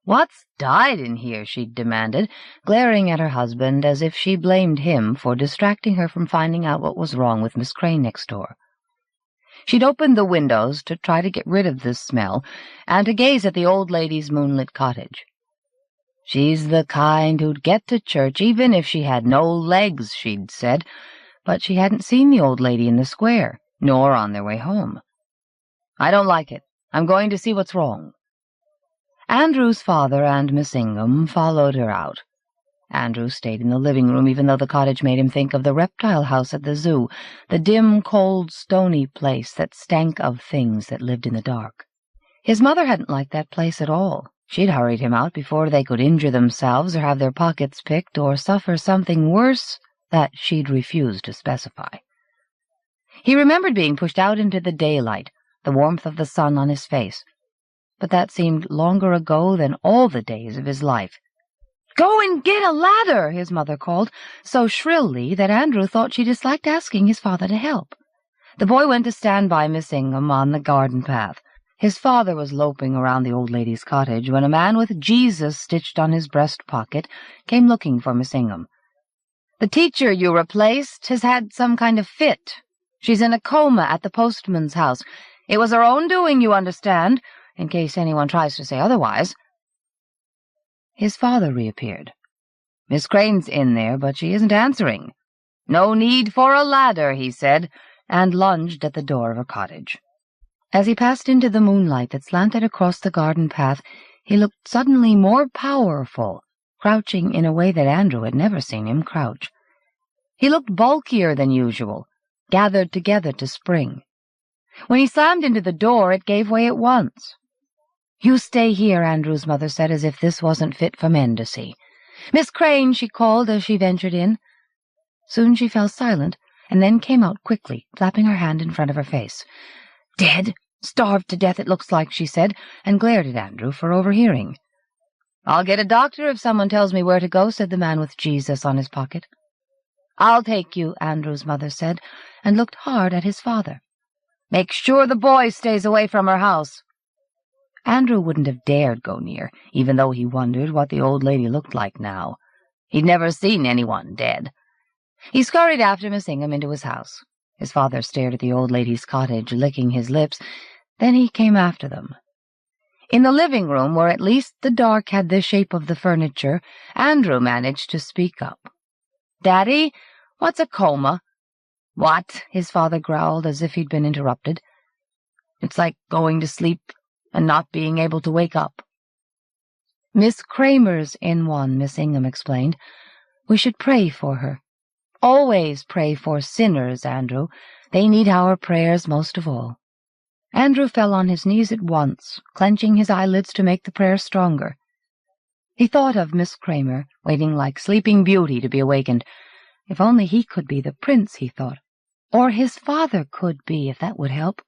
"What's died in here?" she demanded, glaring at her husband as if she blamed him for distracting her from finding out what was wrong with Miss Crane next door. She'd opened the windows to try to get rid of this smell and to gaze at the old lady's moonlit cottage. "She's the kind who'd get to church even if she had no legs," she'd said, but she hadn't seen the old lady in the square, nor on their way home. "I don't like it. I'm going to see what's wrong." Andrew's father and Miss Ingham followed her out. Andrew stayed in the living room, even though the cottage made him think of the reptile house at the zoo, the dim, cold, stony place that stank of things that lived in the dark. His mother hadn't liked that place at all. She'd hurried him out before they could injure themselves or have their pockets picked or suffer something worse that she'd refused to specify. He remembered being pushed out into the daylight, the warmth of the sun on his face. But that seemed longer ago than all the days of his life. "Go and get a ladder," his mother called, so shrilly that Andrew thought she disliked asking his father to help. The boy went to stand by Miss Ingham on the garden path. His father was loping around the old lady's cottage when a man with Jesus stitched on his breast pocket came looking for Miss Ingham. "The teacher you replaced has had some kind of fit. She's in a coma at the postman's house. It was her own doing, you understand, in case anyone tries to say otherwise." His father reappeared. "Miss Crane's in there, but she isn't answering." "No need for a ladder," he said, and lunged at the door of her cottage. As he passed into the moonlight that slanted across the garden path, he looked suddenly more powerful, crouching in a way that Andrew had never seen him crouch. He looked bulkier than usual, gathered together to spring. When he slammed into the door, it gave way at once. "You stay here," Andrew's mother said, as if this wasn't fit for men to see. "Miss Crane," she called as she ventured in. Soon she fell silent, and then came out quickly, clapping her hand in front of her face. "Dead? Starved to death, it looks like," she said, and glared at Andrew for overhearing. "I'll get a doctor if someone tells me where to go," said the man with Jesus on his pocket. "I'll take you," Andrew's mother said, and looked hard at his father. "Make sure the boy stays away from her house." Andrew wouldn't have dared go near, even though he wondered what the old lady looked like now. He'd never seen anyone dead. He scurried after Miss Ingham into his house. His father stared at the old lady's cottage, licking his lips. Then he came after them. In the living room, where at least the dark had the shape of the furniture, Andrew managed to speak up. "Daddy, what's a coma?" "What?" his father growled, as if he'd been interrupted. It's like going to sleep and not being able to wake up." "Miss Kramer's in one," Miss Ingham explained. "We should pray for her. Always pray for sinners, Andrew. They need our prayers most of all." Andrew fell on his knees at once, clenching his eyelids to make the prayer stronger. He thought of Miss Kramer, waiting like Sleeping Beauty to be awakened. If only he could be the prince, he thought. Or his father could be, if that would help.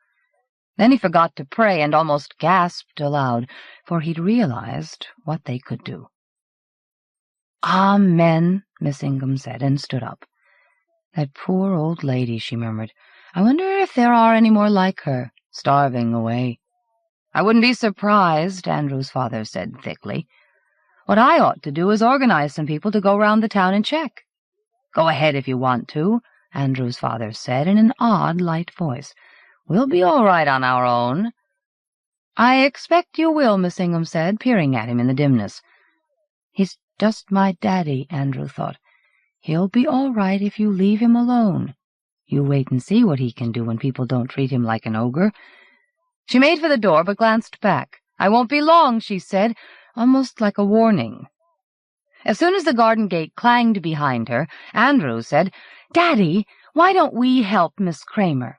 Then he forgot to pray and almost gasped aloud, for he'd realized what they could do. "Amen," Miss Ingham said, and stood up. "That poor old lady," she murmured. "I wonder if there are any more like her, starving away." "I wouldn't be surprised," Andrew's father said thickly. "What I ought to do is organize some people to go round the town and check." "Go ahead if you want to," Andrew's father said in an odd, light voice. "We'll be all right on our own." "I expect you will," Miss Ingham said, peering at him in the dimness. "He's just my daddy," Andrew thought. "He'll be all right if you leave him alone. You wait and see what he can do when people don't treat him like an ogre." She made for the door, but glanced back. "I won't be long," she said, almost like a warning. As soon as the garden gate clanged behind her, Andrew said, "Daddy, why don't we help Miss Kramer?"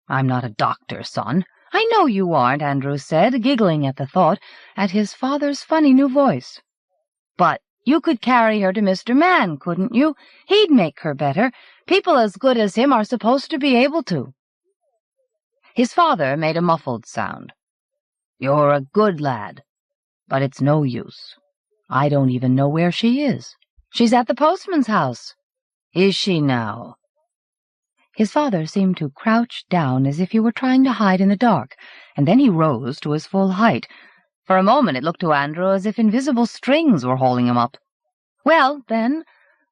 "I'm not a doctor, son." "I know you aren't," Andrew said, giggling at the thought, at his father's funny new voice. "But you could carry her to Mr. Mann, couldn't you? He'd make her better. People as good as him are supposed to be able to." His father made a muffled sound. "You're a good lad, but it's no use. I don't even know where she is." "She's at the postman's house." "Is she now?" His father seemed to crouch down as if he were trying to hide in the dark, and then he rose to his full height. For a moment it looked to Andrew as if invisible strings were holding him up. "Well, then,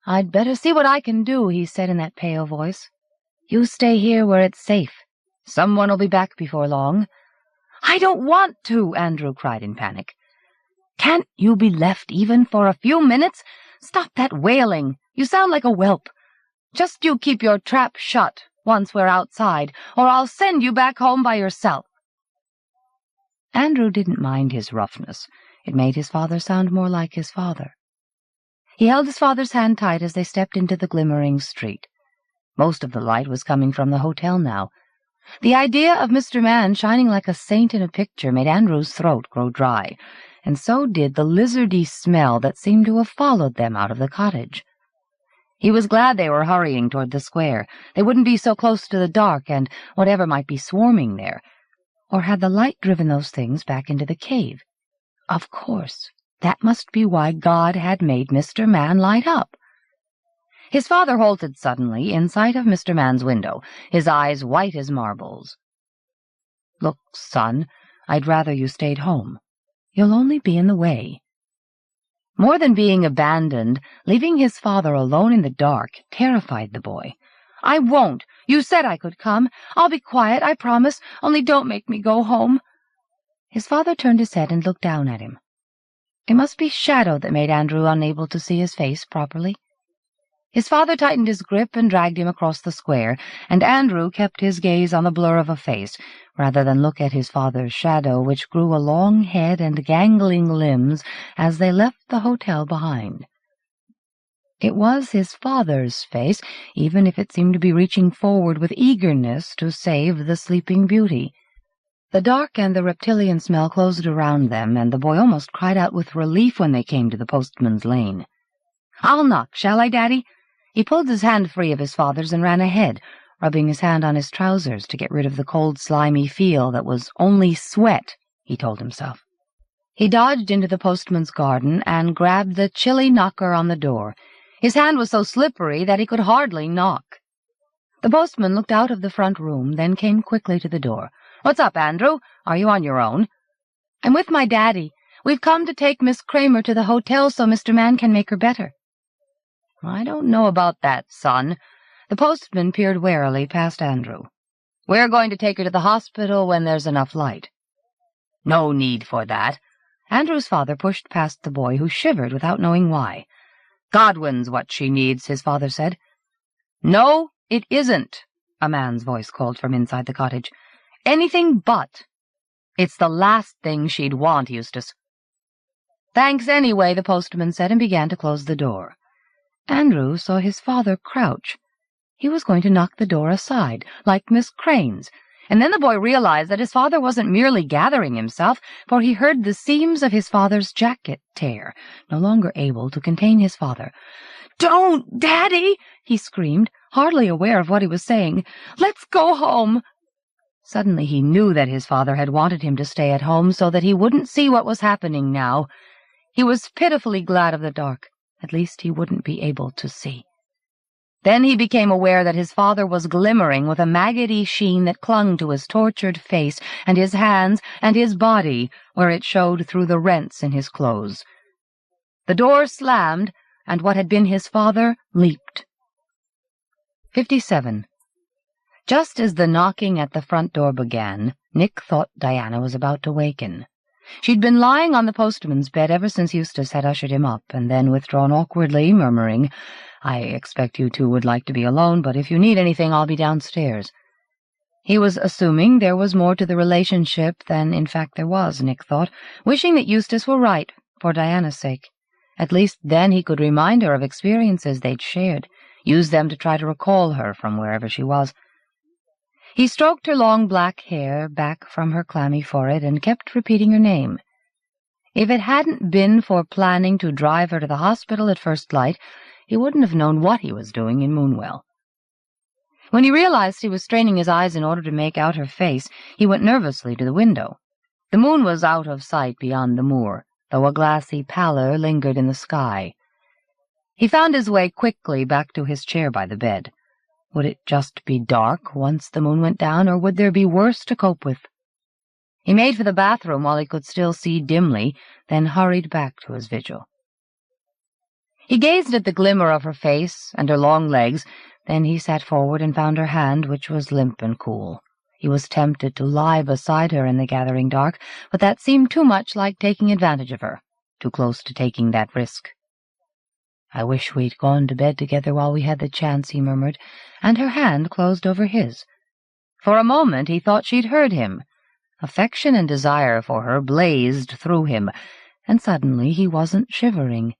I'd better see what I can do," he said in that pale voice. "You stay here where it's safe. Someone'll be back before long." "I don't want to," Andrew cried in panic. "Can't you be left even for a few minutes? Stop that wailing. You sound like a whelp. Just you keep your trap shut once we're outside, or I'll send you back home by yourself." Andrew didn't mind his roughness. It made his father sound more like his father. He held his father's hand tight as they stepped into the glimmering street. Most of the light was coming from the hotel now. The idea of Mr. Mann shining like a saint in a picture made Andrew's throat grow dry, and so did the lizardy smell that seemed to have followed them out of the cottage. He was glad they were hurrying toward the square. They wouldn't be so close to the dark and whatever might be swarming there. Or had the light driven those things back into the cave? Of course, that must be why God had made Mr. Mann light up. His father halted suddenly in sight of Mr. Mann's window, his eyes white as marbles. "Look, son, I'd rather you stayed home. You'll only be in the way." More than being abandoned, leaving his father alone in the dark terrified the boy. "I won't. You said I could come. I'll be quiet, I promise. Only don't make me go home." His father turned his head and looked down at him. It must be shadow that made Andrew unable to see his face properly. His father tightened his grip and dragged him across the square, and Andrew kept his gaze on the blur of a face, rather than look at his father's shadow, which grew a long head and gangling limbs as they left the hotel behind. It was his father's face, even if it seemed to be reaching forward with eagerness to save the Sleeping Beauty. The dark and the reptilian smell closed around them, and the boy almost cried out with relief when they came to the postman's lane. "I'll knock, shall I, Daddy?" He pulled his hand free of his father's and ran ahead, rubbing his hand on his trousers to get rid of the cold, slimy feel that was only sweat, he told himself. He dodged into the postman's garden and grabbed the chilly knocker on the door. His hand was so slippery that he could hardly knock. The postman looked out of the front room, then came quickly to the door. "What's up, Andrew? Are you on your own?" "I'm with my daddy. We've come to take Miss Kramer to the hotel so Mr. Mann can make her better." "I don't know about that, son." The postman peered warily past Andrew. "We're going to take her to the hospital when there's enough light." "No need for that." Andrew's father pushed past the boy, who shivered without knowing why. "Godwin's what she needs," his father said. "No, it isn't," a man's voice called from inside the cottage. Anything but. It's the last thing she'd want, Eustace. Thanks anyway, the postman said, and began to close the door. Andrew saw his father crouch. He was going to knock the door aside, like Miss Crane's, and then the boy realized that his father wasn't merely gathering himself, for he heard the seams of his father's jacket tear, no longer able to contain his father. "Don't, Daddy!" he screamed, hardly aware of what he was saying. "Let's go home!" Suddenly he knew that his father had wanted him to stay at home so that he wouldn't see what was happening now. He was pitifully glad of the dark. At least he wouldn't be able to see. Then he became aware that his father was glimmering with a maggoty sheen that clung to his tortured face and his hands and his body, where it showed through the rents in his clothes. The door slammed, and what had been his father leaped. 57. Just as the knocking at the front door began, Nick thought Diana was about to waken. She'd been lying on the postman's bed ever since Eustace had ushered him up, and then withdrawn awkwardly, murmuring, "I expect you two would like to be alone, but if you need anything, I'll be downstairs." He was assuming there was more to the relationship than in fact there was, Nick thought, wishing that Eustace were right, for Diana's sake. At least then he could remind her of experiences they'd shared, use them to try to recall her from wherever she was. He stroked her long black hair back from her clammy forehead and kept repeating her name. If it hadn't been for planning to drive her to the hospital at first light, he wouldn't have known what he was doing in Moonwell. When he realized he was straining his eyes in order to make out her face, he went nervously to the window. The moon was out of sight beyond the moor, though a glassy pallor lingered in the sky. He found his way quickly back to his chair by the bed. Would it just be dark once the moon went down, or would there be worse to cope with? He made for the bathroom while he could still see dimly, then hurried back to his vigil. He gazed at the glimmer of her face and her long legs, then he sat forward and found her hand, which was limp and cool. He was tempted to lie beside her in the gathering dark, but that seemed too much like taking advantage of her, too close to taking that risk. "I wish we'd gone to bed together while we had the chance," he murmured, and her hand closed over his. For a moment he thought she'd heard him. Affection and desire for her blazed through him, and suddenly he wasn't shivering.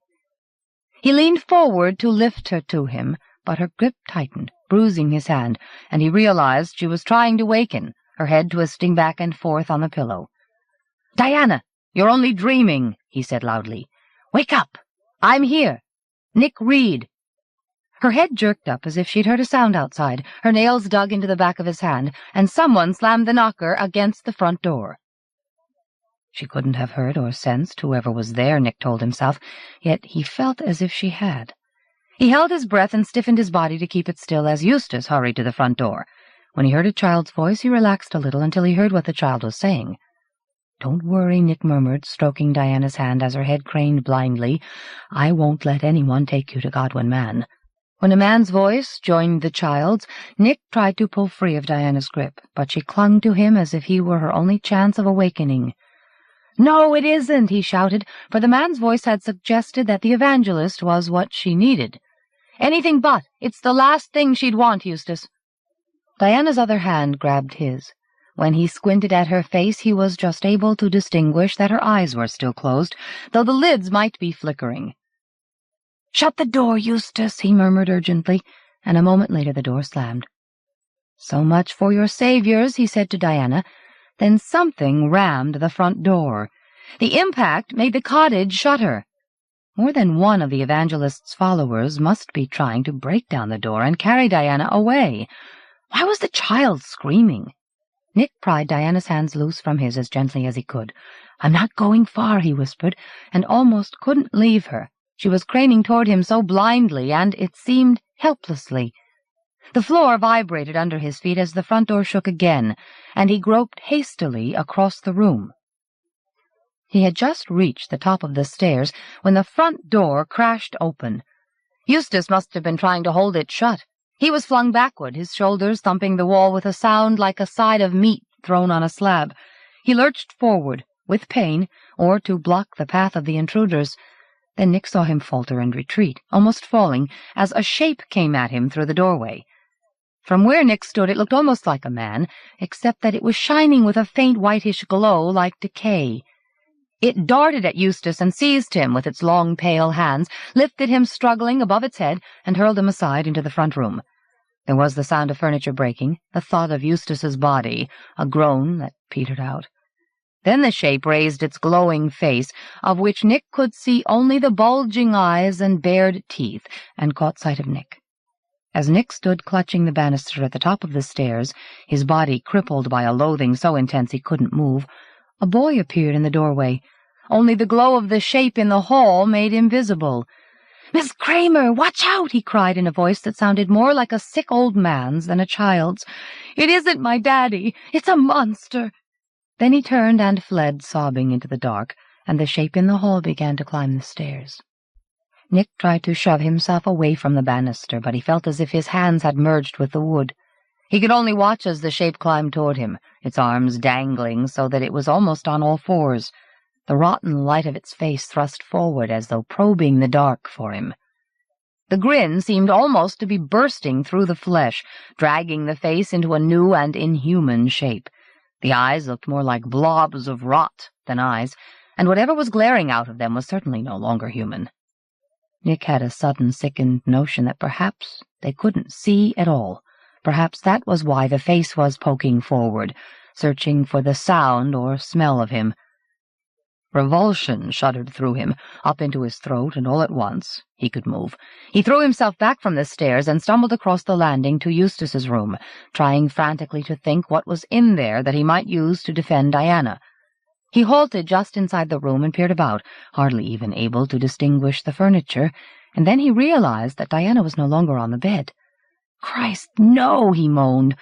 He leaned forward to lift her to him, but her grip tightened, bruising his hand, and he realized she was trying to waken, her head twisting back and forth on the pillow. "Diana, you're only dreaming," he said loudly. "Wake up! I'm here. Nick Reed." Her head jerked up as if she'd heard a sound outside, her nails dug into the back of his hand, and someone slammed the knocker against the front door. She couldn't have heard or sensed whoever was there, Nick told himself, yet he felt as if she had. He held his breath and stiffened his body to keep it still as Eustace hurried to the front door. When he heard a child's voice, he relaxed a little until he heard what the child was saying. "Don't worry," Nick murmured, stroking Diana's hand as her head craned blindly. "I won't let anyone take you to Godwin Man." When a man's voice joined the child's, Nick tried to pull free of Diana's grip, but she clung to him as if he were her only chance of awakening. "No, it isn't," he shouted, for the man's voice had suggested that the evangelist was what she needed. "Anything but. It's the last thing she'd want, Eustace." Diana's other hand grabbed his. When he squinted at her face, he was just able to distinguish that her eyes were still closed, though the lids might be flickering. "Shut the door, Eustace," he murmured urgently, and a moment later the door slammed. "So much for your saviors," he said to Diana. Then something rammed the front door. The impact made the cottage shudder. More than one of the evangelist's followers must be trying to break down the door and carry Diana away. Why was the child screaming? Nick pried Diana's hands loose from his as gently as he could. "I'm not going far," he whispered, and almost couldn't leave her. She was craning toward him so blindly, and it seemed helplessly. The floor vibrated under his feet as the front door shook again, and he groped hastily across the room. He had just reached the top of the stairs when the front door crashed open. Eustace must have been trying to hold it shut. He was flung backward, his shoulders thumping the wall with a sound like a side of meat thrown on a slab. He lurched forward, with pain, or to block the path of the intruders. Then Nick saw him falter and retreat, almost falling, as a shape came at him through the doorway. From where Nick stood, it looked almost like a man, except that it was shining with a faint whitish glow like decay. It darted at Eustace and seized him with its long, pale hands, lifted him struggling above its head, and hurled him aside into the front room. There was the sound of furniture breaking, the thud of Eustace's body, a groan that petered out. Then the shape raised its glowing face, of which Nick could see only the bulging eyes and bared teeth, and caught sight of Nick. As Nick stood clutching the banister at the top of the stairs, his body crippled by a loathing so intense he couldn't move, a boy appeared in the doorway. Only the glow of the shape in the hall made him visible. "Miss Kramer, watch out!" he cried in a voice that sounded more like a sick old man's than a child's. "It isn't my daddy. It's a monster." Then he turned and fled, sobbing, into the dark, and the shape in the hall began to climb the stairs. Nick tried to shove himself away from the banister, but he felt as if his hands had merged with the wood. He could only watch as the shape climbed toward him, its arms dangling so that it was almost on all fours, the rotten light of its face thrust forward as though probing the dark for him. The grin seemed almost to be bursting through the flesh, dragging the face into a new and inhuman shape. The eyes looked more like blobs of rot than eyes, and whatever was glaring out of them was certainly no longer human. Nick had a sudden sickened notion that perhaps they couldn't see at all. Perhaps that was why the face was poking forward, searching for the sound or smell of him. Revulsion shuddered through him, up into his throat, and all at once he could move. He threw himself back from the stairs and stumbled across the landing to Eustace's room, trying frantically to think what was in there that he might use to defend Diana. He halted just inside the room and peered about, hardly even able to distinguish the furniture, and then he realized that Diana was no longer on the bed. "Christ, no!" he moaned.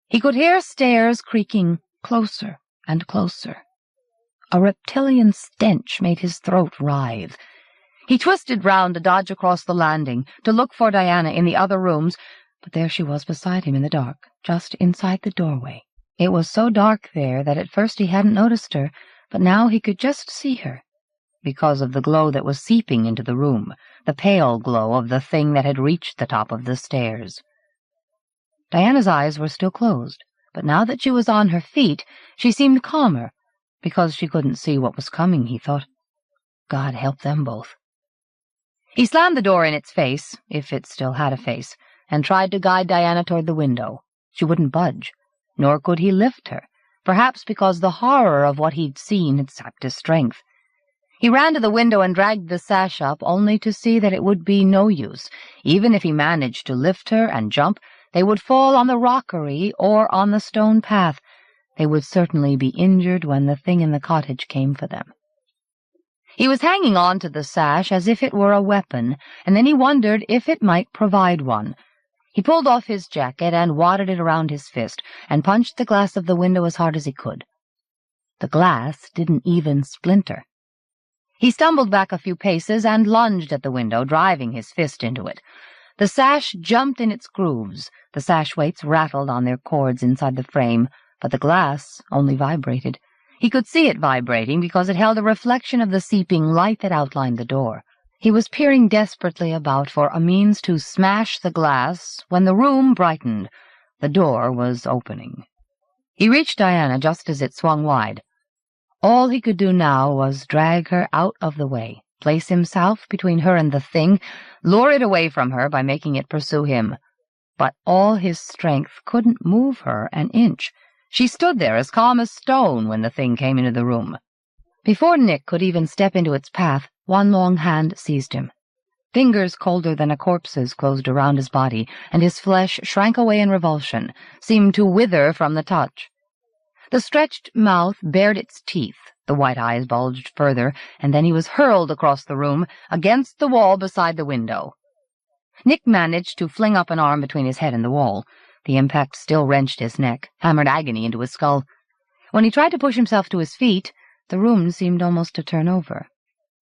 He could hear stairs creaking closer and closer. A reptilian stench made his throat writhe. He twisted round to dodge across the landing, to look for Diana in the other rooms, but there she was beside him in the dark, just inside the doorway. It was so dark there that at first he hadn't noticed her, but now he could just see her, because of the glow that was seeping into the room, the pale glow of the thing that had reached the top of the stairs. Diana's eyes were still closed, but now that she was on her feet, she seemed calmer, because she couldn't see what was coming, he thought. God help them both. He slammed the door in its face, if it still had a face, and tried to guide Diana toward the window. She wouldn't budge, nor could he lift her, perhaps because the horror of what he'd seen had sapped his strength. He ran to the window and dragged the sash up, only to see that it would be no use. Even if he managed to lift her and jump, they would fall on the rockery or on the stone path. They would certainly be injured when the thing in the cottage came for them. He was hanging on to the sash as if it were a weapon, and then he wondered if it might provide one. He pulled off his jacket and wadded it around his fist, and punched the glass of the window as hard as he could. The glass didn't even splinter. He stumbled back a few paces and lunged at the window, driving his fist into it. The sash jumped in its grooves. The sash weights rattled on their cords inside the frame, but the glass only vibrated. He could see it vibrating because it held a reflection of the seeping light that outlined the door. He was peering desperately about for a means to smash the glass when the room brightened. The door was opening. He reached Diana just as it swung wide. All he could do now was drag her out of the way, place himself between her and the thing, lure it away from her by making it pursue him. But all his strength couldn't move her an inch. She stood there as calm as stone when the thing came into the room. Before Nick could even step into its path, one long hand seized him. Fingers colder than a corpse's closed around his body, and his flesh shrank away in revulsion, seemed to wither from the touch. The stretched mouth bared its teeth, the white eyes bulged further, and then he was hurled across the room, against the wall beside the window. Nick managed to fling up an arm between his head and the wall. The impact still wrenched his neck, hammered agony into his skull. When he tried to push himself to his feet, the room seemed almost to turn over.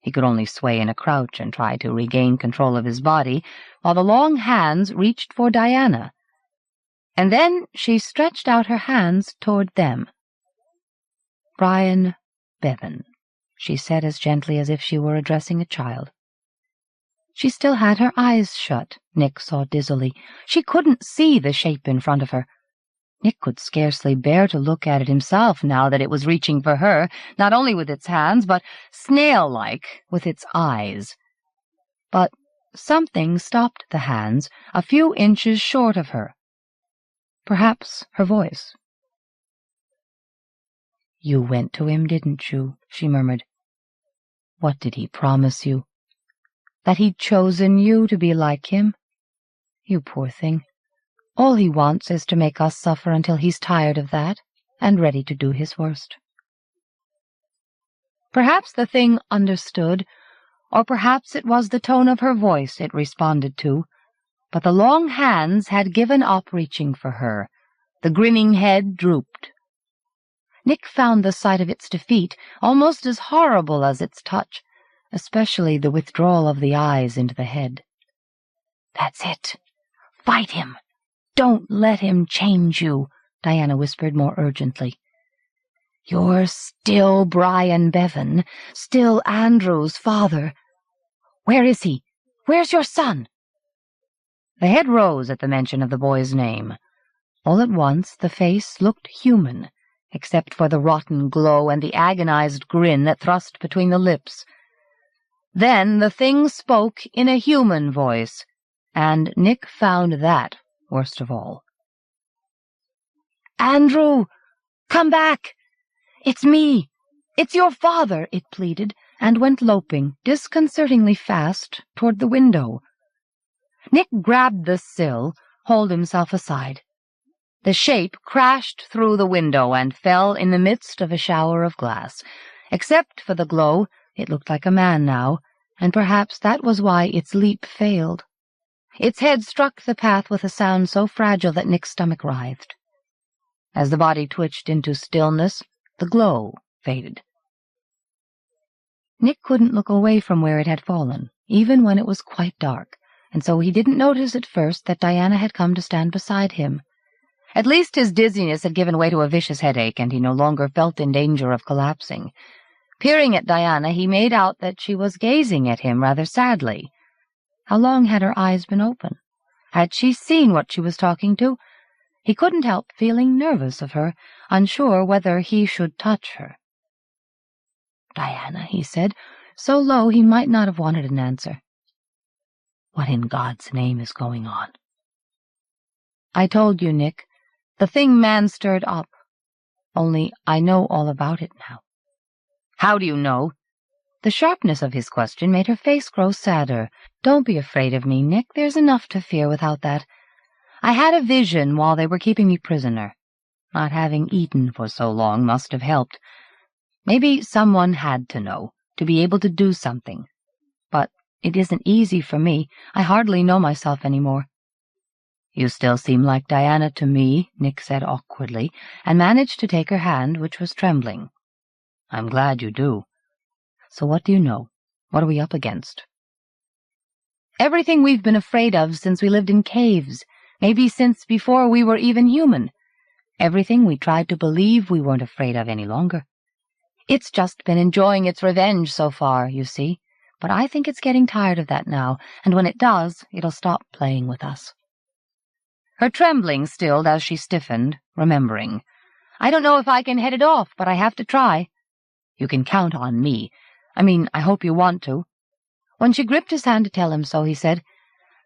He could only sway in a crouch and try to regain control of his body, while the long hands reached for Diana. And then she stretched out her hands toward them. "Brian Bevan," she said as gently as if she were addressing a child. She still had her eyes shut, Nick saw dizzily. She couldn't see the shape in front of her. Nick could scarcely bear to look at it himself now that it was reaching for her, not only with its hands, but snail-like with its eyes. But something stopped the hands a few inches short of her. Perhaps her voice. "You went to him, didn't you?" she murmured. "What did he promise you? That he'd chosen you to be like him? You poor thing. All he wants is to make us suffer until he's tired of that and ready to do his worst." Perhaps the thing understood, or perhaps it was the tone of her voice it responded to, but the long hands had given up reaching for her. The grinning head drooped. Nick found the sight of its defeat almost as horrible as its touch, especially the withdrawal of the eyes into the head. "That's it. Fight him. Don't let him change you," Diana whispered more urgently. "You're still Brian Bevan, still Andrew's father. Where is he? Where's your son?" The head rose at the mention of the boy's name. All at once the face looked human, except for the rotten glow and the agonized grin that thrust between the lips. Then the thing spoke in a human voice, and Nick found that worst of all. "Andrew, come back! It's me! It's your father!" it pleaded, and went loping, disconcertingly fast, toward the window. Nick grabbed the sill, hauled himself aside. The shape crashed through the window and fell in the midst of a shower of glass. Except for the glow, it looked like a man now, and perhaps that was why its leap failed. Its head struck the path with a sound so fragile that Nick's stomach writhed. As the body twitched into stillness, the glow faded. Nick couldn't look away from where it had fallen, even when it was quite dark, and so he didn't notice at first that Diana had come to stand beside him. At least his dizziness had given way to a vicious headache, and he no longer felt in danger of collapsing. Peering at Diana, he made out that she was gazing at him rather sadly. How long had her eyes been open? Had she seen what she was talking to? He couldn't help feeling nervous of her, unsure whether he should touch her. "Diana," he said, so low he might not have wanted an answer. "What in God's name is going on?" "I told you, Nick. The thing man stirred up. Only I know all about it now." "How do you know?" The sharpness of his question made her face grow sadder. "Don't be afraid of me, Nick. There's enough to fear without that. I had a vision while they were keeping me prisoner. Not having eaten for so long must have helped. Maybe someone had to know, to be able to do something. But it isn't easy for me. I hardly know myself anymore." "You still seem like Diana to me," Nick said awkwardly, and managed to take her hand, which was trembling. "I'm glad you do. So what do you know? What are we up against?" "Everything we've been afraid of since we lived in caves, maybe since before we were even human. Everything we tried to believe we weren't afraid of any longer. It's just been enjoying its revenge so far, you see, but I think it's getting tired of that now, and when it does, it'll stop playing with us." Her trembling stilled as she stiffened, remembering. "I don't know if I can head it off, but I have to try." "You can count on me. I hope you want to." When she gripped his hand to tell him so, he said,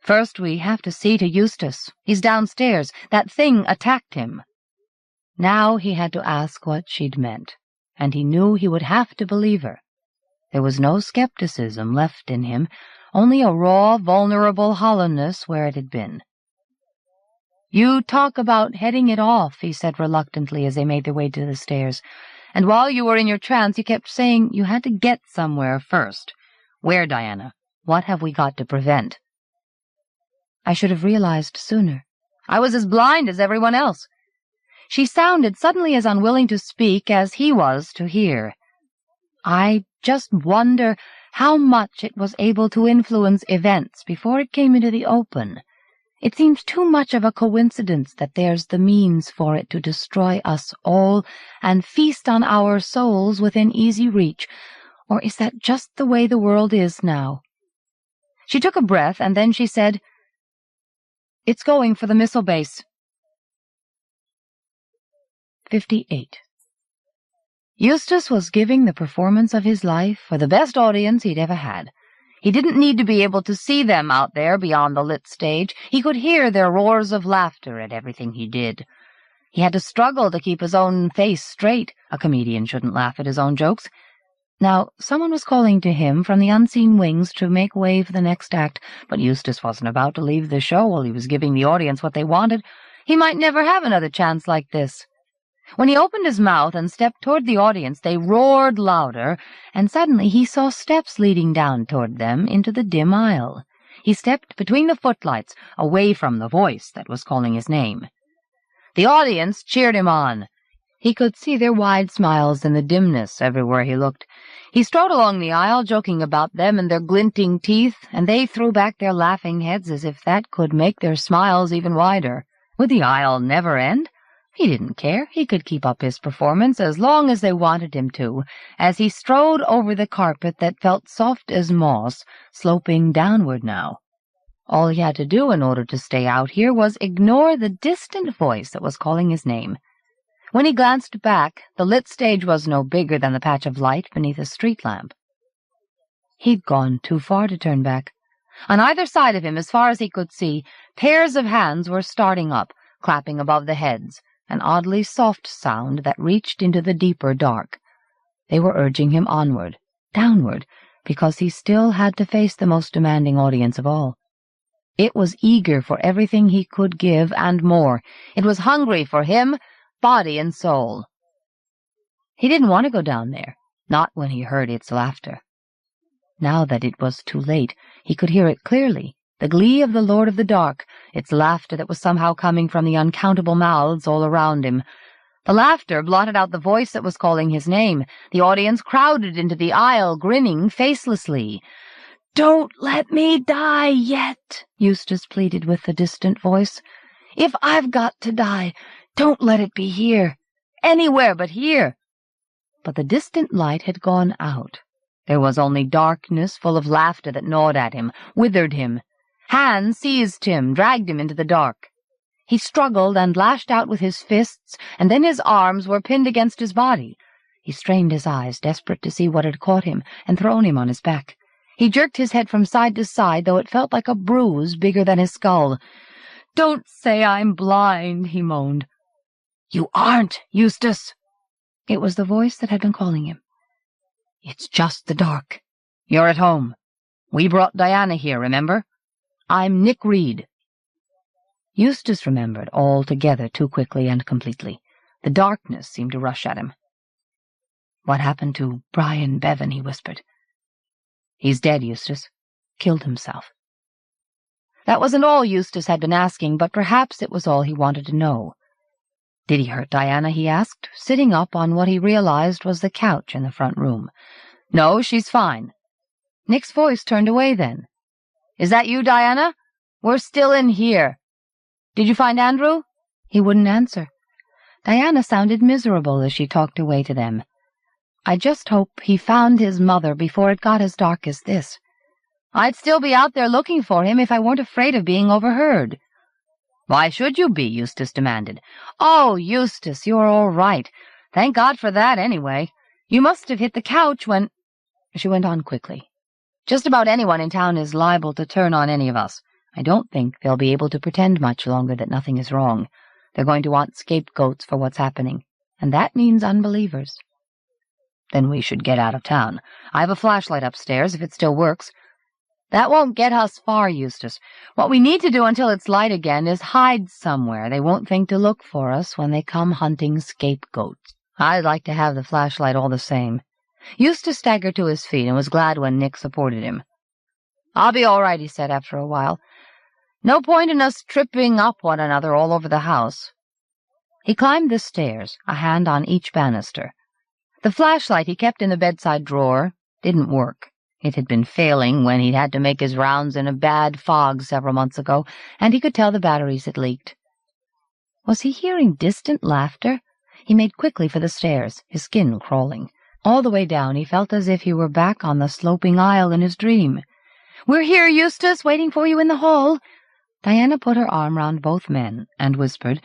"First we have to see to Eustace. He's downstairs. That thing attacked him." Now he had to ask what she'd meant, and he knew he would have to believe her. There was no skepticism left in him, only a raw, vulnerable hollowness where it had been. "You talk about heading it off," he said reluctantly as they made their way to the stairs. "And while you were in your trance, you kept saying you had to get somewhere first. Where, Diana? What have we got to prevent?" "I should have realized sooner. I was as blind as everyone else." She sounded suddenly as unwilling to speak as he was to hear. "I just wonder how much it was able to influence events before it came into the open. It seems too much of a coincidence that there's the means for it to destroy us all and feast on our souls within easy reach, or is that just the way the world is now?" She took a breath, and then she said, "It's going for the missile base." 58. Eustace was giving the performance of his life for the best audience he'd ever had. He didn't need to be able to see them out there beyond the lit stage. He could hear their roars of laughter at everything he did. He had to struggle to keep his own face straight. A comedian shouldn't laugh at his own jokes. Now, someone was calling to him from the unseen wings to make way for the next act, but Eustace wasn't about to leave the show while he was giving the audience what they wanted. He might never have another chance like this. When he opened his mouth and stepped toward the audience, they roared louder, and suddenly he saw steps leading down toward them into the dim aisle. He stepped between the footlights, away from the voice that was calling his name. The audience cheered him on. He could see their wide smiles in the dimness everywhere he looked. He strode along the aisle, joking about them and their glinting teeth, and they threw back their laughing heads as if that could make their smiles even wider. Would the aisle never end? He didn't care. He could keep up his performance as long as they wanted him to, as he strode over the carpet that felt soft as moss, sloping downward now. All he had to do in order to stay out here was ignore the distant voice that was calling his name. When he glanced back, the lit stage was no bigger than the patch of light beneath a street lamp. He'd gone too far to turn back. On either side of him, as far as he could see, pairs of hands were starting up, clapping above the heads, an oddly soft sound that reached into the deeper dark. They were urging him onward, downward, because he still had to face the most demanding audience of all. It was eager for everything he could give and more. It was hungry for him, body and soul. He didn't want to go down there, not when he heard its laughter. Now that it was too late, he could hear it clearly. The glee of the Lord of the Dark, its laughter that was somehow coming from the uncountable mouths all around him. The laughter blotted out the voice that was calling his name. The audience crowded into the aisle, grinning facelessly. "Don't let me die yet," Eustace pleaded with the distant voice. "If I've got to die, don't let it be here. Anywhere but here." But the distant light had gone out. There was only darkness full of laughter that gnawed at him, withered him. Hands seized him, dragged him into the dark. He struggled and lashed out with his fists, and then his arms were pinned against his body. He strained his eyes, desperate to see what had caught him and thrown him on his back. He jerked his head from side to side, though it felt like a bruise bigger than his skull. "Don't say I'm blind," he moaned. "You aren't, Eustace." It was the voice that had been calling him. "It's just the dark. You're at home. We brought Diana here, remember? I'm Nick Reed." Eustace remembered altogether too quickly and completely. The darkness seemed to rush at him. "What happened to Brian Bevan?" he whispered. "He's dead, Eustace. Killed himself." That wasn't all Eustace had been asking, but perhaps it was all he wanted to know. "Did he hurt Diana?" he asked, sitting up on what he realized was the couch in the front room. "No, she's fine." Nick's voice turned away then. "Is that you, Diana? We're still in here. Did you find Andrew?" He wouldn't answer. Diana sounded miserable as she talked away to them. "I just hope he found his mother before it got as dark as this. I'd still be out there looking for him if I weren't afraid of being overheard." "Why should you be?" Eustace demanded. "Oh, Eustace, you're all right. Thank God for that, anyway. You must have hit the couch when—" She went on quickly. "Just about anyone in town is liable to turn on any of us. I don't think they'll be able to pretend much longer that nothing is wrong. They're going to want scapegoats for what's happening, and that means unbelievers." "Then we should get out of town. I have a flashlight upstairs, if it still works." "That won't get us far, Eustace. What we need to do until it's light again is hide somewhere they won't think to look for us when they come hunting scapegoats. I'd like to have the flashlight all the same." Eustace staggered to his feet and was glad when Nick supported him. "I'll be all right," he said after a while. "No point in us tripping up one another all over the house." He climbed the stairs, a hand on each banister. The flashlight he kept in the bedside drawer didn't work. It had been failing when he'd had to make his rounds in a bad fog several months ago, and he could tell the batteries had leaked. Was he hearing distant laughter? He made quickly for the stairs, his skin crawling. All the way down he felt as if he were back on the sloping aisle in his dream. "We're here, Eustace, waiting for you in the hall." Diana put her arm round both men and whispered,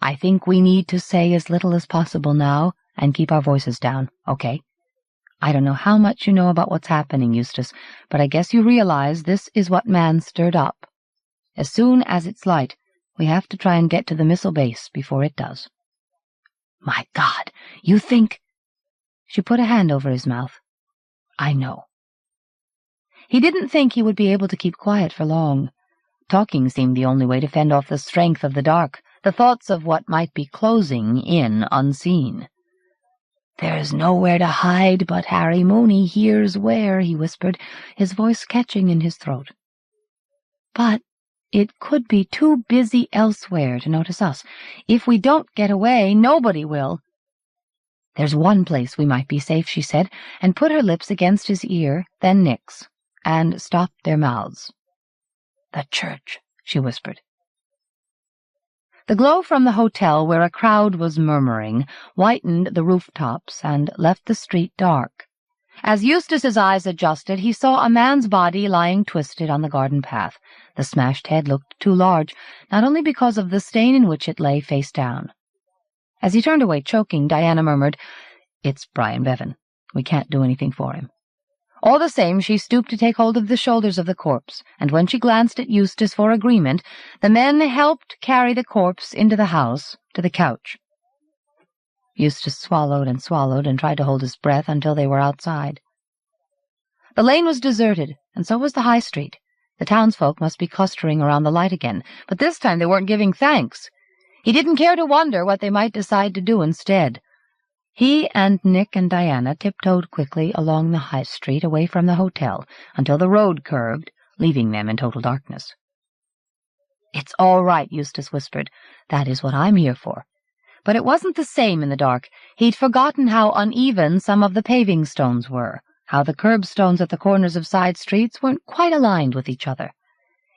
"I think we need to say as little as possible now and keep our voices down, okay? I don't know how much you know about what's happening, Eustace, but I guess you realize this is what Man stirred up. As soon as it's light, we have to try and get to the missile base before it does." "My God, you think—" She put a hand over his mouth. "I know." He didn't think he would be able to keep quiet for long. Talking seemed the only way to fend off the strength of the dark, the thoughts of what might be closing in unseen. "There's nowhere to hide but Harry Mooney here's where," he whispered, his voice catching in his throat. "But it could be too busy elsewhere to notice us. If we don't get away, nobody will." "There's one place we might be safe," she said, and put her lips against his ear, then Nick's, and stopped their mouths. "The church," she whispered. The glow from the hotel, where a crowd was murmuring, whitened the rooftops and left the street dark. As Eustace's eyes adjusted, he saw a man's body lying twisted on the garden path. The smashed head looked too large, not only because of the stain in which it lay face down. As he turned away choking, Diana murmured, "It's Brian Bevan. We can't do anything for him." All the same, she stooped to take hold of the shoulders of the corpse, and when she glanced at Eustace for agreement, the men helped carry the corpse into the house, to the couch. Eustace swallowed and tried to hold his breath until they were outside. The lane was deserted, and so was the high street. The townsfolk must be clustering around the light again, but this time they weren't giving thanks. He didn't care to wonder what they might decide to do instead. He and Nick and Diana tiptoed quickly along the high street away from the hotel until the road curved, leaving them in total darkness. "It's all right," Eustace whispered. "That is what I'm here for." But it wasn't the same in the dark. He'd forgotten how uneven some of the paving stones were, how the curbstones at the corners of side streets weren't quite aligned with each other.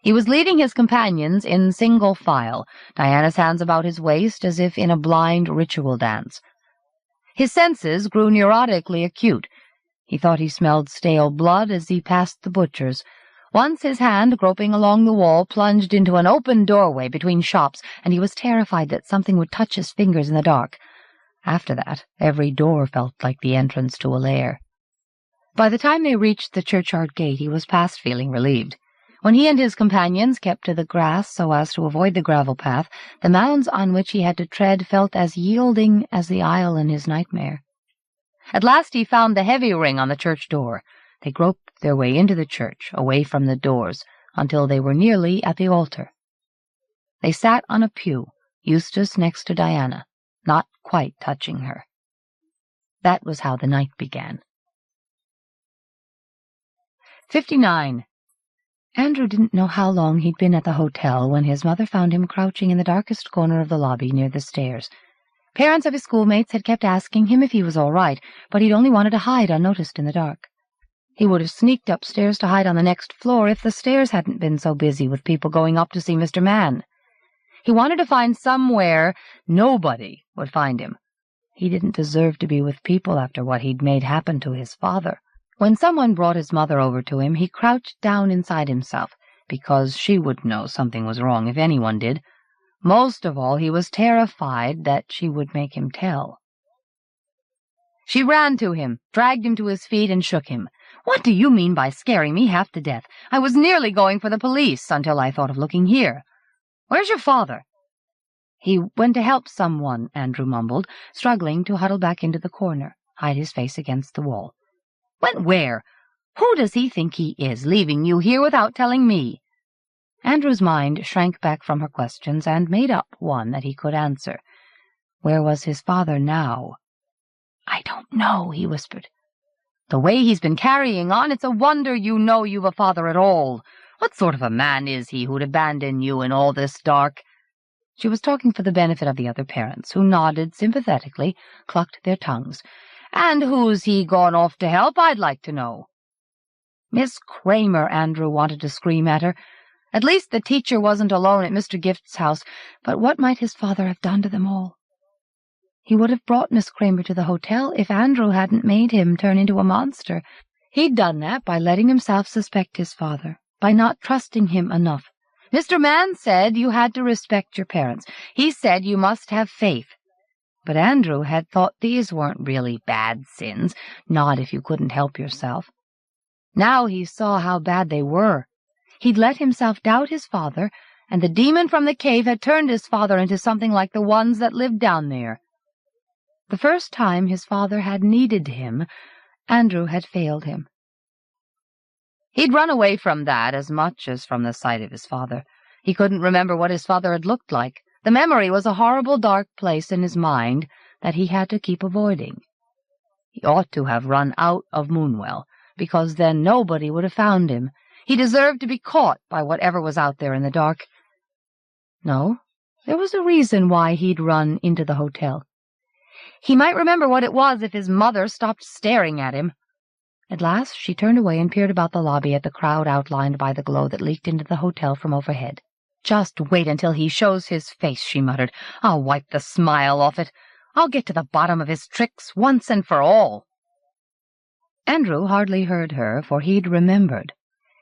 He was leading his companions in single file, Diana's hands about his waist as if in a blind ritual dance. His senses grew neurotically acute. He thought he smelled stale blood as he passed the butcher's. Once his hand, groping along the wall, plunged into an open doorway between shops, and he was terrified that something would touch his fingers in the dark. After that, every door felt like the entrance to a lair. By the time they reached the churchyard gate, he was past feeling relieved. When he and his companions kept to the grass so as to avoid the gravel path, the mounds on which he had to tread felt as yielding as the aisle in his nightmare. At last he found the heavy ring on the church door. They groped their way into the church, away from the doors, until they were nearly at the altar. They sat on a pew, Eustace next to Diana, not quite touching her. That was how the night began. 59. Andrew didn't know how long he'd been at the hotel when his mother found him crouching in the darkest corner of the lobby near the stairs. Parents of his schoolmates had kept asking him if he was all right, but he'd only wanted to hide unnoticed in the dark. He would have sneaked upstairs to hide on the next floor if the stairs hadn't been so busy with people going up to see Mr. Mann. He wanted to find somewhere nobody would find him. He didn't deserve to be with people after what he'd made happen to his father. When someone brought his mother over to him, he crouched down inside himself, because she would know something was wrong if anyone did. Most of all, he was terrified that she would make him tell. She ran to him, dragged him to his feet, and shook him. "What do you mean by scaring me half to death? I was nearly going for the police until I thought of looking here. Where's your father?" "He went to help someone," Andrew mumbled, struggling to huddle back into the corner, hide his face against the wall. "Went where? Who does he think he is, leaving you here without telling me?" Andrew's mind shrank back from her questions and made up one that he could answer. Where was his father now? "I don't know," he whispered. "The way he's been carrying on, it's a wonder you know you've a father at all. What sort of a man is he who'd abandon you in all this dark?" She was talking for the benefit of the other parents, who nodded sympathetically, clucked their tongues. "And who's he gone off to help, I'd like to know?" "Miss Kramer," Andrew wanted to scream at her. At least the teacher wasn't alone at Mr. Gift's house, but what might his father have done to them all? He would have brought Miss Kramer to the hotel if Andrew hadn't made him turn into a monster. He'd done that by letting himself suspect his father, by not trusting him enough. Mr. Mann said you had to respect your parents. He said you must have faith. But Andrew had thought these weren't really bad sins, not if you couldn't help yourself. Now he saw how bad they were. He'd let himself doubt his father, and the demon from the cave had turned his father into something like the ones that lived down there. The first time his father had needed him, Andrew had failed him. He'd run away from that as much as from the sight of his father. He couldn't remember what his father had looked like. The memory was a horrible dark place in his mind that he had to keep avoiding. He ought to have run out of Moonwell, because then nobody would have found him. He deserved to be caught by whatever was out there in the dark. No, there was a reason why he'd run into the hotel. He might remember what it was if his mother stopped staring at him. At last she turned away and peered about the lobby at the crowd outlined by the glow that leaked into the hotel from overhead. "Just wait until he shows his face," she muttered. "I'll wipe the smile off it. I'll get to the bottom of his tricks once and for all." Andrew hardly heard her, for he'd remembered.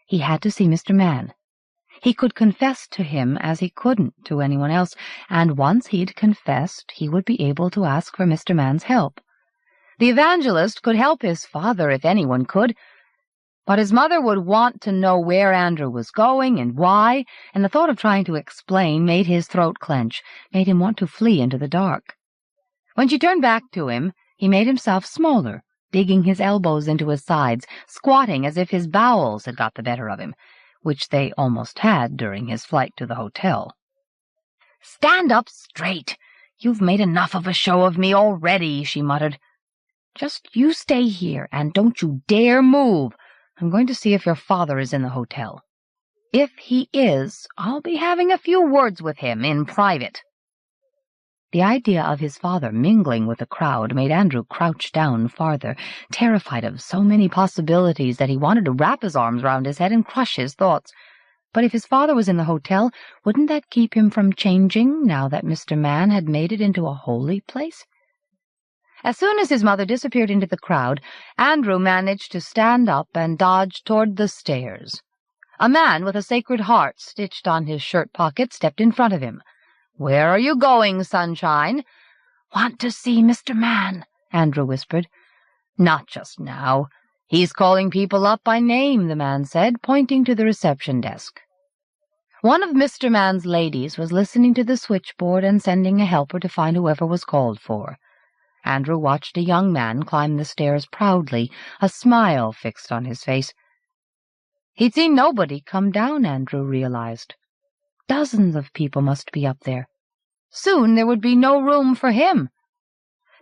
He had to see Mr. Mann. He could confess to him as he couldn't to anyone else, and once he'd confessed, he would be able to ask for Mr. Mann's help. The evangelist could help his father if anyone could, but his mother would want to know where Andrew was going and why, and the thought of trying to explain made his throat clench, made him want to flee into the dark. When she turned back to him, he made himself smaller, digging his elbows into his sides, squatting as if his bowels had got the better of him, which they almost had during his flight to the hotel. "Stand up straight! You've made enough of a show of me already," she muttered. "Just you stay here, and don't you dare move. I'm going to see if your father is in the hotel. If he is, I'll be having a few words with him in private." The idea of his father mingling with the crowd made Andrew crouch down farther, terrified of so many possibilities that he wanted to wrap his arms round his head and crush his thoughts. But if his father was in the hotel, wouldn't that keep him from changing, now that Mr. Mann had made it into a holy place? As soon as his mother disappeared into the crowd, Andrew managed to stand up and dodge toward the stairs. A man with a Sacred Heart stitched on his shirt pocket stepped in front of him. "Where are you going, Sunshine?" "Want to see Mr. Mann," Andrew whispered. "Not just now. He's calling people up by name," the man said, pointing to the reception desk. One of Mr. Mann's ladies was listening to the switchboard and sending a helper to find whoever was called for. Andrew watched a young man climb the stairs proudly, a smile fixed on his face. He'd seen nobody come down, Andrew realized. Dozens of people must be up there. Soon there would be no room for him.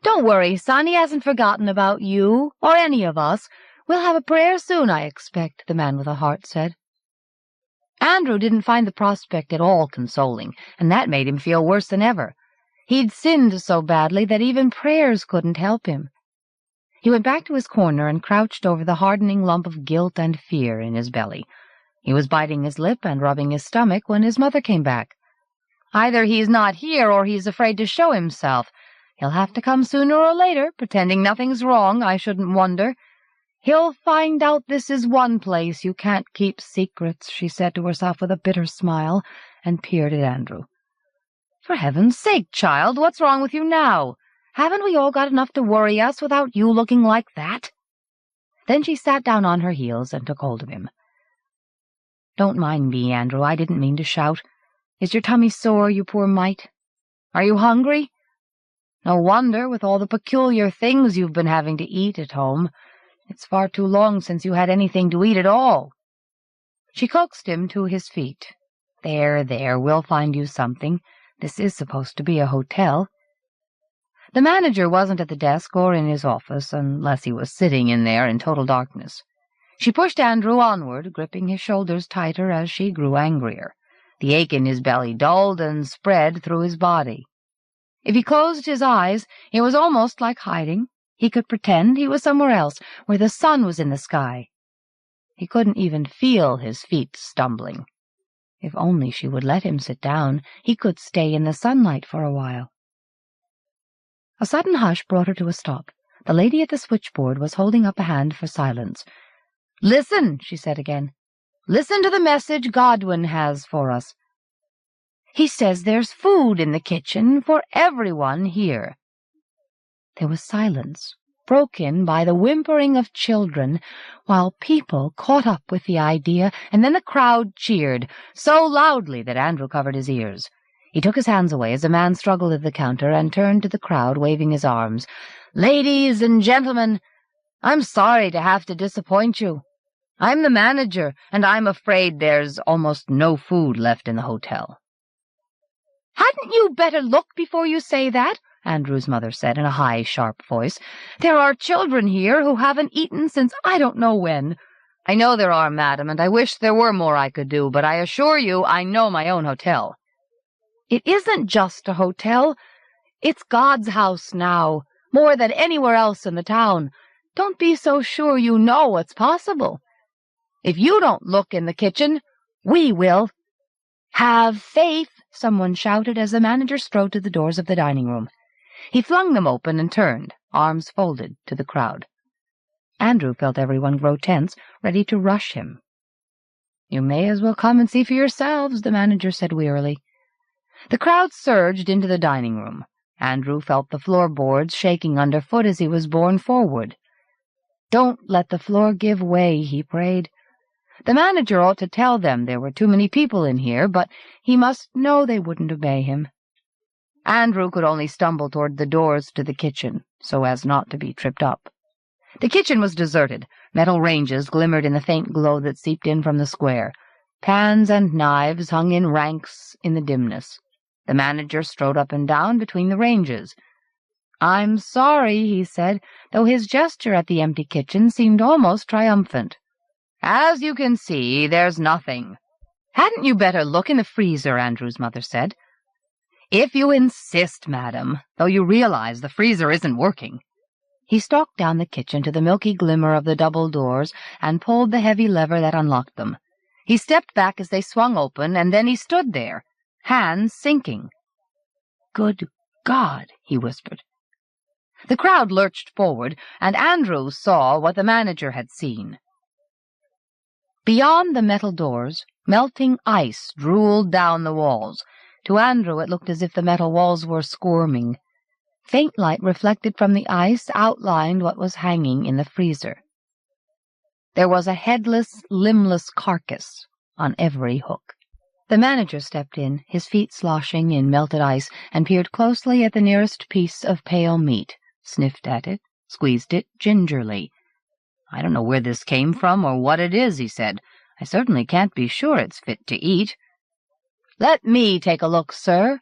"Don't worry, son, he hasn't forgotten about you, or any of us. We'll have a prayer soon, I expect," the man with a heart said. Andrew didn't find the prospect at all consoling, and that made him feel worse than ever. He'd sinned so badly that even prayers couldn't help him. He went back to his corner and crouched over the hardening lump of guilt and fear in his belly. He was biting his lip and rubbing his stomach when his mother came back. "Either he's not here or he's afraid to show himself. He'll have to come sooner or later, pretending nothing's wrong, I shouldn't wonder. He'll find out this is one place you can't keep secrets," she said to herself with a bitter smile, and peered at Andrew. "For heaven's sake, child, what's wrong with you now? Haven't we all got enough to worry us without you looking like that?" Then she sat down on her heels and took hold of him. "Don't mind me, Andrew, I didn't mean to shout. Is your tummy sore, you poor mite? Are you hungry? No wonder, with all the peculiar things you've been having to eat at home. It's far too long since you had anything to eat at all." She coaxed him to his feet. There, we'll find you something. This is supposed to be a hotel." The manager wasn't at the desk or in his office, unless he was sitting in there in total darkness. She pushed Andrew onward, gripping his shoulders tighter as she grew angrier. The ache in his belly dulled and spread through his body. If he closed his eyes, it was almost like hiding. He could pretend he was somewhere else, where the sun was in the sky. He couldn't even feel his feet stumbling. If only she would let him sit down, he could stay in the sunlight for a while. A sudden hush brought her to a stop. The lady at the switchboard was holding up a hand for silence. "Listen," she said again. "Listen to the message Godwin has for us. He says there's food in the kitchen for everyone here." There was silence, broken by the whimpering of children, while people caught up with the idea, and then the crowd cheered, so loudly that Andrew covered his ears. He took his hands away as a man struggled at the counter and turned to the crowd, waving his arms. "Ladies and gentlemen, I'm sorry to have to disappoint you. I'm the manager, and I'm afraid there's almost no food left in the hotel." "Hadn't you better look before you say that?" Andrew's mother said in a high, sharp voice. "There are children here who haven't eaten since I don't know when." "I know there are, madam, and I wish there were more I could do, but I assure you I know my own hotel." "It isn't just a hotel. It's God's house now, more than anywhere else in the town. Don't be so sure you know what's possible. If you don't look in the kitchen, we will." "Have faith," someone shouted as the manager strode to the doors of the dining room. He flung them open and turned, arms folded, to the crowd. Andrew felt everyone grow tense, ready to rush him. "You may as well come and see for yourselves," the manager said wearily. The crowd surged into the dining room. Andrew felt the floorboards shaking underfoot as he was borne forward. "Don't let the floor give way," he prayed. The manager ought to tell them there were too many people in here, but he must know they wouldn't obey him. Andrew could only stumble toward the doors to the kitchen, so as not to be tripped up. The kitchen was deserted. Metal ranges glimmered in the faint glow that seeped in from the square. Pans and knives hung in ranks in the dimness. The manager strode up and down between the ranges. "I'm sorry," he said, though his gesture at the empty kitchen seemed almost triumphant. "As you can see, there's nothing." "Hadn't you better look in the freezer?" Andrew's mother said. "If you insist, madam, though you realize the freezer isn't working." He stalked down the kitchen to the milky glimmer of the double doors and pulled the heavy lever that unlocked them. He stepped back as they swung open, and then he stood there, hands sinking. "Good God," he whispered. The crowd lurched forward, and Andrew saw what the manager had seen. Beyond the metal doors, melting ice drooled down the walls. To Andrew it looked as if the metal walls were squirming. Faint light reflected from the ice outlined what was hanging in the freezer. There was a headless, limbless carcass on every hook. The manager stepped in, his feet sloshing in melted ice, and peered closely at the nearest piece of pale meat, sniffed at it, squeezed it gingerly. "I don't know where this came from or what it is," he said. "I certainly can't be sure it's fit to eat." "Let me take a look, sir."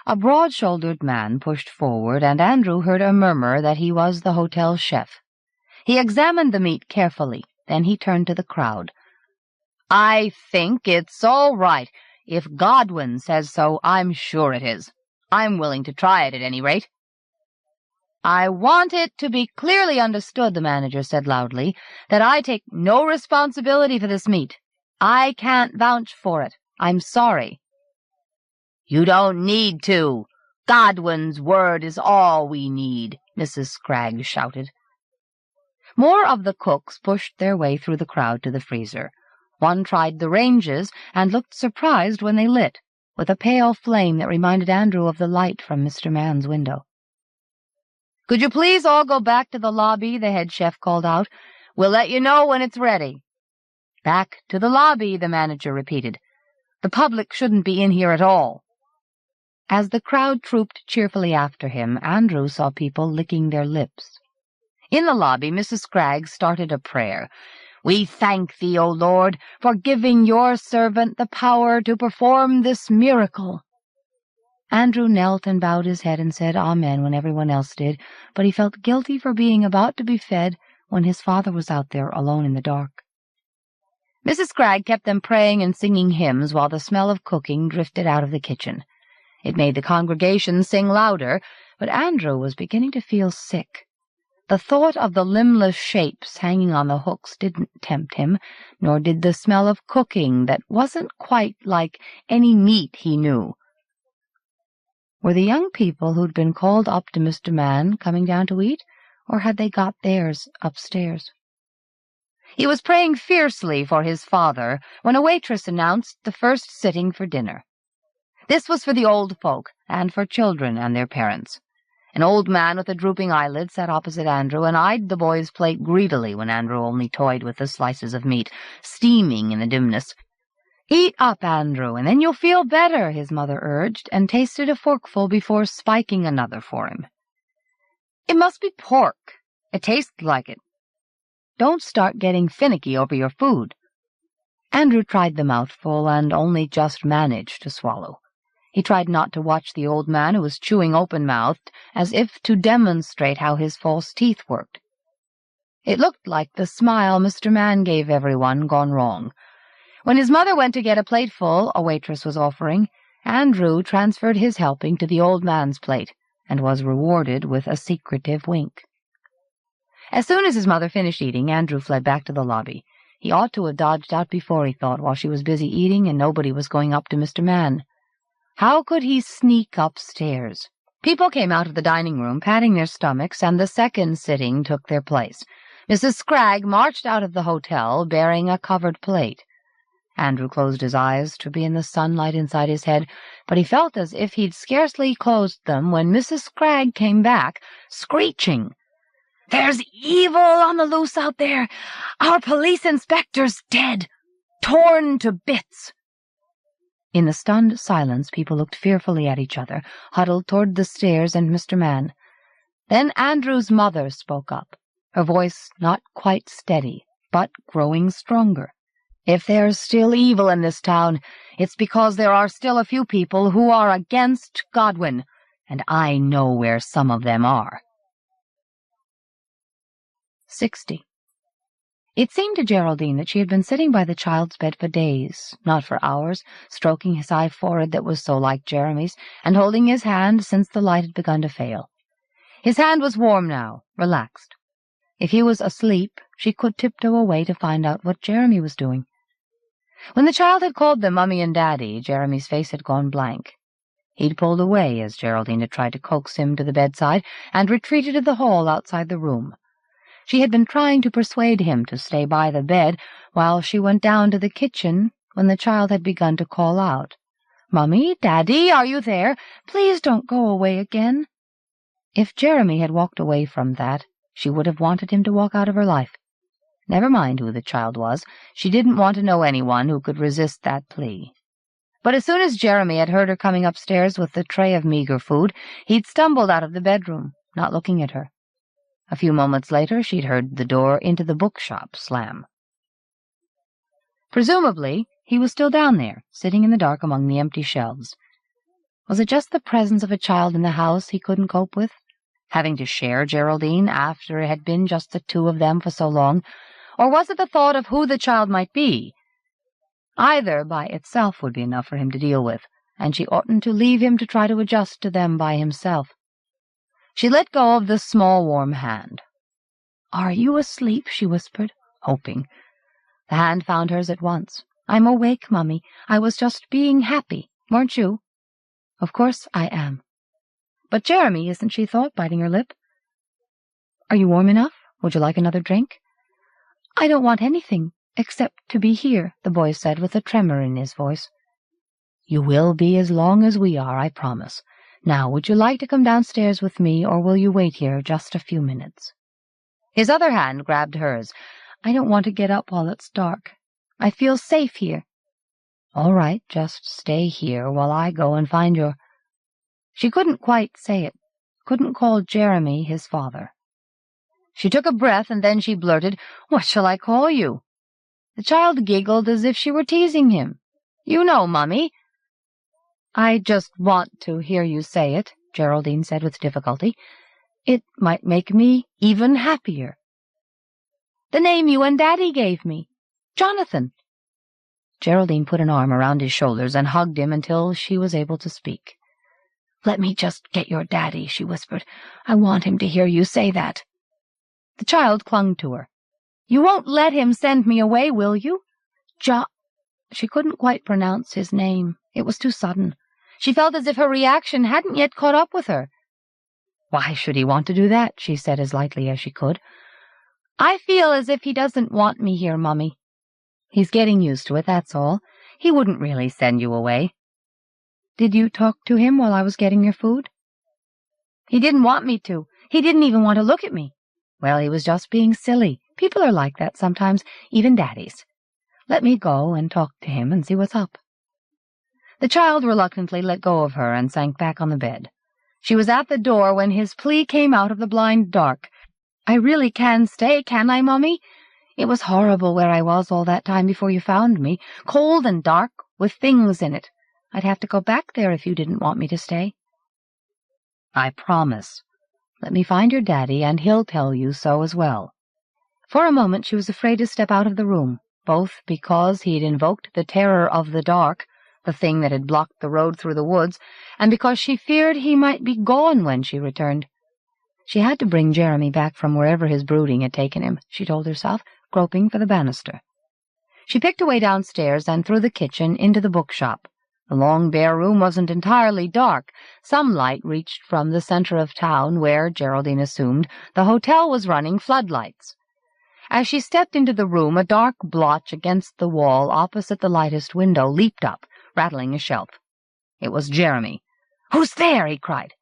A broad-shouldered man pushed forward, and Andrew heard a murmur that he was the hotel chef. He examined the meat carefully, then he turned to the crowd. "I think it's all right. If Godwin says so, I'm sure it is. I'm willing to try it at any rate." "I want it to be clearly understood," the manager said loudly, "that I take no responsibility for this meat. I can't vouch for it. I'm sorry." "You don't need to. Godwin's word is all we need," Mrs. Scraggs shouted. More of the cooks pushed their way through the crowd to the freezer. One tried the ranges and looked surprised when they lit, with a pale flame that reminded Andrew of the light from Mr. Mann's window. "Could you please all go back to the lobby?" the head chef called out. "We'll let you know when it's ready." "Back to the lobby," the manager repeated. "The public shouldn't be in here at all." As the crowd trooped cheerfully after him, Andrew saw people licking their lips. In the lobby, Mrs. Scraggs started a prayer. "We thank thee, O Lord, for giving your servant the power to perform this miracle." Andrew knelt and bowed his head and said Amen when everyone else did, but he felt guilty for being about to be fed when his father was out there alone in the dark. Mrs. Scraggs kept them praying and singing hymns while the smell of cooking drifted out of the kitchen. It made the congregation sing louder, but Andrew was beginning to feel sick. The thought of the limbless shapes hanging on the hooks didn't tempt him, nor did the smell of cooking that wasn't quite like any meat he knew. Were the young people who'd been called up to Mr. Mann coming down to eat, or had they got theirs upstairs? He was praying fiercely for his father when a waitress announced the first sitting for dinner. This was for the old folk and for children and their parents. An old man with a drooping eyelid sat opposite Andrew and eyed the boy's plate greedily when Andrew only toyed with the slices of meat, steaming in the dimness. "Eat up, Andrew, and then you'll feel better," his mother urged, and tasted a forkful before spiking another for him. "It must be pork. It tastes like it. Don't start getting finicky over your food." Andrew tried the mouthful and only just managed to swallow. He tried not to watch the old man, who was chewing open-mouthed, as if to demonstrate how his false teeth worked. It looked like the smile Mr. Man gave everyone gone wrong. When his mother went to get a plateful a waitress was offering, Andrew transferred his helping to the old man's plate, and was rewarded with a secretive wink. As soon as his mother finished eating, Andrew fled back to the lobby. He ought to have dodged out before, he thought, while she was busy eating and nobody was going up to Mr. Man. How could he sneak upstairs? People came out of the dining room, patting their stomachs, and the second sitting took their place. Mrs. Scragg marched out of the hotel, bearing a covered plate. Andrew closed his eyes to be in the sunlight inside his head, but he felt as if he'd scarcely closed them when Mrs. Scragg came back, screeching. "There's evil on the loose out there! Our police inspector's dead! Torn to bits!" In the stunned silence, people looked fearfully at each other, huddled toward the stairs and Mr. Man. Then Andrew's mother spoke up, her voice not quite steady, but growing stronger. "If there's still evil in this town, it's because there are still a few people who are against Godwin, and I know where some of them are." 60. It seemed to Geraldine that she had been sitting by the child's bed for days, not for hours, stroking his high forehead that was so like Jeremy's, and holding his hand since the light had begun to fail. His hand was warm now, relaxed. If he was asleep, she could tiptoe away to find out what Jeremy was doing. When the child had called them Mummy and Daddy, Jeremy's face had gone blank. He'd pulled away as Geraldine had tried to coax him to the bedside, and retreated to the hall outside the room. She had been trying to persuade him to stay by the bed while she went down to the kitchen when the child had begun to call out, "Mummy, Daddy, are you there? Please don't go away again." If Jeremy had walked away from that, she would have wanted him to walk out of her life. Never mind who the child was, she didn't want to know anyone who could resist that plea. But as soon as Jeremy had heard her coming upstairs with the tray of meager food, he'd stumbled out of the bedroom, not looking at her. A few moments later, she'd heard the door into the bookshop slam. Presumably, he was still down there, sitting in the dark among the empty shelves. Was it just the presence of a child in the house he couldn't cope with? Having to share Geraldine after it had been just the two of them for so long? Or was it the thought of who the child might be? Either by itself would be enough for him to deal with, and she oughtn't to leave him to try to adjust to them by himself. She let go of the small, warm hand. "Are you asleep?" she whispered, hoping. The hand found hers at once. "I'm awake, Mummy. I was just being happy. Weren't you?" "Of course I am." "But Jeremy isn't," she thought, biting her lip. "Are you warm enough? Would you like another drink?" "I don't want anything except to be here," the boy said with a tremor in his voice. "You will be as long as we are, I promise. Now, would you like to come downstairs with me, or will you wait here just a few minutes?" His other hand grabbed hers. "I don't want to get up while it's dark. I feel safe here." "All right, just stay here while I go and find your—" She couldn't quite say it, couldn't call Jeremy his father. She took a breath, and then she blurted, "What shall I call you?" The child giggled as if she were teasing him. "You know, Mummy." "I just want to hear you say it," Geraldine said with difficulty. "It might make me even happier." "The name you and Daddy gave me. Jonathan." Geraldine put an arm around his shoulders and hugged him until she was able to speak. "Let me just get your daddy," she whispered. "I want him to hear you say that." The child clung to her. "You won't let him send me away, will you?" She couldn't quite pronounce his name. It was too sudden. She felt as if her reaction hadn't yet caught up with her. "Why should he want to do that?" she said as lightly as she could. I feel as if he doesn't want me here, Mummy. He's getting used to it, that's all. He wouldn't really send you away. Did you talk to him while I was getting your food? He didn't want me to. He didn't even want to look at me. Well, he was just being silly. People are like that sometimes, even daddies. Let me go and talk to him and see what's up. The child reluctantly let go of her and sank back on the bed. She was at the door when his plea came out of the blind dark. I really can stay, can I, Mummy? It was horrible where I was all that time before you found me, cold and dark, with things in it. I'd have to go back there if you didn't want me to stay. I promise. Let me find your daddy, and he'll tell you so as well. For a moment she was afraid to step out of the room, both because he had invoked the terror of the dark, the thing that had blocked the road through the woods, and because she feared he might be gone when she returned. She had to bring Jeremy back from wherever his brooding had taken him, she told herself, groping for the banister. She picked her way downstairs and through the kitchen into the bookshop. The long bare room wasn't entirely dark. Some light reached from the center of town where, Geraldine assumed, the hotel was running floodlights. As she stepped into the room, a dark blotch against the wall opposite the lightest window leaped up, rattling a shelf. It was Jeremy. "Who's there?" he cried.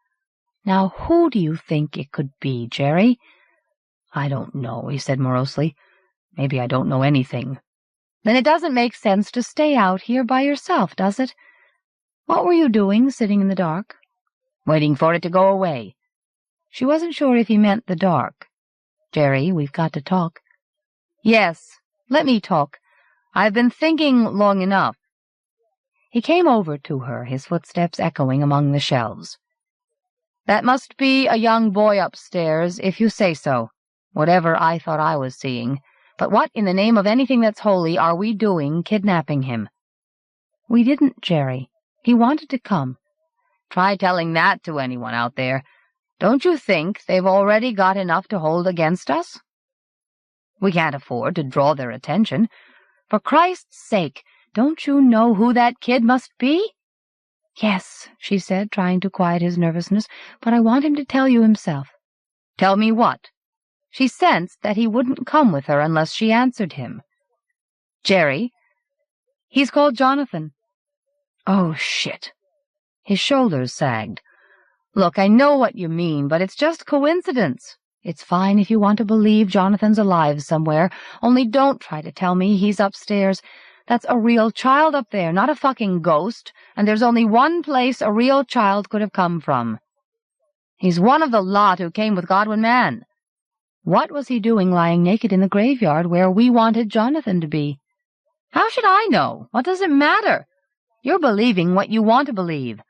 "Now who do you think it could be, Jerry?" "I don't know," he said morosely. "Maybe I don't know anything." "Then it doesn't make sense to stay out here by yourself, does it? What were you doing, sitting in the dark?" "Waiting for it to go away." She wasn't sure if he meant the dark. "Jerry, we've got to talk." "Yes, let me talk. I've been thinking long enough." He came over to her, his footsteps echoing among the shelves. "That must be a young boy upstairs, if you say so, whatever I thought I was seeing. But what in the name of anything that's holy are we doing kidnapping him?" "We didn't, Jerry. He wanted to come." "Try telling that to anyone out there. Don't you think they've already got enough to hold against us? We can't afford to draw their attention. For Christ's sake, don't you know who that kid must be?" "Yes," she said, trying to quiet his nervousness, "but I want him to tell you himself." "Tell me what?" She sensed that he wouldn't come with her unless she answered him. "Jerry, he's called Jonathan." "Oh, shit." His shoulders sagged. "Look, I know what you mean, but it's just coincidence. It's fine if you want to believe Jonathan's alive somewhere, only don't try to tell me he's upstairs. That's a real child up there, not a fucking ghost, and there's only one place a real child could have come from. He's one of the lot who came with Godwin Man. What was he doing lying naked in the graveyard where we wanted Jonathan to be?" "How should I know? What does it matter? You're believing what you want to believe.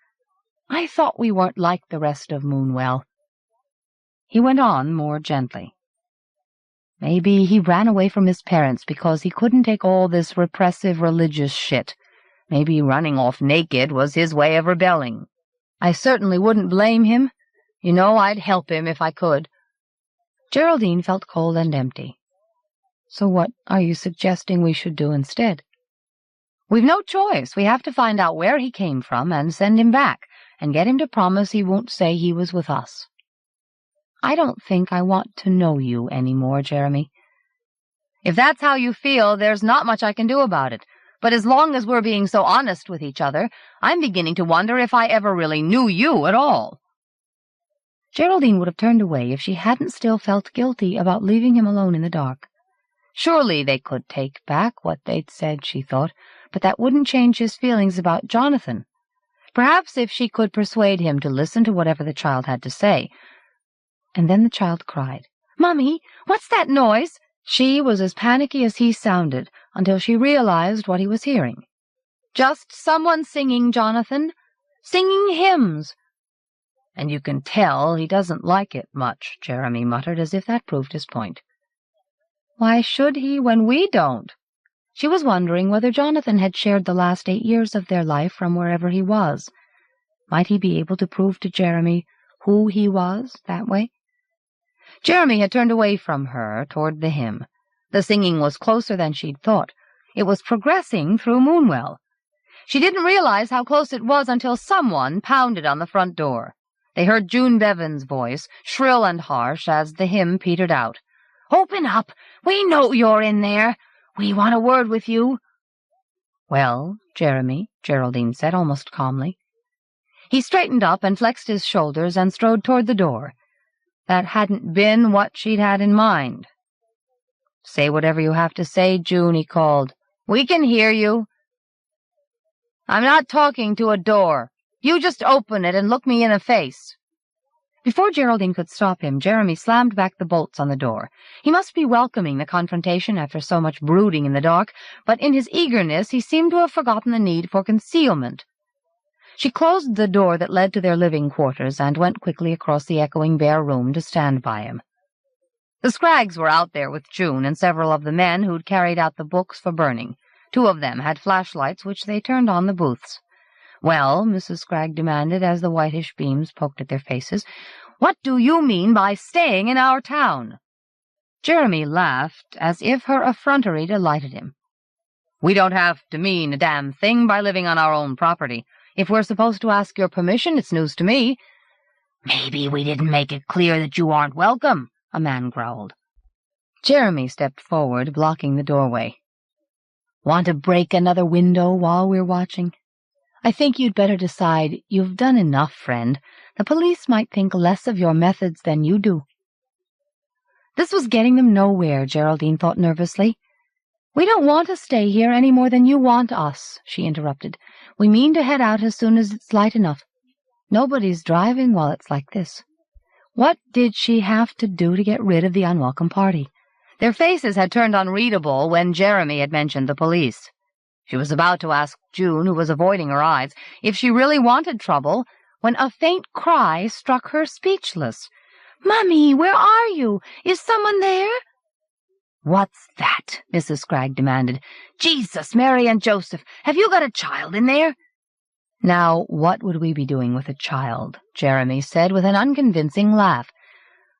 I thought we weren't like the rest of Moonwell." He went on more gently. "Maybe he ran away from his parents because he couldn't take all this repressive religious shit. Maybe running off naked was his way of rebelling. I certainly wouldn't blame him. You know, I'd help him if I could." Geraldine felt cold and empty. "So what are you suggesting we should do instead?" "We've no choice. We have to find out where he came from and send him back, and get him to promise he won't say he was with us." "I don't think I want to know you any more, Jeremy." "If that's how you feel, there's not much I can do about it. But as long as we're being so honest with each other, I'm beginning to wonder if I ever really knew you at all." Geraldine would have turned away if she hadn't still felt guilty about leaving him alone in the dark. Surely they could take back what they'd said, she thought, but that wouldn't change his feelings about Jonathan. Perhaps if she could persuade him to listen to whatever the child had to say. And then the child cried, "Mummy, what's that noise?" She was as panicky as he sounded until she realized what he was hearing. "Just someone singing, Jonathan. Singing hymns." "And you can tell he doesn't like it much," Jeremy muttered, as if that proved his point. "Why should he when we don't?" She was wondering whether Jonathan had shared the last 8 years of their life from wherever he was. Might he be able to prove to Jeremy who he was that way? Jeremy had turned away from her toward the hymn. The singing was closer than she'd thought. It was progressing through Moonwell. She didn't realize how close it was until someone pounded on the front door. They heard June Bevan's voice, shrill and harsh, as the hymn petered out. Open up! We know you're in there! We want a word with you." "Well, Jeremy," Geraldine said almost calmly. He straightened up and flexed his shoulders and strode toward the door. That hadn't been what she'd had in mind. "Say whatever you have to say, June," he called. "We can hear you." "I'm not talking to a door. You just open it and look me in the face." Before Geraldine could stop him, Jeremy slammed back the bolts on the door. He must be welcoming the confrontation after so much brooding in the dark, but in his eagerness he seemed to have forgotten the need for concealment. She closed the door that led to their living quarters and went quickly across the echoing bare room to stand by him. The Scraggs were out there with June and several of the men who'd carried out the books for burning. 2 of them had flashlights, which they turned on the booths. "Well," Mrs. Scragg demanded as the whitish beams poked at their faces, "what do you mean by staying in our town?" Jeremy laughed as if her effrontery delighted him. "We don't have to mean a damn thing by living on our own property. If we're supposed to ask your permission, it's news to me." "Maybe we didn't make it clear that you aren't welcome," a man growled. Jeremy stepped forward, blocking the doorway. "Want to break another window while we're watching? I think you'd better decide you've done enough, friend. The police might think less of your methods than you do." This was getting them nowhere, Geraldine thought nervously. "We don't want to stay here any more than you want us," she interrupted. "We mean to head out as soon as it's light enough. Nobody's driving while it's like this." What did she have to do to get rid of the unwelcome party? Their faces had turned unreadable when Jeremy had mentioned the police. She was about to ask June, who was avoiding her eyes, if she really wanted trouble, when a faint cry struck her speechless. "Mummy, where are you? Is someone there?" "What's that?" Mrs. Scragg demanded. "Jesus, Mary and Joseph, have you got a child in there?" "Now, what would we be doing with a child?" Jeremy said with an unconvincing laugh.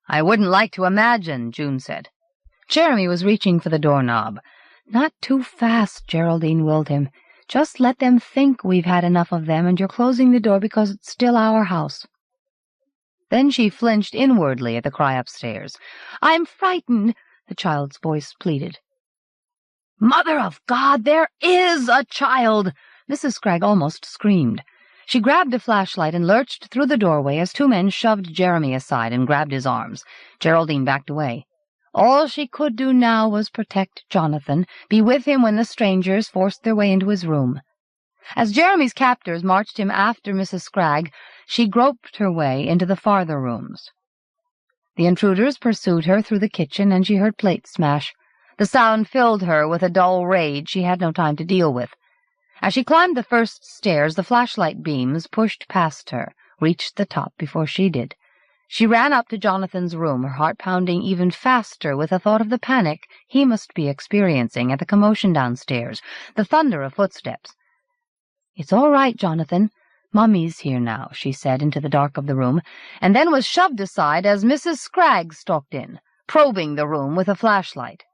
"I wouldn't like to imagine," June said. Jeremy was reaching for the doorknob. "Not too fast," Geraldine willed him. "Just let them think we've had enough of them and you're closing the door because it's still our house." Then she flinched inwardly at the cry upstairs. "I'm frightened," the child's voice pleaded. "Mother of God, there is a child!" Mrs. Scragg almost screamed. She grabbed a flashlight and lurched through the doorway as 2 men shoved Jeremy aside and grabbed his arms. Geraldine backed away. All she could do now was protect Jonathan, be with him when the strangers forced their way into his room. As Jeremy's captors marched him after Mrs. Scragg, she groped her way into the farther rooms. The intruders pursued her through the kitchen, and she heard plates smash. The sound filled her with a dull rage she had no time to deal with. As she climbed the first stairs, the flashlight beams pushed past her, reached the top before she did. She ran up to Jonathan's room, her heart pounding even faster with the thought of the panic he must be experiencing at the commotion downstairs, the thunder of footsteps. "It's all right, Jonathan. Mummy's here now," she said into the dark of the room, and then was shoved aside as Mrs. Scragg stalked in, probing the room with a flashlight.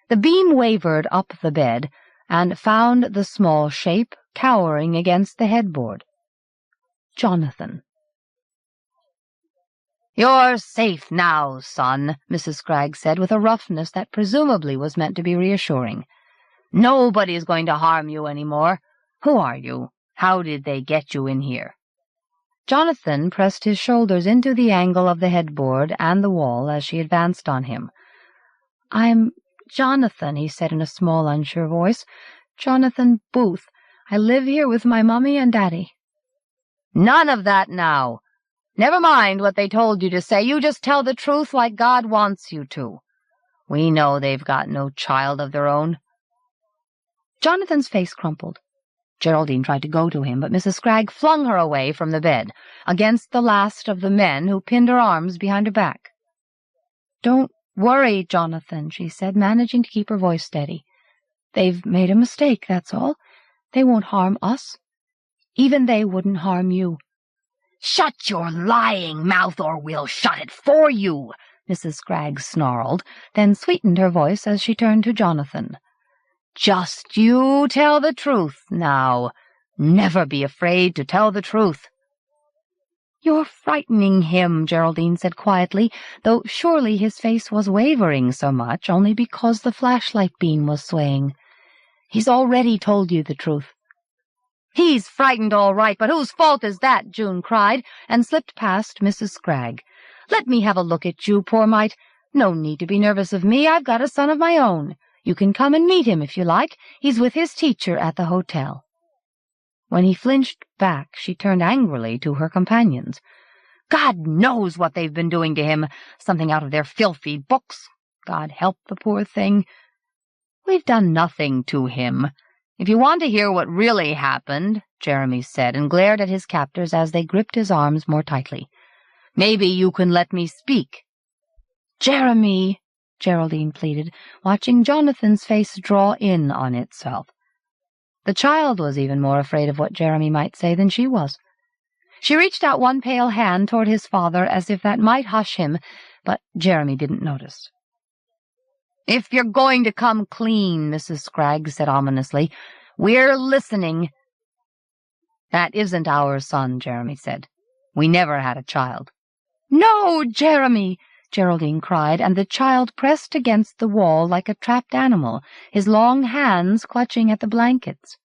The beam wavered up the bed and found the small shape cowering against the headboard. Jonathan. "You're safe now, son," Mrs. Scragg said with a roughness that presumably was meant to be reassuring. "Nobody's going to harm you any more. Who are you? How did they get you in here?" Jonathan pressed his shoulders into the angle of the headboard and the wall as she advanced on him. "I'm Jonathan," he said in a small, unsure voice. "Jonathan Booth. I live here with my mummy and daddy." "None of that now. Never mind what they told you to say. You just tell the truth like God wants you to. We know they've got no child of their own." Jonathan's face crumpled. Geraldine tried to go to him, but Mrs. Scragg flung her away from the bed, against the last of the men who pinned her arms behind her back. "Don't worry, Jonathan," she said, managing to keep her voice steady. "They've made a mistake, that's all. They won't harm us. Even they wouldn't harm you." "Shut your lying mouth, or we'll shut it for you," Mrs. Scragg snarled, then sweetened her voice as she turned to Jonathan. "Just you tell the truth, now. Never be afraid to tell the truth." "You're frightening him," Geraldine said quietly, though surely his face was wavering so much only because the flashlight beam was swaying. "He's already told you the truth." "He's frightened all right, but whose fault is that?" June cried, and slipped past Mrs. Scragg. "Let me have a look at you, poor mite. No need to be nervous of me. I've got a son of my own. You can come and meet him if you like. He's with his teacher at the hotel." When he flinched back, she turned angrily to her companions. "God knows what they've been doing to him. Something out of their filthy books. God help the poor thing. We've done nothing to him. If you want to hear what really happened," Jeremy said, and glared at his captors as they gripped his arms more tightly, "maybe you can let me speak." "Jeremy," Geraldine pleaded, watching Jonathan's face draw in on itself. The child was even more afraid of what Jeremy might say than she was. She reached out one pale hand toward his father as if that might hush him, but Jeremy didn't notice. "If you're going to come clean," Mrs. Scragg said ominously, "we're listening." "That isn't our son," Jeremy said. "We never had a child." "No, Jeremy!" Geraldine cried, and the child pressed against the wall like a trapped animal, his long hands clutching at the blankets.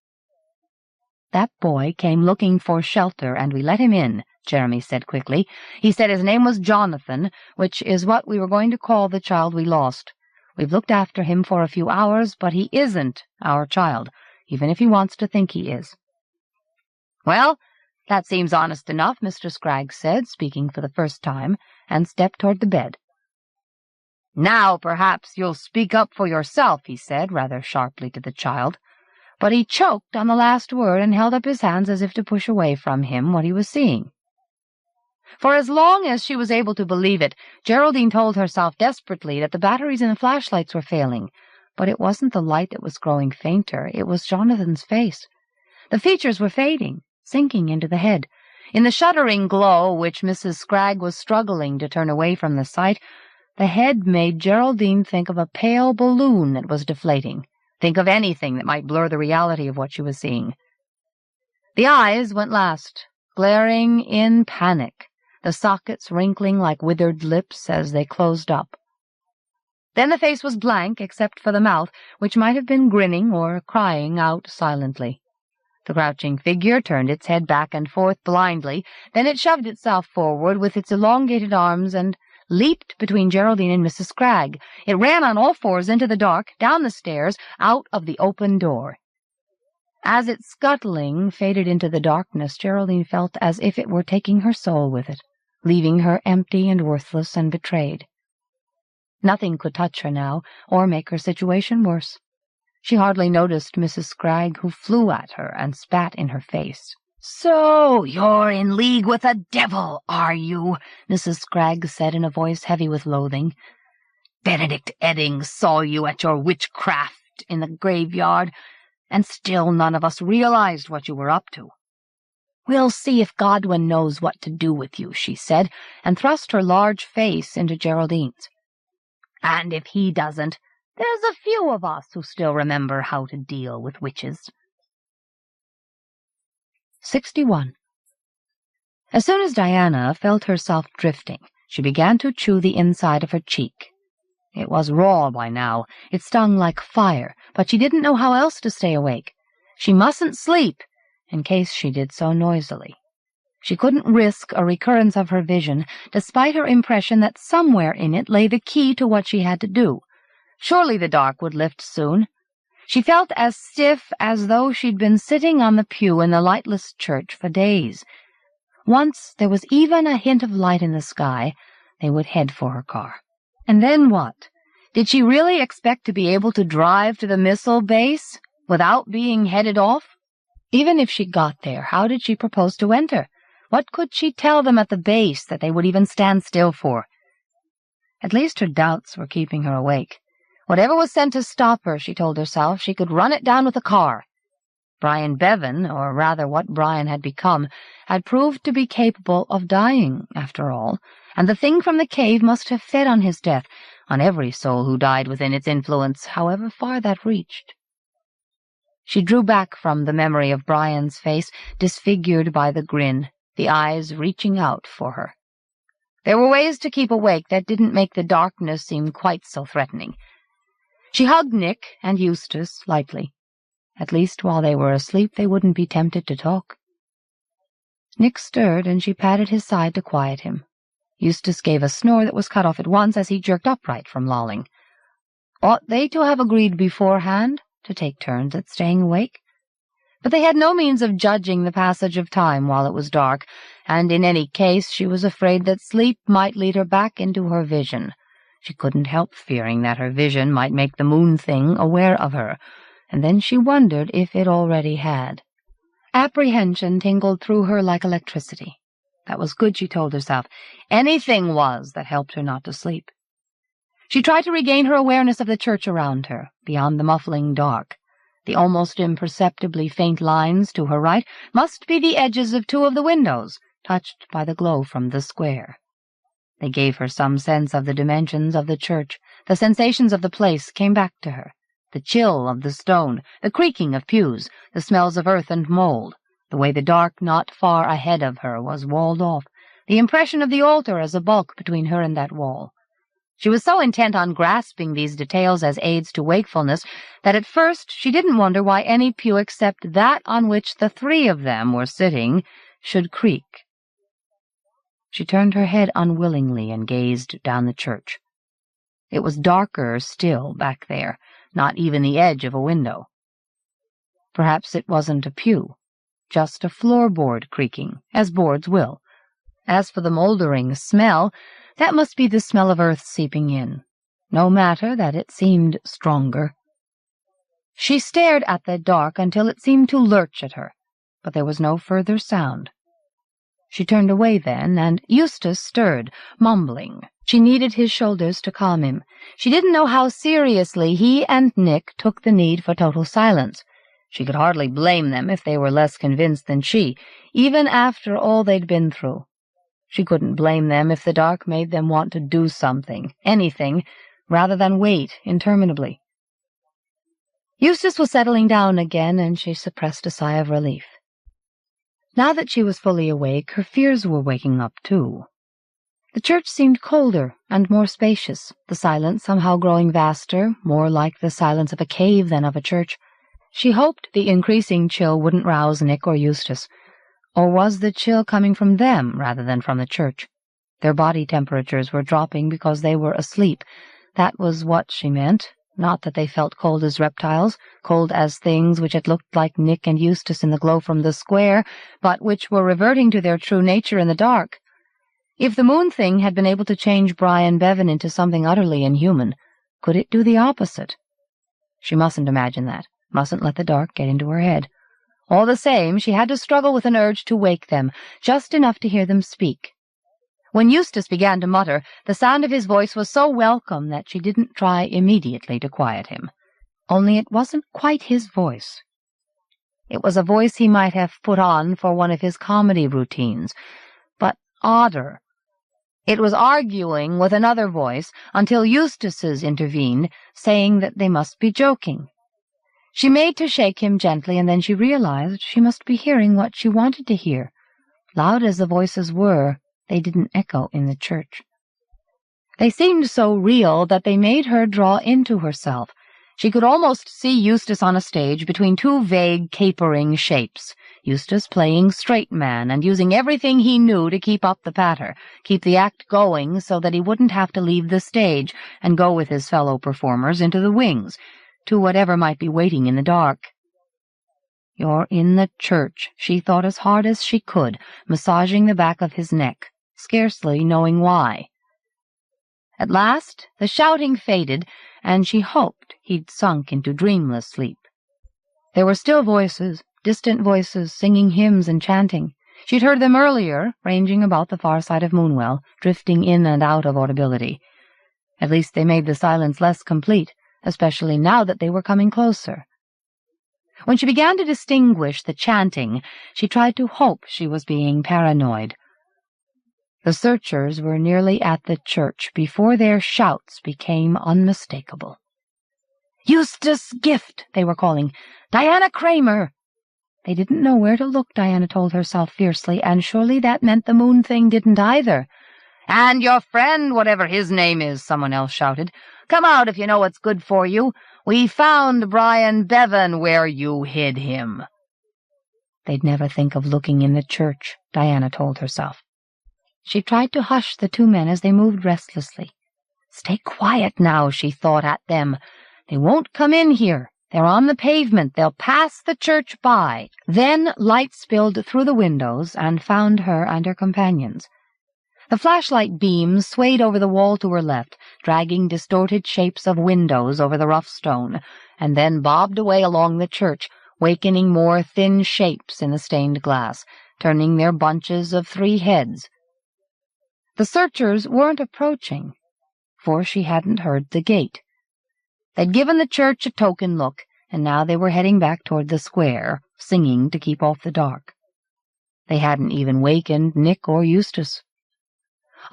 "That boy came looking for shelter, and we let him in," Jeremy said quickly. "He said his name was Jonathan, which is what we were going to call the child we lost. We've looked after him for a few hours, but he isn't our child, even if he wants to think he is." "Well, that seems honest enough," Mr. Scragg said, speaking for the first time, and stepped toward the bed. "Now perhaps you'll speak up for yourself," he said, rather sharply to the child. But he choked on the last word and held up his hands as if to push away from him what he was seeing. For as long as she was able to believe it, Geraldine told herself desperately that the batteries in the flashlights were failing. But it wasn't the light that was growing fainter, it was Jonathan's face. The features were fading, sinking into the head. In the shuddering glow, which Mrs. Scragg was struggling to turn away from the sight, the head made Geraldine think of a pale balloon that was deflating, think of anything that might blur the reality of what she was seeing. The eyes went last, glaring in panic, the sockets wrinkling like withered lips as they closed up. Then the face was blank except for the mouth, which might have been grinning or crying out silently. The crouching figure turned its head back and forth blindly, then it shoved itself forward with its elongated arms and leaped between Geraldine and Mrs. Scragg. It ran on all fours into the dark, down the stairs, out of the open door. As its scuttling faded into the darkness, Geraldine felt as if it were taking her soul with it, leaving her empty and worthless and betrayed. Nothing could touch her now, or make her situation worse. She hardly noticed Mrs. Scragg, who flew at her and spat in her face. "So you're in league with the devil, are you?" Mrs. Scragg said in a voice heavy with loathing. "Benedict Eddings saw you at your witchcraft in the graveyard, and still none of us realized what you were up to." "We'll see if Godwin knows what to do with you," she said, and thrust her large face into Geraldine's. "And if he doesn't, there's a few of us who still remember how to deal with witches." 61. As soon as Diana felt herself drifting, she began to chew the inside of her cheek. It was raw by now. It stung like fire, but she didn't know how else to stay awake. She mustn't sleep, in case she did so noisily. She couldn't risk a recurrence of her vision, despite her impression that somewhere in it lay the key to what she had to do. Surely the dark would lift soon. She felt as stiff as though she'd been sitting on the pew in the lightless church for days. Once there was even a hint of light in the sky, they would head for her car. And then what? Did she really expect to be able to drive to the missile base without being headed off? Even if she got there, how did she propose to enter? What could she tell them at the base that they would even stand still for? At least her doubts were keeping her awake. Whatever was sent to stop her, she told herself, she could run it down with a car. Brian Bevan, or rather what Brian had become, had proved to be capable of dying, after all, and the thing from the cave must have fed on his death, on every soul who died within its influence, however far that reached. She drew back from the memory of Brian's face, disfigured by the grin, the eyes reaching out for her. There were ways to keep awake that didn't make the darkness seem quite so threatening. She hugged Nick and Eustace lightly. At least while they were asleep they wouldn't be tempted to talk. Nick stirred, and she patted his side to quiet him. Eustace gave a snore that was cut off at once as he jerked upright from lolling. Ought they to have agreed beforehand to take turns at staying awake? But they had no means of judging the passage of time while it was dark, and in any case she was afraid that sleep might lead her back into her vision. She couldn't help fearing that her vision might make the moon thing aware of her, and then she wondered if it already had. Apprehension tingled through her like electricity. That was good, she told herself. Anything was that helped her not to sleep. She tried to regain her awareness of the church around her, beyond the muffling dark. The almost imperceptibly faint lines to her right must be the edges of two of the windows, touched by the glow from the square. They gave her some sense of the dimensions of the church. The sensations of the place came back to her. The chill of the stone, the creaking of pews, the smells of earth and mold, the way the dark not far ahead of her was walled off, the impression of the altar as a bulk between her and that wall. She was so intent on grasping these details as aids to wakefulness that at first she didn't wonder why any pew except that on which the three of them were sitting should creak. She turned her head unwillingly and gazed down the church. It was darker still back there, not even the edge of a window. Perhaps it wasn't a pew, just a floorboard creaking, as boards will. As for the moldering smell, that must be the smell of earth seeping in. No matter that it seemed stronger. She stared at the dark until it seemed to lurch at her, but there was no further sound. She turned away then, and Eustace stirred, mumbling. She needed his shoulders to calm him. She didn't know how seriously he and Nick took the need for total silence. She could hardly blame them if they were less convinced than she, even after all they'd been through. She couldn't blame them if the dark made them want to do something, anything, rather than wait interminably. Eustace was settling down again, and she suppressed a sigh of relief. Now that she was fully awake, her fears were waking up too. The church seemed colder and more spacious, the silence somehow growing vaster, more like the silence of a cave than of a church. She hoped the increasing chill wouldn't rouse Nick or Eustace. Or was the chill coming from them rather than from the church? Their body temperatures were dropping because they were asleep. That was what she meant, not that they felt cold as reptiles, cold as things which had looked like Nick and Eustace in the glow from the square, but which were reverting to their true nature in the dark. If the moon thing had been able to change Brian Bevan into something utterly inhuman, could it do the opposite? She mustn't imagine that, mustn't let the dark get into her head. All the same, she had to struggle with an urge to wake them, just enough to hear them speak. When Eustace began to mutter, the sound of his voice was so welcome that she didn't try immediately to quiet him. Only it wasn't quite his voice. It was a voice he might have put on for one of his comedy routines, but odder. It was arguing with another voice until Eustace's intervened, saying that they must be joking. She made to shake him gently, and then she realized she must be hearing what she wanted to hear. Loud as the voices were, they didn't echo in the church. They seemed so real that they made her draw into herself. She could almost see Eustace on a stage between two vague, capering shapes. Eustace playing straight man and using everything he knew to keep up the patter, keep the act going so that he wouldn't have to leave the stage and go with his fellow performers into the wings, to whatever might be waiting in the dark. "You're in the church," she thought as hard as she could, massaging the back of his neck, scarcely knowing why. At last the shouting faded, and she hoped he'd sunk into dreamless sleep. There were still voices, distant voices, singing hymns and chanting. She'd heard them earlier, ranging about the far side of Moonwell, drifting in and out of audibility. At least they made the silence less complete, especially now that they were coming closer. When she began to distinguish the chanting, she tried to hope she was being paranoid. The searchers were nearly at the church before their shouts became unmistakable. "Eustace Gift!" they were calling. "Diana Kramer!" They didn't know where to look, Diana told herself fiercely, and surely that meant the moon thing didn't either. "And your friend, whatever his name is," someone else shouted. "Come out if you know what's good for you. We found Brian Bevan where you hid him." They'd never think of looking in the church, Diana told herself. She tried to hush the two men as they moved restlessly. "Stay quiet now," she thought at them. "They won't come in here. They're on the pavement. They'll pass the church by." Then light spilled through the windows and found her and her companions. The flashlight beam swayed over the wall to her left, dragging distorted shapes of windows over the rough stone, and then bobbed away along the church, wakening more thin shapes in the stained glass, turning their bunches of 3 heads. The searchers weren't approaching, for she hadn't heard the gate. They'd given the church a token look, and now they were heading back toward the square, singing to keep off the dark. They hadn't even wakened Nick or Eustace.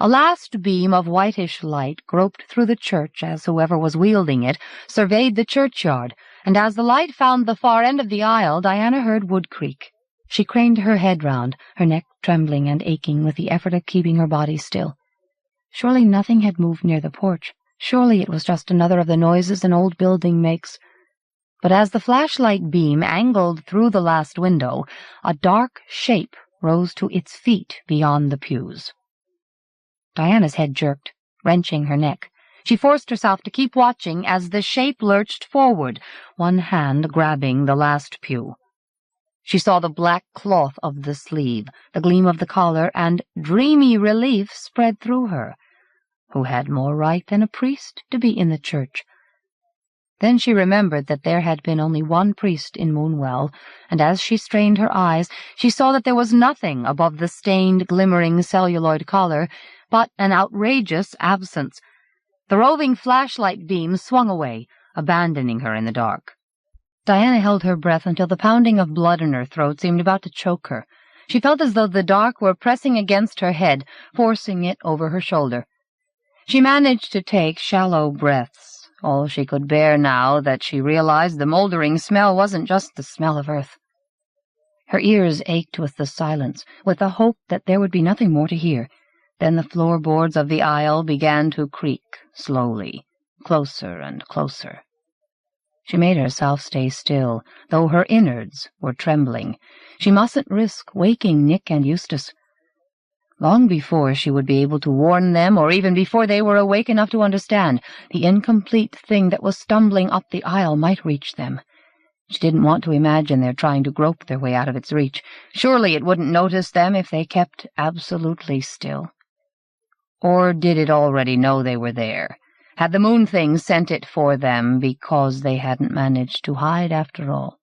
A last beam of whitish light groped through the church as whoever was wielding it surveyed the churchyard, and as the light found the far end of the aisle, Diana heard Wood creak. She craned her head round, her neck trembling and aching with the effort of keeping her body still. Surely nothing had moved near the porch. Surely it was just another of the noises an old building makes. But as the flashlight beam angled through the last window, a dark shape rose to its feet beyond the pews. Diana's head jerked, wrenching her neck. She forced herself to keep watching as the shape lurched forward, one hand grabbing the last pew. She saw the black cloth of the sleeve, the gleam of the collar, and dreamy relief spread through her. Who had more right than a priest to be in the church? Then she remembered that there had been only one priest in Moonwell, and as she strained her eyes, she saw that there was nothing above the stained, glimmering celluloid collar but an outrageous absence. The roving flashlight beam swung away, abandoning her in the dark. Diana held her breath until the pounding of blood in her throat seemed about to choke her. She felt as though the dark were pressing against her head, forcing it over her shoulder. She managed to take shallow breaths, all she could bear now that she realized the moldering smell wasn't just the smell of earth. Her ears ached with the silence, with the hope that there would be nothing more to hear. Then the floorboards of the aisle began to creak slowly, closer and closer. She made herself stay still, though her innards were trembling. She mustn't risk waking Nick and Eustace. Long before she would be able to warn them, or even before they were awake enough to understand, the incomplete thing that was stumbling up the aisle might reach them. She didn't want to imagine their trying to grope their way out of its reach. Surely it wouldn't notice them if they kept absolutely still. Or did it already know they were there? Had the moon thing sent it for them because they hadn't managed to hide after all?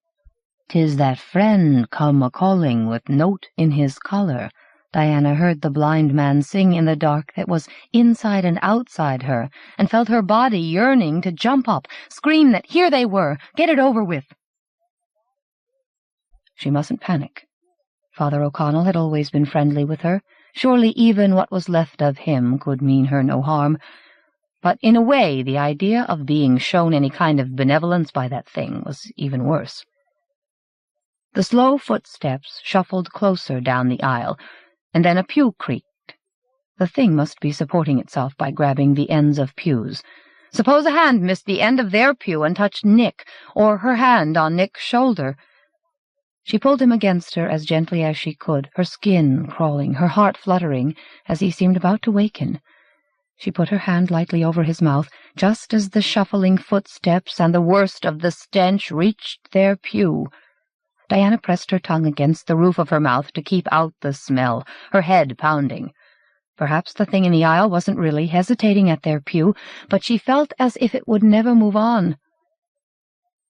"'Tis that friend come a-calling with note in his collar," Diana heard the blind man sing in the dark that was inside and outside her, and felt her body yearning to jump up, scream that here they were, get it over with. She mustn't panic. Father O'Connell had always been friendly with her. Surely even what was left of him could mean her no harm. But in a way, the idea of being shown any kind of benevolence by that thing was even worse. The slow footsteps shuffled closer down the aisle, and then a pew creaked. The thing must be supporting itself by grabbing the ends of pews. Suppose a hand missed the end of their pew and touched Nick, or her hand on Nick's shoulder. She pulled him against her as gently as she could, her skin crawling, her heart fluttering, as he seemed about to waken. She put her hand lightly over his mouth, just as the shuffling footsteps and the worst of the stench reached their pew. Diana pressed her tongue against the roof of her mouth to keep out the smell, her head pounding. Perhaps the thing in the aisle wasn't really hesitating at their pew, but she felt as if it would never move on.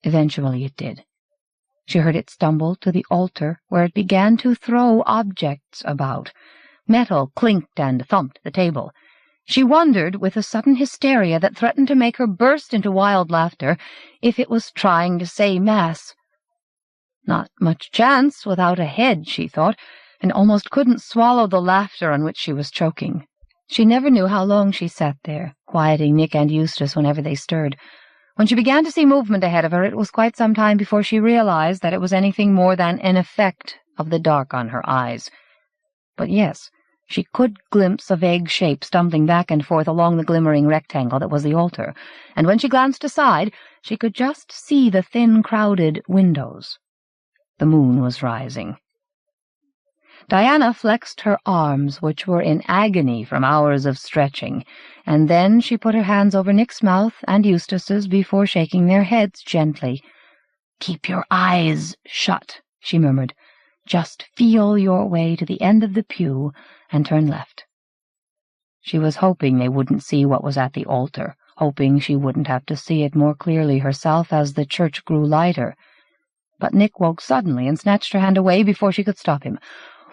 Eventually it did. She heard it stumble to the altar, where it began to throw objects about. Metal clinked and thumped the table. She wondered, with a sudden hysteria that threatened to make her burst into wild laughter, if it was trying to say Mass. Not much chance without a head, she thought, and almost couldn't swallow the laughter on which she was choking. She never knew how long she sat there, quieting Nick and Eustace whenever they stirred. When she began to see movement ahead of her, it was quite some time before she realized that it was anything more than an effect of the dark on her eyes. But yes, she could glimpse a vague shape stumbling back and forth along the glimmering rectangle that was the altar, and when she glanced aside, she could just see the thin, crowded windows. The moon was rising. Diana flexed her arms, which were in agony from hours of stretching, and then she put her hands over Nick's mouth and Eustace's before shaking their heads gently. "Keep your eyes shut," she murmured. "Just feel your way to the end of the pew and turn left." She was hoping they wouldn't see what was at the altar, hoping she wouldn't have to see it more clearly herself as the church grew lighter. But Nick woke suddenly and snatched her hand away before she could stop him.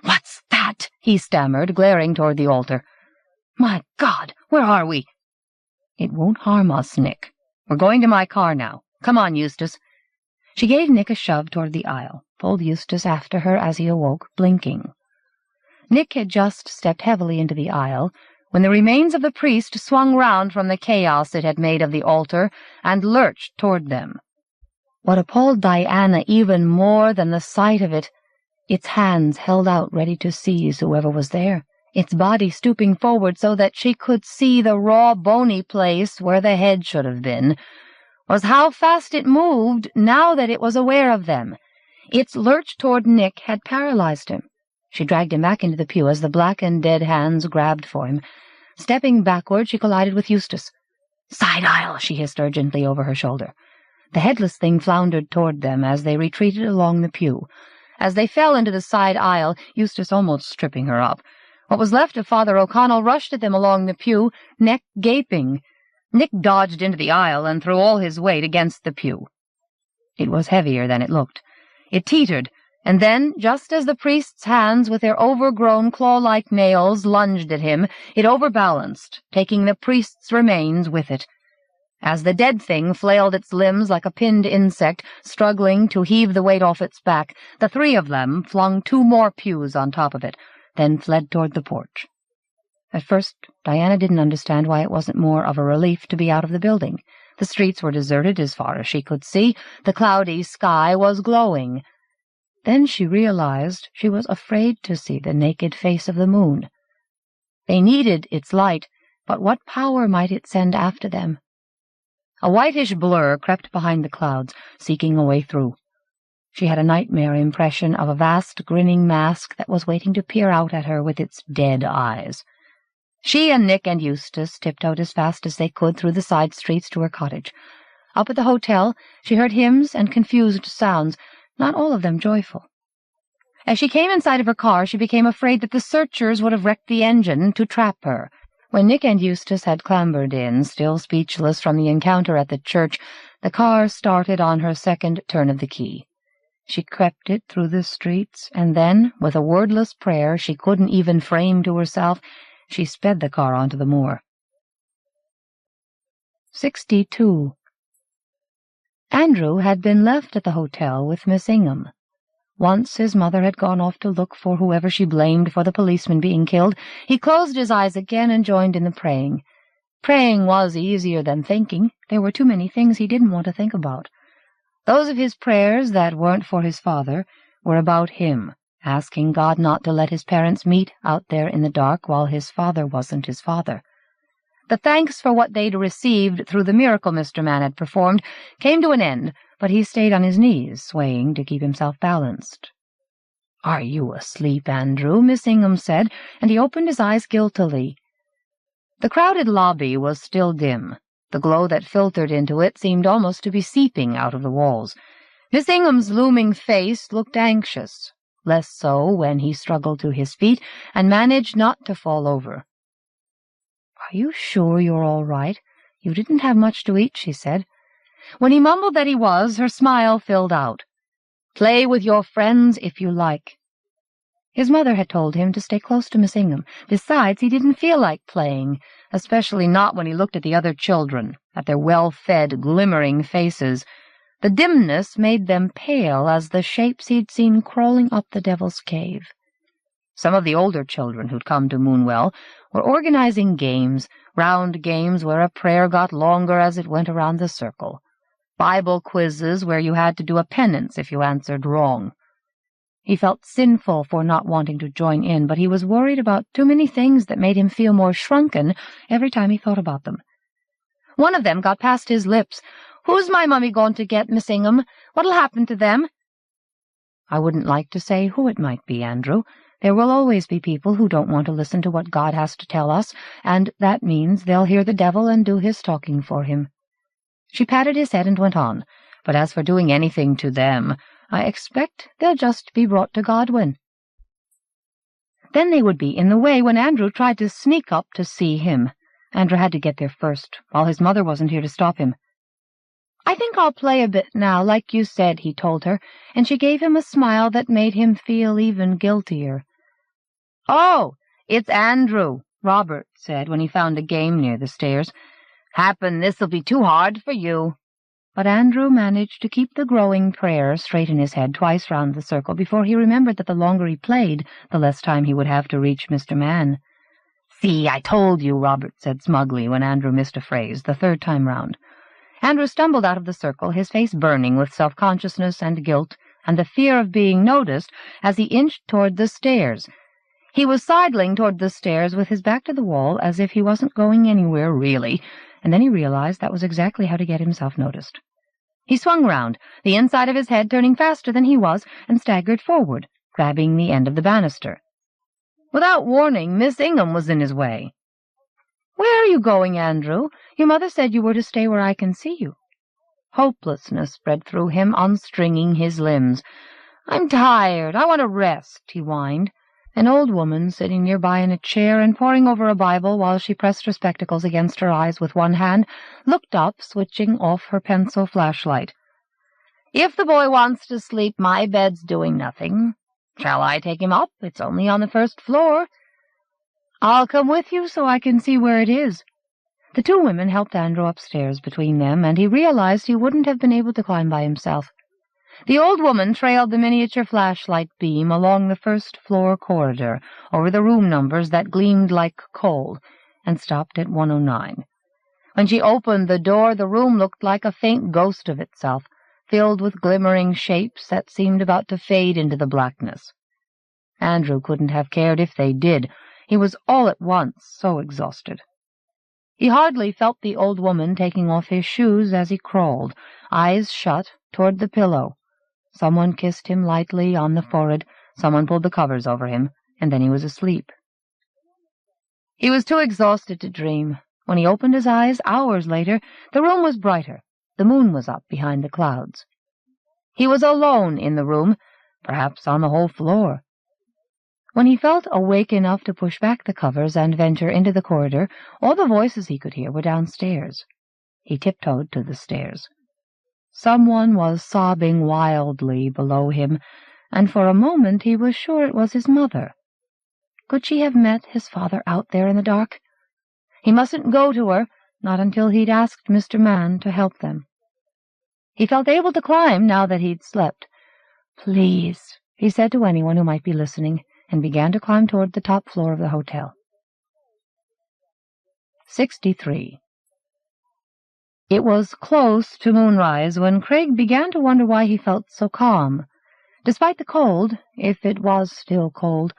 "What's that?" he stammered, glaring toward the altar. "My God, where are we?" "It won't harm us, Nick. We're going to my car now. Come on, Eustace." She gave Nick a shove toward the aisle, pulled Eustace after her as he awoke, blinking. Nick had just stepped heavily into the aisle when the remains of the priest swung round from the chaos it had made of the altar and lurched toward them. What appalled Diana even more than the sight of it, its hands held out ready to seize whoever was there, its body stooping forward so that she could see the raw, bony place where the head should have been, was how fast it moved now that it was aware of them. Its lurch toward Nick had paralyzed him. She dragged him back into the pew as the black and dead hands grabbed for him. Stepping backward, she collided with Eustace. "Side aisle," she hissed urgently over her shoulder. The headless thing floundered toward them as they retreated along the pew. As they fell into the side aisle, Eustace almost tripping her up, what was left of Father O'Connell rushed at them along the pew, neck gaping. Nick dodged into the aisle and threw all his weight against the pew. It was heavier than it looked. It teetered, and then, just as the priest's hands with their overgrown claw-like nails lunged at him, it overbalanced, taking the priest's remains with it. As the dead thing flailed its limbs like a pinned insect, struggling to heave the weight off its back, the three of them flung 2 more pews on top of it, then fled toward the porch. At first, Diana didn't understand why it wasn't more of a relief to be out of the building. The streets were deserted as far as she could see. The cloudy sky was glowing. Then she realized she was afraid to see the naked face of the moon. They needed its light, but what power might it send after them? A whitish blur crept behind the clouds, seeking a way through. She had a nightmare impression of a vast, grinning mask that was waiting to peer out at her with its dead eyes. She and Nick and Eustace tiptoed as fast as they could through the side streets to her cottage. Up at the hotel, she heard hymns and confused sounds, not all of them joyful. As she came inside of her car, she became afraid that the searchers would have wrecked the engine to trap her. When Nick and Eustace had clambered in, still speechless from the encounter at the church, the car started on her second turn of the key. She crept it through the streets, and then, with a wordless prayer she couldn't even frame to herself, she sped the car onto the moor. 62. Andrew had been left at the hotel with Miss Ingham. Once his mother had gone off to look for whoever she blamed for the policeman being killed, he closed his eyes again and joined in the praying. Praying was easier than thinking. There were too many things he didn't want to think about. Those of his prayers that weren't for his father were about him, asking God not to let his parents meet out there in the dark while his father wasn't his father. The thanks for what they'd received through the miracle Mr. Mann had performed came to an end, but he stayed on his knees, swaying to keep himself balanced. "Are you asleep, Andrew?" Miss Ingham said, and he opened his eyes guiltily. The crowded lobby was still dim. The glow that filtered into it seemed almost to be seeping out of the walls. Miss Ingham's looming face looked anxious, less so when he struggled to his feet and managed not to fall over. "Are you sure you're all right? You didn't have much to eat," she said. When he mumbled that he was, her smile filled out. "Play with your friends if you like." His mother had told him to stay close to Miss Ingham. Besides, he didn't feel like playing, especially not when he looked at the other children, at their well-fed, glimmering faces. The dimness made them pale as the shapes he'd seen crawling up the Devil's Cave. Some of the older children who'd come to Moonwell were organizing games, round games where a prayer got longer as it went around the circle. Bible quizzes where you had to do a penance if you answered wrong. He felt sinful for not wanting to join in, but he was worried about too many things that made him feel more shrunken every time he thought about them. One of them got past his lips. "Who's my mummy going to get, Miss Ingham? What'll happen to them?" "I wouldn't like to say who it might be, Andrew. There will always be people who don't want to listen to what God has to tell us, and that means they'll hear the devil and do his talking for him." She patted his head and went on, "But as for doing anything to them, I expect they'll just be brought to Godwin." Then they would be in the way when Andrew tried to sneak up to see him. Andrew had to get there first, while his mother wasn't here to stop him. "I think I'll play a bit now, like you said," he told her, and she gave him a smile that made him feel even guiltier. "Oh, it's Andrew," Robert said when he found a game near the stairs. "Happen this'll be too hard for you." But Andrew managed to keep the growing prayer straight in his head twice round the circle before he remembered that the longer he played, the less time he would have to reach Mr. Mann. "See, I told you," Robert said smugly when Andrew missed a phrase the third time round. Andrew stumbled out of the circle, his face burning with self-consciousness and guilt and the fear of being noticed as he inched toward the stairs. He was sidling toward the stairs with his back to the wall as if he wasn't going anywhere really, and then he realized that was exactly how to get himself noticed. He swung round, the inside of his head turning faster than he was, and staggered forward, grabbing the end of the banister. Without warning, Miss Ingham was in his way. "Where are you going, Andrew? Your mother said you were to stay where I can see you." Hopelessness spread through him, unstringing his limbs. "I'm tired. I want to rest," he whined. An old woman, sitting nearby in a chair and poring over a Bible while she pressed her spectacles against her eyes with one hand, looked up, switching off her pencil flashlight. "If the boy wants to sleep, my bed's doing nothing. Shall I take him up? It's only on the first floor." "I'll come with you so I can see where it is." The two women helped Andrew upstairs between them, and he realized he wouldn't have been able to climb by himself. The old woman trailed the miniature flashlight beam along the first-floor corridor, over the room numbers that gleamed like coal, and stopped at 109. When she opened the door, the room looked like a faint ghost of itself, filled with glimmering shapes that seemed about to fade into the blackness. Andrew couldn't have cared if they did. He was all at once so exhausted. He hardly felt the old woman taking off his shoes as he crawled, eyes shut, toward the pillow. Someone kissed him lightly on the forehead, someone pulled the covers over him, and then he was asleep. He was too exhausted to dream. When he opened his eyes, hours later, the room was brighter. The moon was up behind the clouds. He was alone in the room, perhaps on the whole floor. When he felt awake enough to push back the covers and venture into the corridor, all the voices he could hear were downstairs. He tiptoed to the stairs. Someone was sobbing wildly below him, and for a moment he was sure it was his mother. Could she have met his father out there in the dark? He mustn't go to her, not until he'd asked Mr. Mann to help them. He felt able to climb now that he'd slept. "Please," he said to anyone who might be listening, and began to climb toward the top floor of the hotel. 63. It was close to moonrise when Craig began to wonder why he felt so calm. Despite the cold, if it was still cold,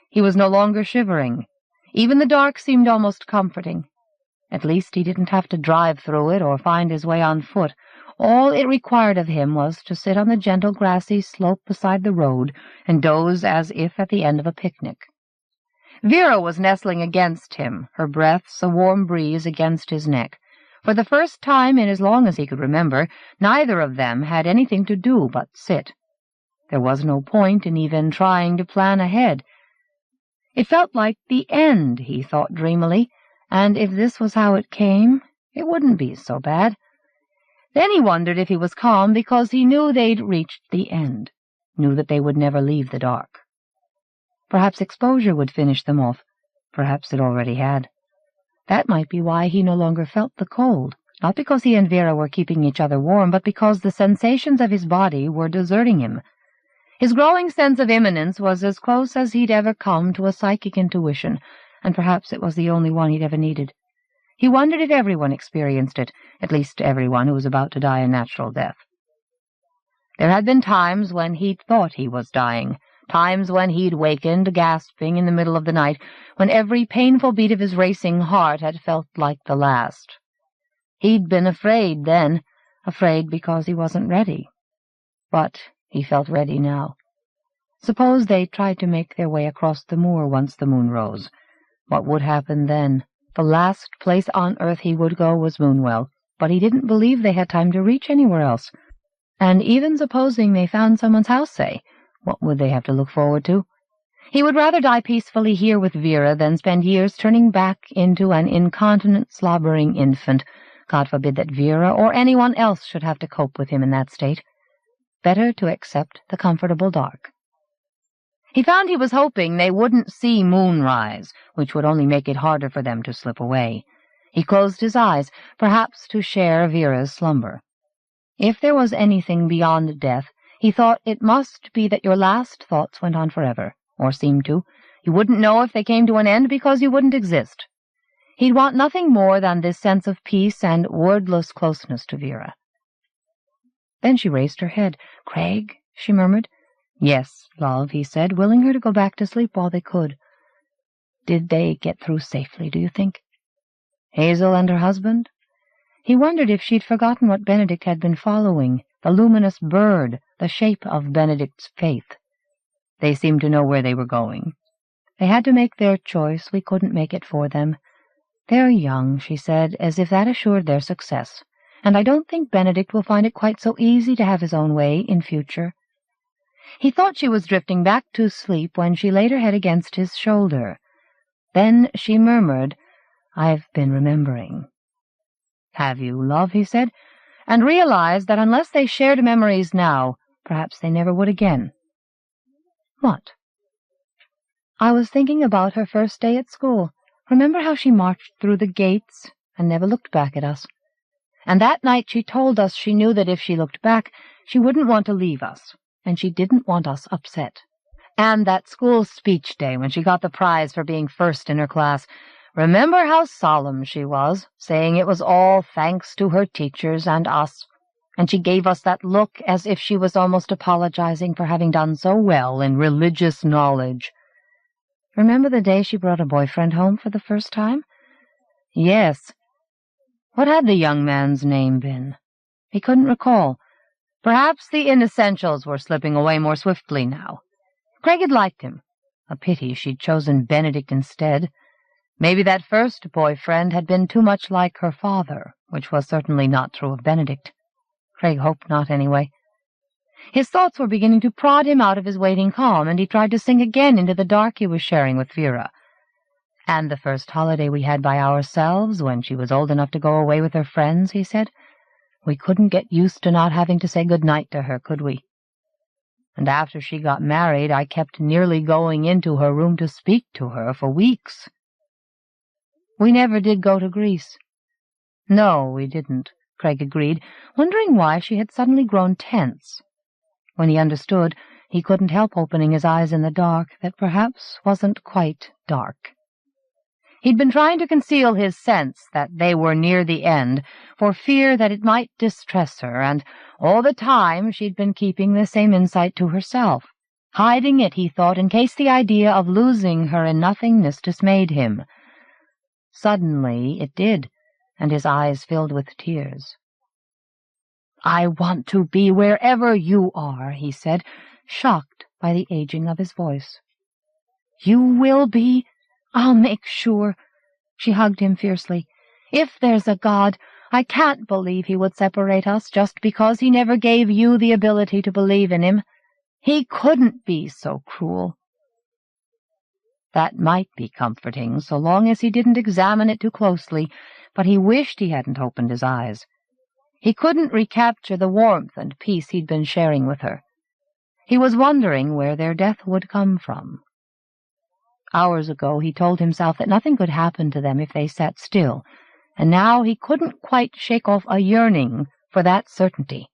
he was no longer shivering. Even the dark seemed almost comforting. At least he didn't have to drive through it or find his way on foot. All it required of him was to sit on the gentle grassy slope beside the road and doze as if at the end of a picnic. Vera was nestling against him, her breaths a warm breeze against his neck. For the first time in as long as he could remember, neither of them had anything to do but sit. There was no point in even trying to plan ahead. It felt like the end, he thought dreamily, and if this was how it came, it wouldn't be so bad. Then he wondered if he was calm because he knew they'd reached the end, knew that they would never leave the dark. Perhaps exposure would finish them off. Perhaps it already had. That might be why he no longer felt the cold, not because he and Vera were keeping each other warm, but because the sensations of his body were deserting him. His growing sense of imminence was as close as he'd ever come to a psychic intuition, and perhaps it was the only one he'd ever needed. He wondered if everyone experienced it, at least everyone who was about to die a natural death. There had been times when he'd thought he was dying, times when he'd wakened, gasping in the middle of the night, when every painful beat of his racing heart had felt like the last. He'd been afraid then, afraid because he wasn't ready. But he felt ready now. Suppose they tried to make their way across the moor once the moon rose. What would happen then? The last place on earth he would go was Moonwell, but he didn't believe they had time to reach anywhere else. And even supposing they found someone's house, say, what would they have to look forward to? He would rather die peacefully here with Vera than spend years turning back into an incontinent, slobbering infant. God forbid that Vera or anyone else should have to cope with him in that state. Better to accept the comfortable dark. He found he was hoping they wouldn't see moonrise, which would only make it harder for them to slip away. He closed his eyes, perhaps to share Vera's slumber. If there was anything beyond death, he thought it must be that your last thoughts went on forever, or seemed to. You wouldn't know if they came to an end because you wouldn't exist. He'd want nothing more than this sense of peace and wordless closeness to Vera. Then she raised her head. "Craig?" she murmured. "Yes, love," he said, willing her to go back to sleep while they could. "Did they get through safely, do you think?" Hazel and her husband? He wondered if she'd forgotten what Benedict had been following, the luminous bird, the shape of Benedict's faith. They seemed to know where they were going. They had to make their choice. We couldn't make it for them. "They're young," she said, as if that assured their success, "and I don't think Benedict will find it quite so easy to have his own way in future." He thought she was drifting back to sleep when she laid her head against his shoulder. Then she murmured, "I've been remembering." "Have you, love?" he said, and realized that unless they shared memories now, perhaps they never would again. "What?" "I was thinking about her first day at school. Remember how she marched through the gates and never looked back at us? And that night she told us she knew that if she looked back, she wouldn't want to leave us, and she didn't want us upset. And that school speech day when she got the prize for being first in her class. Remember how solemn she was, saying it was all thanks to her teachers and us, and she gave us that look as if she was almost apologizing for having done so well in religious knowledge. Remember the day she brought a boyfriend home for the first time?" "Yes." What had the young man's name been? He couldn't recall. Perhaps the inessentials were slipping away more swiftly now. Craig had liked him. A pity she'd chosen Benedict instead. Maybe that first boyfriend had been too much like her father, which was certainly not true of Benedict. Craig hoped not, anyway. His thoughts were beginning to prod him out of his waiting calm, and he tried to sink again into the dark he was sharing with Vera. "And the first holiday we had by ourselves, when she was old enough to go away with her friends," he said. "We couldn't get used to not having to say good-night to her, could we? And after she got married, I kept nearly going into her room to speak to her for weeks." "We never did go to Greece." "No, we didn't," Craig agreed, wondering why she had suddenly grown tense. When he understood, he couldn't help opening his eyes in the dark that perhaps wasn't quite dark. He'd been trying to conceal his sense that they were near the end, for fear that it might distress her, and all the time she'd been keeping the same insight to herself, hiding it, he thought, in case the idea of losing her in nothingness dismayed him. Suddenly it did, and his eyes filled with tears. "I want to be wherever you are," he said, shocked by the aging of his voice. "You will be? I'll make sure." She hugged him fiercely. "If there's a God, I can't believe he would separate us just because he never gave you the ability to believe in him. He couldn't be so cruel." That might be comforting, so long as he didn't examine it too closely, but he wished he hadn't opened his eyes. He couldn't recapture the warmth and peace he'd been sharing with her. He was wondering where their death would come from. Hours ago he told himself that nothing could happen to them if they sat still, and now he couldn't quite shake off a yearning for that certainty.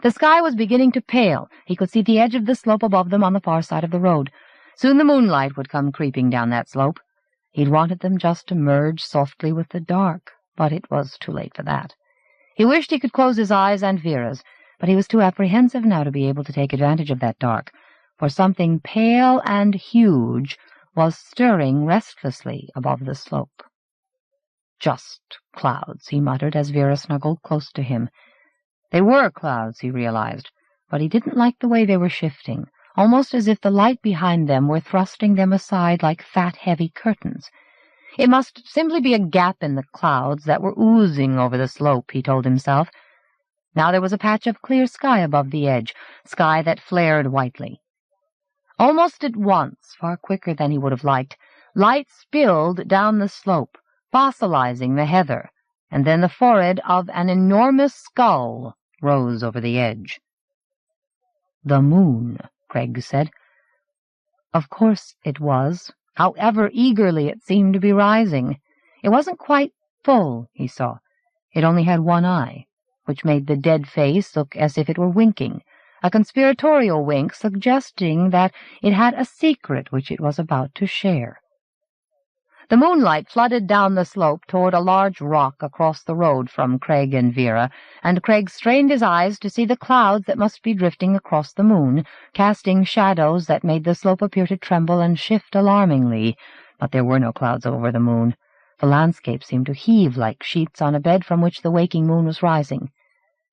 The sky was beginning to pale. He could see the edge of the slope above them on the far side of the road. Soon the moonlight would come creeping down that slope. He'd wanted them just to merge softly with the dark, but it was too late for that. He wished he could close his eyes and Vera's, but he was too apprehensive now to be able to take advantage of that dark, for something pale and huge was stirring restlessly above the slope. "Just clouds," he muttered as Vera snuggled close to him. They were clouds, he realized, but he didn't like the way they were shifting, almost as if the light behind them were thrusting them aside like fat, heavy curtains. It must simply be a gap in the clouds that were oozing over the slope, he told himself. Now there was a patch of clear sky above the edge, sky that flared whitely. Almost at once, far quicker than he would have liked, light spilled down the slope, fossilizing the heather, and then the forehead of an enormous skull rose over the edge. "The moon," Craig said. Of course it was, however eagerly it seemed to be rising. It wasn't quite full, he saw. It only had one eye, which made the dead face look as if it were winking, a conspiratorial wink suggesting that it had a secret which it was about to share. The moonlight flooded down the slope toward a large rock across the road from Craig and Vera, and Craig strained his eyes to see the clouds that must be drifting across the moon, casting shadows that made the slope appear to tremble and shift alarmingly. But there were no clouds over the moon. The landscape seemed to heave like sheets on a bed from which the waking moon was rising.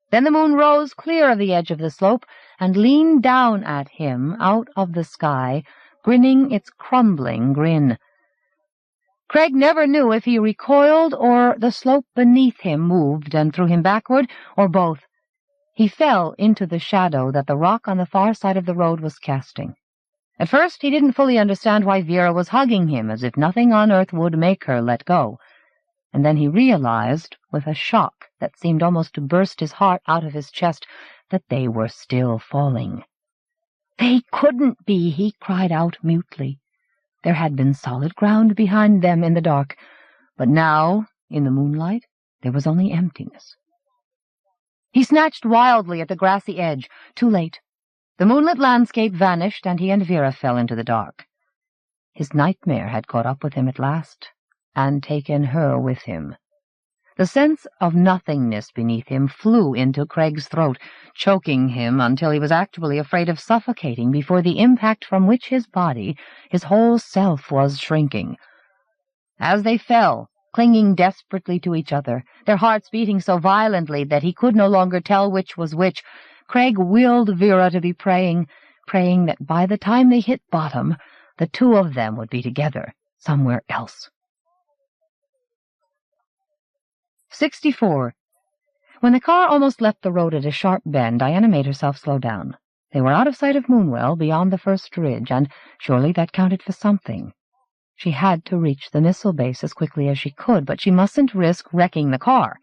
Then the moon rose clear of the edge of the slope and leaned down at him out of the sky, grinning its crumbling grin. Craig never knew if he recoiled or the slope beneath him moved and threw him backward, or both. He fell into the shadow that the rock on the far side of the road was casting. At first he didn't fully understand why Vera was hugging him, as if nothing on earth would make her let go. And then he realized, with a shock that seemed almost to burst his heart out of his chest, that they were still falling. "They couldn't be," he cried out mutely. There had been solid ground behind them in the dark, but now, in the moonlight, there was only emptiness. He snatched wildly at the grassy edge. Too late. The moonlit landscape vanished, and he and Vera fell into the dark. His nightmare had caught up with him at last, and taken her with him. The sense of nothingness beneath him flew into Craig's throat, choking him until he was actually afraid of suffocating before the impact from which his body, his whole self, was shrinking. As they fell, clinging desperately to each other, their hearts beating so violently that he could no longer tell which was which, Craig willed Vera to be praying that by the time they hit bottom, the two of them would be together, somewhere else. 64. When the car almost left the road at a sharp bend, Diana made herself slow down. They were out of sight of Moonwell, beyond the first ridge, and surely that counted for something. She had to reach the missile base as quickly as she could, but she mustn't risk wrecking the car.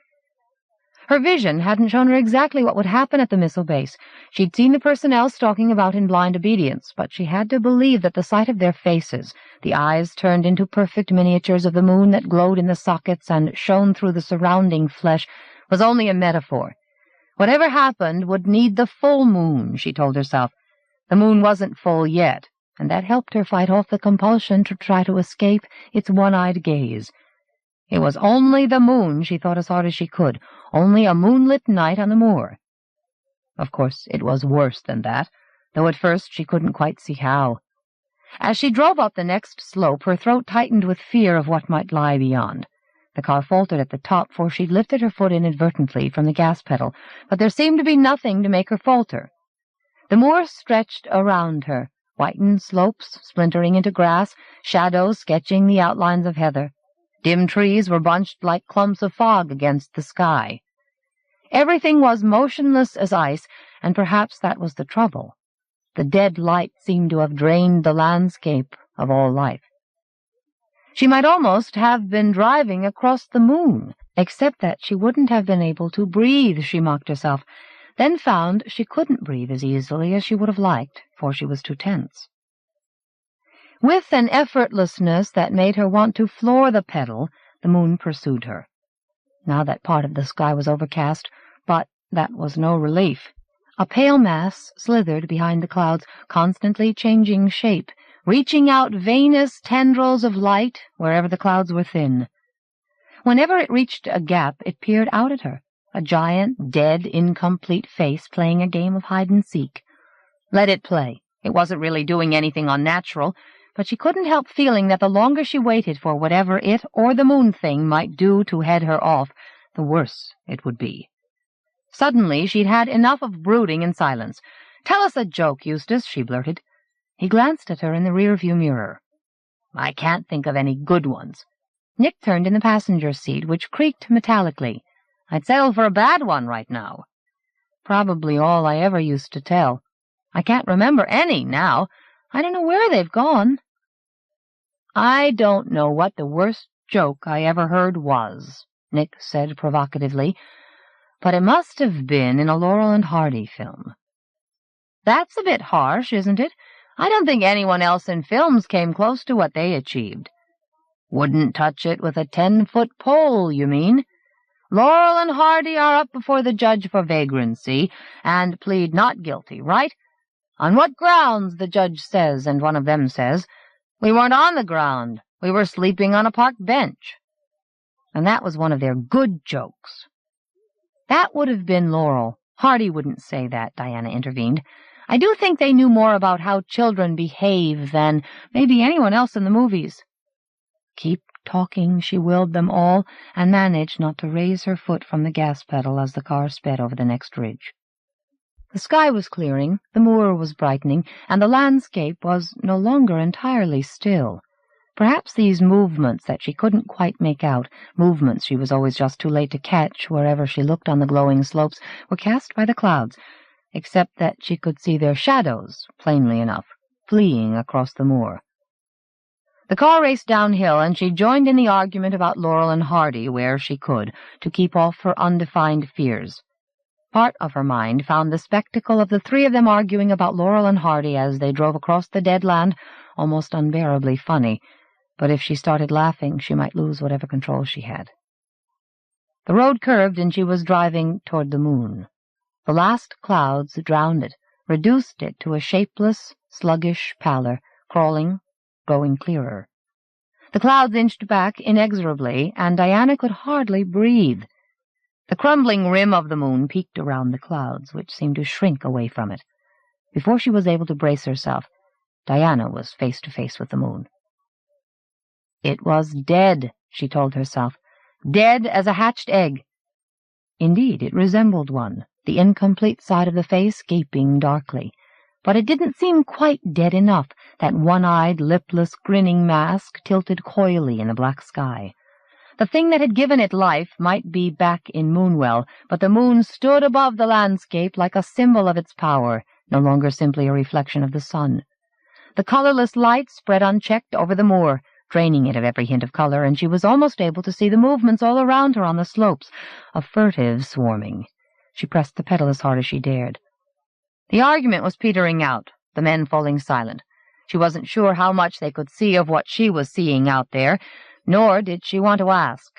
Her vision hadn't shown her exactly what would happen at the missile base. She'd seen the personnel stalking about in blind obedience, but she had to believe that the sight of their faces, the eyes turned into perfect miniatures of the moon that glowed in the sockets and shone through the surrounding flesh, was only a metaphor. Whatever happened would need the full moon, she told herself. The moon wasn't full yet, and that helped her fight off the compulsion to try to escape its one-eyed gaze. It was only the moon, she thought as hard as she could, only a moonlit night on the moor. Of course, it was worse than that, though at first she couldn't quite see how. As she drove up the next slope, her throat tightened with fear of what might lie beyond. The car faltered at the top, for she'd lifted her foot inadvertently from the gas pedal, but there seemed to be nothing to make her falter. The moor stretched around her, whitened slopes splintering into grass, shadows sketching the outlines of heather. Dim trees were bunched like clumps of fog against the sky. Everything was motionless as ice, and perhaps that was the trouble. The dead light seemed to have drained the landscape of all life. She might almost have been driving across the moon, except that she wouldn't have been able to breathe, she mocked herself, then found she couldn't breathe as easily as she would have liked, for she was too tense. With an effortlessness that made her want to floor the pedal, the moon pursued her. Now that part of the sky was overcast, but that was no relief. A pale mass slithered behind the clouds, constantly changing shape, reaching out veinous tendrils of light wherever the clouds were thin. Whenever it reached a gap, it peered out at her, a giant, dead, incomplete face playing a game of hide-and-seek. Let it play. It wasn't really doing anything unnatural, but she couldn't help feeling that the longer she waited for whatever it or the moon thing might do to head her off, the worse it would be. Suddenly she'd had enough of brooding in silence. "Tell us a joke, Eustace," she blurted. He glanced at her in the rear-view mirror. "I can't think of any good ones." Nick turned in the passenger seat, which creaked metallically. "I'd settle for a bad one right now." "Probably all I ever used to tell. I can't remember any now. I don't know where they've gone." "I don't know what the worst joke I ever heard was," Nick said provocatively, "but it must have been in a Laurel and Hardy film." "That's a bit harsh, isn't it? I don't think anyone else in films came close to what they achieved." "Wouldn't touch it with a 10-foot pole, you mean? Laurel and Hardy are up before the judge for vagrancy and plead not guilty, right? On what grounds, the judge says, and one of them says, we weren't on the ground. We were sleeping on a park bench. And that was one of their good jokes." "That would have been Laurel. Hardy wouldn't say that," Diana intervened. "I do think they knew more about how children behave than maybe anyone else in the movies." "Keep talking," she willed them all, and managed not to raise her foot from the gas pedal as the car sped over the next ridge. The sky was clearing, the moor was brightening, and the landscape was no longer entirely still. Perhaps these movements that she couldn't quite make out, movements she was always just too late to catch wherever she looked on the glowing slopes, were cast by the clouds, except that she could see their shadows, plainly enough, fleeing across the moor. The car raced downhill, and she joined in the argument about Laurel and Hardy where she could, to keep off her undefined fears. Part of her mind found the spectacle of the three of them arguing about Laurel and Hardy as they drove across the dead land almost unbearably funny, but if she started laughing she might lose whatever control she had. The road curved, and she was driving toward the moon. The last clouds drowned it, reduced it to a shapeless, sluggish pallor, crawling, growing clearer. The clouds inched back inexorably, and Diana could hardly breathe. The crumbling rim of the moon peeked around the clouds, which seemed to shrink away from it. Before she was able to brace herself, Diana was face to face with the moon. It was dead, she told herself, dead as a hatched egg. Indeed, it resembled one, the incomplete side of the face gaping darkly. But it didn't seem quite dead enough, that one-eyed, lipless, grinning mask tilted coyly in the black sky. The thing that had given it life might be back in Moonwell, but the moon stood above the landscape like a symbol of its power, no longer simply a reflection of the sun. The colorless light spread unchecked over the moor, draining it of every hint of color, and she was almost able to see the movements all around her on the slopes, a furtive swarming. She pressed the pedal as hard as she dared. The argument was petering out, the men falling silent. She wasn't sure how much they could see of what she was seeing out there, nor did she want to ask.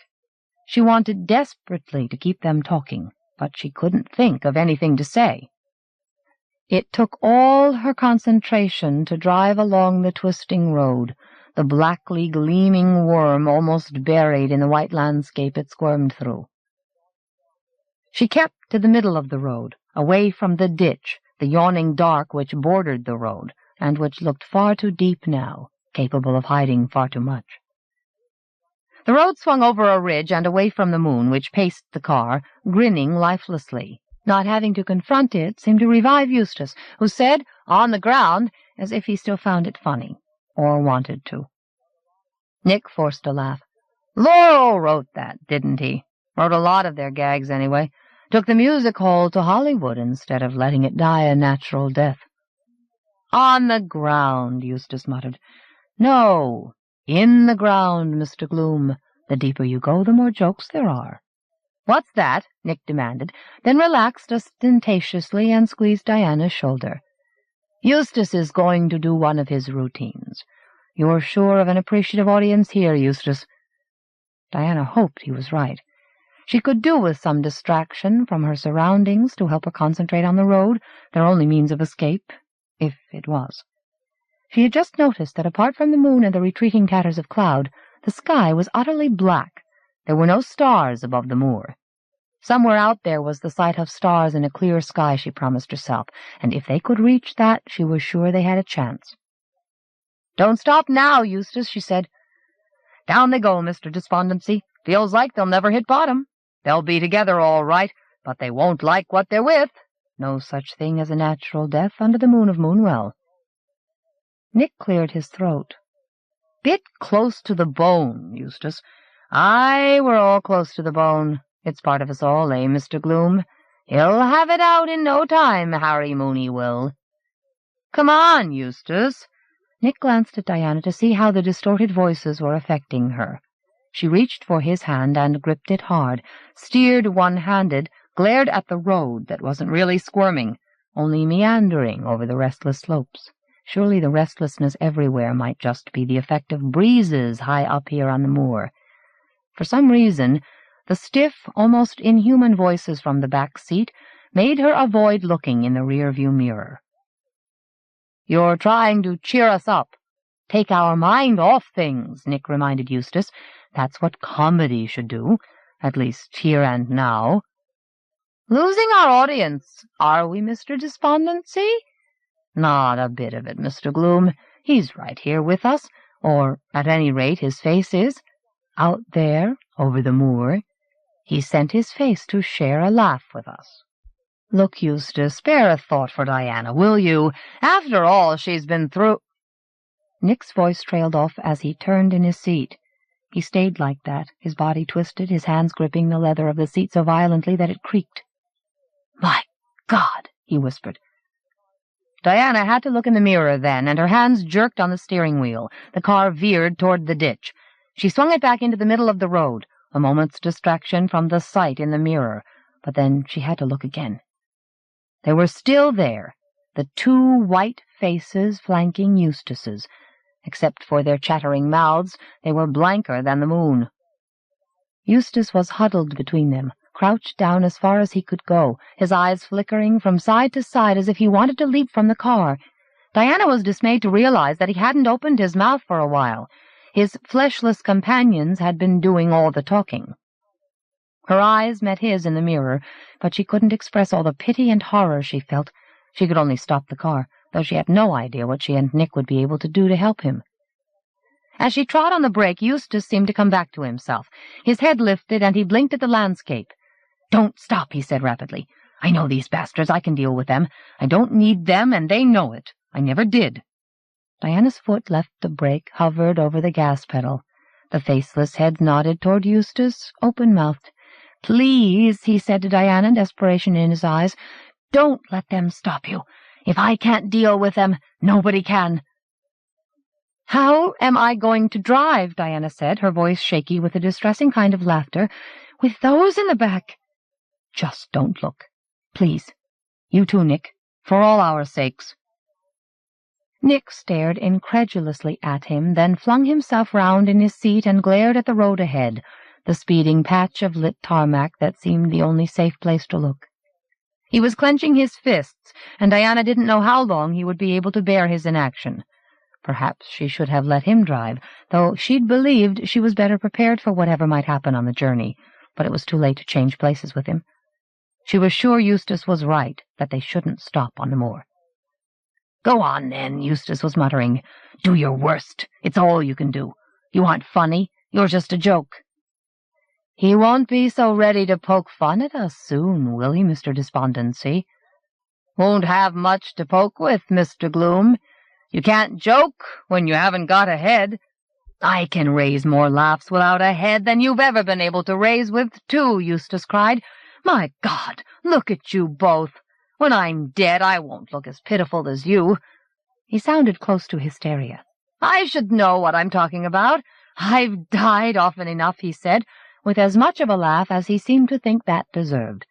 She wanted desperately to keep them talking, but she couldn't think of anything to say. It took all her concentration to drive along the twisting road, the blackly gleaming worm almost buried in the white landscape it squirmed through. She kept to the middle of the road, away from the ditch, the yawning dark which bordered the road, and which looked far too deep now, capable of hiding far too much. The road swung over a ridge and away from the moon, which paced the car, grinning lifelessly. Not having to confront it seemed to revive Eustace, who said, "On the ground," as if he still found it funny, or wanted to. Nick forced a laugh. "Laurel wrote that, didn't he? Wrote a lot of their gags, anyway. Took the music hall to Hollywood instead of letting it die a natural death." "On the ground," Eustace muttered. "No, in the ground, Mr. Gloom. The deeper you go, the more jokes there are." "What's that?" Nick demanded, then relaxed ostentatiously and squeezed Diana's shoulder. "Eustace is going to do one of his routines. You're sure of an appreciative audience here, Eustace." Diana hoped he was right. She could do with some distraction from her surroundings to help her concentrate on the road, their only means of escape, if it was. She had just noticed that apart from the moon and the retreating tatters of cloud, the sky was utterly black, There were no stars above the moor. Somewhere out there was the sight of stars in a clear sky, she promised herself, and if they could reach that, she was sure they had a chance. "Don't stop now, Eustace," she said. "Down they go, Mr. Despondency. Feels like they'll never hit bottom. They'll be together all right, but they won't like what they're with. No such thing as a natural death under the moon of Moonwell." Nick cleared his throat. "Bit close to the bone, Eustace." "Aye, we're all close to the bone. It's part of us all, eh, Mr. Gloom? He'll have it out in no time, Harry Mooney will." "Come on, Eustace." Nick glanced at Diana to see how the distorted voices were affecting her. She reached for his hand and gripped it hard, steered one-handed, glared at the road that wasn't really squirming, only meandering over the restless slopes. Surely the restlessness everywhere might just be the effect of breezes high up here on the moor. For some reason, the stiff, almost inhuman voices from the back seat made her avoid looking in the rear-view mirror. "You're trying to cheer us up. Take our mind off things," Nick reminded Eustace. "That's what comedy should do, at least here and now." "Losing our audience, are we, Mr. Despondency?" "Not a bit of it, Mr. Gloom. He's right here with us, or at any rate his face is. Out there, over the moor. He sent his face to share a laugh with us. Look, Eustace, spare a thought for Diana, will you? After all she's been through—" Nick's voice trailed off as he turned in his seat. He stayed like that, his body twisted, his hands gripping the leather of the seat so violently that it creaked. "My God!" he whispered. Diana had to look in the mirror then, and her hands jerked on the steering wheel. The car veered toward the ditch. She swung it back into the middle of the road, a moment's distraction from the sight in the mirror, but then she had to look again. They were still there, the two white faces flanking Eustace's. Except for their chattering mouths, they were blanker than the moon. Eustace was huddled between them, crouched down as far as he could go, his eyes flickering from side to side as if he wanted to leap from the car. Diana was dismayed to realize that he hadn't opened his mouth for a while. His fleshless companions had been doing all the talking. Her eyes met his in the mirror, but she couldn't express all the pity and horror she felt. She could only stop the car, though she had no idea what she and Nick would be able to do to help him. As she trod on the brake, Eustace seemed to come back to himself. His head lifted, and he blinked at the landscape. "Don't stop," he said rapidly. "I know these bastards. I can deal with them. I don't need them, and they know it. I never did." Diana's foot left the brake, hovered over the gas pedal. The faceless heads nodded toward Eustace, open-mouthed. "Please," he said to Diana, desperation in his eyes, "don't let them stop you. If I can't deal with them, nobody can." "How am I going to drive?" Diana said, her voice shaky with a distressing kind of laughter. "With those in the back?" "Just don't look. Please. You too, Nick. For all our sakes." Nick stared incredulously at him, then flung himself round in his seat and glared at the road ahead, the speeding patch of lit tarmac that seemed the only safe place to look. He was clenching his fists, and Diana didn't know how long he would be able to bear his inaction. Perhaps she should have let him drive, though she'd believed she was better prepared for whatever might happen on the journey, but it was too late to change places with him. She was sure Eustace was right, that they shouldn't stop on the moor. "Go on, then," Eustace was muttering. "Do your worst. It's all you can do. You aren't funny. You're just a joke." "He won't be so ready to poke fun at us soon, will he, Mr. Despondency?" "Won't have much to poke with, Mr. Gloom. You can't joke when you haven't got a head." "I can raise more laughs without a head than you've ever been able to raise with two," Eustace cried. "My God, look at you both. When I'm dead, I won't look as pitiful as you." He sounded close to hysteria. "I should know what I'm talking about. I've died often enough," he said, with as much of a laugh as he seemed to think that deserved.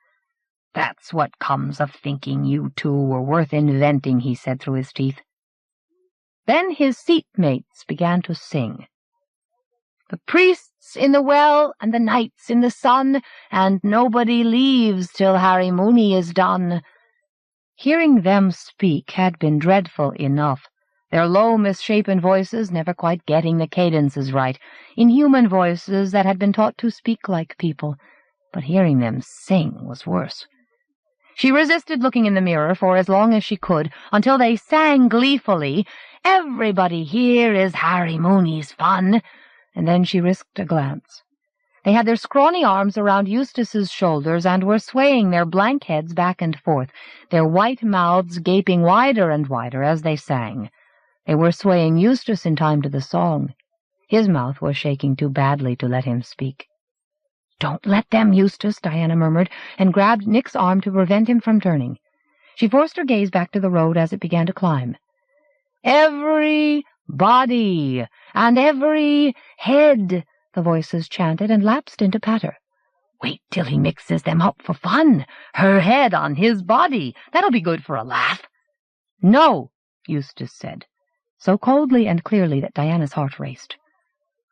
"That's what comes of thinking you two were worth inventing," he said through his teeth. Then his seatmates began to sing. "The priests in the well, and the knights in the sun, and nobody leaves till Harry Mooney is done." Hearing them speak had been dreadful enough, their low, misshapen voices never quite getting the cadences right, inhuman voices that had been taught to speak like people, but hearing them sing was worse. She resisted looking in the mirror for as long as she could, until they sang gleefully, "Everybody here is Harry Mooney's fun," and then she risked a glance. They had their scrawny arms around Eustace's shoulders and were swaying their blank heads back and forth, their white mouths gaping wider and wider as they sang. They were swaying Eustace in time to the song. His mouth was shaking too badly to let him speak. "Don't let them, Eustace," Diana murmured, and grabbed Nick's arm to prevent him from turning. She forced her gaze back to the road as it began to climb. "Every body and every head," the voices chanted, and lapsed into patter. "Wait till he mixes them up for fun. Her head on his body. That'll be good for a laugh." "No," Eustace said, so coldly and clearly that Diana's heart raced.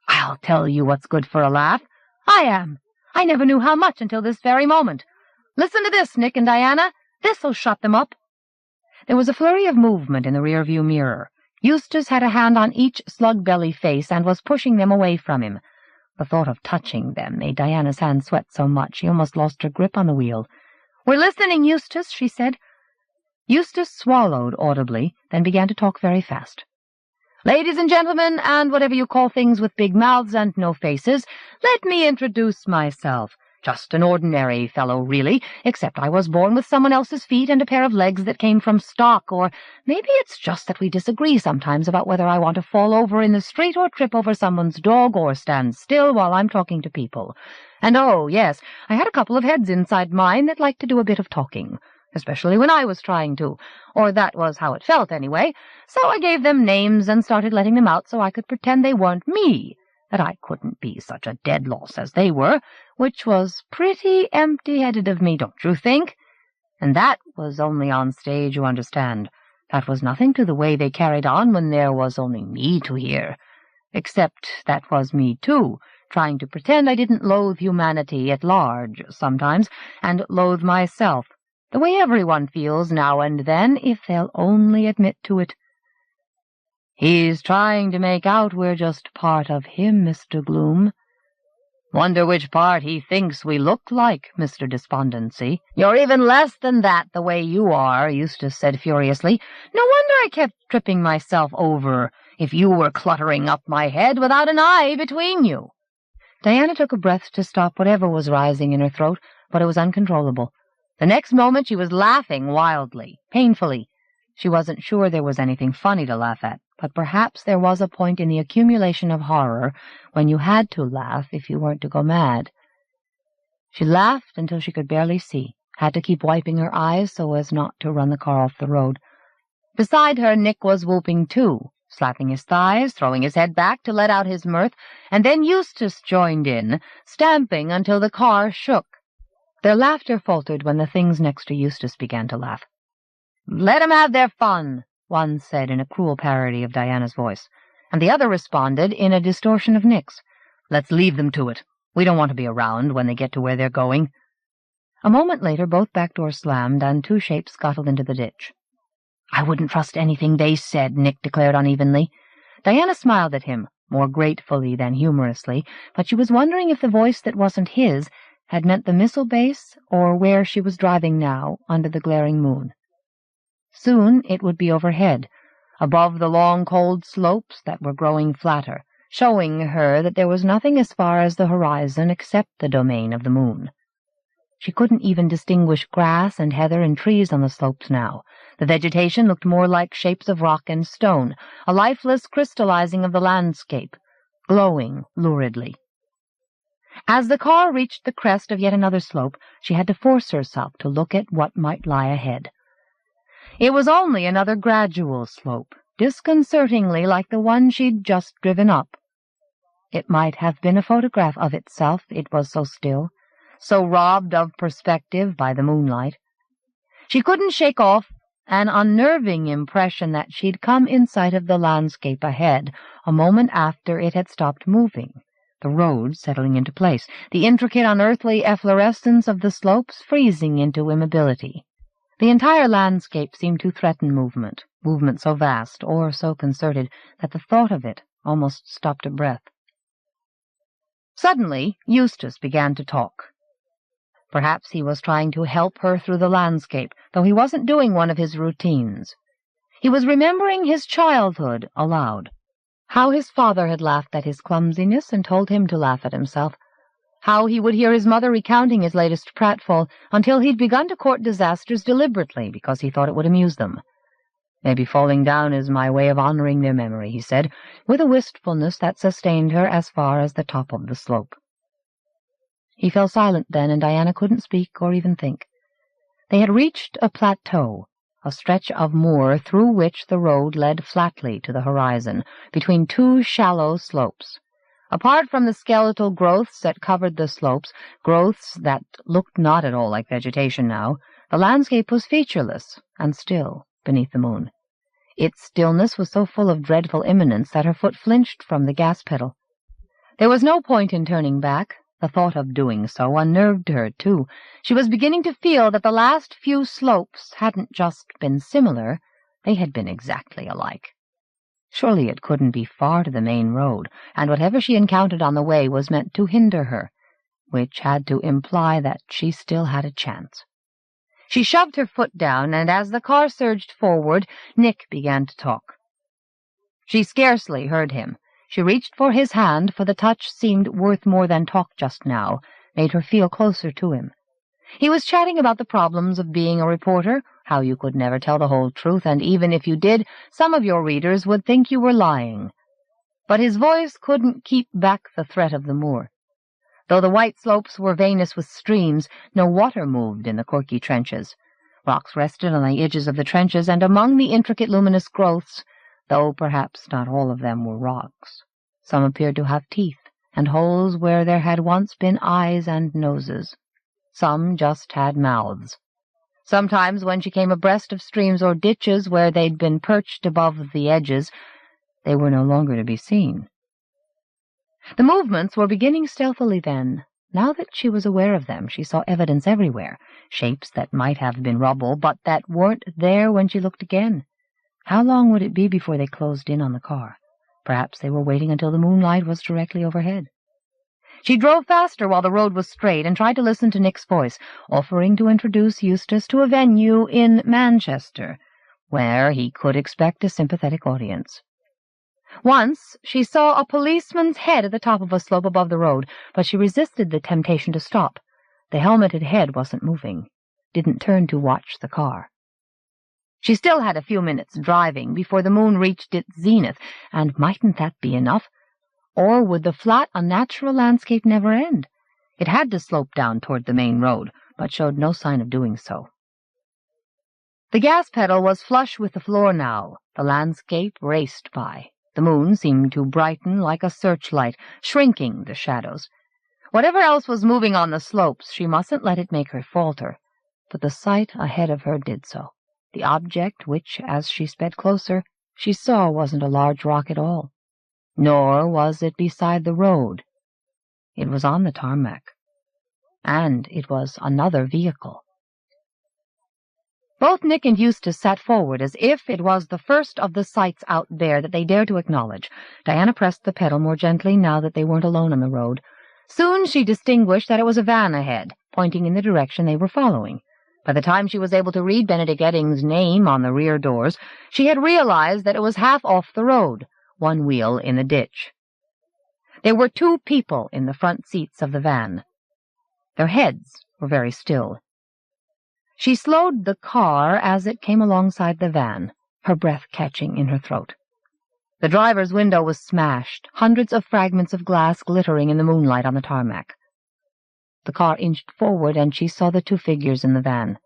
"I'll tell you what's good for a laugh. I am. I never knew how much until this very moment. Listen to this, Nick and Diana. This'll shut them up." There was a flurry of movement in the rear-view mirror. Eustace had a hand on each slug-belly face and was pushing them away from him. The thought of touching them made Diana's hand sweat so much she almost lost her grip on the wheel. "We're listening, Eustace," she said. Eustace swallowed audibly, then began to talk very fast. "Ladies and gentlemen, and whatever you call things with big mouths and no faces, let me introduce myself. Just an ordinary fellow, really, except I was born with someone else's feet and a pair of legs that came from stock, or maybe it's just that we disagree sometimes about whether I want to fall over in the street or trip over someone's dog or stand still while I'm talking to people. And oh, yes, I had a couple of heads inside mine that liked to do a bit of talking, especially when I was trying to, or that was how it felt anyway, so I gave them names and started letting them out so I could pretend they weren't me, that I couldn't be such a dead loss as they were, which was pretty empty-headed of me, don't you think? And that was only on stage, you understand. That was nothing to the way they carried on when there was only me to hear. Except that was me, too, trying to pretend I didn't loathe humanity at large sometimes, and loathe myself, the way everyone feels now and then, if they'll only admit to it. "He's trying to make out we're just part of him, Mr. Gloom. Wonder which part he thinks we look like, Mr. Despondency." "You're even less than that, the way you are," Eustace said furiously. "No wonder I kept tripping myself over, if you were cluttering up my head without an eye between you." Diana took a breath to stop whatever was rising in her throat, but it was uncontrollable. The next moment she was laughing wildly, painfully. She wasn't sure there was anything funny to laugh at, but perhaps there was a point in the accumulation of horror when you had to laugh if you weren't to go mad. She laughed until she could barely see, had to keep wiping her eyes so as not to run the car off the road. Beside her, Nick was whooping too, slapping his thighs, throwing his head back to let out his mirth, and then Eustace joined in, stamping until the car shook. Their laughter faltered when the things next to Eustace began to laugh. "Let 'em have their fun," one said in a cruel parody of Diana's voice, and the other responded in a distortion of Nick's. "Let's leave them to it. We don't want to be around when they get to where they're going." A moment later both back doors slammed, and two shapes scuttled into the ditch. "I wouldn't trust anything they said," Nick declared unevenly. Diana smiled at him, more gratefully than humorously, but she was wondering if the voice that wasn't his had meant the missile base or where she was driving now under the glaring moon. Soon it would be overhead, above the long cold slopes that were growing flatter, showing her that there was nothing as far as the horizon except the domain of the moon. She couldn't even distinguish grass and heather and trees on the slopes now. The vegetation looked more like shapes of rock and stone, a lifeless crystallizing of the landscape, glowing luridly. As the car reached the crest of yet another slope, she had to force herself to look at what might lie ahead. It was only another gradual slope, disconcertingly like the one she'd just driven up. It might have been a photograph of itself, it was so still, so robbed of perspective by the moonlight. She couldn't shake off an unnerving impression that she'd come in sight of the landscape ahead a moment after it had stopped moving, the road settling into place, the intricate unearthly efflorescence of the slopes freezing into immobility. The entire landscape seemed to threaten movement, movement so vast or so concerted that the thought of it almost stopped a breath. Suddenly, Eustace began to talk. Perhaps he was trying to help her through the landscape, though he wasn't doing one of his routines. He was remembering his childhood aloud. How his father had laughed at his clumsiness and told him to laugh at himself. How he would hear his mother recounting his latest pratfall until he'd begun to court disasters deliberately because he thought it would amuse them. "Maybe falling down is my way of honoring their memory," he said, with a wistfulness that sustained her as far as the top of the slope. He fell silent then, and Diana couldn't speak or even think. They had reached a plateau, a stretch of moor through which the road led flatly to the horizon, between two shallow slopes. Apart from the skeletal growths that covered the slopes, growths that looked not at all like vegetation now, the landscape was featureless and still beneath the moon. Its stillness was so full of dreadful imminence that her foot flinched from the gas pedal. There was no point in turning back. The thought of doing so unnerved her, too. She was beginning to feel that the last few slopes hadn't just been similar, they had been exactly alike. Surely it couldn't be far to the main road, and whatever she encountered on the way was meant to hinder her, which had to imply that she still had a chance. She shoved her foot down, and as the car surged forward, Nick began to talk. She scarcely heard him. She reached for his hand, for the touch seemed worth more than talk just now, made her feel closer to him. He was chatting about the problems of being a reporter, how you could never tell the whole truth, and even if you did, some of your readers would think you were lying. But his voice couldn't keep back the threat of the moor. Though the white slopes were veinous with streams, no water moved in the corky trenches. Rocks rested on the edges of the trenches, and among the intricate luminous growths, though perhaps not all of them were rocks, some appeared to have teeth, and holes where there had once been eyes and noses. Some just had mouths. Sometimes, when she came abreast of streams or ditches where they'd been perched above the edges, they were no longer to be seen. The movements were beginning stealthily then. Now that she was aware of them, she saw evidence everywhere, shapes that might have been rubble, but that weren't there when she looked again. How long would it be before they closed in on the car? Perhaps they were waiting until the moonlight was directly overhead. She drove faster while the road was straight and tried to listen to Nick's voice, offering to introduce Eustace to a venue in Manchester, where he could expect a sympathetic audience. Once she saw a policeman's head at the top of a slope above the road, but she resisted the temptation to stop. The helmeted head wasn't moving, didn't turn to watch the car. She still had a few minutes driving before the moon reached its zenith, and mightn't that be enough? Or would the flat, unnatural landscape never end? It had to slope down toward the main road, but showed no sign of doing so. The gas pedal was flush with the floor now. The landscape raced by. The moon seemed to brighten like a searchlight, shrinking the shadows. Whatever else was moving on the slopes, she mustn't let it make her falter. But the sight ahead of her did so. The object which, as she sped closer, she saw wasn't a large rock at all. Nor was it beside the road. It was on the tarmac. And it was another vehicle. Both Nick and Eustace sat forward as if it was the first of the sights out there that they dared to acknowledge. Diana pressed the pedal more gently now that they weren't alone on the road. Soon she distinguished that it was a van ahead, pointing in the direction they were following. By the time she was able to read Benedict Edding's name on the rear doors, she had realized that it was half off the road, one wheel in the ditch. There were two people in the front seats of the van. Their heads were very still. She slowed the car as it came alongside the van, her breath catching in her throat. The driver's window was smashed, hundreds of fragments of glass glittering in the moonlight on the tarmac. The car inched forward, and she saw the two figures in the van.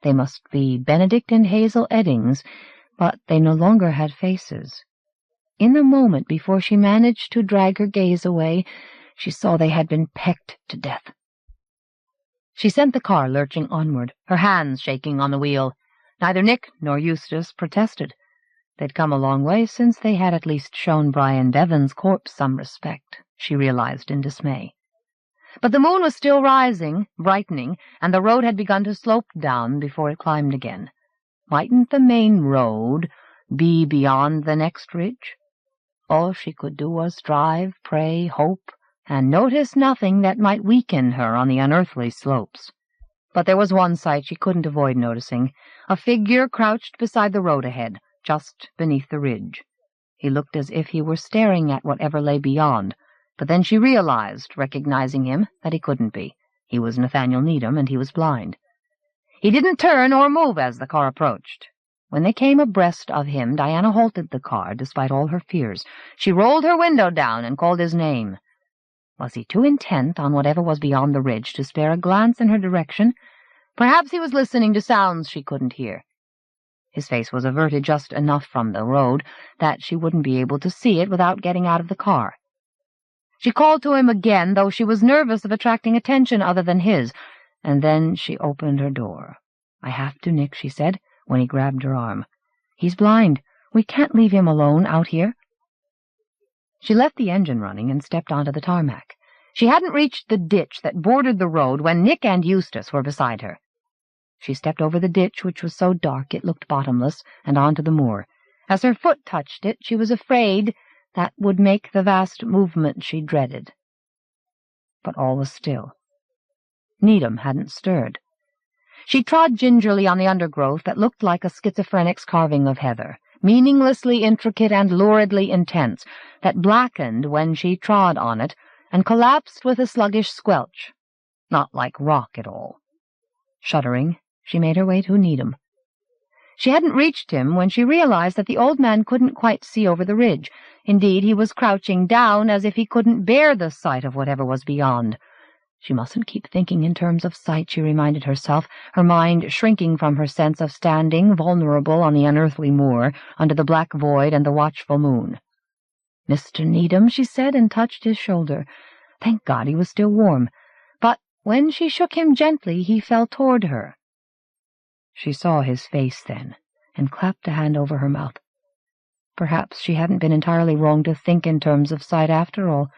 They must be Benedict and Hazel Eddings, but they no longer had faces. In the moment before she managed to drag her gaze away, she saw they had been pecked to death. She sent the car lurching onward, her hands shaking on the wheel. Neither Nick nor Eustace protested. They'd come a long way since they had at least shown Brian Bevan's corpse some respect, she realized in dismay. But the moon was still rising, brightening, and the road had begun to slope down before it climbed again. Mightn't the main road, be beyond the next ridge? All she could do was drive, pray, hope, and notice nothing that might weaken her on the unearthly slopes. But there was one sight she couldn't avoid noticing, a figure crouched beside the road ahead, just beneath the ridge. He looked as if he were staring at whatever lay beyond, but then she realized, recognizing him, that he couldn't be. He was Nathaniel Needham, and he was blind. He didn't turn or move as the car approached. When they came abreast of him, Diana halted the car, despite all her fears. She rolled her window down and called his name. Was he too intent on whatever was beyond the ridge to spare a glance in her direction? Perhaps he was listening to sounds she couldn't hear. His face was averted just enough from the road that she wouldn't be able to see it without getting out of the car. She called to him again, though she was nervous of attracting attention other than his, and then she opened her door. "I have to, Nick," she said, when he grabbed her arm. "He's blind. We can't leave him alone out here." She left the engine running and stepped onto the tarmac. She hadn't reached the ditch that bordered the road when Nick and Eustace were beside her. She stepped over the ditch, which was so dark it looked bottomless, and onto the moor. As her foot touched it, she was afraid that would make the vast movement she dreaded. But all was still. Needham hadn't stirred. She trod gingerly on the undergrowth that looked like a schizophrenic's carving of heather, meaninglessly intricate and luridly intense, that blackened when she trod on it and collapsed with a sluggish squelch, not like rock at all. Shuddering, she made her way to Needham. She hadn't reached him when she realized that the old man couldn't quite see over the ridge. Indeed, he was crouching down as if he couldn't bear the sight of whatever was beyond. She mustn't keep thinking in terms of sight, she reminded herself, her mind shrinking from her sense of standing, vulnerable on the unearthly moor, under the black void and the watchful moon. "Mr. Needham," she said, and touched his shoulder. Thank God he was still warm. But when she shook him gently, he fell toward her. She saw his face then, and clapped a hand over her mouth. Perhaps she hadn't been entirely wrong to think in terms of sight after all.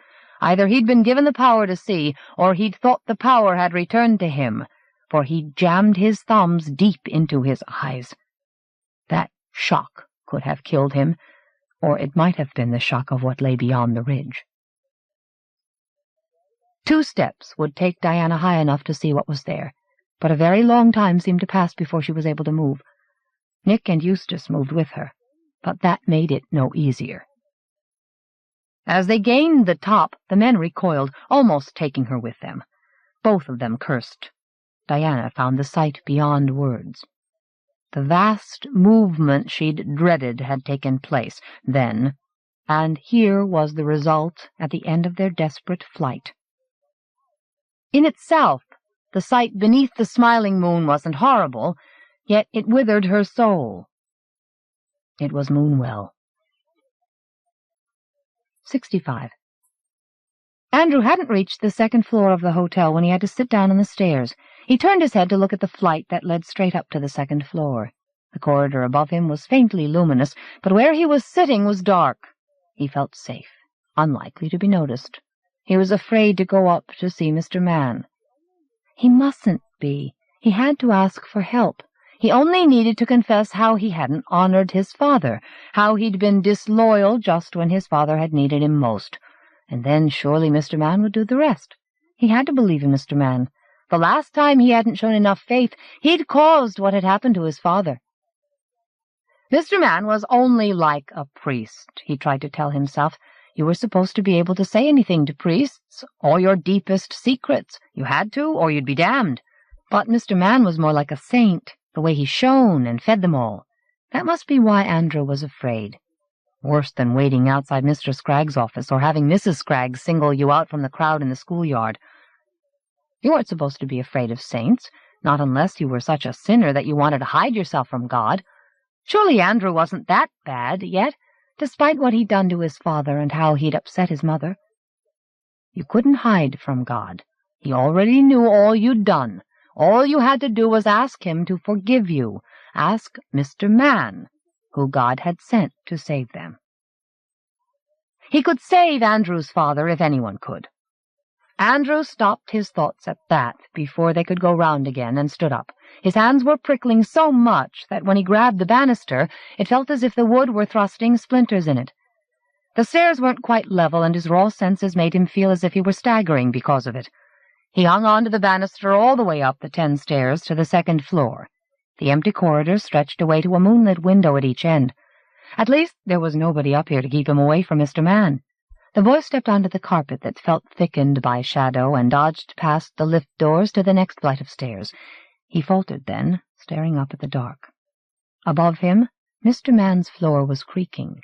Either he'd been given the power to see, or he'd thought the power had returned to him, for he'd jammed his thumbs deep into his eyes. That shock could have killed him, or it might have been the shock of what lay beyond the ridge. 2 steps would take Diana high enough to see what was there, but a very long time seemed to pass before she was able to move. Nick and Eustace moved with her, but that made it no easier. As they gained the top, the men recoiled, almost taking her with them. Both of them cursed. Diana found the sight beyond words. The vast movement she'd dreaded had taken place then, and here was the result at the end of their desperate flight. In itself, the sight beneath the smiling moon wasn't horrible, yet it withered her soul. It was Moonwell. 65. Andrew hadn't reached the 2nd floor of the hotel when he had to sit down on the stairs. He turned his head to look at the flight that led straight up to the 2nd floor. The corridor above him was faintly luminous, but where he was sitting was dark. He felt safe, unlikely to be noticed. He was afraid to go up to see Mr. Mann. He mustn't be. He had to ask for help. He only needed to confess how he hadn't honored his father, how he'd been disloyal just when his father had needed him most. And then surely Mr. Mann would do the rest. He had to believe in Mr. Mann. The last time he hadn't shown enough faith, he'd caused what had happened to his father. Mr. Mann was only like a priest, he tried to tell himself. You were supposed to be able to say anything to priests, all your deepest secrets. You had to, or you'd be damned. But Mr. Mann was more like a saint, the way he shone and fed them all. That must be why Andrew was afraid. Worse than waiting outside Mr. Scragg's office or having Mrs. Scragg single you out from the crowd in the schoolyard. You weren't supposed to be afraid of saints, not unless you were such a sinner that you wanted to hide yourself from God. Surely Andrew wasn't that bad yet, despite what he'd done to his father and how he'd upset his mother. You couldn't hide from God. He already knew all you'd done. All you had to do was ask him to forgive you. Ask Mr. Mann, who God had sent to save them. He could save Andrew's father if anyone could. Andrew stopped his thoughts at that before they could go round again, and stood up. His hands were prickling so much that when he grabbed the banister, it felt as if the wood were thrusting splinters in it. The stairs weren't quite level, and his raw senses made him feel as if he were staggering because of it. He hung on to the banister all the way up the 10 stairs to the 2nd floor. The empty corridor stretched away to a moonlit window at each end. At least there was nobody up here to keep him away from Mr. Man. The boy stepped onto the carpet that felt thickened by shadow and dodged past the lift doors to the next flight of stairs. He faltered then, staring up at the dark. Above him, Mr. Man's floor was creaking.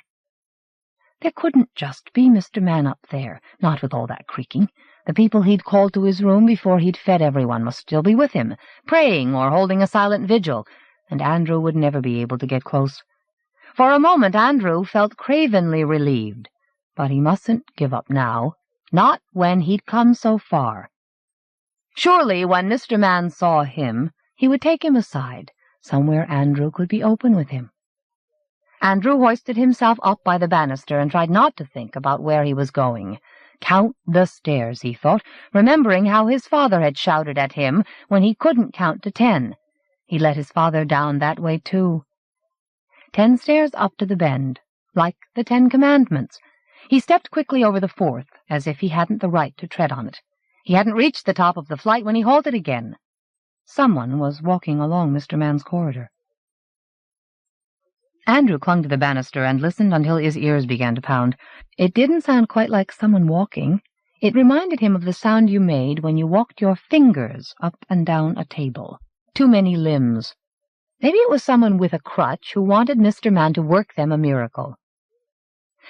There couldn't just be Mr. Man up there, not with all that creaking. The people he'd called to his room before he'd fed everyone must still be with him, praying or holding a silent vigil, and Andrew would never be able to get close. For a moment Andrew felt cravenly relieved, but he mustn't give up now, not when he'd come so far. Surely when Mr. Man saw him, he would take him aside, somewhere Andrew could be open with him. Andrew hoisted himself up by the banister and tried not to think about where he was going. Count the stairs, he thought, remembering how his father had shouted at him when he couldn't count to 10. He let his father down that way, too. 10 stairs up to the bend, like the 10 Commandments. He stepped quickly over the 4th, as if he hadn't the right to tread on it. He hadn't reached the top of the flight when he halted again. Someone was walking along Mr. Man's corridor. Andrew clung to the banister and listened until his ears began to pound. It didn't sound quite like someone walking. It reminded him of the sound you made when you walked your fingers up and down a table. Too many limbs. Maybe it was someone with a crutch who wanted Mr. Man to work them a miracle.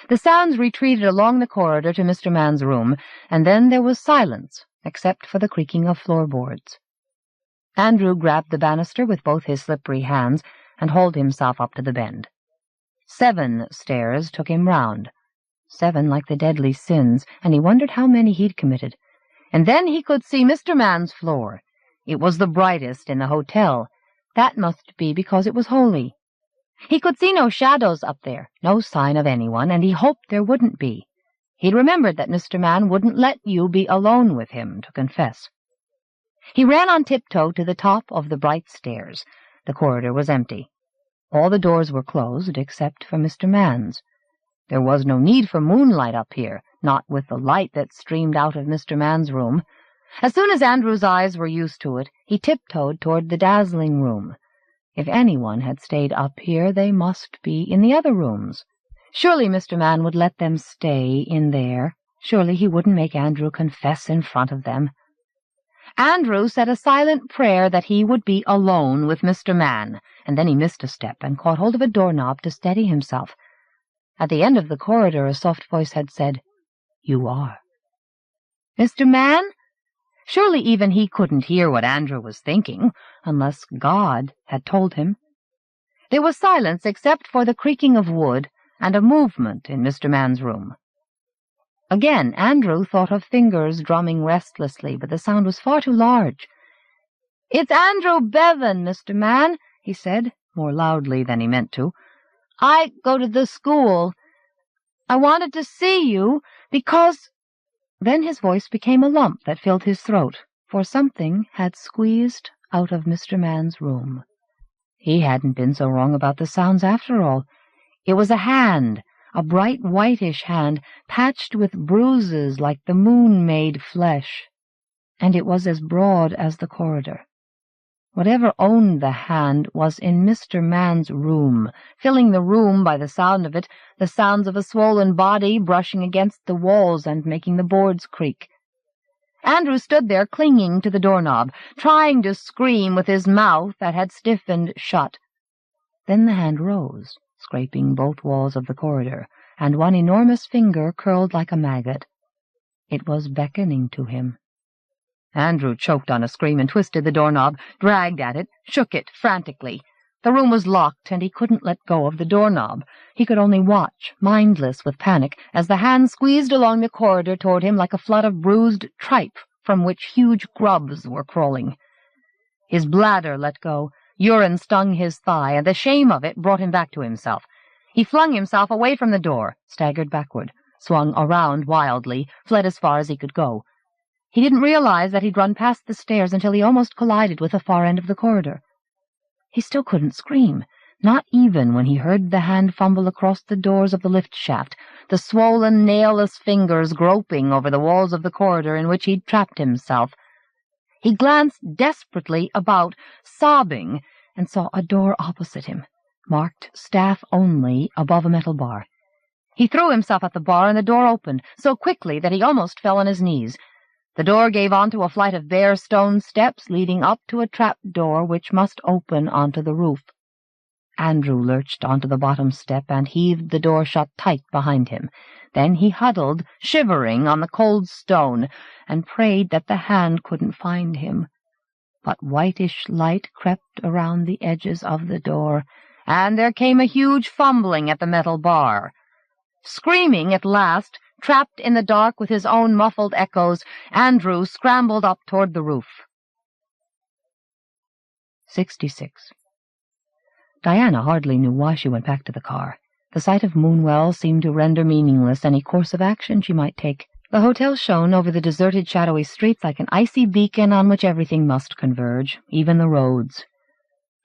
The sounds retreated along the corridor to Mr. Man's room, and then there was silence, except for the creaking of floorboards. Andrew grabbed the banister with both his slippery hands and hauled himself up to the bend. 7 stairs took him round. 7 like the deadly sins, and he wondered how many he'd committed. And then he could see Mr. Man's floor. It was the brightest in the hotel. That must be because it was holy. He could see no shadows up there, no sign of anyone, and he hoped there wouldn't be. He'd remembered that Mr. Man wouldn't let you be alone with him to confess. He ran on tiptoe to the top of the bright stairs. The corridor was empty. All the doors were closed except for Mr. Man's. There was no need for moonlight up here, not with the light that streamed out of Mr. Man's room. As soon as Andrew's eyes were used to it, he tiptoed toward the dazzling room. If anyone had stayed up here, they must be in the other rooms. Surely Mr. Man would let them stay in there. Surely he wouldn't make Andrew confess in front of them. Andrew said a silent prayer that he would be alone with Mr. Man, and then he missed a step and caught hold of a doorknob to steady himself. At the end of the corridor a soft voice had said, "You are." "Mr. Man?" Surely even he couldn't hear what Andrew was thinking, unless God had told him. There was silence except for the creaking of wood and a movement in Mr. Man's room. Again Andrew thought of fingers drumming restlessly, but the sound was far too large. "It's Andrew Bevan, Mr. Man," he said, more loudly than he meant to. "I go to the school. I wanted to see you because—" Then his voice became a lump that filled his throat, for something had squeezed out of Mr. Man's room. He hadn't been so wrong about the sounds after all. It was a hand, a bright whitish hand, patched with bruises like the moon-made flesh, and it was as broad as the corridor. Whatever owned the hand was in Mr. Man's room, filling the room by the sound of it, the sounds of a swollen body brushing against the walls and making the boards creak. Andrew stood there clinging to the doorknob, trying to scream with his mouth that had stiffened shut. Then the hand rose, scraping both walls of the corridor, and one enormous finger curled like a maggot. It was beckoning to him. Andrew choked on a scream and twisted the doorknob, dragged at it, shook it frantically. The room was locked, and he couldn't let go of the doorknob. He could only watch, mindless with panic, as the hand squeezed along the corridor toward him like a flood of bruised tripe from which huge grubs were crawling. His bladder let go, urine stung his thigh, and the shame of it brought him back to himself. He flung himself away from the door, staggered backward, swung around wildly, fled as far as he could go. He didn't realize that he'd run past the stairs until he almost collided with the far end of the corridor. He still couldn't scream, not even when he heard the hand fumble across the doors of the lift shaft, the swollen, nailless fingers groping over the walls of the corridor in which he'd trapped himself. He glanced desperately about, sobbing, and saw a door opposite him, marked Staff Only above a metal bar. He threw himself at the bar, and the door opened, so quickly that he almost fell on his knees. The door gave onto a flight of bare stone steps leading up to a trap door which must open onto the roof. Andrew lurched onto the bottom step and heaved the door shut tight behind him. Then he huddled, shivering, on the cold stone, and prayed that the hand couldn't find him. But whitish light crept around the edges of the door, and there came a huge fumbling at the metal bar. Screaming at last, trapped in the dark with his own muffled echoes, Andrew scrambled up toward the roof. 66. Diana hardly knew why she went back to the car. The sight of Moonwell seemed to render meaningless any course of action she might take. The hotel shone over the deserted, shadowy streets like an icy beacon on which everything must converge, even the roads.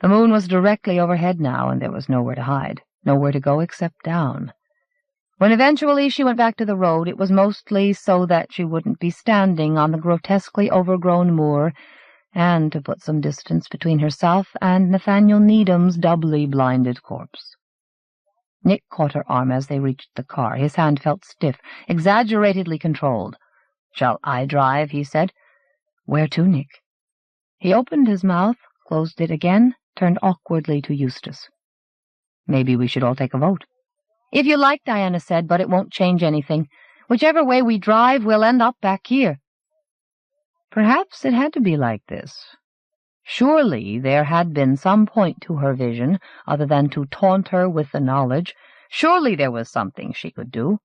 The moon was directly overhead now, and there was nowhere to hide, nowhere to go except down. When eventually she went back to the road, it was mostly so that she wouldn't be standing on the grotesquely overgrown moor, and to put some distance between herself and Nathaniel Needham's doubly blinded corpse. Nick caught her arm as they reached the car. His hand felt stiff, exaggeratedly controlled. "Shall I drive?" he said. "Where to, Nick?" He opened his mouth, closed it again, turned awkwardly to Eustace. "Maybe we should all take a vote." "If you like," Diana said, "but it won't change anything. Whichever way we drive, we'll end up back here." Perhaps it had to be like this. Surely there had been some point to her vision, other than to taunt her with the knowledge. Surely there was something she could do.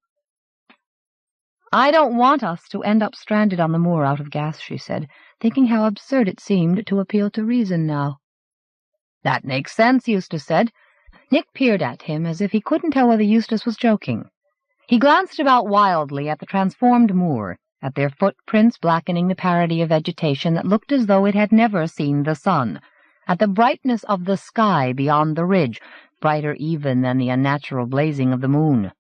"I don't want us to end up stranded on the moor out of gas," she said, thinking how absurd it seemed to appeal to reason now. "That makes sense," Eustace said. Nick peered at him as if he couldn't tell whether Eustace was joking. He glanced about wildly at the transformed moor, at their footprints blackening the parody of vegetation that looked as though it had never seen the sun, at the brightness of the sky beyond the ridge, brighter even than the unnatural blazing of the moon.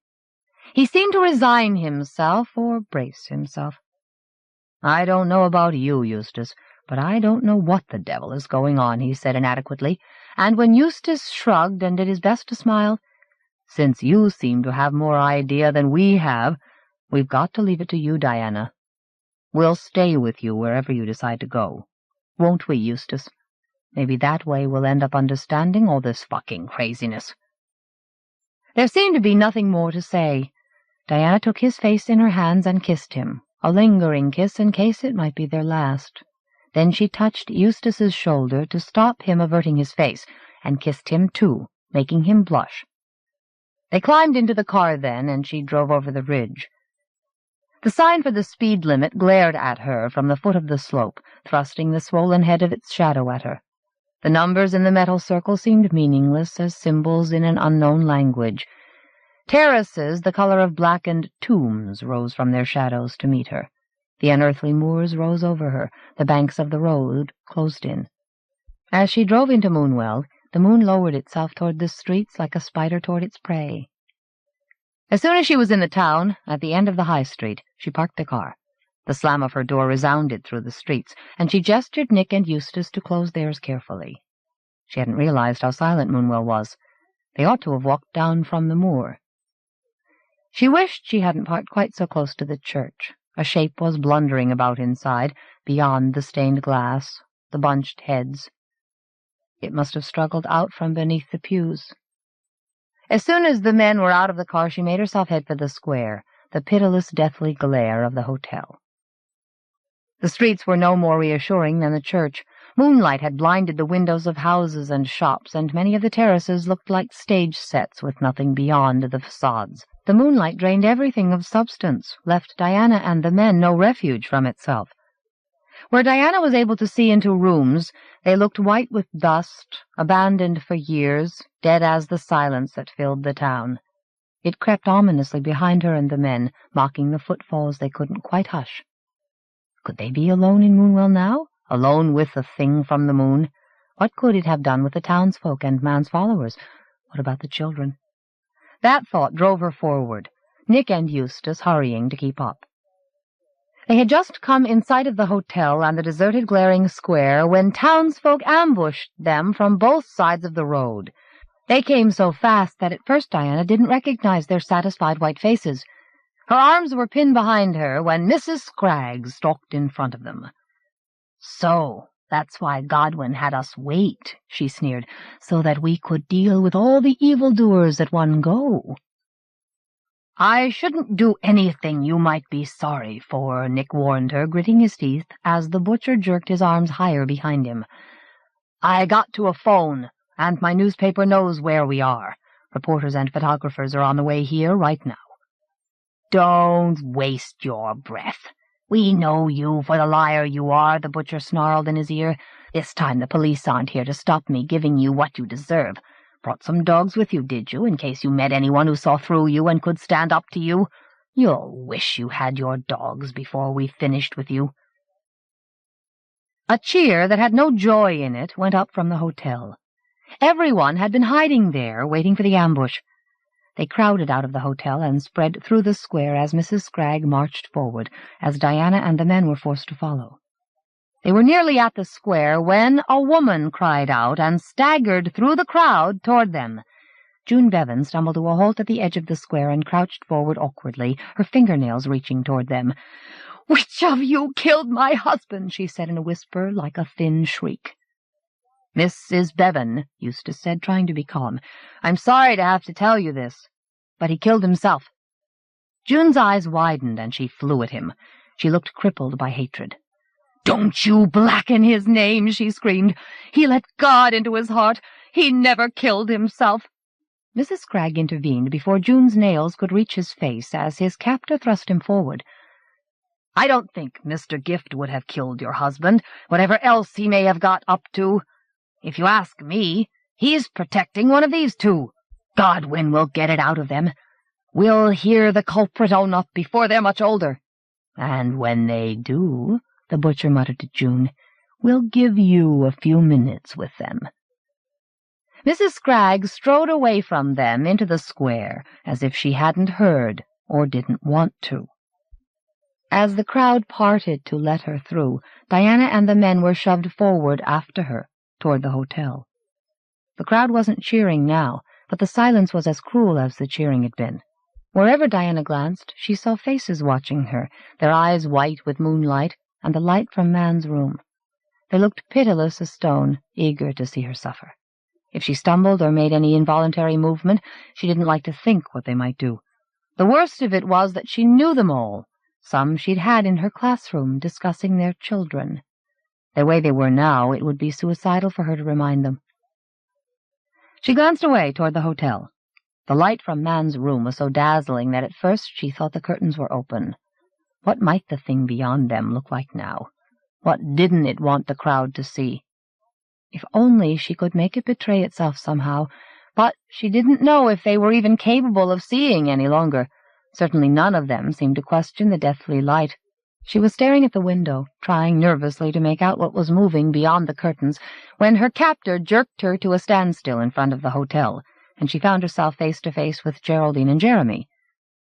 He seemed to resign himself or brace himself. "I don't know about you, Eustace, but I don't know what the devil is going on," he said inadequately, and when Eustace shrugged and did his best to smile, "Since you seem to have more idea than we have, we've got to leave it to you, Diana. We'll stay with you wherever you decide to go. Won't we, Eustace? Maybe that way we'll end up understanding all this fucking craziness." There seemed to be nothing more to say. Diana took his face in her hands and kissed him, a lingering kiss in case it might be their last. Then she touched Eustace's shoulder to stop him averting his face, and kissed him too, making him blush. They climbed into the car then, and she drove over the ridge. The sign for the speed limit glared at her from the foot of the slope, thrusting the swollen head of its shadow at her. The numbers in the metal circle seemed meaningless as symbols in an unknown language. Terraces, the color of blackened tombs, rose from their shadows to meet her. The unearthly moors rose over her, the banks of the road closed in. As she drove into Moonwell, the moon lowered itself toward the streets like a spider toward its prey. As soon as she was in the town, at the end of the high street, she parked the car. The slam of her door resounded through the streets, and she gestured Nick and Eustace to close theirs carefully. She hadn't realized how silent Moonwell was. They ought to have walked down from the moor. She wished she hadn't parked quite so close to the church. A shape was blundering about inside, beyond the stained glass, the bunched heads. It must have struggled out from beneath the pews. As soon as the men were out of the car, she made herself head for the square, the pitiless, deathly glare of the hotel. The streets were no more reassuring than the church. Moonlight had blinded the windows of houses and shops, and many of the terraces looked like stage sets with nothing beyond the facades. The moonlight drained everything of substance, left Diana and the men no refuge from itself. Where Diana was able to see into rooms, they looked white with dust, abandoned for years, dead as the silence that filled the town. It crept ominously behind her and the men, mocking the footfalls they couldn't quite hush. Could they be alone in Moonwell now? Alone with the thing from the moon? What could it have done with the townsfolk and man's followers? What about the children? That thought drove her forward, Nick and Eustace hurrying to keep up. They had just come in sight of the hotel and the deserted glaring square when townsfolk ambushed them from both sides of the road. They came so fast that at first Diana didn't recognize their satisfied white faces. Her arms were pinned behind her when Mrs. Scraggs stalked in front of them. "So, that's why Godwin had us wait," she sneered, "so that we could deal with all the evildoers at one go." "I shouldn't do anything you might be sorry for," Nick warned her, gritting his teeth as the butcher jerked his arms higher behind him. "I got to a phone, and my newspaper knows where we are. Reporters and photographers are on the way here right now." "Don't waste your breath. We know you for the liar you are," the butcher snarled in his ear. "This time the police aren't here to stop me giving you what you deserve. Brought some dogs with you, did you, in case you met anyone who saw through you and could stand up to you? You'll wish you had your dogs before we finished with you." A cheer that had no joy in it went up from the hotel. Everyone had been hiding there, waiting for the ambush. They crowded out of the hotel and spread through the square as Mrs. Scragg marched forward, as Diana and the men were forced to follow. They were nearly at the square when a woman cried out and staggered through the crowd toward them. June Bevan stumbled to a halt at the edge of the square and crouched forward awkwardly, her fingernails reaching toward them. "Which of you killed my husband?" she said in a whisper like a thin shriek. "Mrs. Bevan," Eustace said, trying to be calm, "I'm sorry to have to tell you this, but he killed himself." June's eyes widened and she flew at him. She looked crippled by hatred. "Don't you blacken his name," she screamed. "He let God into his heart. He never killed himself." Mrs. Scragg intervened before June's nails could reach his face as his captor thrust him forward. "I don't think Mr. Gift would have killed your husband, whatever else he may have got up to. If you ask me, he's protecting one of these two. Godwin will get it out of them. We'll hear the culprit own up before they're much older. And when they do," the butcher muttered to June, "we'll give you a few minutes with them." Mrs. Scragg strode away from them into the square, as if she hadn't heard or didn't want to. As the crowd parted to let her through, Diana and the men were shoved forward after her, toward the hotel. The crowd wasn't cheering now, but the silence was as cruel as the cheering had been. Wherever Diana glanced, she saw faces watching her, their eyes white with moonlight and the light from man's room. They looked pitiless as stone, eager to see her suffer. If she stumbled or made any involuntary movement, she didn't like to think what they might do. The worst of it was that she knew them all. Some she'd had in her classroom discussing their children. The way they were now, it would be suicidal for her to remind them. She glanced away toward the hotel. The light from man's room was so dazzling that at first she thought the curtains were open. What might the thing beyond them look like now? What didn't it want the crowd to see? If only she could make it betray itself somehow, but she didn't know if they were even capable of seeing any longer. Certainly none of them seemed to question the deathly light. She was staring at the window, trying nervously to make out what was moving beyond the curtains, when her captor jerked her to a standstill in front of the hotel, and she found herself face to face with Geraldine and Jeremy.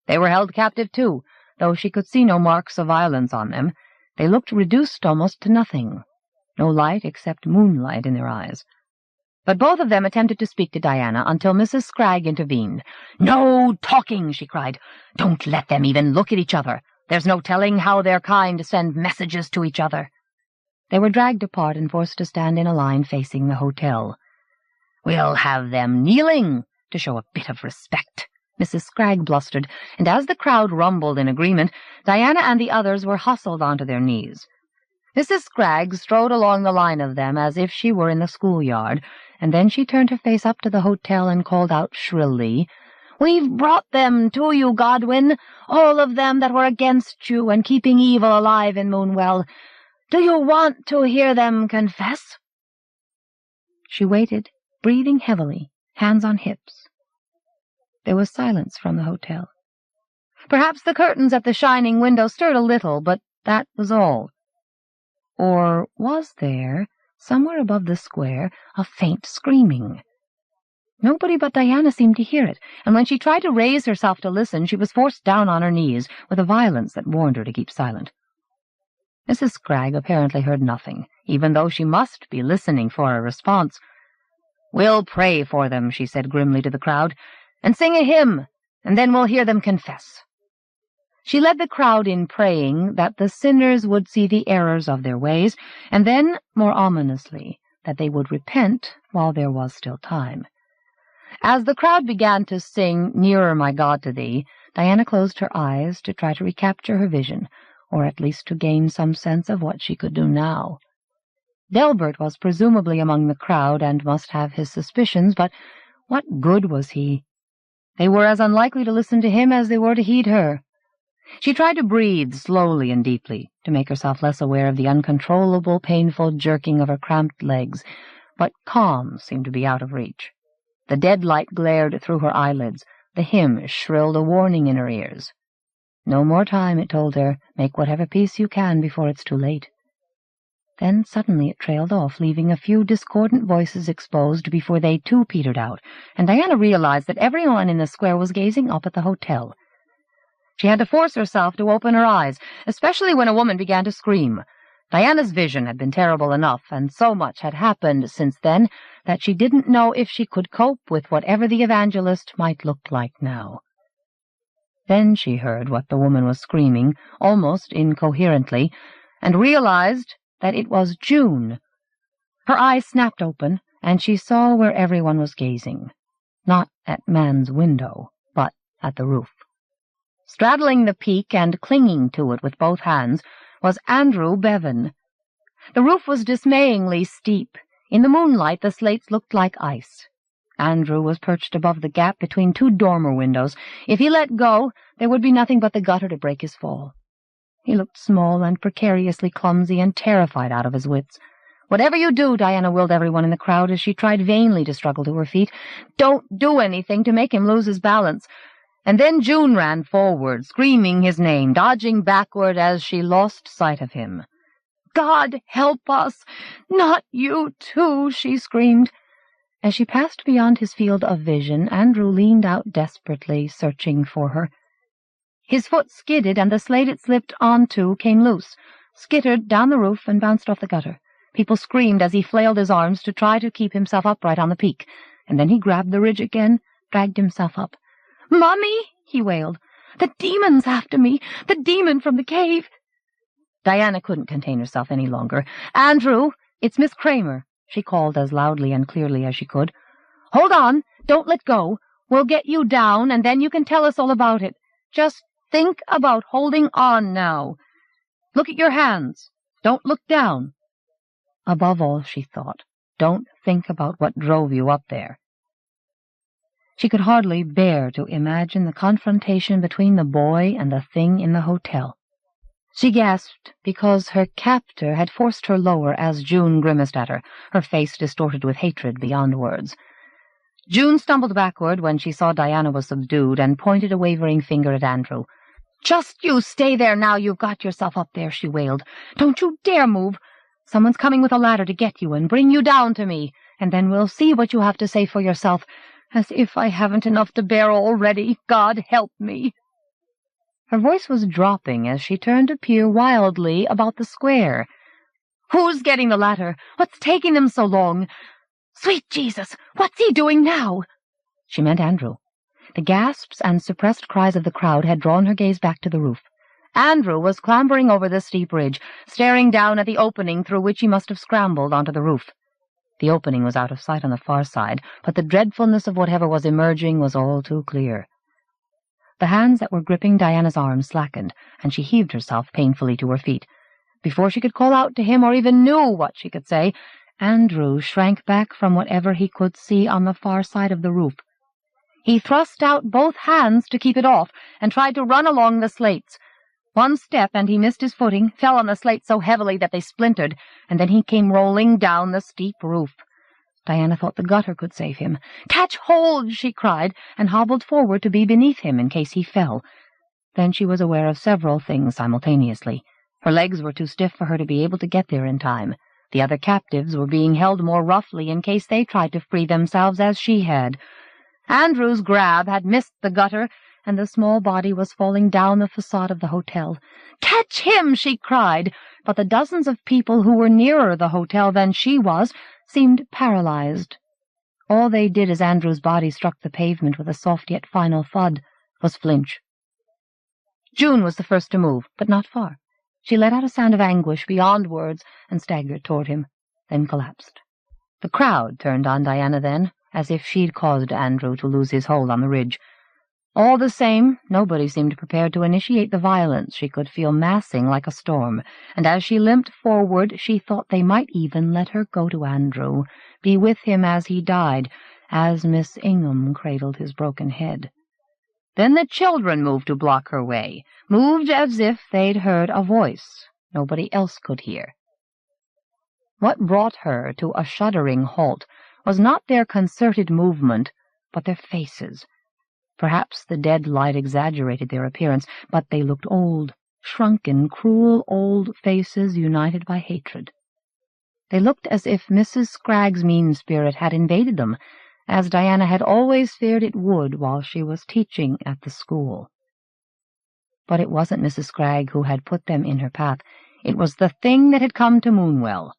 They were held captive too, though she could see no marks of violence on them. They looked reduced almost to nothing. No light except moonlight in their eyes. But both of them attempted to speak to Diana until Mrs. Scragg intervened. "No talking!" she cried. "Don't let them even look at each other. There's no telling how their kind send messages to each other." They were dragged apart and forced to stand in a line facing the hotel. "We'll have them kneeling, to show a bit of respect," Mrs. Scragg blustered, and as the crowd rumbled in agreement, Diana and the others were hustled onto their knees. Mrs. Scragg strode along the line of them as if she were in the schoolyard, and then she turned her face up to the hotel and called out shrilly, "We've brought them to you, Godwin, all of them that were against you and keeping evil alive in Moonwell. Do you want to hear them confess?" She waited, breathing heavily, hands on hips. There was silence from the hotel. Perhaps the curtains at the shining window stirred a little, but that was all. Or was there, somewhere above the square, a faint screaming? Nobody but Diana seemed to hear it, and when she tried to raise herself to listen, she was forced down on her knees with a violence that warned her to keep silent. Mrs. Scragg apparently heard nothing, even though she must be listening for a response. "We'll pray for them," she said grimly to the crowd, "and sing a hymn, and then we'll hear them confess." She led the crowd in praying that the sinners would see the errors of their ways, and then, more ominously, that they would repent while there was still time. As the crowd began to sing "Nearer, My God, to Thee," Diana closed her eyes to try to recapture her vision, or at least to gain some sense of what she could do now. Delbert was presumably among the crowd and must have his suspicions, but what good was he? They were as unlikely to listen to him as they were to heed her. She tried to breathe slowly and deeply, to make herself less aware of the uncontrollable, painful jerking of her cramped legs, but calm seemed to be out of reach. The dead light glared through her eyelids. The hymn shrilled a warning in her ears. No more time, it told her. Make whatever peace you can before it's too late. Then suddenly it trailed off, leaving a few discordant voices exposed before they too petered out, and Diana realized that everyone in the square was gazing up at the hotel. She had to force herself to open her eyes, especially when a woman began to scream. Diana's vision had been terrible enough, and so much had happened since then that she didn't know if she could cope with whatever the evangelist might look like now. Then she heard what the woman was screaming, almost incoherently, and realized that it was June. Her eyes snapped open, and she saw where everyone was gazing. Not at man's window, but at the roof. Straddling the peak and clinging to it with both hands was Andrew Bevan. The roof was dismayingly steep. In the moonlight the slates looked like ice. Andrew was perched above the gap between two dormer windows. If he let go, there would be nothing but the gutter to break his fall. He looked small and precariously clumsy and terrified out of his wits. "Whatever you do," Diana willed everyone in the crowd as she tried vainly to struggle to her feet, "don't do anything to make him lose his balance." And then June ran forward, screaming his name, dodging backward as she lost sight of him. "God help us! Not you, too!" she screamed. As she passed beyond his field of vision, Andrew leaned out desperately, searching for her. His foot skidded, and the slate it slipped onto came loose, skittered down the roof, and bounced off the gutter. People screamed as he flailed his arms to try to keep himself upright on the peak, and then he grabbed the ridge again, dragged himself up. "Mummy!" he wailed. "The demon's after me! The demon from the cave!" Diana couldn't contain herself any longer. "Andrew, it's Miss Kramer," she called as loudly and clearly as she could. "Hold on! Don't let go! We'll get you down, and then you can tell us all about it. Just think about holding on now. Look at your hands. Don't look down." Above all, she thought, don't think about what drove you up there. She could hardly bear to imagine the confrontation between the boy and the thing in the hotel. She gasped because her captor had forced her lower as June grimaced at her, her face distorted with hatred beyond words. June stumbled backward when she saw Diana was subdued and pointed a wavering finger at Andrew. "Just you stay there now you've got yourself up there," she wailed. "Don't you dare move. Someone's coming with a ladder to get you and bring you down to me, and then we'll see what you have to say for yourself. As if I haven't enough to bear already. God help me." Her voice was dropping as she turned to peer wildly about the square. "Who's getting the ladder? What's taking them so long? Sweet Jesus, what's he doing now?" She meant Andrew. The gasps and suppressed cries of the crowd had drawn her gaze back to the roof. Andrew was clambering over the steep ridge, staring down at the opening through which he must have scrambled onto the roof. The opening was out of sight on the far side, but the dreadfulness of whatever was emerging was all too clear. The hands that were gripping Diana's arms slackened, and she heaved herself painfully to her feet. Before she could call out to him or even knew what she could say, Andrew shrank back from whatever he could see on the far side of the roof. He thrust out both hands to keep it off, and tried to run along the slates. One step, and he missed his footing, fell on the slates so heavily that they splintered, and then he came rolling down the steep roof. Diana thought the gutter could save him. "Catch hold!" she cried, and hobbled forward to be beneath him in case he fell. Then she was aware of several things simultaneously. Her legs were too stiff for her to be able to get there in time. The other captives were being held more roughly in case they tried to free themselves as she had. Andrew's grab had missed the gutter, and the small body was falling down the facade of the hotel. "Catch him!" she cried, but the dozens of people who were nearer the hotel than she was seemed paralyzed. All they did as Andrew's body struck the pavement with a soft yet final thud was flinch. June was the first to move, but not far. She let out a sound of anguish beyond words and staggered toward him, then collapsed. The crowd turned on Diana then, as if she'd caused Andrew to lose his hold on the ridge. All the same, nobody seemed prepared to initiate the violence she could feel massing like a storm, and as she limped forward she thought they might even let her go to Andrew, be with him as he died, as Miss Ingham cradled his broken head. Then the children moved to block her way, moved as if they'd heard a voice nobody else could hear. What brought her to a shuddering halt was not their concerted movement, but their faces. Perhaps the dead light exaggerated their appearance, but they looked old, shrunken, cruel old faces united by hatred. They looked as if Mrs. Scragg's mean spirit had invaded them, as Diana had always feared it would while she was teaching at the school. But it wasn't Mrs. Scragg who had put them in her path. It was the thing that had come to Moonwell.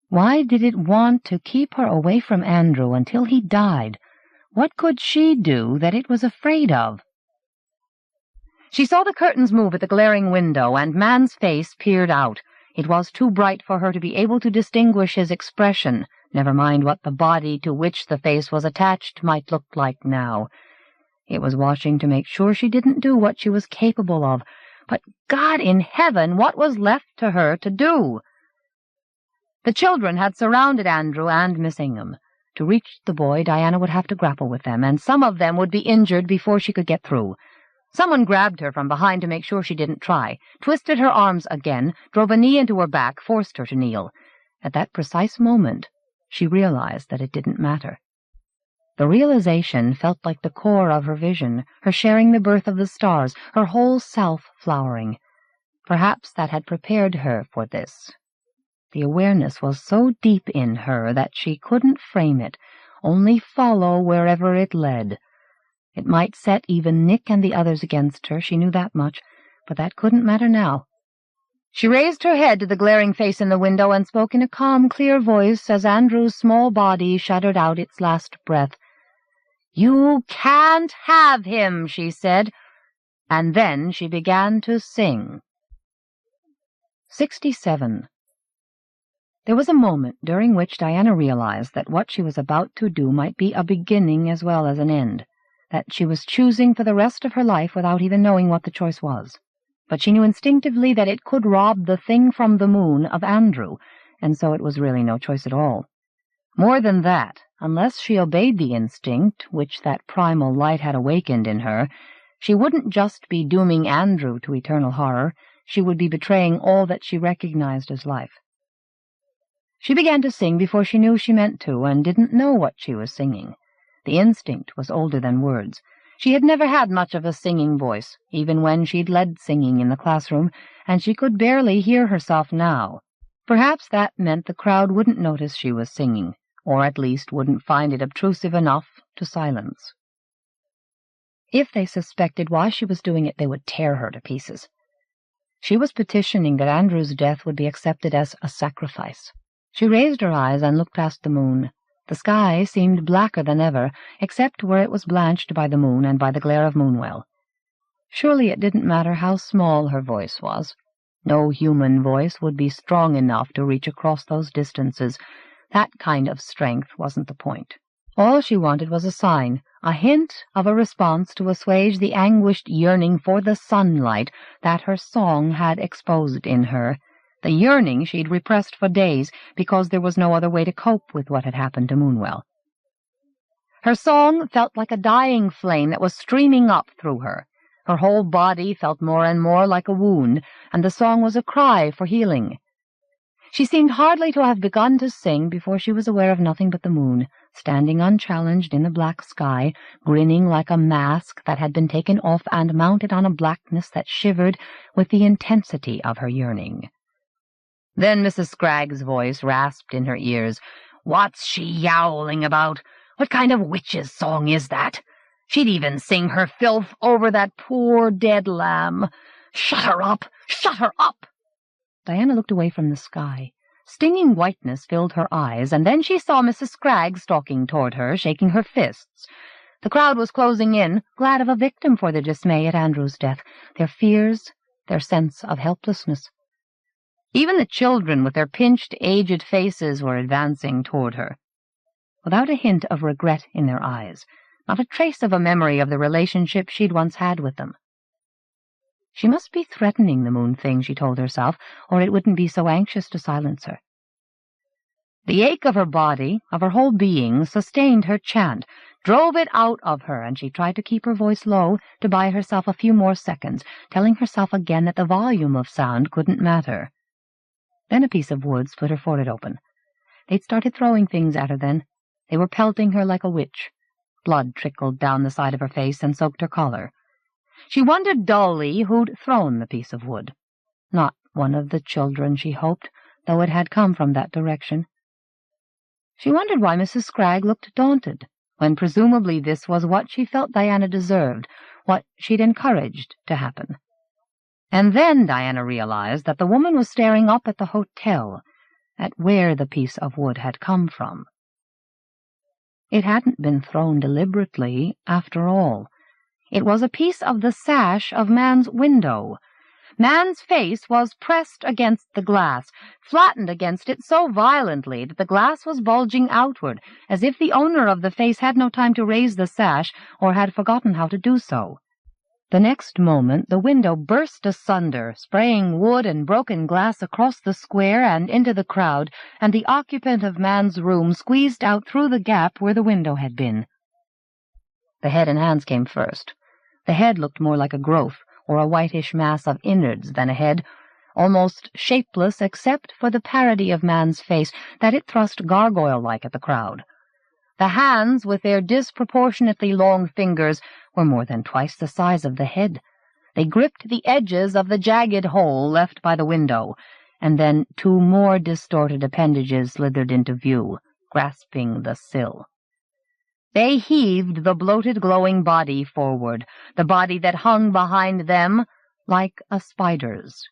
Why did it want to keep her away from Andrew until he died? What could she do that it was afraid of? She saw the curtains move at the glaring window, and Man's face peered out. It was too bright for her to be able to distinguish his expression, never mind what the body to which the face was attached might look like now. It was watching to make sure she didn't do what she was capable of. But God in heaven, what was left to her to do? The children had surrounded Andrew and Miss Ingham. To reach the boy, Diana would have to grapple with them, and some of them would be injured before she could get through. Someone grabbed her from behind to make sure she didn't try, twisted her arms again, drove a knee into her back, forced her to kneel. At that precise moment, she realized that it didn't matter. The realization felt like the core of her vision, her sharing the birth of the stars, her whole self flowering. Perhaps that had prepared her for this. The awareness was so deep in her that she couldn't frame it, only follow wherever it led. It might set even Nick and the others against her, she knew that much, but that couldn't matter now. She raised her head to the glaring face in the window and spoke in a calm, clear voice as Andrew's small body shuddered out its last breath. "You can't have him," she said, and then she began to sing. 67. There was a moment during which Diana realized that what she was about to do might be a beginning as well as an end, that she was choosing for the rest of her life without even knowing what the choice was. But she knew instinctively that it could rob the thing from the moon of Andrew, and so it was really no choice at all. More than that, unless she obeyed the instinct which that primal light had awakened in her, she wouldn't just be dooming Andrew to eternal horror, she would be betraying all that she recognized as life. She began to sing before she knew she meant to, and didn't know what she was singing. The instinct was older than words. She had never had much of a singing voice, even when she'd led singing in the classroom, and she could barely hear herself now. Perhaps that meant the crowd wouldn't notice she was singing, or at least wouldn't find it obtrusive enough to silence. If they suspected why she was doing it, they would tear her to pieces. She was petitioning that Andrew's death would be accepted as a sacrifice. She raised her eyes and looked past the moon. The sky seemed blacker than ever, except where it was blanched by the moon and by the glare of Moonwell. Surely it didn't matter how small her voice was. No human voice would be strong enough to reach across those distances. That kind of strength wasn't the point. All she wanted was a sign, a hint of a response to assuage the anguished yearning for the sunlight that her song had exposed in her, the yearning she'd repressed for days because there was no other way to cope with what had happened to Moonwell. Her song felt like a dying flame that was streaming up through her. Her whole body felt more and more like a wound, and the song was a cry for healing. She seemed hardly to have begun to sing before she was aware of nothing but the moon, standing unchallenged in the black sky, grinning like a mask that had been taken off and mounted on a blackness that shivered with the intensity of her yearning. Then Mrs. Scragg's voice rasped in her ears. "What's she yowling about? What kind of witch's song is that? She'd even sing her filth over that poor dead lamb. Shut her up! Shut her up!" Diana looked away from the sky. Stinging whiteness filled her eyes, and then she saw Mrs. Scragg stalking toward her, shaking her fists. The crowd was closing in, glad of a victim for their dismay at Andrew's death, their fears, their sense of helplessness. Even the children with their pinched, aged faces were advancing toward her, without a hint of regret in their eyes, not a trace of a memory of the relationship she'd once had with them. She must be threatening the moon thing, she told herself, or it wouldn't be so anxious to silence her. The ache of her body, of her whole being, sustained her chant, drove it out of her, and she tried to keep her voice low, to buy herself a few more seconds, telling herself again that the volume of sound couldn't matter. Then a piece of wood split her forehead open. They'd started throwing things at her then. They were pelting her like a witch. Blood trickled down the side of her face and soaked her collar. She wondered dully who'd thrown the piece of wood. Not one of the children, she hoped, though it had come from that direction. She wondered why Mrs. Scragg looked daunted, when presumably this was what she felt Diana deserved, what she'd encouraged to happen. And then Diana realized that the woman was staring up at the hotel, at where the piece of wood had come from. It hadn't been thrown deliberately, after all. It was a piece of the sash of Man's window. Man's face was pressed against the glass, flattened against it so violently that the glass was bulging outward, as if the owner of the face had no time to raise the sash or had forgotten how to do so. The next moment the window burst asunder, spraying wood and broken glass across the square and into the crowd, and the occupant of Man's room squeezed out through the gap where the window had been. The head and hands came first. The head looked more like a growth, or a whitish mass of innards than a head, almost shapeless except for the parody of Man's face that it thrust gargoyle-like at the crowd. The hands, with their disproportionately long fingers, were more than twice the size of the head. They gripped the edges of the jagged hole left by the window, and then two more distorted appendages slithered into view, grasping the sill. They heaved the bloated, glowing body forward, the body that hung behind them like a spider's.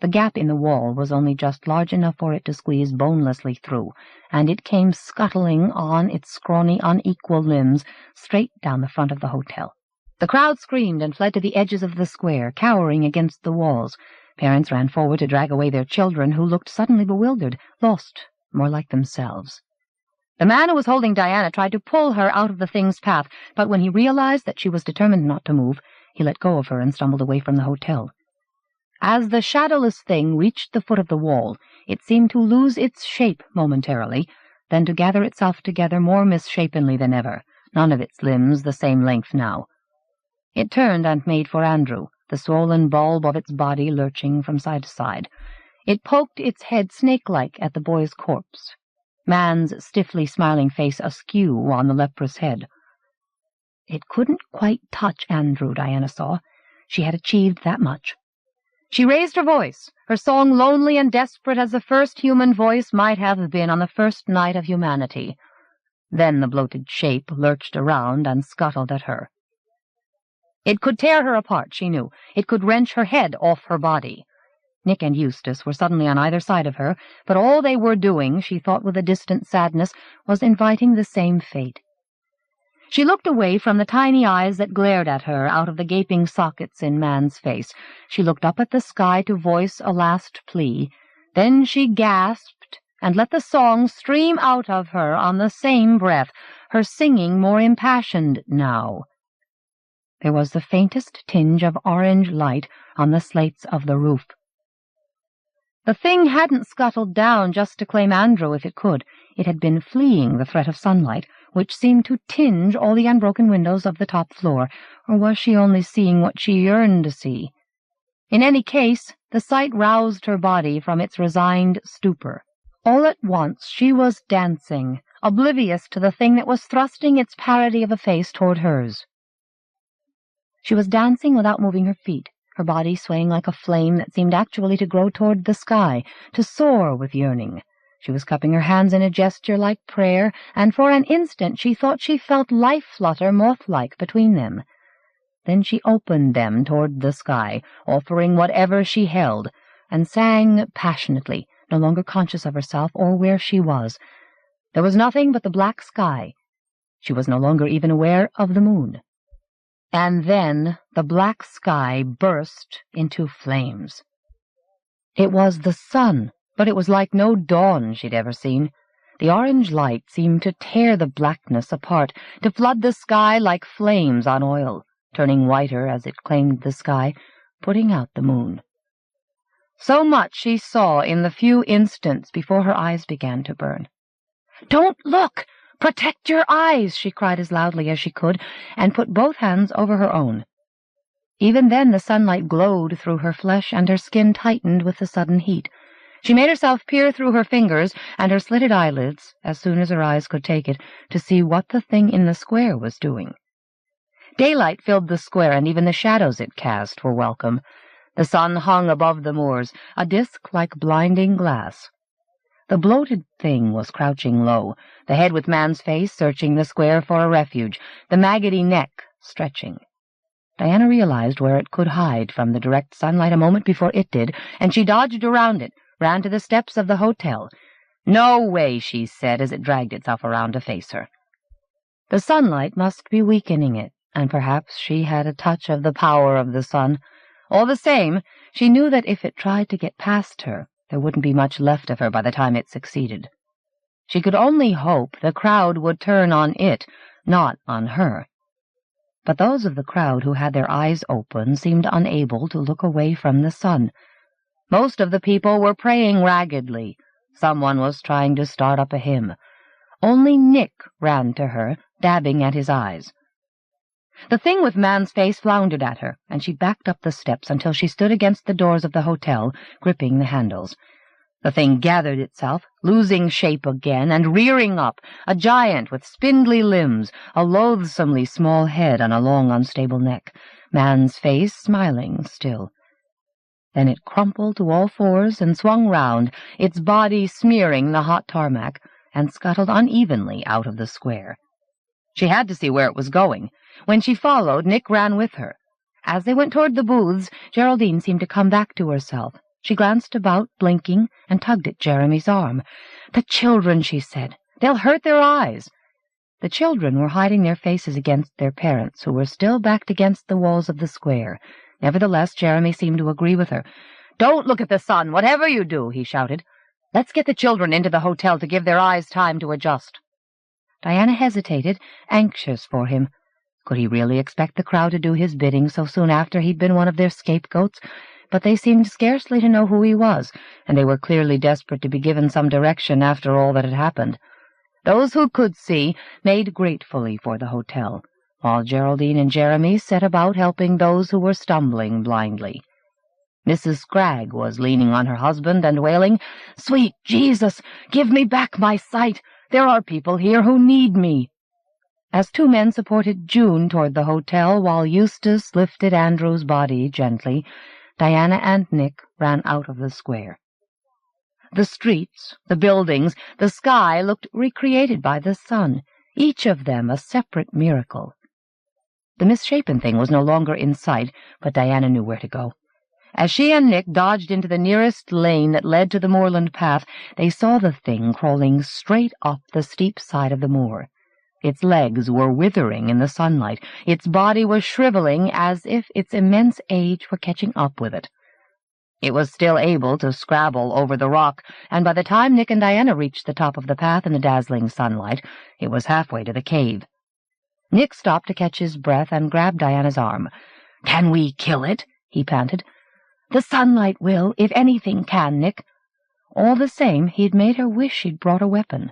The gap in the wall was only just large enough for it to squeeze bonelessly through, and it came scuttling on its scrawny, unequal limbs straight down the front of the hotel. The crowd screamed and fled to the edges of the square, cowering against the walls. Parents ran forward to drag away their children, who looked suddenly bewildered, lost, more like themselves. The man who was holding Diana tried to pull her out of the thing's path, but when he realized that she was determined not to move, he let go of her and stumbled away from the hotel. As the shadowless thing reached the foot of the wall, it seemed to lose its shape momentarily, then to gather itself together more misshapenly than ever, none of its limbs the same length now. It turned and made for Andrew, the swollen bulb of its body lurching from side to side. It poked its head snake-like at the boy's corpse, Man's stiffly smiling face askew on the leprous head. It couldn't quite touch Andrew, Diana saw. She had achieved that much. She raised her voice, her song lonely and desperate as the first human voice might have been on the first night of humanity. Then the bloated shape lurched around and scuttled at her. It could tear her apart, she knew. It could wrench her head off her body. Nick and Eustace were suddenly on either side of her, but all they were doing, she thought with a distant sadness, was inviting the same fate. She looked away from the tiny eyes that glared at her out of the gaping sockets in Man's face. She looked up at the sky to voice a last plea. Then she gasped and let the song stream out of her on the same breath, her singing more impassioned now. There was the faintest tinge of orange light on the slates of the roof. The thing hadn't scuttled down just to claim Andrew if it could. It had been fleeing the threat of sunlight, which seemed to tinge all the unbroken windows of the top floor, or was she only seeing what she yearned to see? In any case, the sight roused her body from its resigned stupor. All at once she was dancing, oblivious to the thing that was thrusting its parody of a face toward hers. She was dancing without moving her feet, her body swaying like a flame that seemed actually to grow toward the sky, to soar with yearning. She was cupping her hands in a gesture like prayer, and for an instant she thought she felt life flutter moth-like between them. Then she opened them toward the sky, offering whatever she held, and sang passionately, no longer conscious of herself or where she was. There was nothing but the black sky. She was no longer even aware of the moon. And then the black sky burst into flames. It was the sun, but it was like no dawn she'd ever seen. The orange light seemed to tear the blackness apart, to flood the sky like flames on oil, turning whiter as it claimed the sky, putting out the moon. So much she saw in the few instants before her eyes began to burn. "Don't look! Protect your eyes!" she cried as loudly as she could, and put both hands over her own. Even then the sunlight glowed through her flesh, and her skin tightened with the sudden heat. She made herself peer through her fingers and her slitted eyelids, as soon as her eyes could take it, to see what the thing in the square was doing. Daylight filled the square, and even the shadows it cast were welcome. The sun hung above the moors, a disk like blinding glass. The bloated thing was crouching low, the head with man's face searching the square for a refuge, the maggoty neck stretching. Diana realized where it could hide from the direct sunlight a moment before it did, and she dodged around it, ran to the steps of the hotel. "No way," she said as it dragged itself around to face her. The sunlight must be weakening it, and perhaps she had a touch of the power of the sun. All the same, she knew that if it tried to get past her, there wouldn't be much left of her by the time it succeeded. She could only hope the crowd would turn on it, not on her. But those of the crowd who had their eyes open seemed unable to look away from the sun. Most of the people were praying raggedly. Someone was trying to start up a hymn. Only Nick ran to her, dabbing at his eyes. The thing with man's face floundered at her, and she backed up the steps until she stood against the doors of the hotel, gripping the handles. The thing gathered itself, losing shape again, and rearing up, a giant with spindly limbs, a loathsomely small head on a long, unstable neck, man's face smiling still. Then it crumpled to all fours and swung round, its body smearing the hot tarmac, and scuttled unevenly out of the square. She had to see where it was going. When she followed, Nick ran with her. As they went toward the booths, Geraldine seemed to come back to herself. She glanced about, blinking, and tugged at Jeremy's arm. "The children," she said. "They'll hurt their eyes." The children were hiding their faces against their parents, who were still backed against the walls of the square. Nevertheless, Jeremy seemed to agree with her. "Don't look at the sun, whatever you do," he shouted. "Let's get the children into the hotel to give their eyes time to adjust." Diana hesitated, anxious for him. Could he really expect the crowd to do his bidding so soon after he'd been one of their scapegoats? But they seemed scarcely to know who he was, and they were clearly desperate to be given some direction after all that had happened. Those who could see made gratefully for the hotel, while Geraldine and Jeremy set about helping those who were stumbling blindly. Mrs. Scragg was leaning on her husband and wailing, "Sweet Jesus, give me back my sight! There are people here who need me." As two men supported June toward the hotel while Eustace lifted Andrew's body gently, Diana and Nick ran out of the square. The streets, the buildings, the sky looked recreated by the sun, each of them a separate miracle. The misshapen thing was no longer in sight, but Diana knew where to go. As she and Nick dodged into the nearest lane that led to the moorland path, they saw the thing crawling straight up the steep side of the moor. Its legs were withering in the sunlight. Its body was shriveling as if its immense age were catching up with it. It was still able to scrabble over the rock, and by the time Nick and Diana reached the top of the path in the dazzling sunlight, it was halfway to the cave. Nick stopped to catch his breath and grabbed Diana's arm. "Can we kill it?" he panted. "The sunlight will, if anything can, Nick." All the same, he'd made her wish she'd brought a weapon.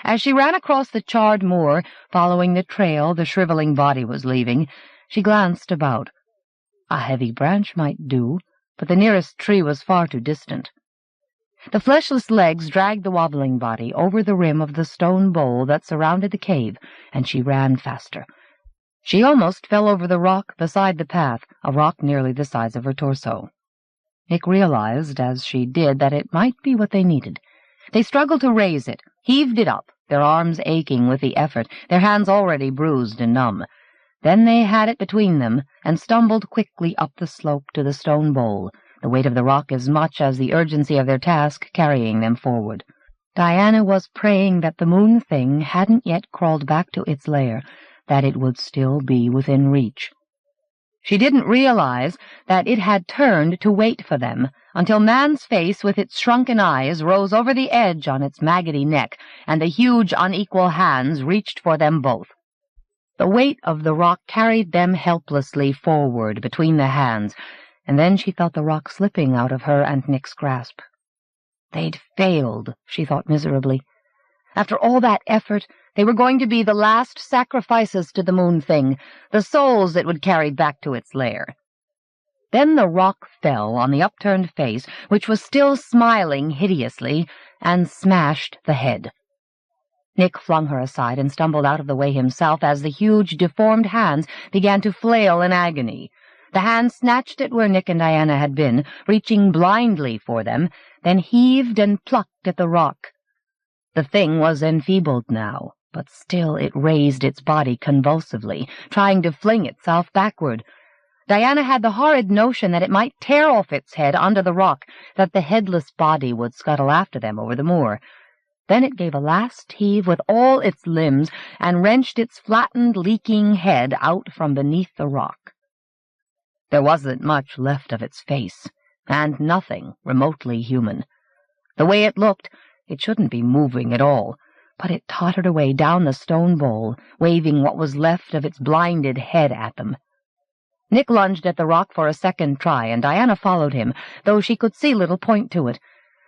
As she ran across the charred moor, following the trail the shriveling body was leaving, she glanced about. A heavy branch might do, but the nearest tree was far too distant. The fleshless legs dragged the wobbling body over the rim of the stone bowl that surrounded the cave, and she ran faster. She almost fell over the rock beside the path, a rock nearly the size of her torso. Nick realized as she did that it might be what they needed. They struggled to raise it, heaved it up, their arms aching with the effort, their hands already bruised and numb. Then they had it between them and stumbled quickly up the slope to the stone bowl, the weight of the rock as much as the urgency of their task carrying them forward. Diana was praying that the moon thing hadn't yet crawled back to its lair, that it would still be within reach. She didn't realize that it had turned to wait for them until Man's face with its shrunken eyes rose over the edge on its maggoty neck, and the huge, unequal hands reached for them both. The weight of the rock carried them helplessly forward between the hands, and then she felt the rock slipping out of her and Nick's grasp. They'd failed, she thought miserably. After all that effort, they were going to be the last sacrifices to the moon thing, the souls it would carry back to its lair. Then the rock fell on the upturned face, which was still smiling hideously, and smashed the head. Nick flung her aside and stumbled out of the way himself as the huge, deformed hands began to flail in agony. The hands snatched at where Nick and Diana had been, reaching blindly for them, then heaved and plucked at the rock. The thing was enfeebled now, but still it raised its body convulsively, trying to fling itself backward. Diana had the horrid notion that it might tear off its head under the rock, that the headless body would scuttle after them over the moor. Then it gave a last heave with all its limbs and wrenched its flattened, leaking head out from beneath the rock. There wasn't much left of its face, and nothing remotely human. The way it looked, it shouldn't be moving at all, but it tottered away down the stone bowl, waving what was left of its blinded head at them. Nick lunged at the rock for a second try, and Diana followed him, though she could see little point to it.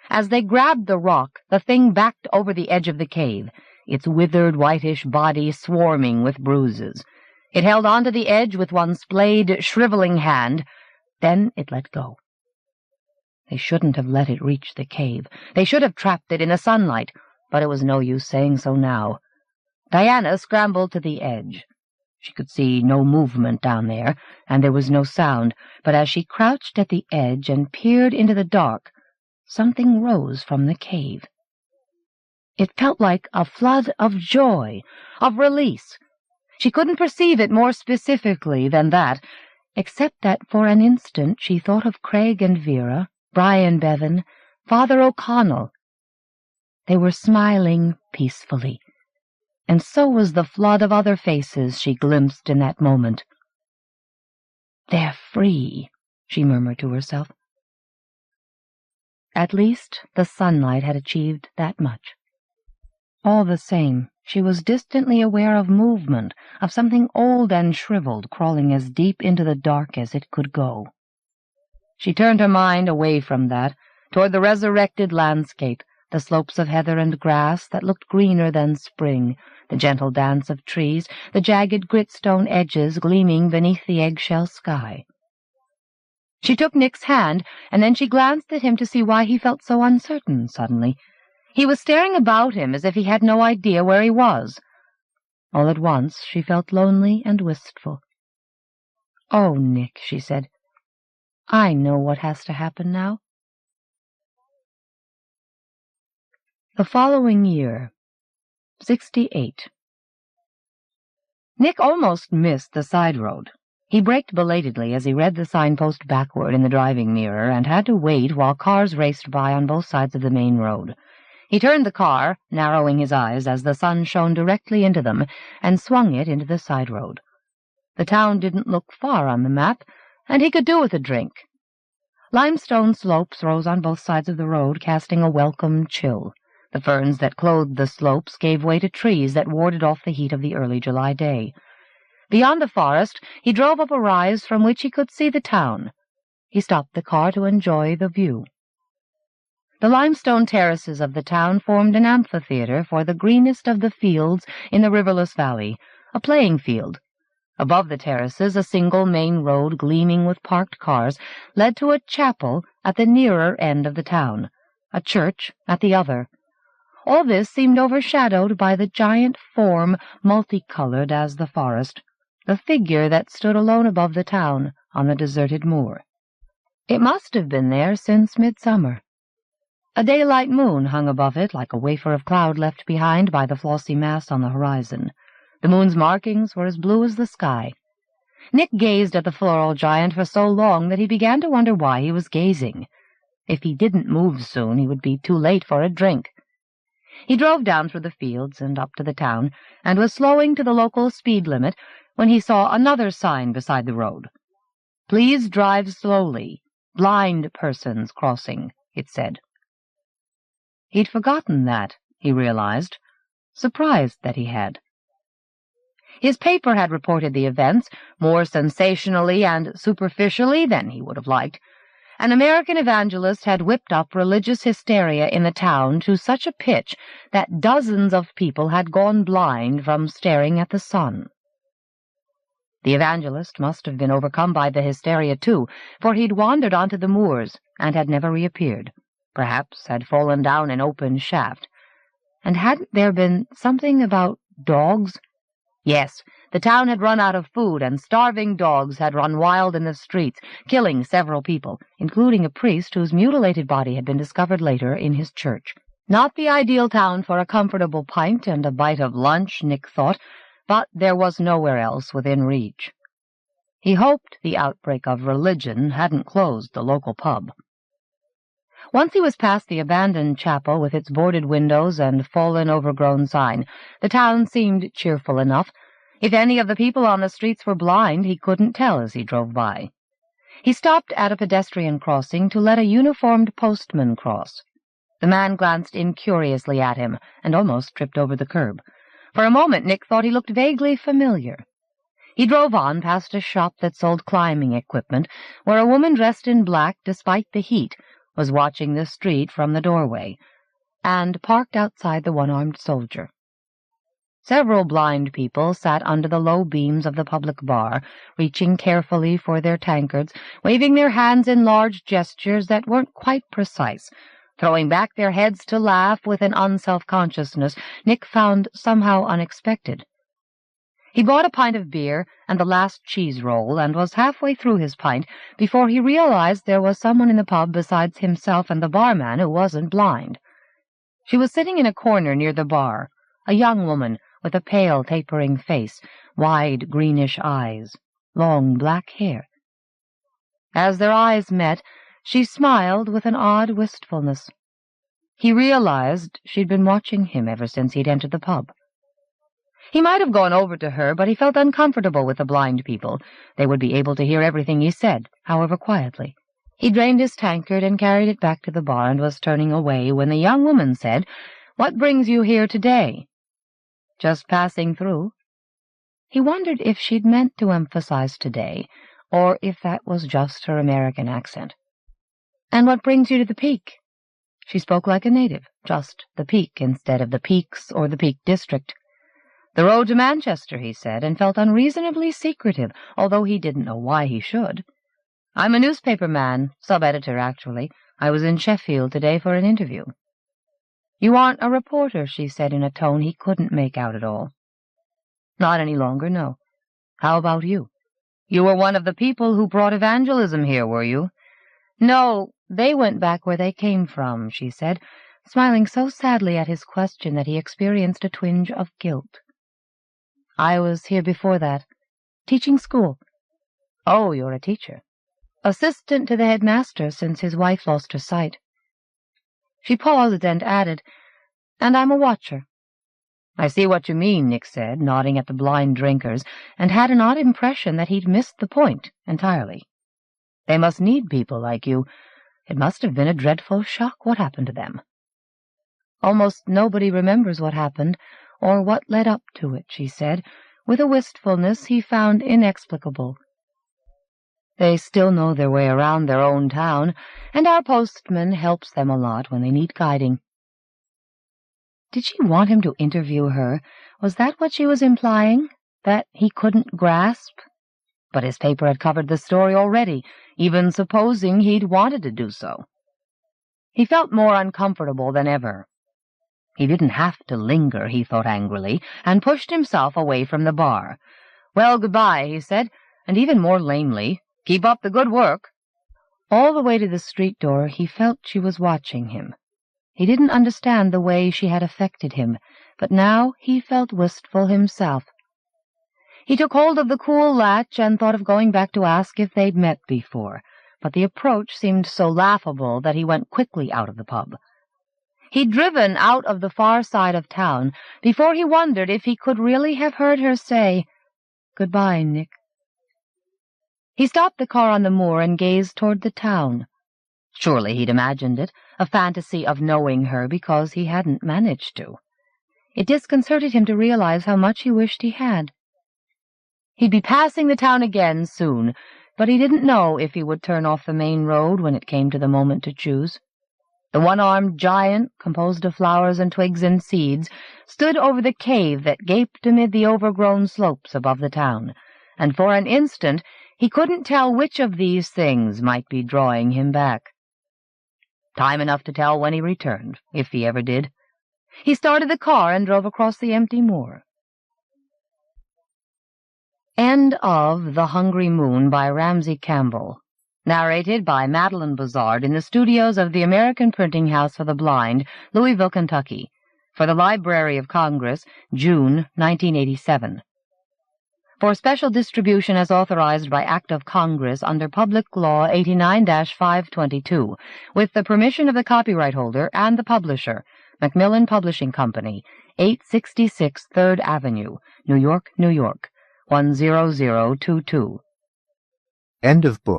As they grabbed the rock, the thing backed over the edge of the cave, its withered, whitish body swarming with bruises. It held onto the edge with one splayed, shriveling hand. Then it let go. They shouldn't have let it reach the cave. They should have trapped it in the sunlight, but it was no use saying so now. Diana scrambled to the edge. She could see no movement down there, and there was no sound, but as she crouched at the edge and peered into the dark, something rose from the cave. It felt like a flood of joy, of release. She couldn't perceive it more specifically than that, except that for an instant she thought of Craig and Vera, Brian Bevan, Father O'Connell. They were smiling peacefully, and so was the flood of other faces she glimpsed in that moment. "They're free," she murmured to herself. At least the sunlight had achieved that much. All the same, she was distantly aware of movement, of something old and shriveled crawling as deep into the dark as it could go. She turned her mind away from that, toward the resurrected landscape, the slopes of heather and grass that looked greener than spring, the gentle dance of trees, the jagged gritstone edges gleaming beneath the eggshell sky. She took Nick's hand, and then she glanced at him to see why he felt so uncertain suddenly. He was staring about him as if he had no idea where he was. All at once she felt lonely and wistful. "Oh, Nick," she said, "I know what has to happen now." The following year, 68. Nick almost missed the side road. He braked belatedly as he read the signpost backward in the driving mirror and had to wait while cars raced by on both sides of the main road. He turned the car, narrowing his eyes as the sun shone directly into them, and swung it into the side road. The town didn't look far on the map, and he could do with a drink. Limestone slopes rose on both sides of the road, casting a welcome chill. The ferns that clothed the slopes gave way to trees that warded off the heat of the early July day. Beyond the forest, he drove up a rise from which he could see the town. He stopped the car to enjoy the view. The limestone terraces of the town formed an amphitheater for the greenest of the fields in the riverless valley, a playing field. Above the terraces, a single main road gleaming with parked cars led to a chapel at the nearer end of the town, a church at the other. All this seemed overshadowed by the giant form, multicolored as the forest, the figure that stood alone above the town on the deserted moor. It must have been there since midsummer. A daylight moon hung above it like a wafer of cloud left behind by the flossy mass on the horizon. The moon's markings were as blue as the sky. Nick gazed at the floral giant for so long that he began to wonder why he was gazing. If he didn't move soon, he would be too late for a drink. He drove down through the fields and up to the town, and was slowing to the local speed limit when he saw another sign beside the road. "Please drive slowly. Blind persons crossing," it said. He'd forgotten that, he realized, surprised that he had. His paper had reported the events more sensationally and superficially than he would have liked. An American evangelist had whipped up religious hysteria in the town to such a pitch that dozens of people had gone blind from staring at the sun. The evangelist must have been overcome by the hysteria, too, for he'd wandered onto the moors and had never reappeared, perhaps had fallen down an open shaft. And hadn't there been something about dogs? Yes, the town had run out of food, and starving dogs had run wild in the streets, killing several people, including a priest whose mutilated body had been discovered later in his church. Not the ideal town for a comfortable pint and a bite of lunch, Nick thought, but there was nowhere else within reach. He hoped the outbreak of religion hadn't closed the local pub. Once he was past the abandoned chapel with its boarded windows and fallen, overgrown sign, the town seemed cheerful enough. If any of the people on the streets were blind, he couldn't tell as he drove by. He stopped at a pedestrian crossing to let a uniformed postman cross. The man glanced incuriously at him and almost tripped over the curb. For a moment Nick thought he looked vaguely familiar. He drove on past a shop that sold climbing equipment, where a woman dressed in black, despite the heat, was watching the street from the doorway, and parked outside the one-armed soldier. Several blind people sat under the low beams of the public bar, reaching carefully for their tankards, waving their hands in large gestures that weren't quite precise, throwing back their heads to laugh with an unself-consciousness Nick found somehow unexpected. He bought a pint of beer and the last cheese roll, and was halfway through his pint before he realized there was someone in the pub besides himself and the barman who wasn't blind. She was sitting in a corner near the bar, a young woman with a pale, tapering face, wide, greenish eyes, long black hair. As their eyes met, she smiled with an odd wistfulness. He realized she'd been watching him ever since he'd entered the pub. He might have gone over to her, but he felt uncomfortable with the blind people. They would be able to hear everything he said, however quietly. He drained his tankard and carried it back to the bar and was turning away when the young woman said, "What brings you here today?" "Just passing through." He wondered if she'd meant to emphasize today, or if that was just her American accent. "And what brings you to the Peak?" She spoke like a native, just the Peak instead of the Peaks or the Peak District. "The road to Manchester," he said, and felt unreasonably secretive, although he didn't know why he should. "I'm a newspaper man, sub-editor, actually. I was in Sheffield today for an interview." "You aren't a reporter," she said in a tone he couldn't make out at all. "Not any longer, no. How about you? You were one of the people who brought evangelism here, were you?" "No, they went back where they came from," she said, smiling so sadly at his question that he experienced a twinge of guilt. "I was here before that, teaching school." "Oh, you're a teacher." "Assistant to the headmaster since his wife lost her sight." She paused and added, "And I'm a watcher." "I see what you mean," Nick said, nodding at the blind drinkers, and had an odd impression that he'd missed the point entirely. "They must need people like you. It must have been a dreadful shock what happened to them." "Almost nobody remembers what happened, or what led up to it," she said, with a wistfulness he found inexplicable. "They still know their way around their own town, and our postman helps them a lot when they need guiding." Did she want him to interview her? Was that what she was implying? That he couldn't grasp? But his paper had covered the story already, even supposing he'd wanted to do so. He felt more uncomfortable than ever. He didn't have to linger, he thought angrily, and pushed himself away from the bar. "Well, goodbye," he said, and even more lamely, "keep up the good work." All the way to the street door he felt she was watching him. He didn't understand the way she had affected him, but now he felt wistful himself. He took hold of the cool latch and thought of going back to ask if they'd met before, but the approach seemed so laughable that he went quickly out of the pub. He'd driven out of the far side of town before he wondered if he could really have heard her say, "Goodbye, Nick." He stopped the car on the moor and gazed toward the town. Surely he'd imagined it, a fantasy of knowing her because he hadn't managed to. It disconcerted him to realize how much he wished he had. He'd be passing the town again soon, but he didn't know if he would turn off the main road when it came to the moment to choose. The one-armed giant, composed of flowers and twigs and seeds, stood over the cave that gaped amid the overgrown slopes above the town, and for an instant he couldn't tell which of these things might be drawing him back. Time enough to tell when he returned, if he ever did. He started the car and drove across the empty moor. End of The Hungry Moon by Ramsey Campbell. Narrated by Madelyn Buzzard in the studios of the American Printing House for the Blind, Louisville, Kentucky. For the Library of Congress, June 1987. For special distribution as authorized by Act of Congress under Public Law 89-522, with the permission of the copyright holder and the publisher, Macmillan Publishing Company, 866 3rd Avenue, New York, New York, 10022. End of book.